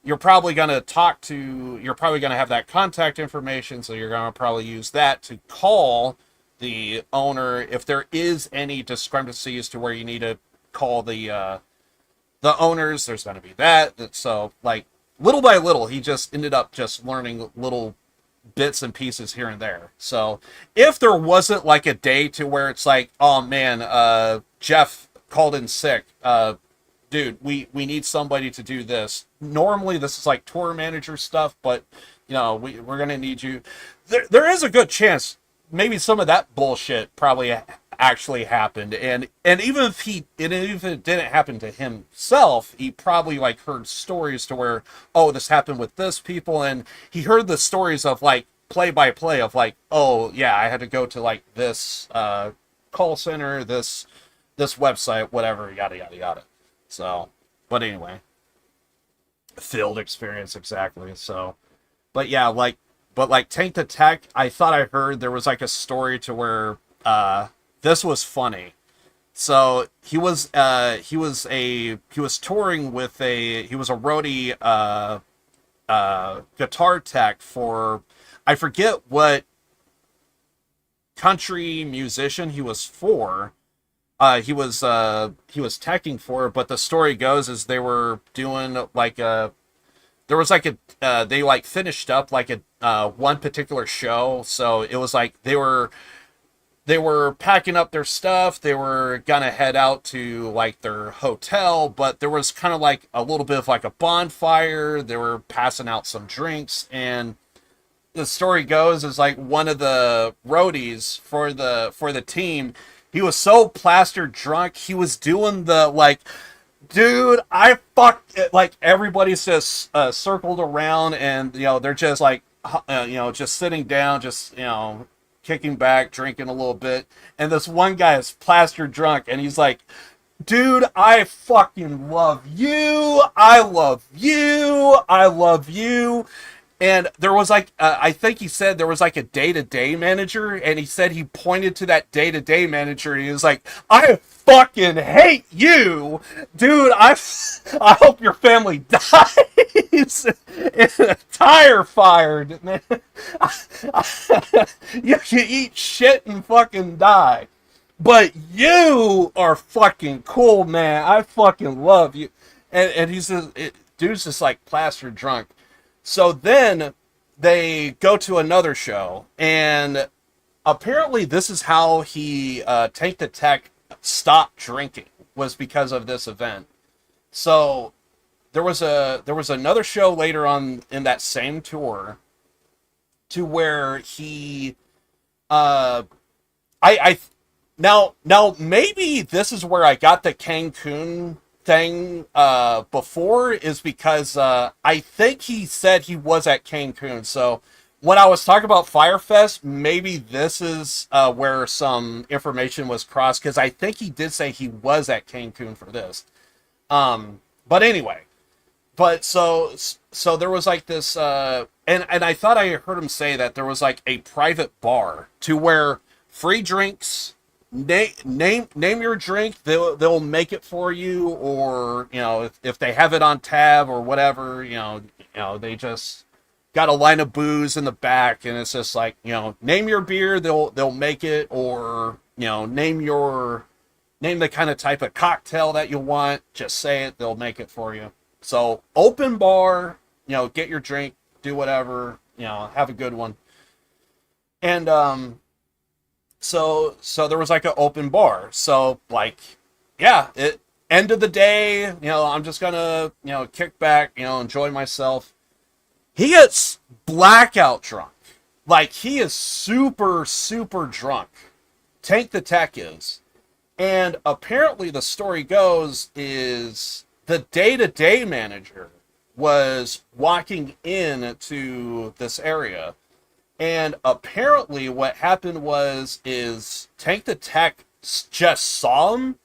you're probably going to have that contact information. So you're going to probably use that to call the owner if there is any discrepancies to where you need to call the owners. There's going to be that. So, like, little by little, he just ended up just learning little bits and pieces here and there. So if there wasn't like a day to where it's like, oh man, Jeff called in sick, dude, we need somebody to do this. Normally this is like tour manager stuff, but you know, we're going to need you. There is a good chance maybe some of that bullshit probably actually happened, and even if it didn't happen to himself, he probably like heard stories to where, oh, this happened with this people, and he heard the stories of like play by play of like, oh yeah, I had to go to like this call center, this website, whatever, yada yada yada. So, but anyway, field experience, exactly. So, but yeah, like Tank the Tech, I thought I heard there was like a story to where this was funny. So he was touring with he was a roadie guitar tech for, I forget what country musician he was for. He was teching for, but the story goes is they were doing like there was like they like finished up like a one particular show. So it was like they were packing up their stuff. They were gonna head out to like their hotel, but there was kind of like a little bit of like a bonfire. They were passing out some drinks, and the story goes is like one of the roadies for the team, he was so plastered drunk, he was doing the like, dude, I fucked it. Like everybody's just circled around, and you know they're just like just sitting down, just kicking back, drinking a little bit, and this one guy is plastered drunk, and he's like, dude, I fucking love you. I love you. I love you. And there was like, I think he said there was like a day-to-day manager, and he said he pointed to that day-to-day manager, and he was like, I fucking hate you, dude. I hope your family dies in a tire fire, man. You can eat shit and fucking die, but you are fucking cool, man. I fucking love you. And he says, dude's just like plastered drunk. So then they go to another show, and apparently this is how he Tank the Tech stopped drinking, was because of this event. So there was another show later on in that same tour to where he now maybe this is where I got the Cancun thing before, is because I think he said he was at Cancun. So when I was talking about Firefest, maybe this is where some information was crossed, because I think he did say he was at Cancun for this. But anyway, so there was like this and I thought I heard him say that there was like a private bar to where free drinks, name your drink, they'll make it for you, or if they have it on tab or whatever, they just got a line of booze in the back, and it's just like, name your beer, they'll make it, or name the kind of type of cocktail that you want, just say it, they'll make it for you. So open bar, get your drink, do whatever, have a good one. And so there was like an open bar. So like end of the day, I'm just gonna, kick back, enjoy myself. He gets blackout drunk. Like, he is super, super drunk. Tank the Tech is. And apparently the story goes is the day-to-day manager was walking in to this area. And apparently what happened is Tank the Tech just saw him.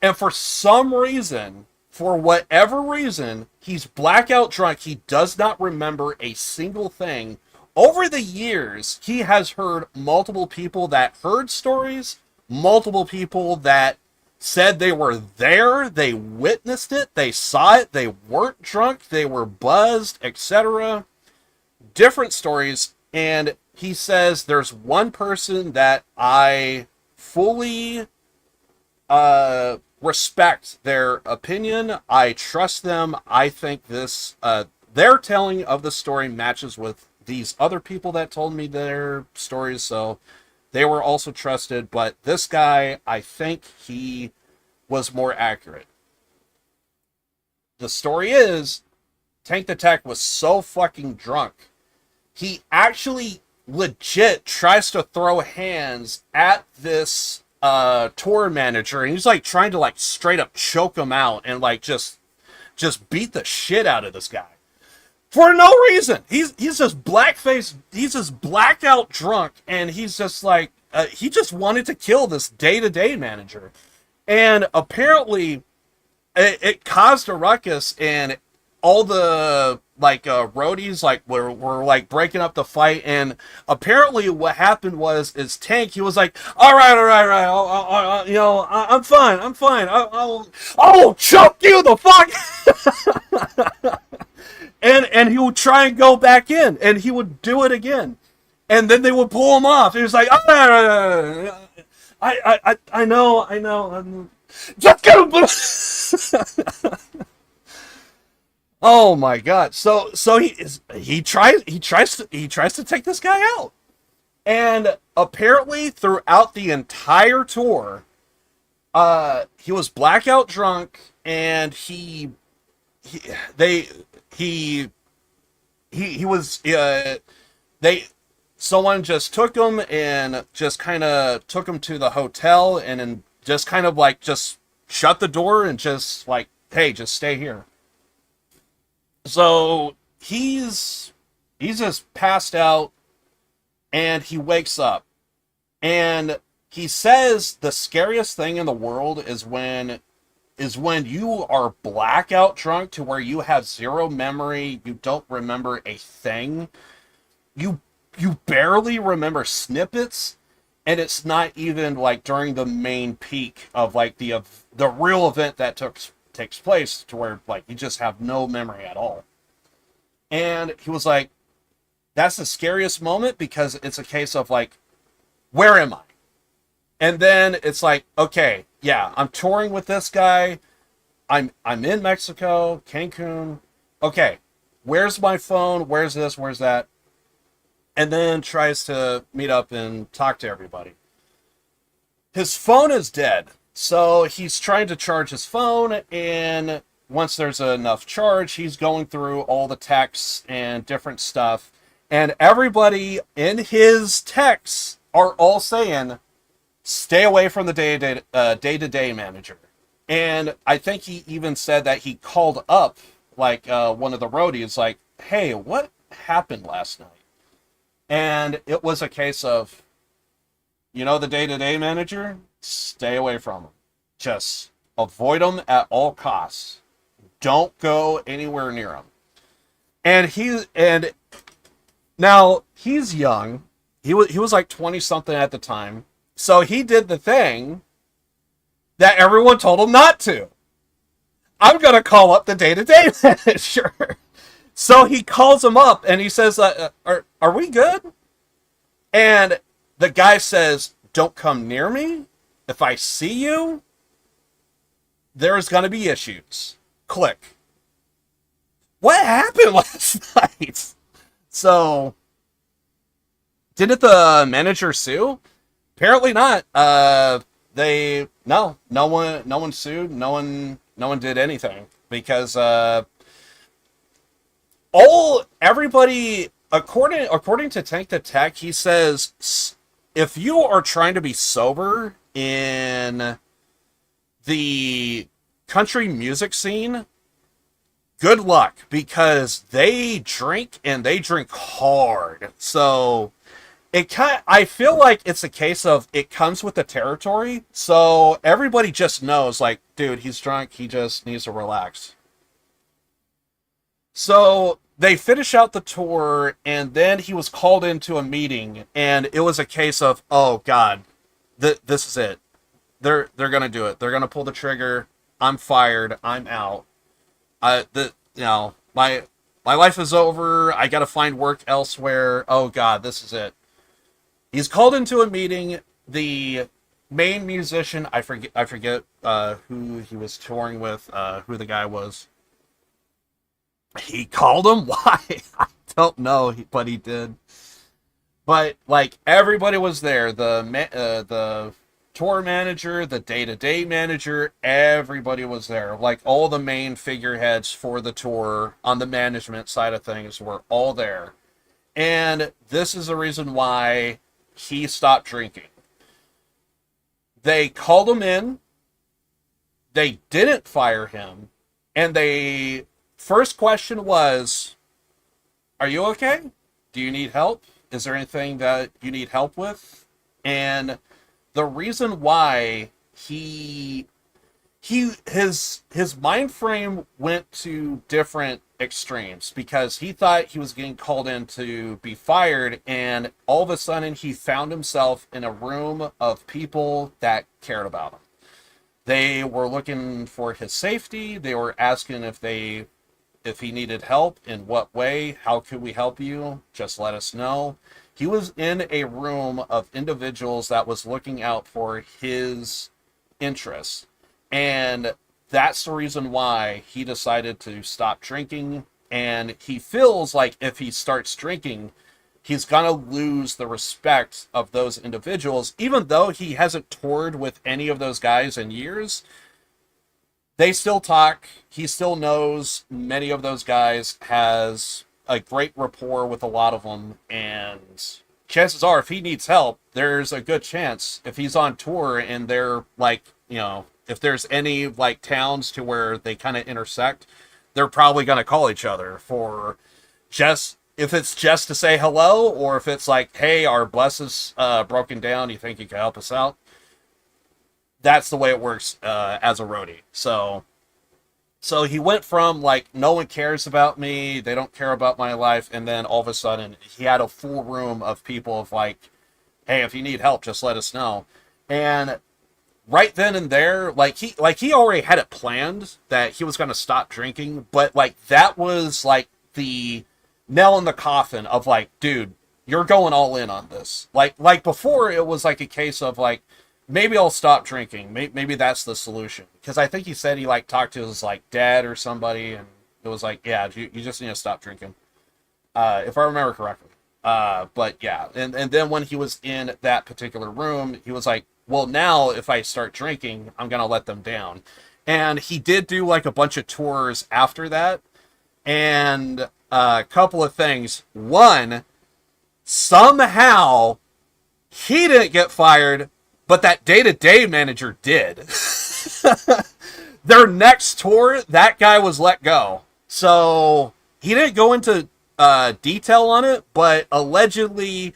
And for some reason, for whatever reason, he's blackout drunk. He does not remember a single thing. Over the years, he has heard multiple people that heard stories, multiple people that said they were there, they witnessed it, they saw it, they weren't drunk, they were buzzed, etc. Different stories, and he says there's one person that I fully respect their opinion. I trust them. I think their telling of the story matches with these other people that told me their stories, so they were also trusted. But this guy, I think he was more accurate. The story is, Tank the Tech was so fucking drunk, he actually legit tries to throw hands at this tour manager, and he's like trying to like straight up choke him out and like just beat the shit out of this guy for no reason. He's just blackface, he's just blackout drunk, and he's just like he just wanted to kill this day-to-day manager. And apparently it caused a ruckus, and all the like roadies like were like breaking up the fight. And apparently what happened is Tank, he was like, all right, I'm fine, I'll choke you the fuck. and he would try and go back in, and he would do it again, and then they would pull him off. He was like, I know, just get him. Oh my god! So he tries to take this guy out, and apparently throughout the entire tour, he was blackout drunk, and someone just took him and just kind of took him to the hotel, and then just kind of like just shut the door and just like, hey, just stay here. So he's just passed out, and he wakes up, and he says the scariest thing in the world is when you are blackout drunk to where you have zero memory, you don't remember a thing, you barely remember snippets, and it's not even like during the main peak of like the real event that takes place, to where like you just have no memory at all. And he was like, that's the scariest moment, because it's a case of like, where am I? And then it's like, okay, yeah, I'm touring with this guy, I'm in Mexico, Cancun, okay, where's my phone, where's this, where's that? And then tries to meet up and talk to everybody. His phone is dead. So he's trying to charge his phone, and once there's enough charge, he's going through all the texts and different stuff. And everybody in his texts are all saying, stay away from the day-to-day manager. And I think he even said that he called up like one of the roadies, like, hey, what happened last night? And it was a case of, the day-to-day manager, stay away from him. Just avoid him at all costs. Don't go anywhere near him. And now he's young. He was like 20 something at the time. So he did the thing that everyone told him not to. I'm going to call up the day-to-day manager. So he calls him up and he says, are we good? And the guy says, don't come near me. If I see you, there's going to be issues. Click. What happened last night? So, didn't the manager sue? Apparently not. no one sued, no one did anything because everybody according to Tank the Tech, he says if you are trying to be sober in the country music scene, good luck, because they drink and they drink hard. So I feel like it's a case of it comes with the territory. So everybody just knows, like, dude, he's drunk, he just needs to relax. So they finish out the tour, and then he was called into a meeting, and it was a case of, oh god, this is it. They're gonna do it. They're gonna pull the trigger. I'm fired. I'm out. My life is over. I gotta find work elsewhere. Oh god, this is it. He's called into a meeting. The main musician, I forget who he was touring with, who the guy was. He called him? Why? I don't know, but he did. But like everybody was there. The tour manager, the day-to-day manager, everybody was there. Like all the main figureheads for the tour on the management side of things were all there. And this is the reason why he stopped drinking. They called him in. They didn't fire him. And first question was, are you okay? Do you need help? Is there anything that you need help with? And the reason why his mind frame went to different extremes, because he thought he was getting called in to be fired, and all of a sudden he found himself in a room of people that cared about him. They were looking for his safety. They were asking if he needed help, in what way, how could we help you, just let us know. He was in a room of individuals that was looking out for his interests. And that's the reason why he decided to stop drinking. And he feels like if he starts drinking, he's gonna lose the respect of those individuals. Even though he hasn't toured with any of those guys in years, they still talk. He still knows many of those guys, has a great rapport with a lot of them, and chances are if he needs help, there's a good chance if he's on tour and they're like, if there's any like towns to where they kind of intersect, they're probably going to call each other for if it's just to say hello, or if it's like, hey, our bus is broken down, you think you can help us out? That's the way it works as a roadie. So he went from like, no one cares about me, they don't care about my life, and then all of a sudden he had a full room of people of like, hey, if you need help, just let us know. And right then and there, he already had it planned that he was going to stop drinking, but like that was like the nail in the coffin of like, dude, you're going all in on this. Like before, it was like a case of like, maybe I'll stop drinking. Maybe that's the solution. Because I think he said he like talked to his like dad or somebody, and it was like, yeah, you just need to stop drinking. If I remember correctly. But yeah, and then when he was in that particular room, he was like, well, now if I start drinking, I'm gonna let them down. And he did do like a bunch of tours after that, and a couple of things. One, somehow he didn't get fired, but that day-to-day manager did. Their next tour, that guy was let go. So he didn't go into detail on it, but allegedly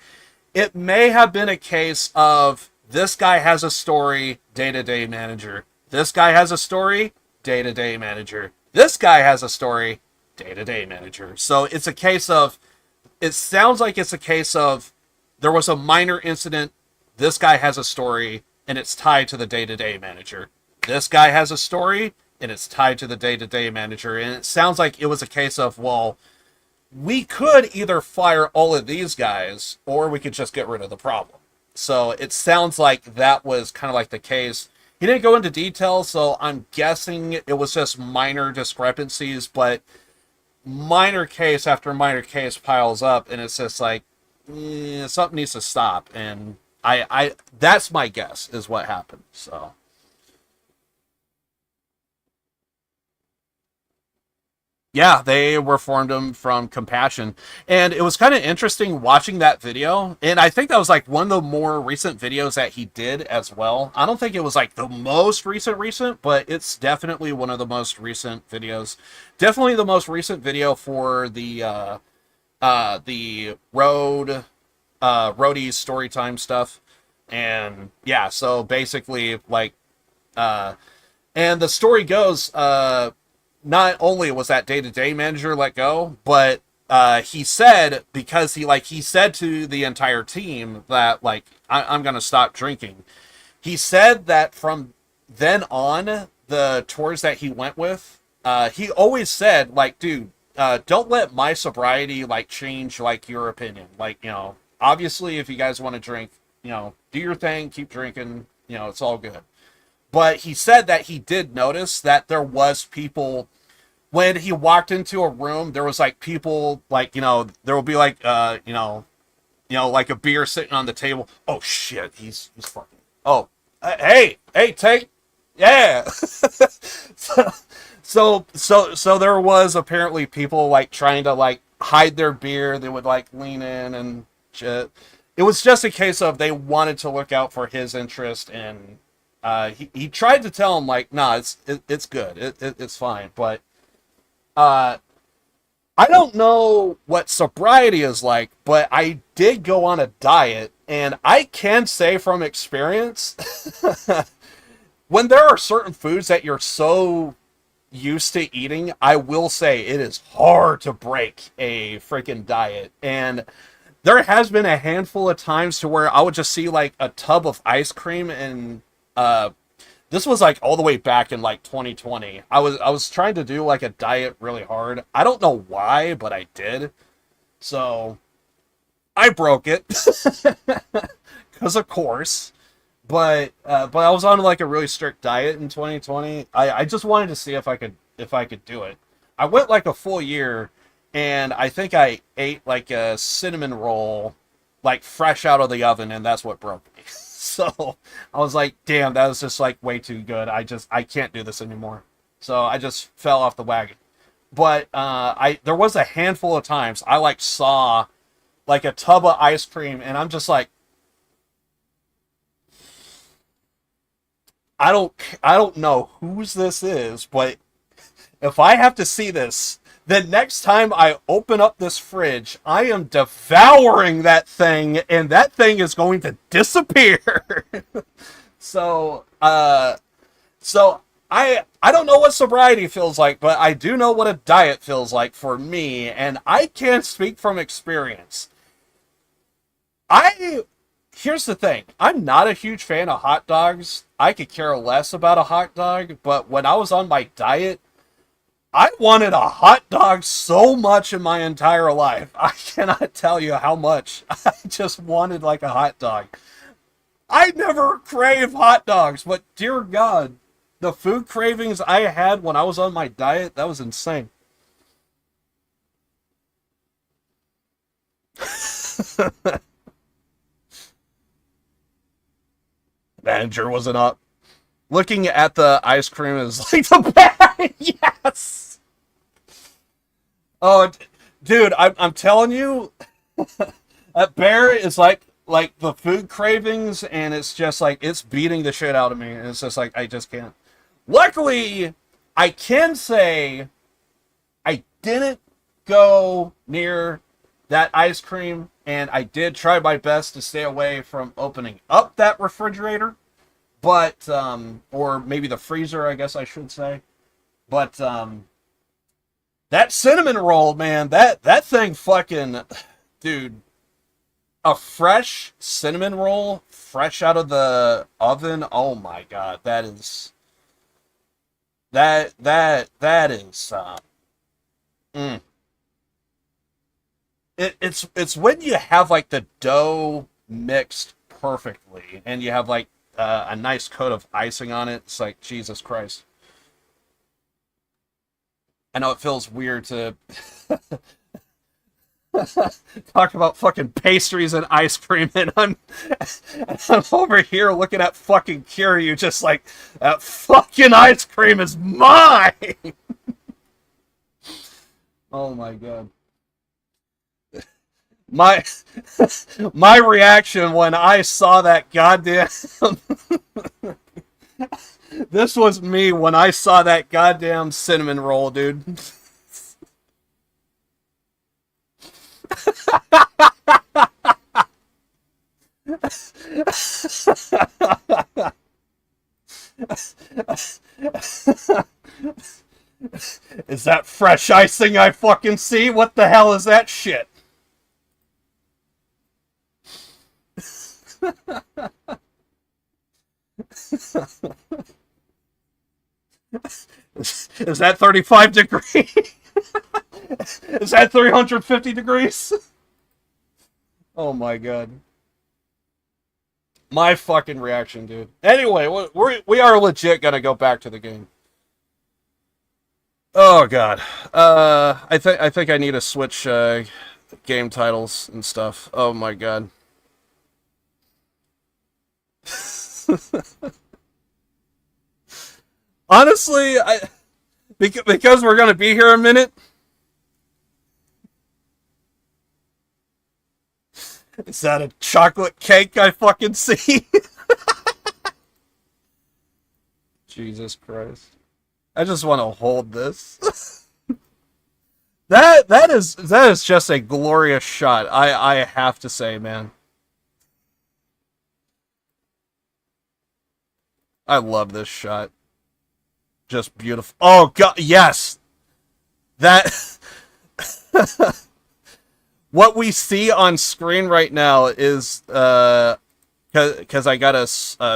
it may have been a case of this guy has a story, day-to-day manager. This guy has a story, day-to-day manager. This guy has a story, day-to-day manager. So it's a case of, it sounds like it's a case of there was a minor incident, this guy has a story, and it's tied to the day-to-day manager. This guy has a story, and it's tied to the day-to-day manager. And it sounds like it was a case of, well, we could either fire all of these guys, or we could just get rid of the problem. So it sounds like that was kind of like the case. He didn't go into detail, so I'm guessing it was just minor discrepancies, but minor case after minor case piles up, and it's just like, something needs to stop. And I that's my guess is what happened. So yeah, they reformed him from compassion. And it was kind of interesting watching that video. And I think that was like one of the more recent videos that he did as well. I don't think it was like the most recent, but it's definitely one of the most recent videos. Definitely the most recent video for the roadie story time stuff. And yeah, so basically like and the story goes, not only was that day-to-day manager let go, but he said, because he said to the entire team that like I'm gonna stop drinking. He said that from then on, the tours that he went with, he always said like, dude, don't let my sobriety like change like your opinion. Like, you know, obviously if you guys want to drink, you know, do your thing, keep drinking, you know, it's all good. But he said that he did notice that there was people when he walked into a room, there was like people like, you know, there will be like like a beer sitting on the table. Oh shit, he's fucking. Oh, hey, take, yeah. so there was apparently people like trying to like hide their beer. They would like lean in and shit. It was just a case of they wanted to look out for his interest, and he tried to tell him like, nah, it's good, it's fine, but I don't know what sobriety is like, but I did go on a diet, and I can say from experience, when there are certain foods that you're so used to eating, I will say it is hard to break a freaking diet. And there has been a handful of times to where I would just see like a tub of ice cream, and this was like all the way back in like 2020. I was trying to do like a diet really hard. I don't know why, but I did. So I broke it because of course. But I was on like a really strict diet in 2020. I just wanted to see if I could do it. I went like a full year, and I think I ate like a cinnamon roll like fresh out of the oven, and that's what broke me. So I was like, damn, that was just like way too good. I can't do this anymore. So I just fell off the wagon. But there was a handful of times I like saw like a tub of ice cream, and I'm just like, I don't know whose this is, but if I have to see this, then next time I open up this fridge, I am devouring that thing, and that thing is going to disappear. So I don't know what sobriety feels like, but I do know what a diet feels like for me, and I can't speak from experience. Here's the thing. I'm not a huge fan of hot dogs. I could care less about a hot dog, but when I was on my diet, I wanted a hot dog so much in my entire life. I cannot tell you how much. I just wanted like a hot dog. I never crave hot dogs, but dear God, the food cravings I had when I was on my diet, that was insane. Manager wasn't up. Looking at the ice cream is like the bag. Yes. Oh, dude, I'm telling you, that bear is like the food cravings, and it's just like it's beating the shit out of me, and it's just like I just can't. Luckily, I can say I didn't go near that ice cream, and I did try my best to stay away from opening up that refrigerator, but or maybe the freezer, I guess I should say. But that cinnamon roll, man, that thing fucking, dude, a fresh cinnamon roll fresh out of the oven, oh my God, that is mm. It's when you have like the dough mixed perfectly, and you have like a nice coat of icing on it. It's like, Jesus Christ. I know it feels weird to Talk about fucking pastries and ice cream, and I'm over here looking at fucking Kiryu just like, that fucking ice cream is mine! Oh my god. My reaction when I saw that goddamn... This was me when I saw that goddamn cinnamon roll, dude. Is that fresh icing I fucking see? What the hell is that shit? Is that 35 degrees? Is that 350 degrees? Oh my god. My fucking reaction, dude. Anyway, we are legit gonna go back to the game. Oh god. I think I need to switch game titles and stuff. Oh my god. Honestly, because we're gonna be here a minute. Is that a chocolate cake I fucking see? Jesus Christ. I just want to hold this. That is just a glorious shot. I have to say, man. I love this shot. Just beautiful. Oh god, yes. That what we see on screen right now is because I gotta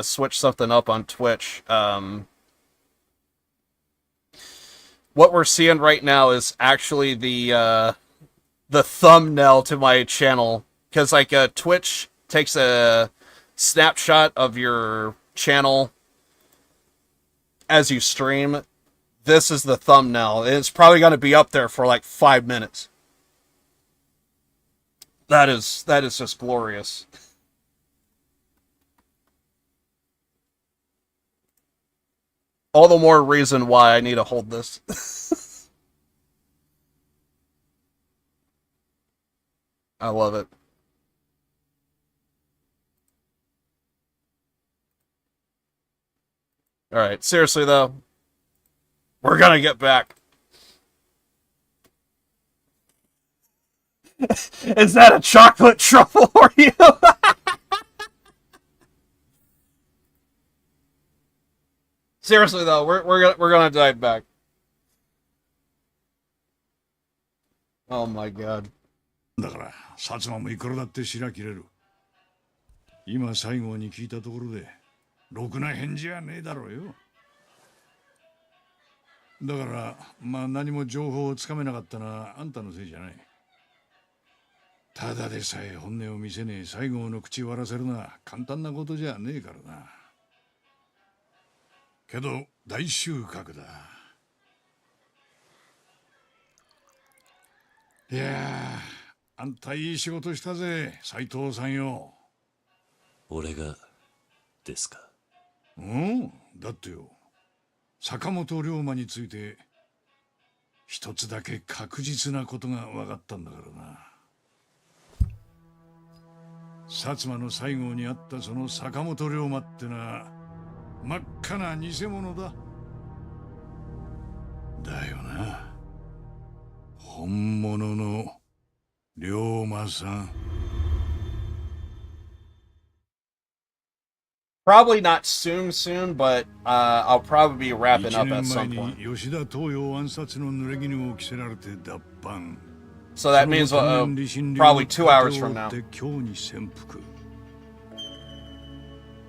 switch something up on Twitch. What we're seeing right now is actually the thumbnail to my channel, because like Twitch takes a snapshot of your channel as you stream. This is the thumbnail. It's probably going to be up there for like 5 minutes. That is just glorious. All the more reason why I need to hold this. I love it. Alright, seriously though, we're gonna get back. Is that a chocolate truffle for you? Seriously though, we're gonna dive back. Oh my god. だから薩摩もいくらだって白切れる。今西郷に聞いたところでろくな返事はねえだろうよ。だからまあ何も情報をつかめなかったのはあんたのせいじゃない。ただでさえ本音を見せねえ西郷の口割らせるのは簡単なことじゃねえからな。けど大収穫だ。いやあ、あんたいい仕事したぜ、斉藤さんよ。俺がですか。うん、だってよ、坂本龍馬について一つだけ確実なことが分かったんだからな。薩摩の西郷にあったその坂本龍馬ってのは真っ赤な偽物だ。だよな。本物の龍馬さん。Probably not soon, but I'll probably be wrapping up at some point. So that means probably 2 hours from now.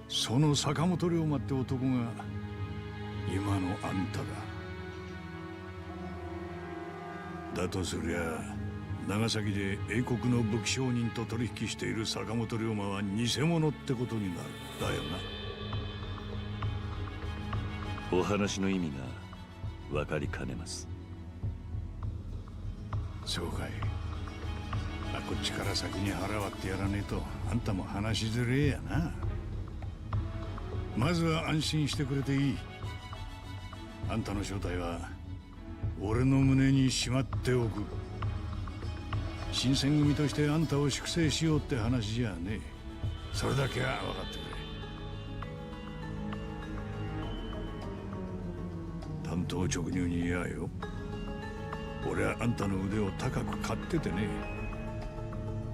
その坂本龍馬って男が今のあんただ。だとすりゃ長崎で英国の武器商人と取引している坂本龍馬は偽物ってことになる。だよな。お話の意味が分かりかねます。そうかい。こっちから先に腹割ってやらねえとあんたも話しづれえやな。まずは安心してくれていい。あんたの正体は俺の胸にしまっておく。新選組としてあんたを粛清しようって話じゃねえ。それだけは分かってくれ。担当直入に言やよ。俺はあんたの腕を高く買っててね。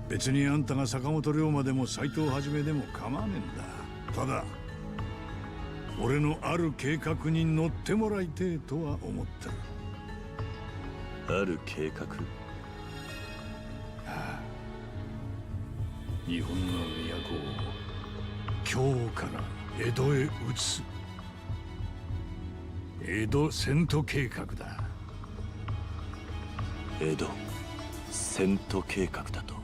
別にあんたが坂本龍馬でも斎藤はじめでも構わねえんだ。ただ俺のある計画に乗ってもらいてえとは思ってる。ある計画？ああ、日本の都を京から江戸へ移す江戸遷都計画だ。江戸遷都計画だと？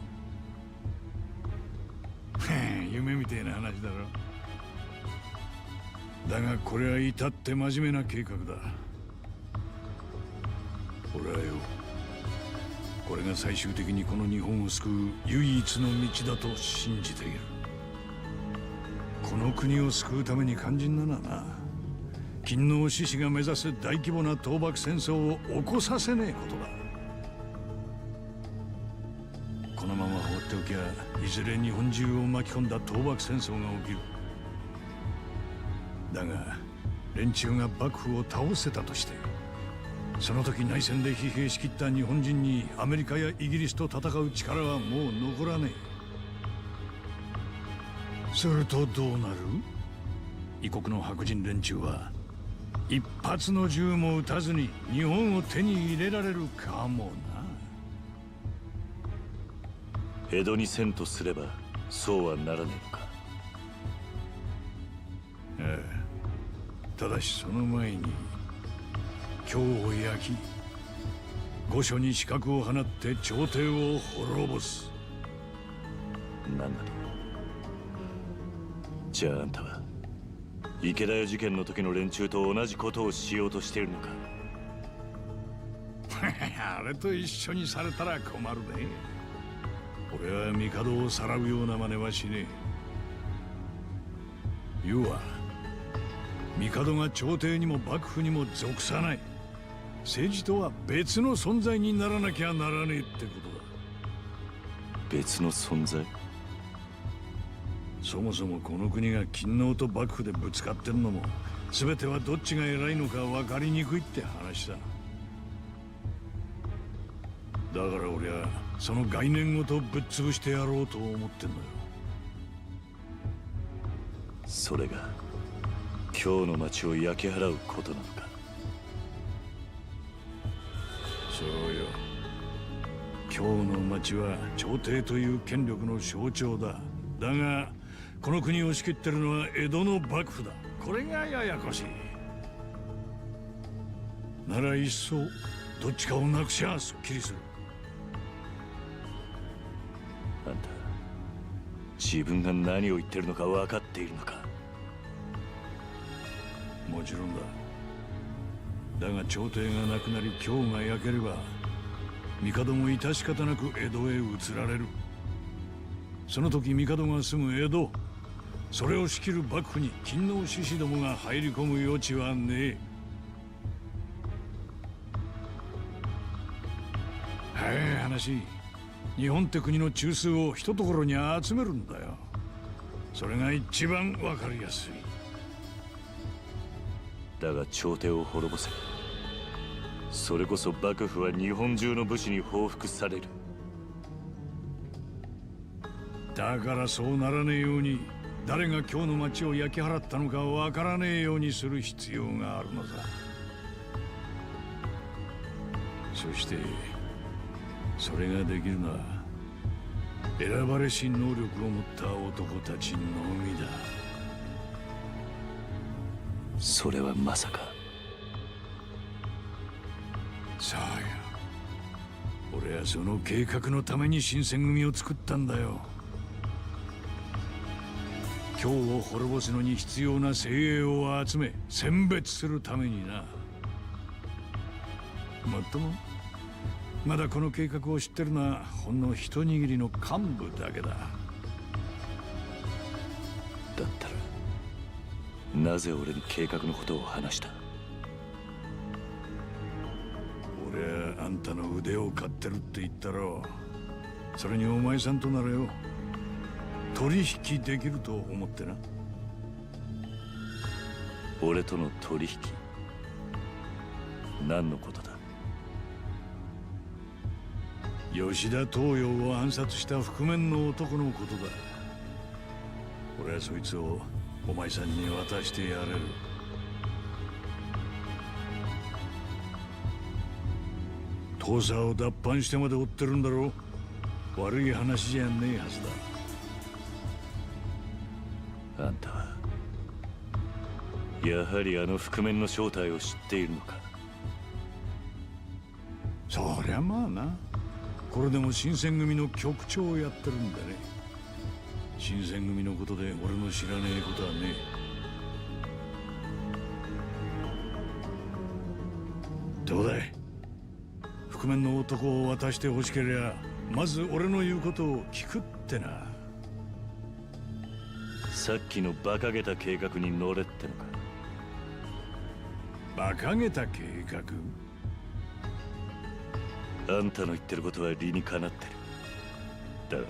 夢みてえな話だろ。だがこれは至って真面目な計画だ。俺はよ、これが最終的にこの日本を救う唯一の道だと信じている。この国を救うために肝心なのはな、勤王志士が目指す大規模な倒幕戦争を起こさせねえことだ。このまま放っておきゃいずれ日本中を巻き込んだ倒幕戦争が起きる。だが連中が幕府を倒せたとして、その時内戦で疲弊しきった日本人にアメリカやイギリスと戦う力はもう残らねえ。するとどうなる？異国の白人連中は一発の銃も撃たずに日本を手に入れられるかもな。江戸に遷都すればそうはならねえのか？ええ。ただしその前に京を焼き、御所に刺客を放って朝廷を滅ぼす。なんだと？じゃああんたは池田屋事件の時の連中と同じことをしようとしているのか？あれと一緒にされたら困るね。俺は帝をさらうような真似はしねえ。要は帝が朝廷にも幕府にも属さない政治とは別の存在にならなきゃならねえってことだ。別の存在？そもそもこの国が勤王と幕府でぶつかってるのも全てはどっちが偉いのか分かりにくいって話だ。だから俺はその概念ごとぶっ潰してやろうと思ってんだよ。それが今日の町を焼き払うことなのか？そうよ。今日の町は朝廷という権力の象徴だ。だがこの国を仕切ってるのは江戸の幕府だ。これがややこしい。ならいっそどっちかをなくしゃすっきりする。あんた自分が何を言ってるのか分かっているのか？もちろんだ。だが朝廷がなくなり京が焼ければ帝も致し方なく江戸へ移られる。その時帝が住む江戸、それを仕切る幕府に勤王志士どもが入り込む余地はねえ。早い話、日本って国の中枢を一ところに集めるんだよ。それが一番わかりやすい。だが朝廷を滅ぼせ。それこそ幕府は日本中の武士に報復される。だからそうならねえように、誰が今日の町を焼き払ったのかわからねえようにする必要があるのさ。そしてそれができるのは選ばれし能力を持った男たちのみだ。それはまさか。さあや、俺はその計画のために新選組を作ったんだよ。京を滅ぼすのに必要な精鋭を集め選別するためにな。もっともまだこの計画を知ってるのはほんの一握りの幹部だけだ。だったらなぜ俺に計画のことを話した？俺はあんたの腕を買ってるって言ったろう。それにお前さんとならよ、取引できると思ってな。俺との取引？何のことだ？吉田東洋を暗殺した覆面の男のことだ。俺はそいつをお前さんに渡してやれる。父さんを脱藩してまで追ってるんだろう。悪い話じゃねえはずだ。あんたはやはりあの覆面の正体を知っているのか？そりゃまあな。これでも新選組の局長をやってるんだね。新選組のことで俺の知らねえことはねえ。どうだい？覆面の男を渡して欲しけりゃまず俺の言うことを聞くってな。さっきの馬鹿げた計画に乗れってのか？馬鹿げた計画？あんたの言ってることは理にかなってる。だがな、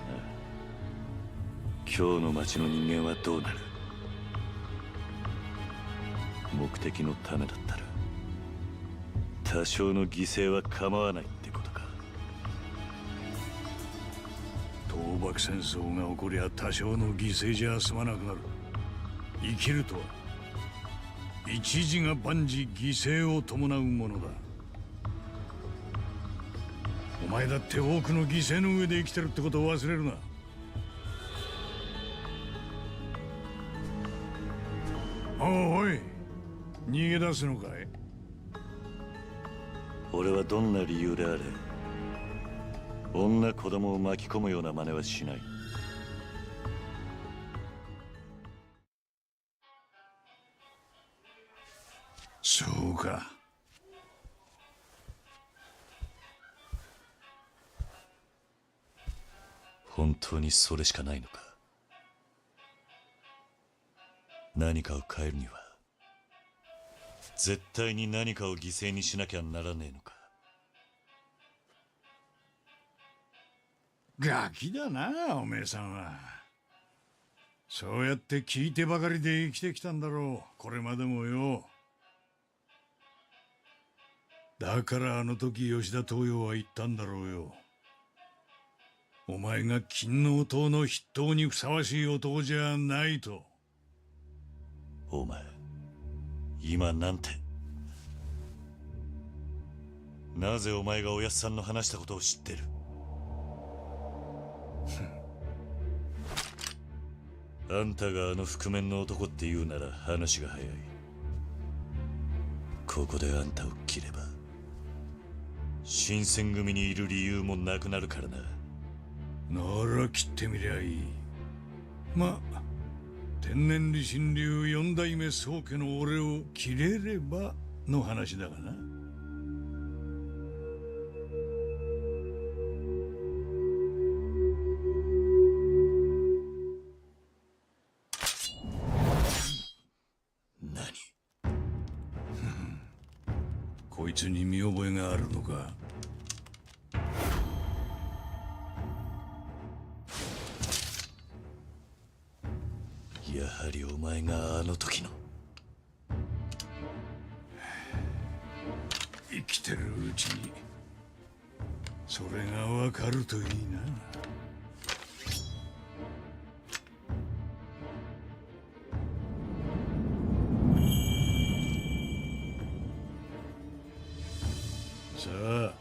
今日の町の人間はどうなる？目的のためだったら多少の犠牲は構わないってことか？倒幕戦争が起こりゃ多少の犠牲じゃ済まなくなる。生きるとは一時が万事犠牲を伴うものだ。お前だって多くの犠牲の上で生きてるってことを忘れるな。おい、逃げ出すのかい？俺はどんな理由であれ女子供を巻き込むような真似はしない。そうか。本当にそれしかないのか？何かを変えるには絶対に何かを犠牲にしなきゃならねえのか？ガキだな、おめえさんは。そうやって聞いてばかりで生きてきたんだろう、これまでもよ。だからあの時吉田東洋は言ったんだろうよ。お前が金王党の筆頭にふさわしい男じゃないと。お前今なんて？なぜお前がおやっさんの話したことを知ってる？あんたがあの覆面の男って言うなら話が早い。ここであんたを切れば新選組にいる理由もなくなるからな。なら切ってみりゃいい。まあ天然理心流四代目宗家の俺を切れればの話だがな。何？こいつに見覚えがあるのか？やはりお前があの時の。生きてるうちにそれがわかるといいな。さあ、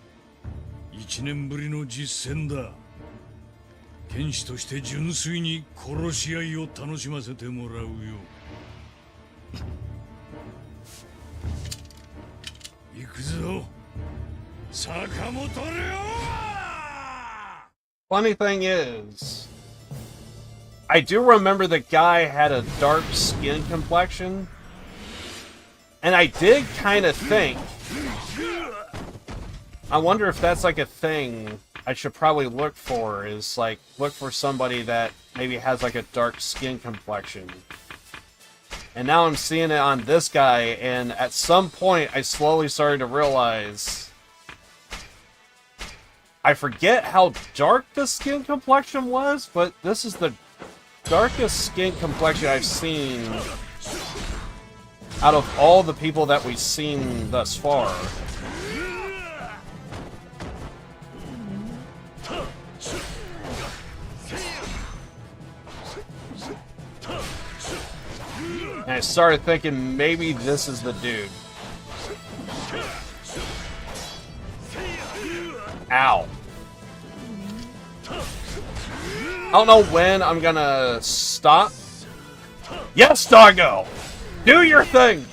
1年ぶりの実戦だ。剣士として純粋に殺し合いを楽しませてもらうよ。行くぞ、坂本龍馬。 Funny thing is, I do remember the guy had a dark skin complexion, and I did kind of think I wonder if that's like a thing I should probably look for, is like look for somebody that maybe has like a dark skin complexion. And now I'm seeing it on this guy, and at some point I slowly started to realize I forget how dark the skin complexion was, but this is the darkest skin complexion I've seen out of all the people that we've seen thus far. And I started thinking maybe this is the dude. Ow. I don't know when I'm gonna stop. Yes, doggo! Do your thing!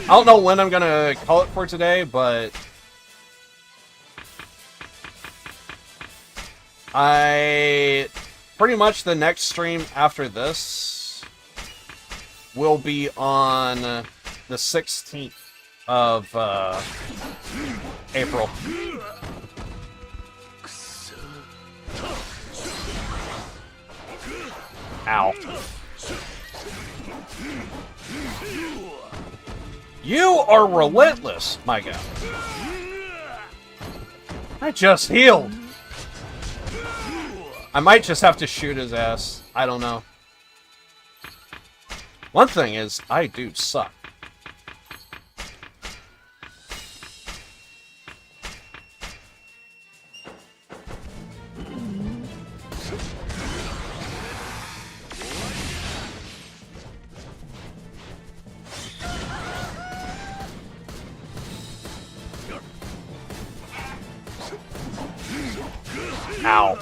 I don't know when I'm gonna call it for today, but pretty much the next stream after this will be on the 16th of April. Ow. You are relentless, my guy. I just healed. I might just have to shoot his ass. I don't know. One thing is, I do suck. Ow.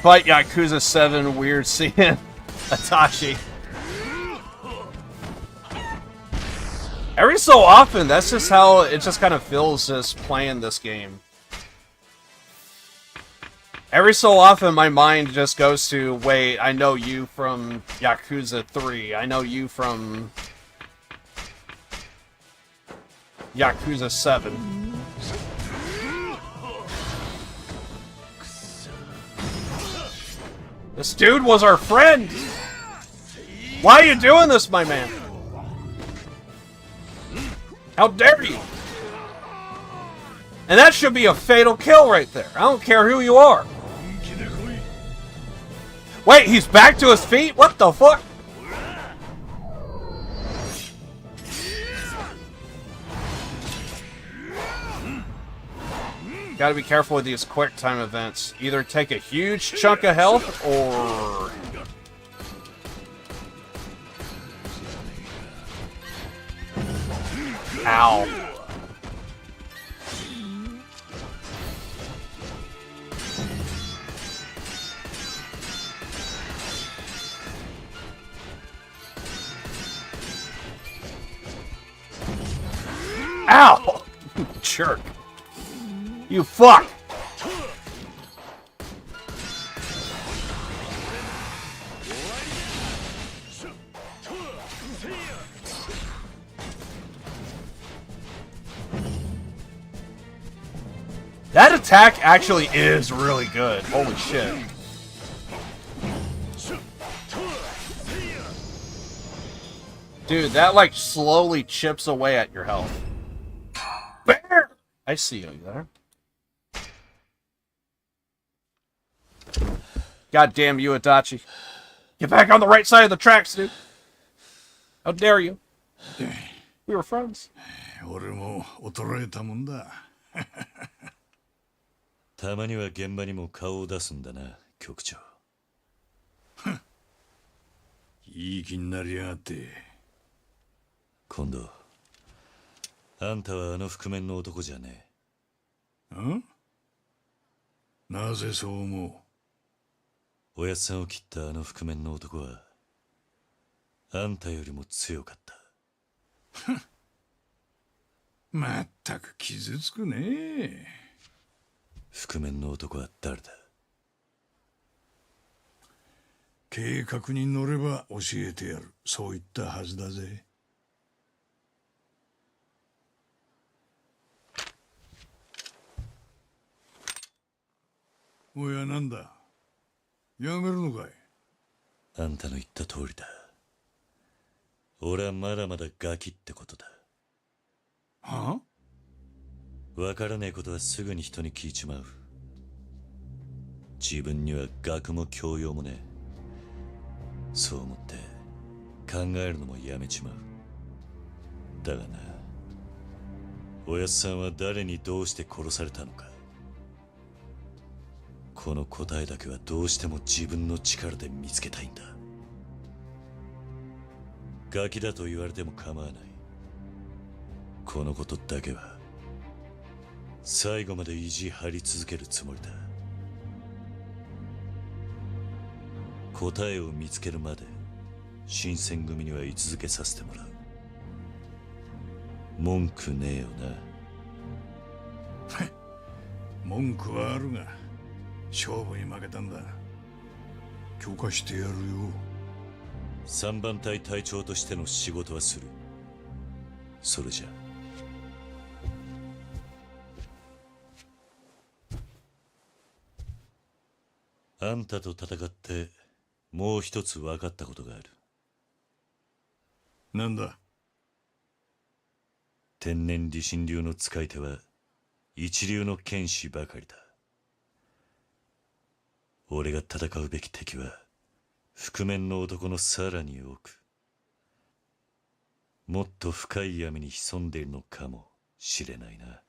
Fight Yakuza 7, weird seeing Itachi. Every so often, that's just how it just kind of feels just playing this game. Every so often, my mind just goes to, wait, I know you from Yakuza 3. I know you from Yakuza 7. This dude was our friend! Why are you doing this, my man? How dare you? And that should be a fatal kill right there. I don't care who you are. Wait, he's back to his feet? What the fuck? Gotta be careful with these quick time events. Either take a huge chunk of health, or... Ow. Ow! Jerk. You fuck! That attack actually is really good. Holy shit. Dude, that like slowly chips away at your health. Bear! I see you there. God damn you, Adachi. Get back on the right side of the tracks, dude. How dare you? We were friends. 俺も衰えたもんだ。たまには現場にも顔を出すんだな、局長。いい気になりやがって。今度、あんたはあの覆面の男じゃねえ。ん？なぜそう思う？おやっさんを切ったあの覆面の男は、あんたよりも強かった。まったく傷つくね。覆面の男は誰だ？計画に乗れば教えてやる。そう言ったはずだぜ。おや、なんだ。やめるのかい。あんたの言った通りだ。俺はまだまだガキってことだ。はあ？わからねえことはすぐに人に聞いちまう。自分には学も教養もねえ。そう思って考えるのもやめちまう。だがな、おやっさんは誰にどうして殺されたのか、この答えだけはどうしても自分の力で見つけたいんだ。ガキだと言われても構わない。このことだけは最後まで意地張り続けるつもりだ。答えを見つけるまで新選組には居続けさせてもらう。文句ねえよな。文句はあるが勝負に負けたんだ。許可してやるよ。三番隊隊長としての仕事はする。それじゃあんたと戦ってもう一つ分かったことがある。なんだ。天然理心流の使い手は一流の剣士ばかりだ。俺が戦うべき敵は覆面の男のさらに多く、もっと深い闇に潜んでいるのかもしれないな。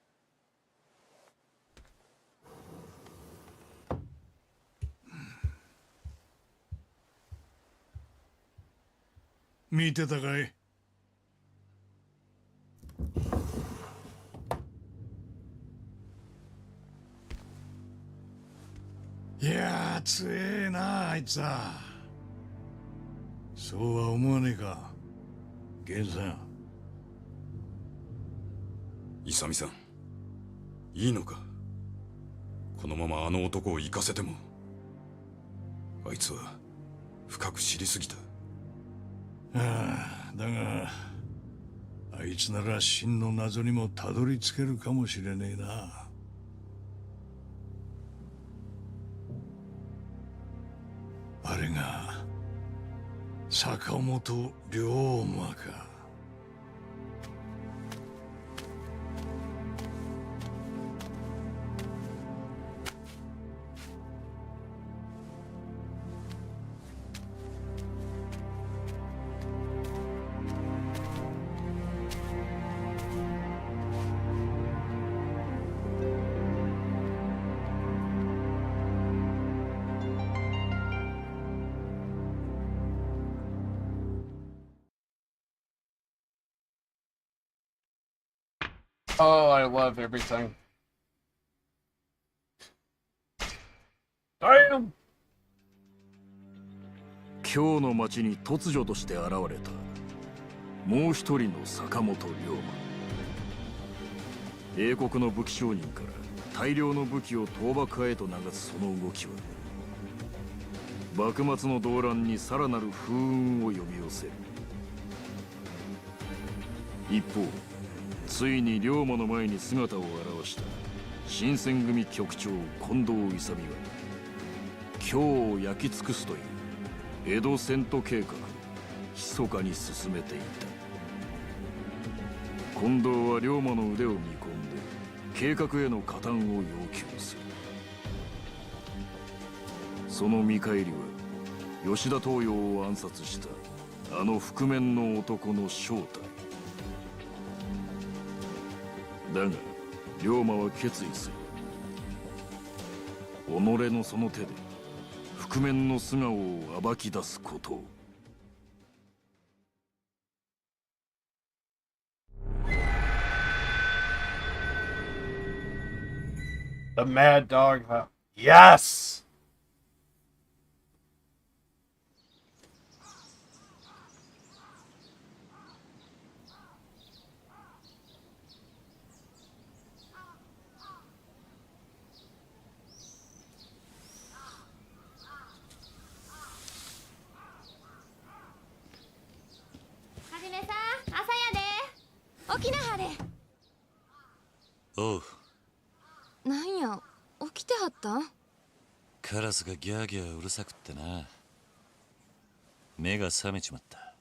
見てたかい。いやー、強えなあいつは。そうは思わねえか、源さん。勇さん、いいのか。このままあの男を行かせても。あいつは深く知りすぎた。ああ、だがあいつなら真の謎にもたどり着けるかもしれねえな。あれが坂本龍馬か。Oh, I love everything. Damn! 京の町に突如として現れたもう一人の坂本龍馬。英国の武器商人から大量の武器を倒幕へと流すその動きは、幕末の動乱にさらなる風雲を呼び寄せる。一方、ついに龍馬の前に姿を現した新選組局長近藤勇は、京を焼き尽くすという江戸遷都計画を密かに進めていた。近藤は龍馬の腕を見込んで計画への加担を要求する。その見返りは吉田東洋を暗殺したあの覆面の男の正体だが、龍馬は決意する。己のその手で覆面の素顔を暴き出すことを。The Mad Dog Hunt. Yes! はじめさん、朝やで。起きなはれ。おう。なんや、起きてはったん？スがギャーギャーうるさくってな。目が覚めちまった。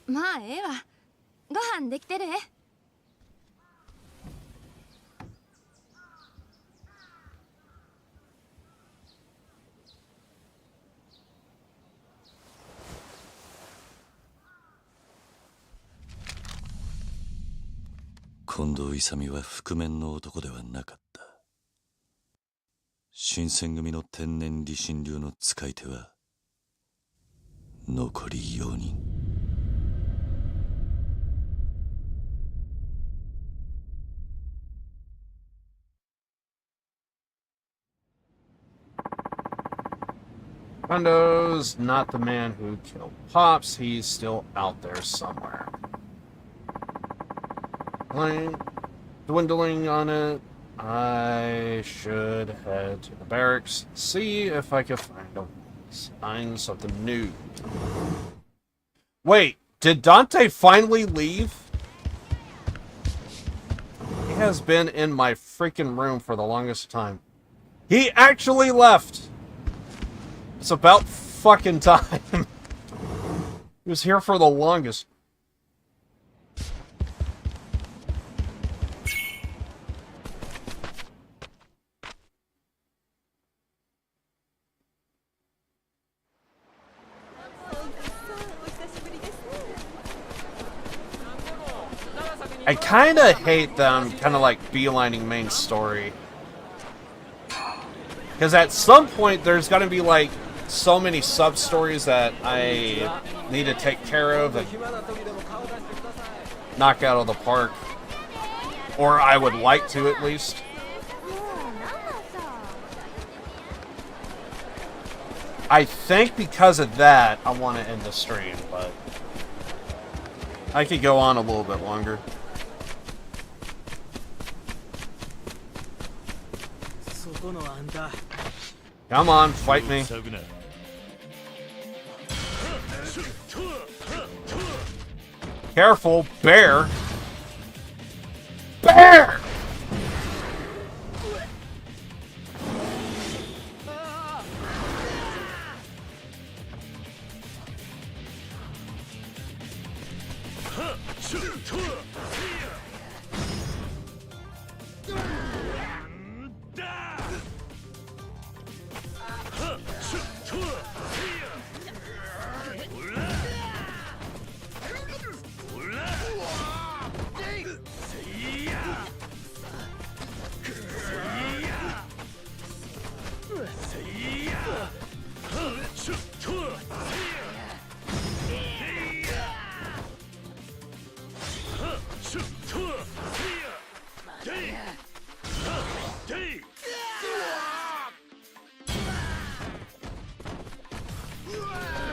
まあええわ。ご飯できてる？近藤勇は覆面の男ではなかった。新選組の天然理心流の使い手は残り4人。Kondo's not the man who killed Pops. He's still out there somewhere. Dwindling on it. I should head to the barracks, see if I can find something new. Wait, did Dante finally leave? He has been in my freaking room for the longest time. He actually left! It's about fucking time. He was here for the longest. I kind of hate them kind of like beelining main story. Because at some point there's going to be like so many sub-stories that I need to take care of and knock out of the park. Or I would like to at least. I think because of that I want to end the stream, but I could go on a little bit longer. Come on, fight me. Careful, bear. Bear!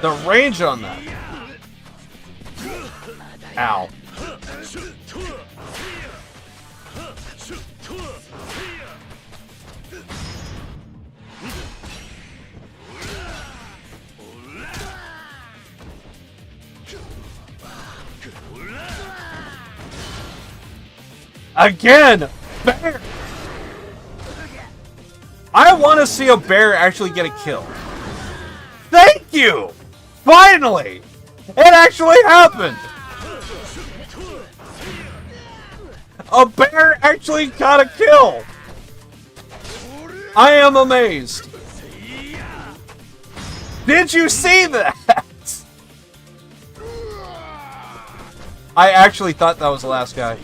The range on that. Ow. Again! Bear! I want to see a bear actually get a kill. Thank you! Finally! It actually happened! A bear actually got a kill! I am amazed. Did you see that? I actually thought that was the last guy.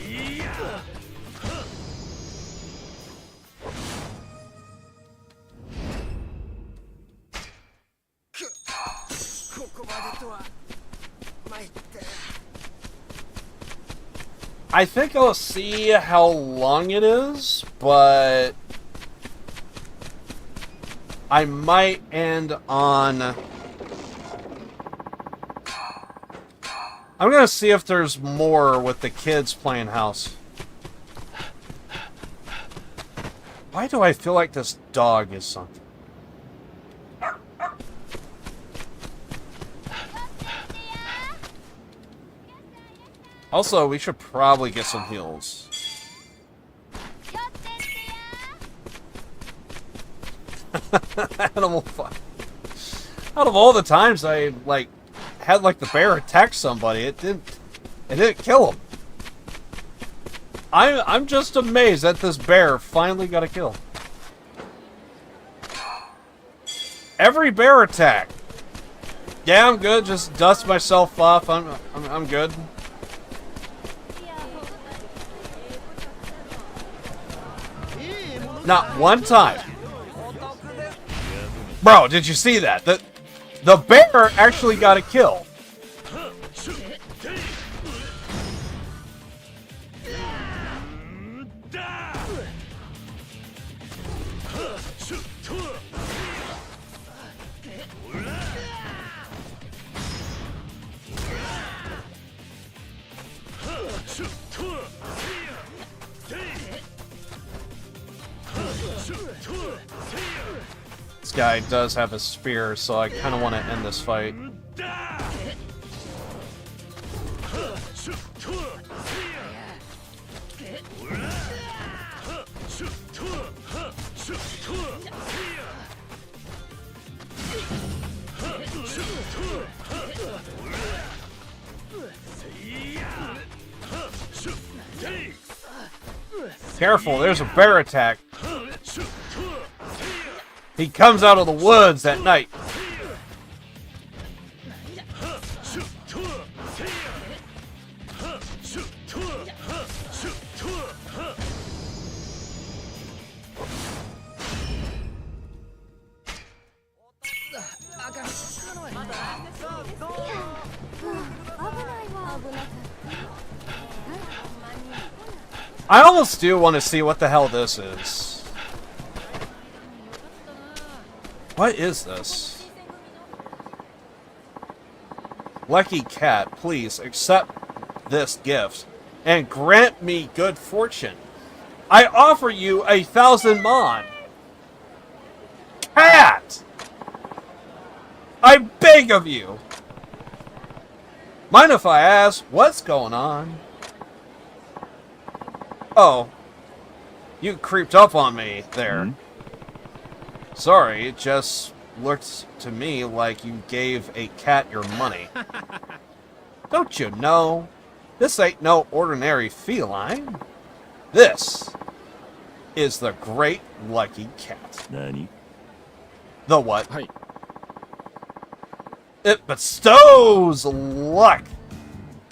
I think I'll see how long it is, but I might end on... I'm gonna see if there's more with the kids playing house. Why do I feel like this dog is something? Also, we should probably get some heals. Animal fight. Out of all the times I like had like the bear attack somebody, it didn't kill him. I'm just amazed that this bear finally got a kill. Every bear attack. Yeah, I'm good. Just dust myself off. I'm good. Not one time. Bro, did you see that? The bear actually got a kill. This guy does have a spear, so I kind of want to end this fight. Careful, there's a bear attack. He comes out of the woods at night. I almost do want to see what the hell this is. What is this? Lucky Cat, please accept this gift and grant me good fortune. I offer you 1,000 mon. Cat! I beg of you. Mind if I ask what's going on? Oh, you creeped up on me there. Sorry, it just looked to me like you gave a cat your money. Don't you know? This ain't no ordinary feline. This is the Great Lucky Cat. Nani? The what? It bestows luck,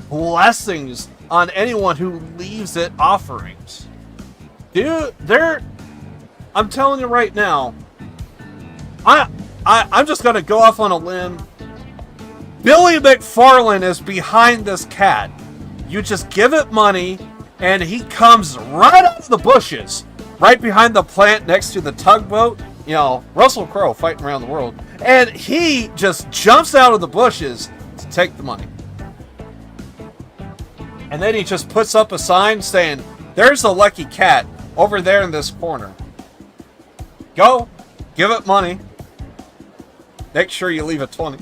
blessings on anyone who leaves it offerings. Dude, I'm telling you right now, I'm just gonna go off on a limb. Billy McFarlane is behind this cat. You just give it money, and he comes right out of the bushes, right behind the plant next to the tugboat. You know, Russell Crowe fighting around the world. And he just jumps out of the bushes to take the money. And then he just puts up a sign saying, there's a lucky cat over there in this corner. Go, give it money. Make sure you leave a 20.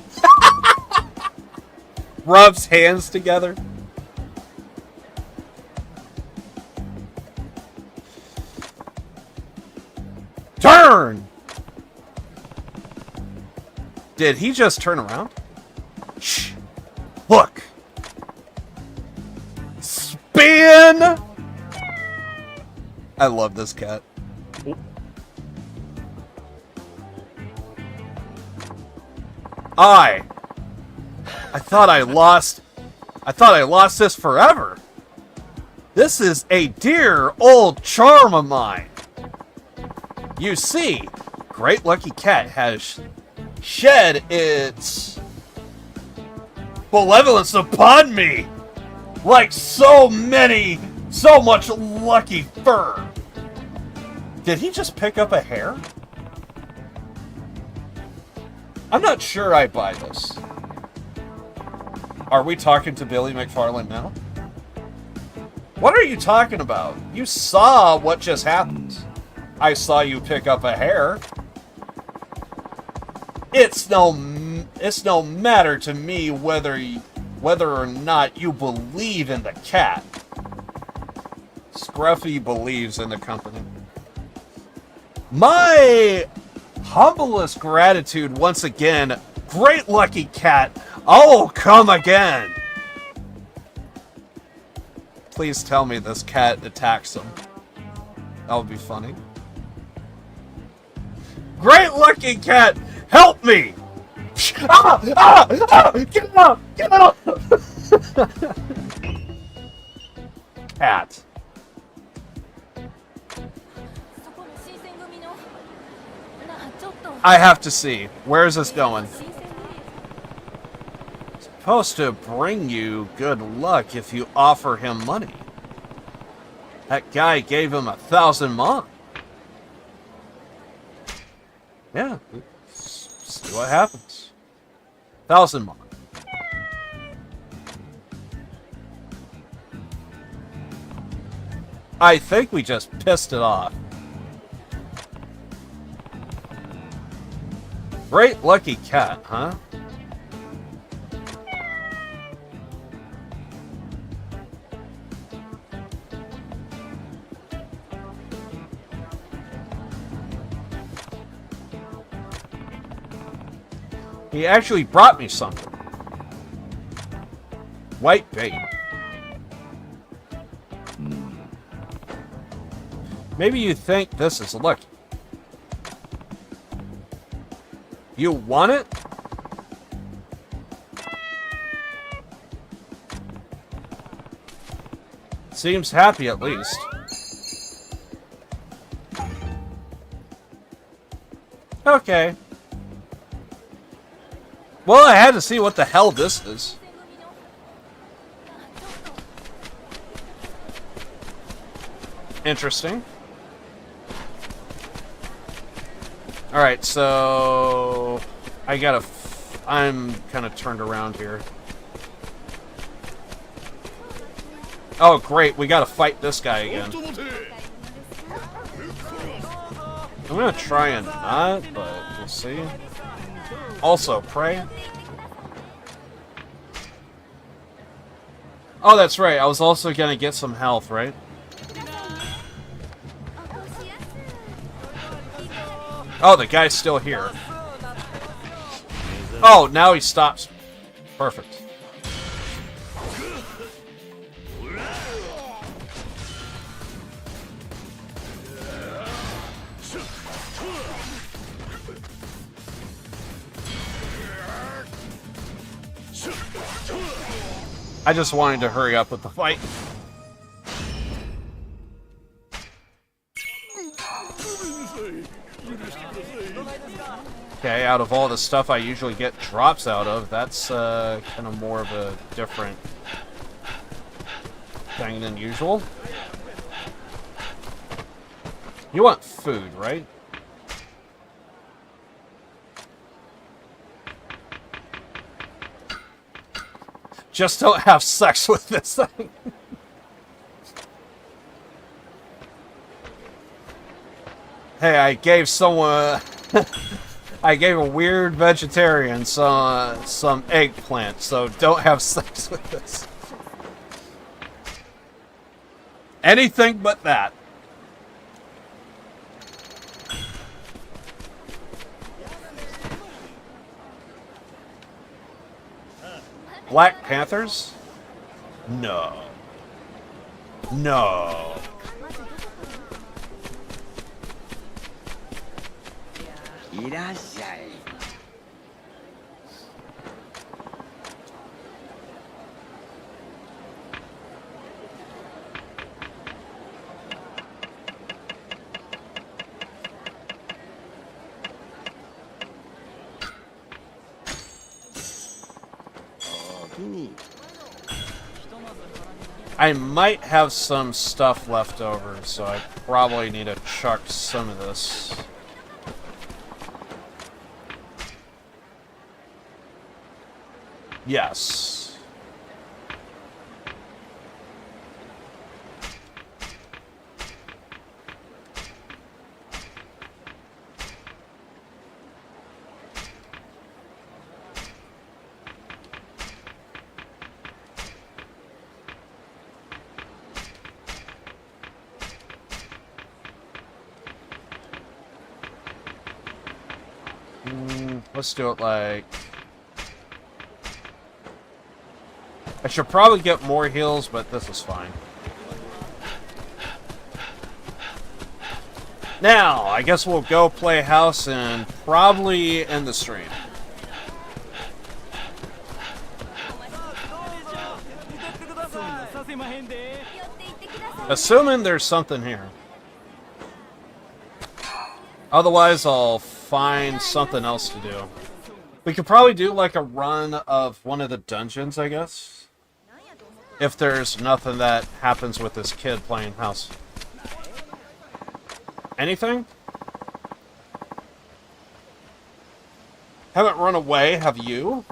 Rubs hands together. Turn! Did he just turn around? Shh. Look. Spin! I love this cat. I thought I lost this forever. This is a dear old charm of mine. You see, Great Lucky Cat has shed its benevolence upon me like so much lucky fur. Did he just pick up a hair? I'm not sure I buy this. Are we talking to Billy McFarlane now? What are you talking about? You saw what just happened. I saw you pick up a hair. It's no matter to me whether or not you believe in the cat. Scruffy believes in the company. My Humblest gratitude once again. Great lucky cat. Oh, come again. Please tell me this cat attacks him. That would be funny. Great lucky cat. Help me. Ah! Ah! Ah! Get up! Get up! Cat. I have to see. Where is this going? Supposed to bring you good luck if you offer him money. That guy gave him 1,000 mon. Yeah. See what happens. 1,000 mon. I think we just pissed it off. Great lucky cat, huh? He actually brought me something. White bait. Maybe you think this is lucky. You want it? Seems happy at least. Okay. Well, I had to see what the hell this is. Interesting. Alright, so... I'm kind of turned around here. Oh, great. We gotta fight this guy again. I'm gonna try and not, but we'll see. Also, pray. Oh, that's right. I was also gonna get some health, right? Oh, the guy's still here. Oh, now he stops. Perfect. I just wanted to hurry up with the fight. Okay, out of all the stuff I usually get drops out of, that's kind of more of a different thing than usual. You want food, right? Just don't have sex with this thing. Hey, I gave someone... I gave a weird vegetarian some eggplant, so don't have sex with this. Anything but that. Black Panthers? No. No. I might have some stuff left over, so I probably need to chuck some of this. Yes. Let's do it like... I should probably get more heals, but this is fine. Now, I guess we'll go play house and probably end the stream. Assuming there's something here. Otherwise, I'll find something else to do. We could probably do like a run of one of the dungeons, I guess. If there's nothing that happens with this kid playing house. Anything? Haven't run away, have you?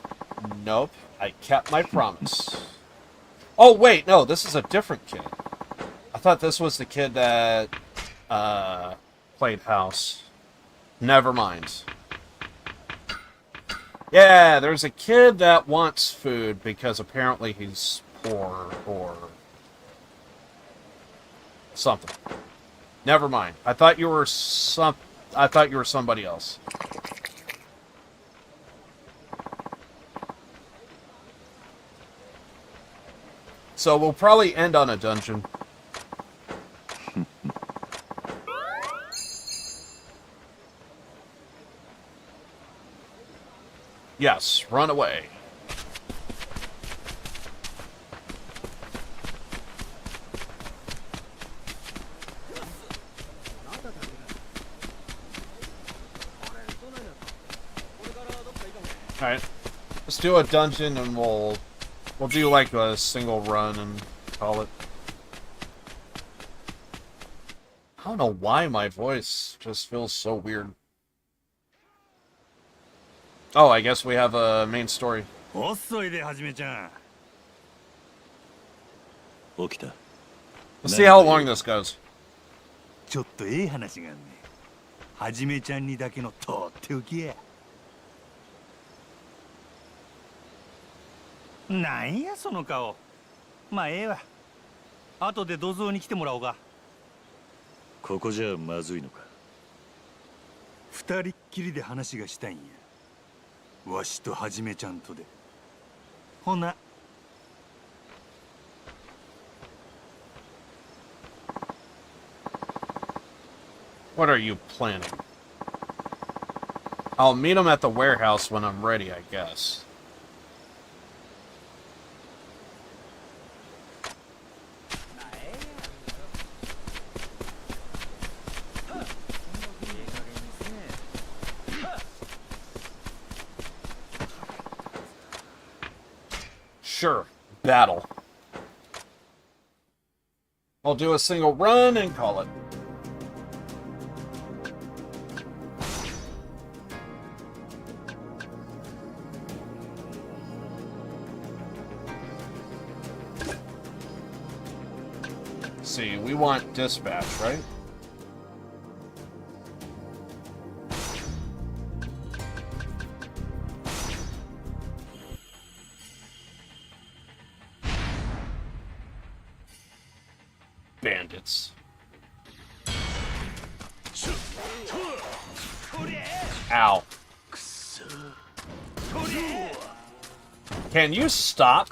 Nope, I kept my promise. Oh, wait, no, this is a different kid. I thought this was the kid that played house. Never mind. Yeah, there's a kid that wants food because apparently he's poor or something. Never mind. I thought you were somebody else. So we'll probably end on a dungeon. Yes, run away. Alright. Let's do a dungeon and we'll do like a single run and call it. I don't know why my voice just feels so weird. Oh, I guess we have a main story. Let's see how long this goes. ちょっとええ話があんね。はじめちゃんにだけのとっておきや。なんやその顔。まあええわ。後で土蔵に来てもらおうか。ここじゃまずいのか。二人っきりで話がしたいんや。わしとはじめちゃんとで。ほな。What are you planning? I'll meet him at the warehouse when I'm ready, I guess. Sure, battle. I'll do a single run and call it. See, we want dispatch, right? Bandits. Ow. Can you stop?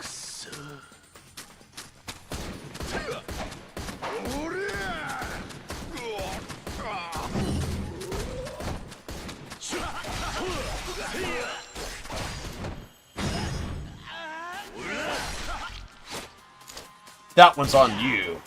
That one's on you.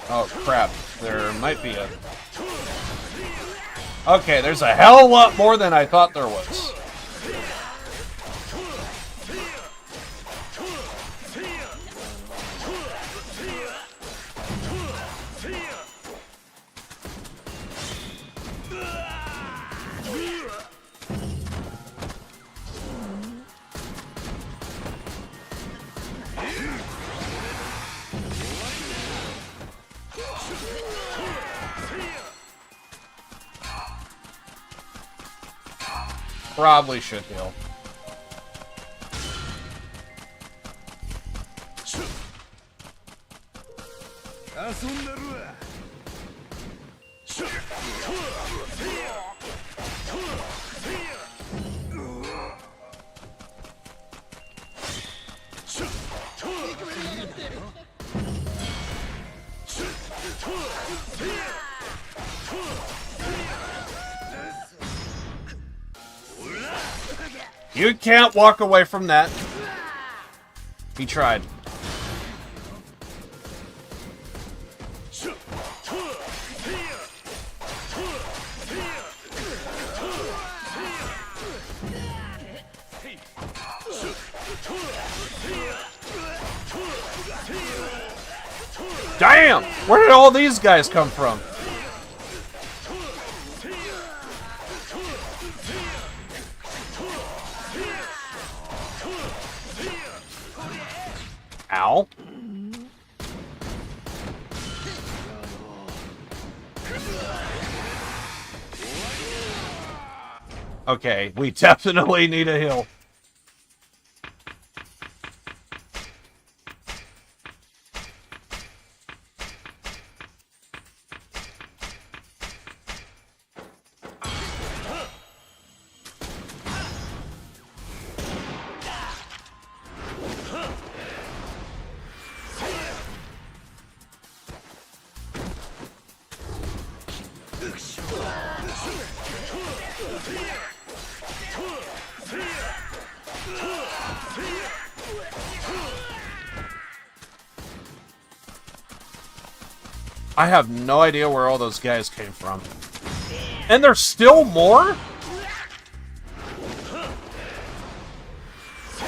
Oh crap, there might be a... Okay, there's a hell of a lot more than I thought there was. probably should heal. You can't walk away from that. He tried. Damn! Where did all these guys come from? Ow. Okay, we definitely need a heal. I have no idea where all those guys came from. And there's still more?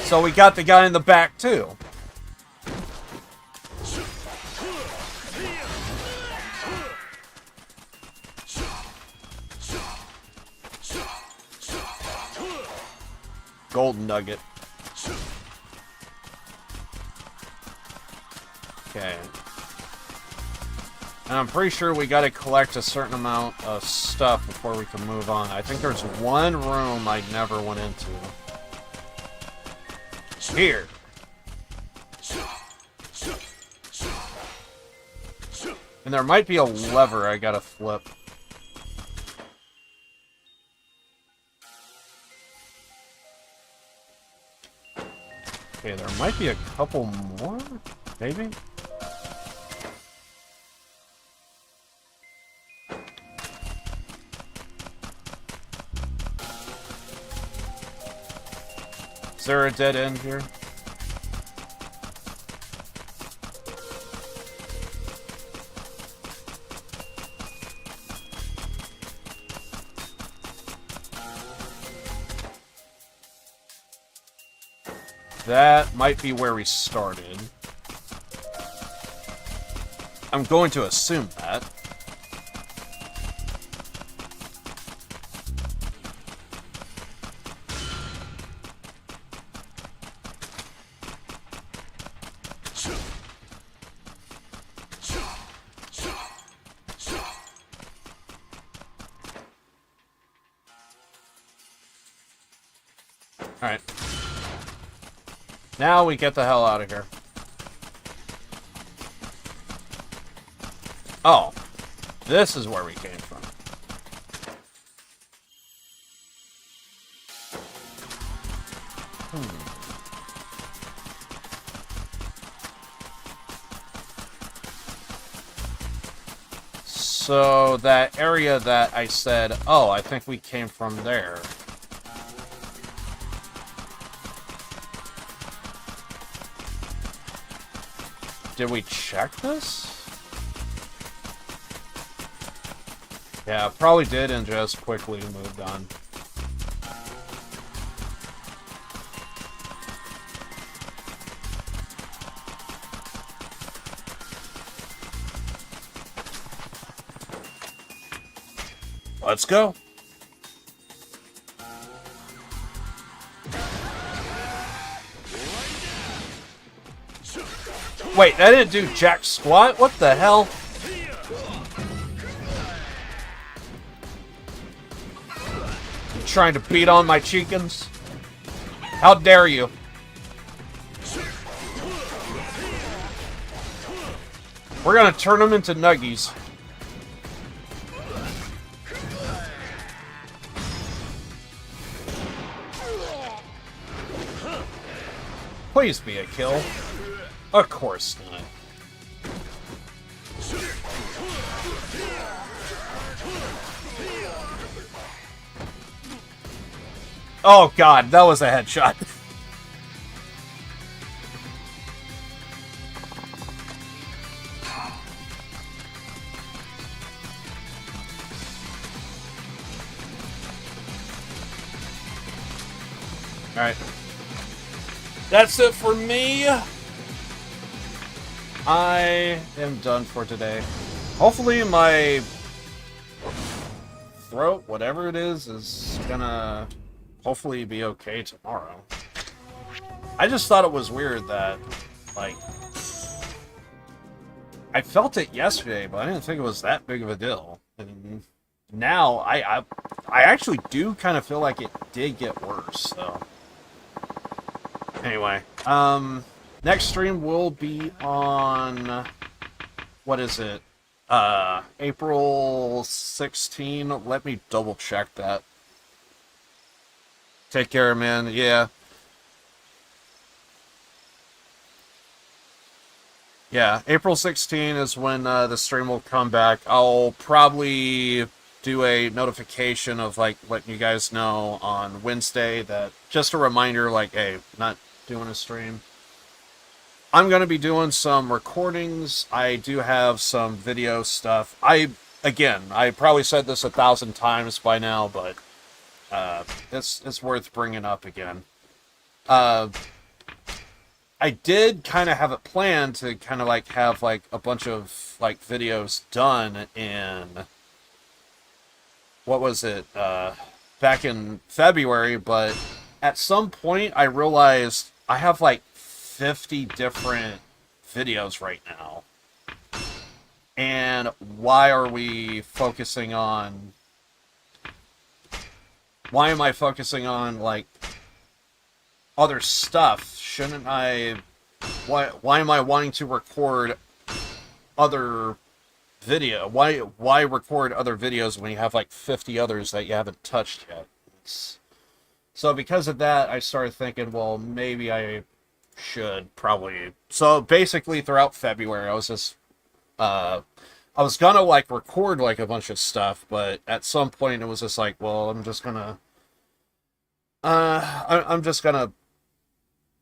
So we got the guy in the back too. Golden nugget. Okay. And I'm pretty sure we gotta collect a certain amount of stuff before we can move on. I think there's one room I never went into. Here. And there might be a lever I gotta flip. Okay, there might be a couple more, maybe? Is there a dead end here? That might be where we started. I'm going to assume that. Alright. Now we get the hell out of here. Oh. This is where we came from. So that area that I said, oh, I think we came from there. Did we check this? Yeah, probably did and just quickly moved on. Let's go. Wait, that didn't do jack squat? What the hell? trying to beat on my chickens? How dare you? We're gonna turn them into nuggies. Please be a kill. Of course not. Oh god, that was a headshot. Alright. That's it for me. I am done for today. Hopefully my throat, whatever it is gonna hopefully be okay tomorrow. I just thought it was weird that, like, I felt it yesterday, but I didn't think it was that big of a deal. And now I actually do kind of feel like it did get worse, so. Anyway, next stream will be on, what is it? April 16. Let me double check that. Take care, man. Yeah. Yeah, April 16 is when the stream will come back. I'll probably do a notification of, like, letting you guys know on Wednesday that, just a reminder, like, hey, not doing a stream. I'm going to be doing some recordings. I do have some video stuff. Again, I probably said this 1,000 times by now, but it's worth bringing up again. I did kind of have it planned to kind of like have like a bunch of like videos done in, what was it, back in February, but at some point I realized I have like 50 different videos right now. And why am I focusing on like other stuff? Shouldn't I, why am I wanting to record other why record other videos when you have like 50 others that you haven't touched yet? So because of that, I started thinking, well, maybe I should probably. So basically throughout February, I was just, I was gonna like record like a bunch of stuff, but at some point it was just like, well, I'm just gonna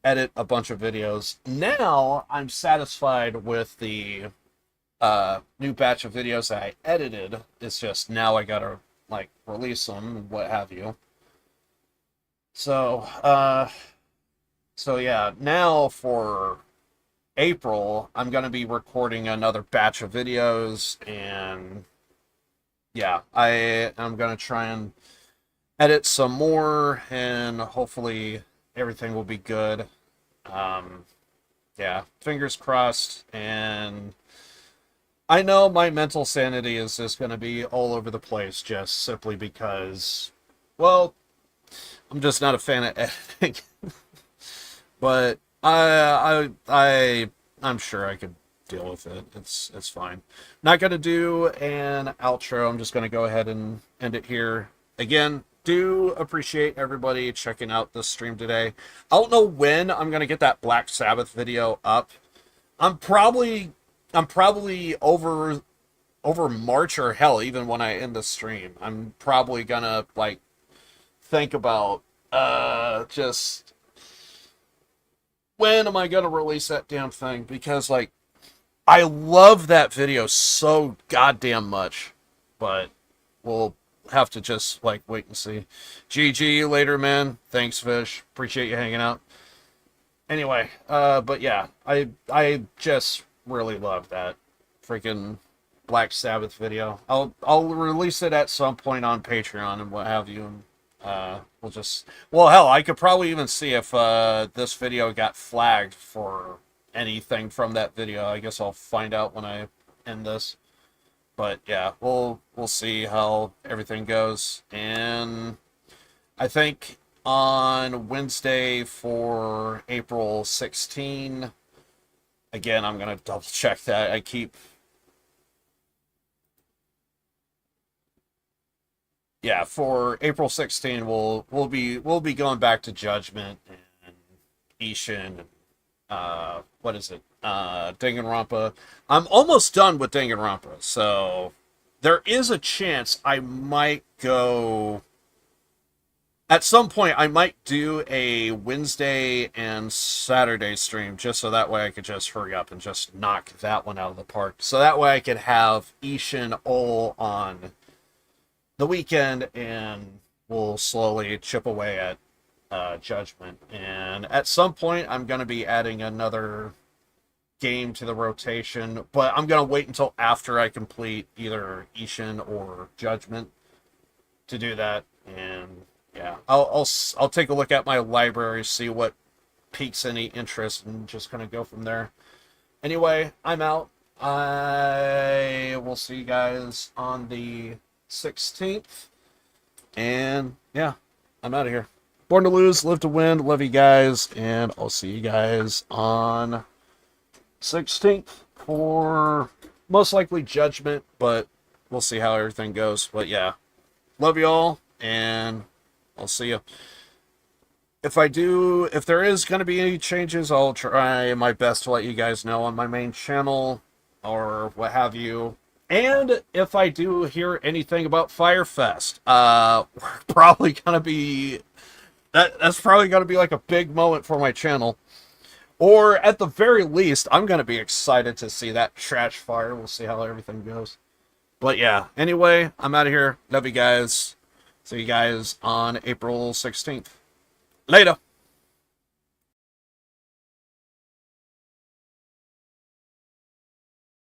edit a bunch of videos. Now I'm satisfied with the new batch of videos that I edited. It's just now I gotta like release them and what have you. So yeah, now for April, I'm going to be recording another batch of videos, and yeah, I'm going to try and edit some more, and hopefully everything will be good. Yeah, fingers crossed, and I know my mental sanity is just going to be all over the place just simply because, well, I'm just not a fan of editing. But I'm sure I could deal with it. It's fine. Not gonna do an outro. I'm just gonna go ahead and end it here. Again, do appreciate everybody checking out this stream today. I don't know when I'm gonna get that Black Sabbath video up. I'm probably over March, or hell, even when I end the stream, I'm probably gonna like think about just when am I gonna release that damn thing, because like I love that video so goddamn much, but we'll have to just like wait and see. GG later, man. Thanks, Fish. Appreciate you hanging out. Anyway, but yeah, I just really love that freaking Black Sabbath video. I'll release it at some point on Patreon and what have you. Well, hell, I could probably even see if this video got flagged for anything from that video. I guess I'll find out when I end this. But yeah, we'll see how everything goes. And I think on Wednesday for April 16. Again, I'm gonna double check that. Yeah, for April 16, we'll be going back to Judgment and Ishin and what is it? Danganronpa. I'm almost done with Danganronpa, so there is a chance I might go. At some point, I might do a Wednesday and Saturday stream just so that way I could just hurry up and just knock that one out of the park. So that way I could have Ishin all on the weekend and we'll slowly chip away at Judgment. And at some point, I'm going to be adding another game to the rotation, but I'm going to wait until after I complete either Ishin or Judgment to do that. And yeah, I'll take a look at my library, see what piques any interest, and just kind of go from there. Anyway, I'm out. I will see you guys on the 16th. And yeah, I'm out of here. Born to lose, live to win. Love you guys, and I'll see you guys on 16th for most likely Judgment, but we'll see how everything goes. But yeah, love you all, and I'll see you. If there is going to be any changes, I'll try my best to let you guys know on my main channel or what have you. And if I do hear anything about Firefest, we're probably going to be... That's probably going to be like a big moment for my channel. Or at the very least, I'm going to be excited to see that trash fire. We'll see how everything goes. But yeah, anyway, I'm out of here. Love you guys. See you guys on April 16th. Later.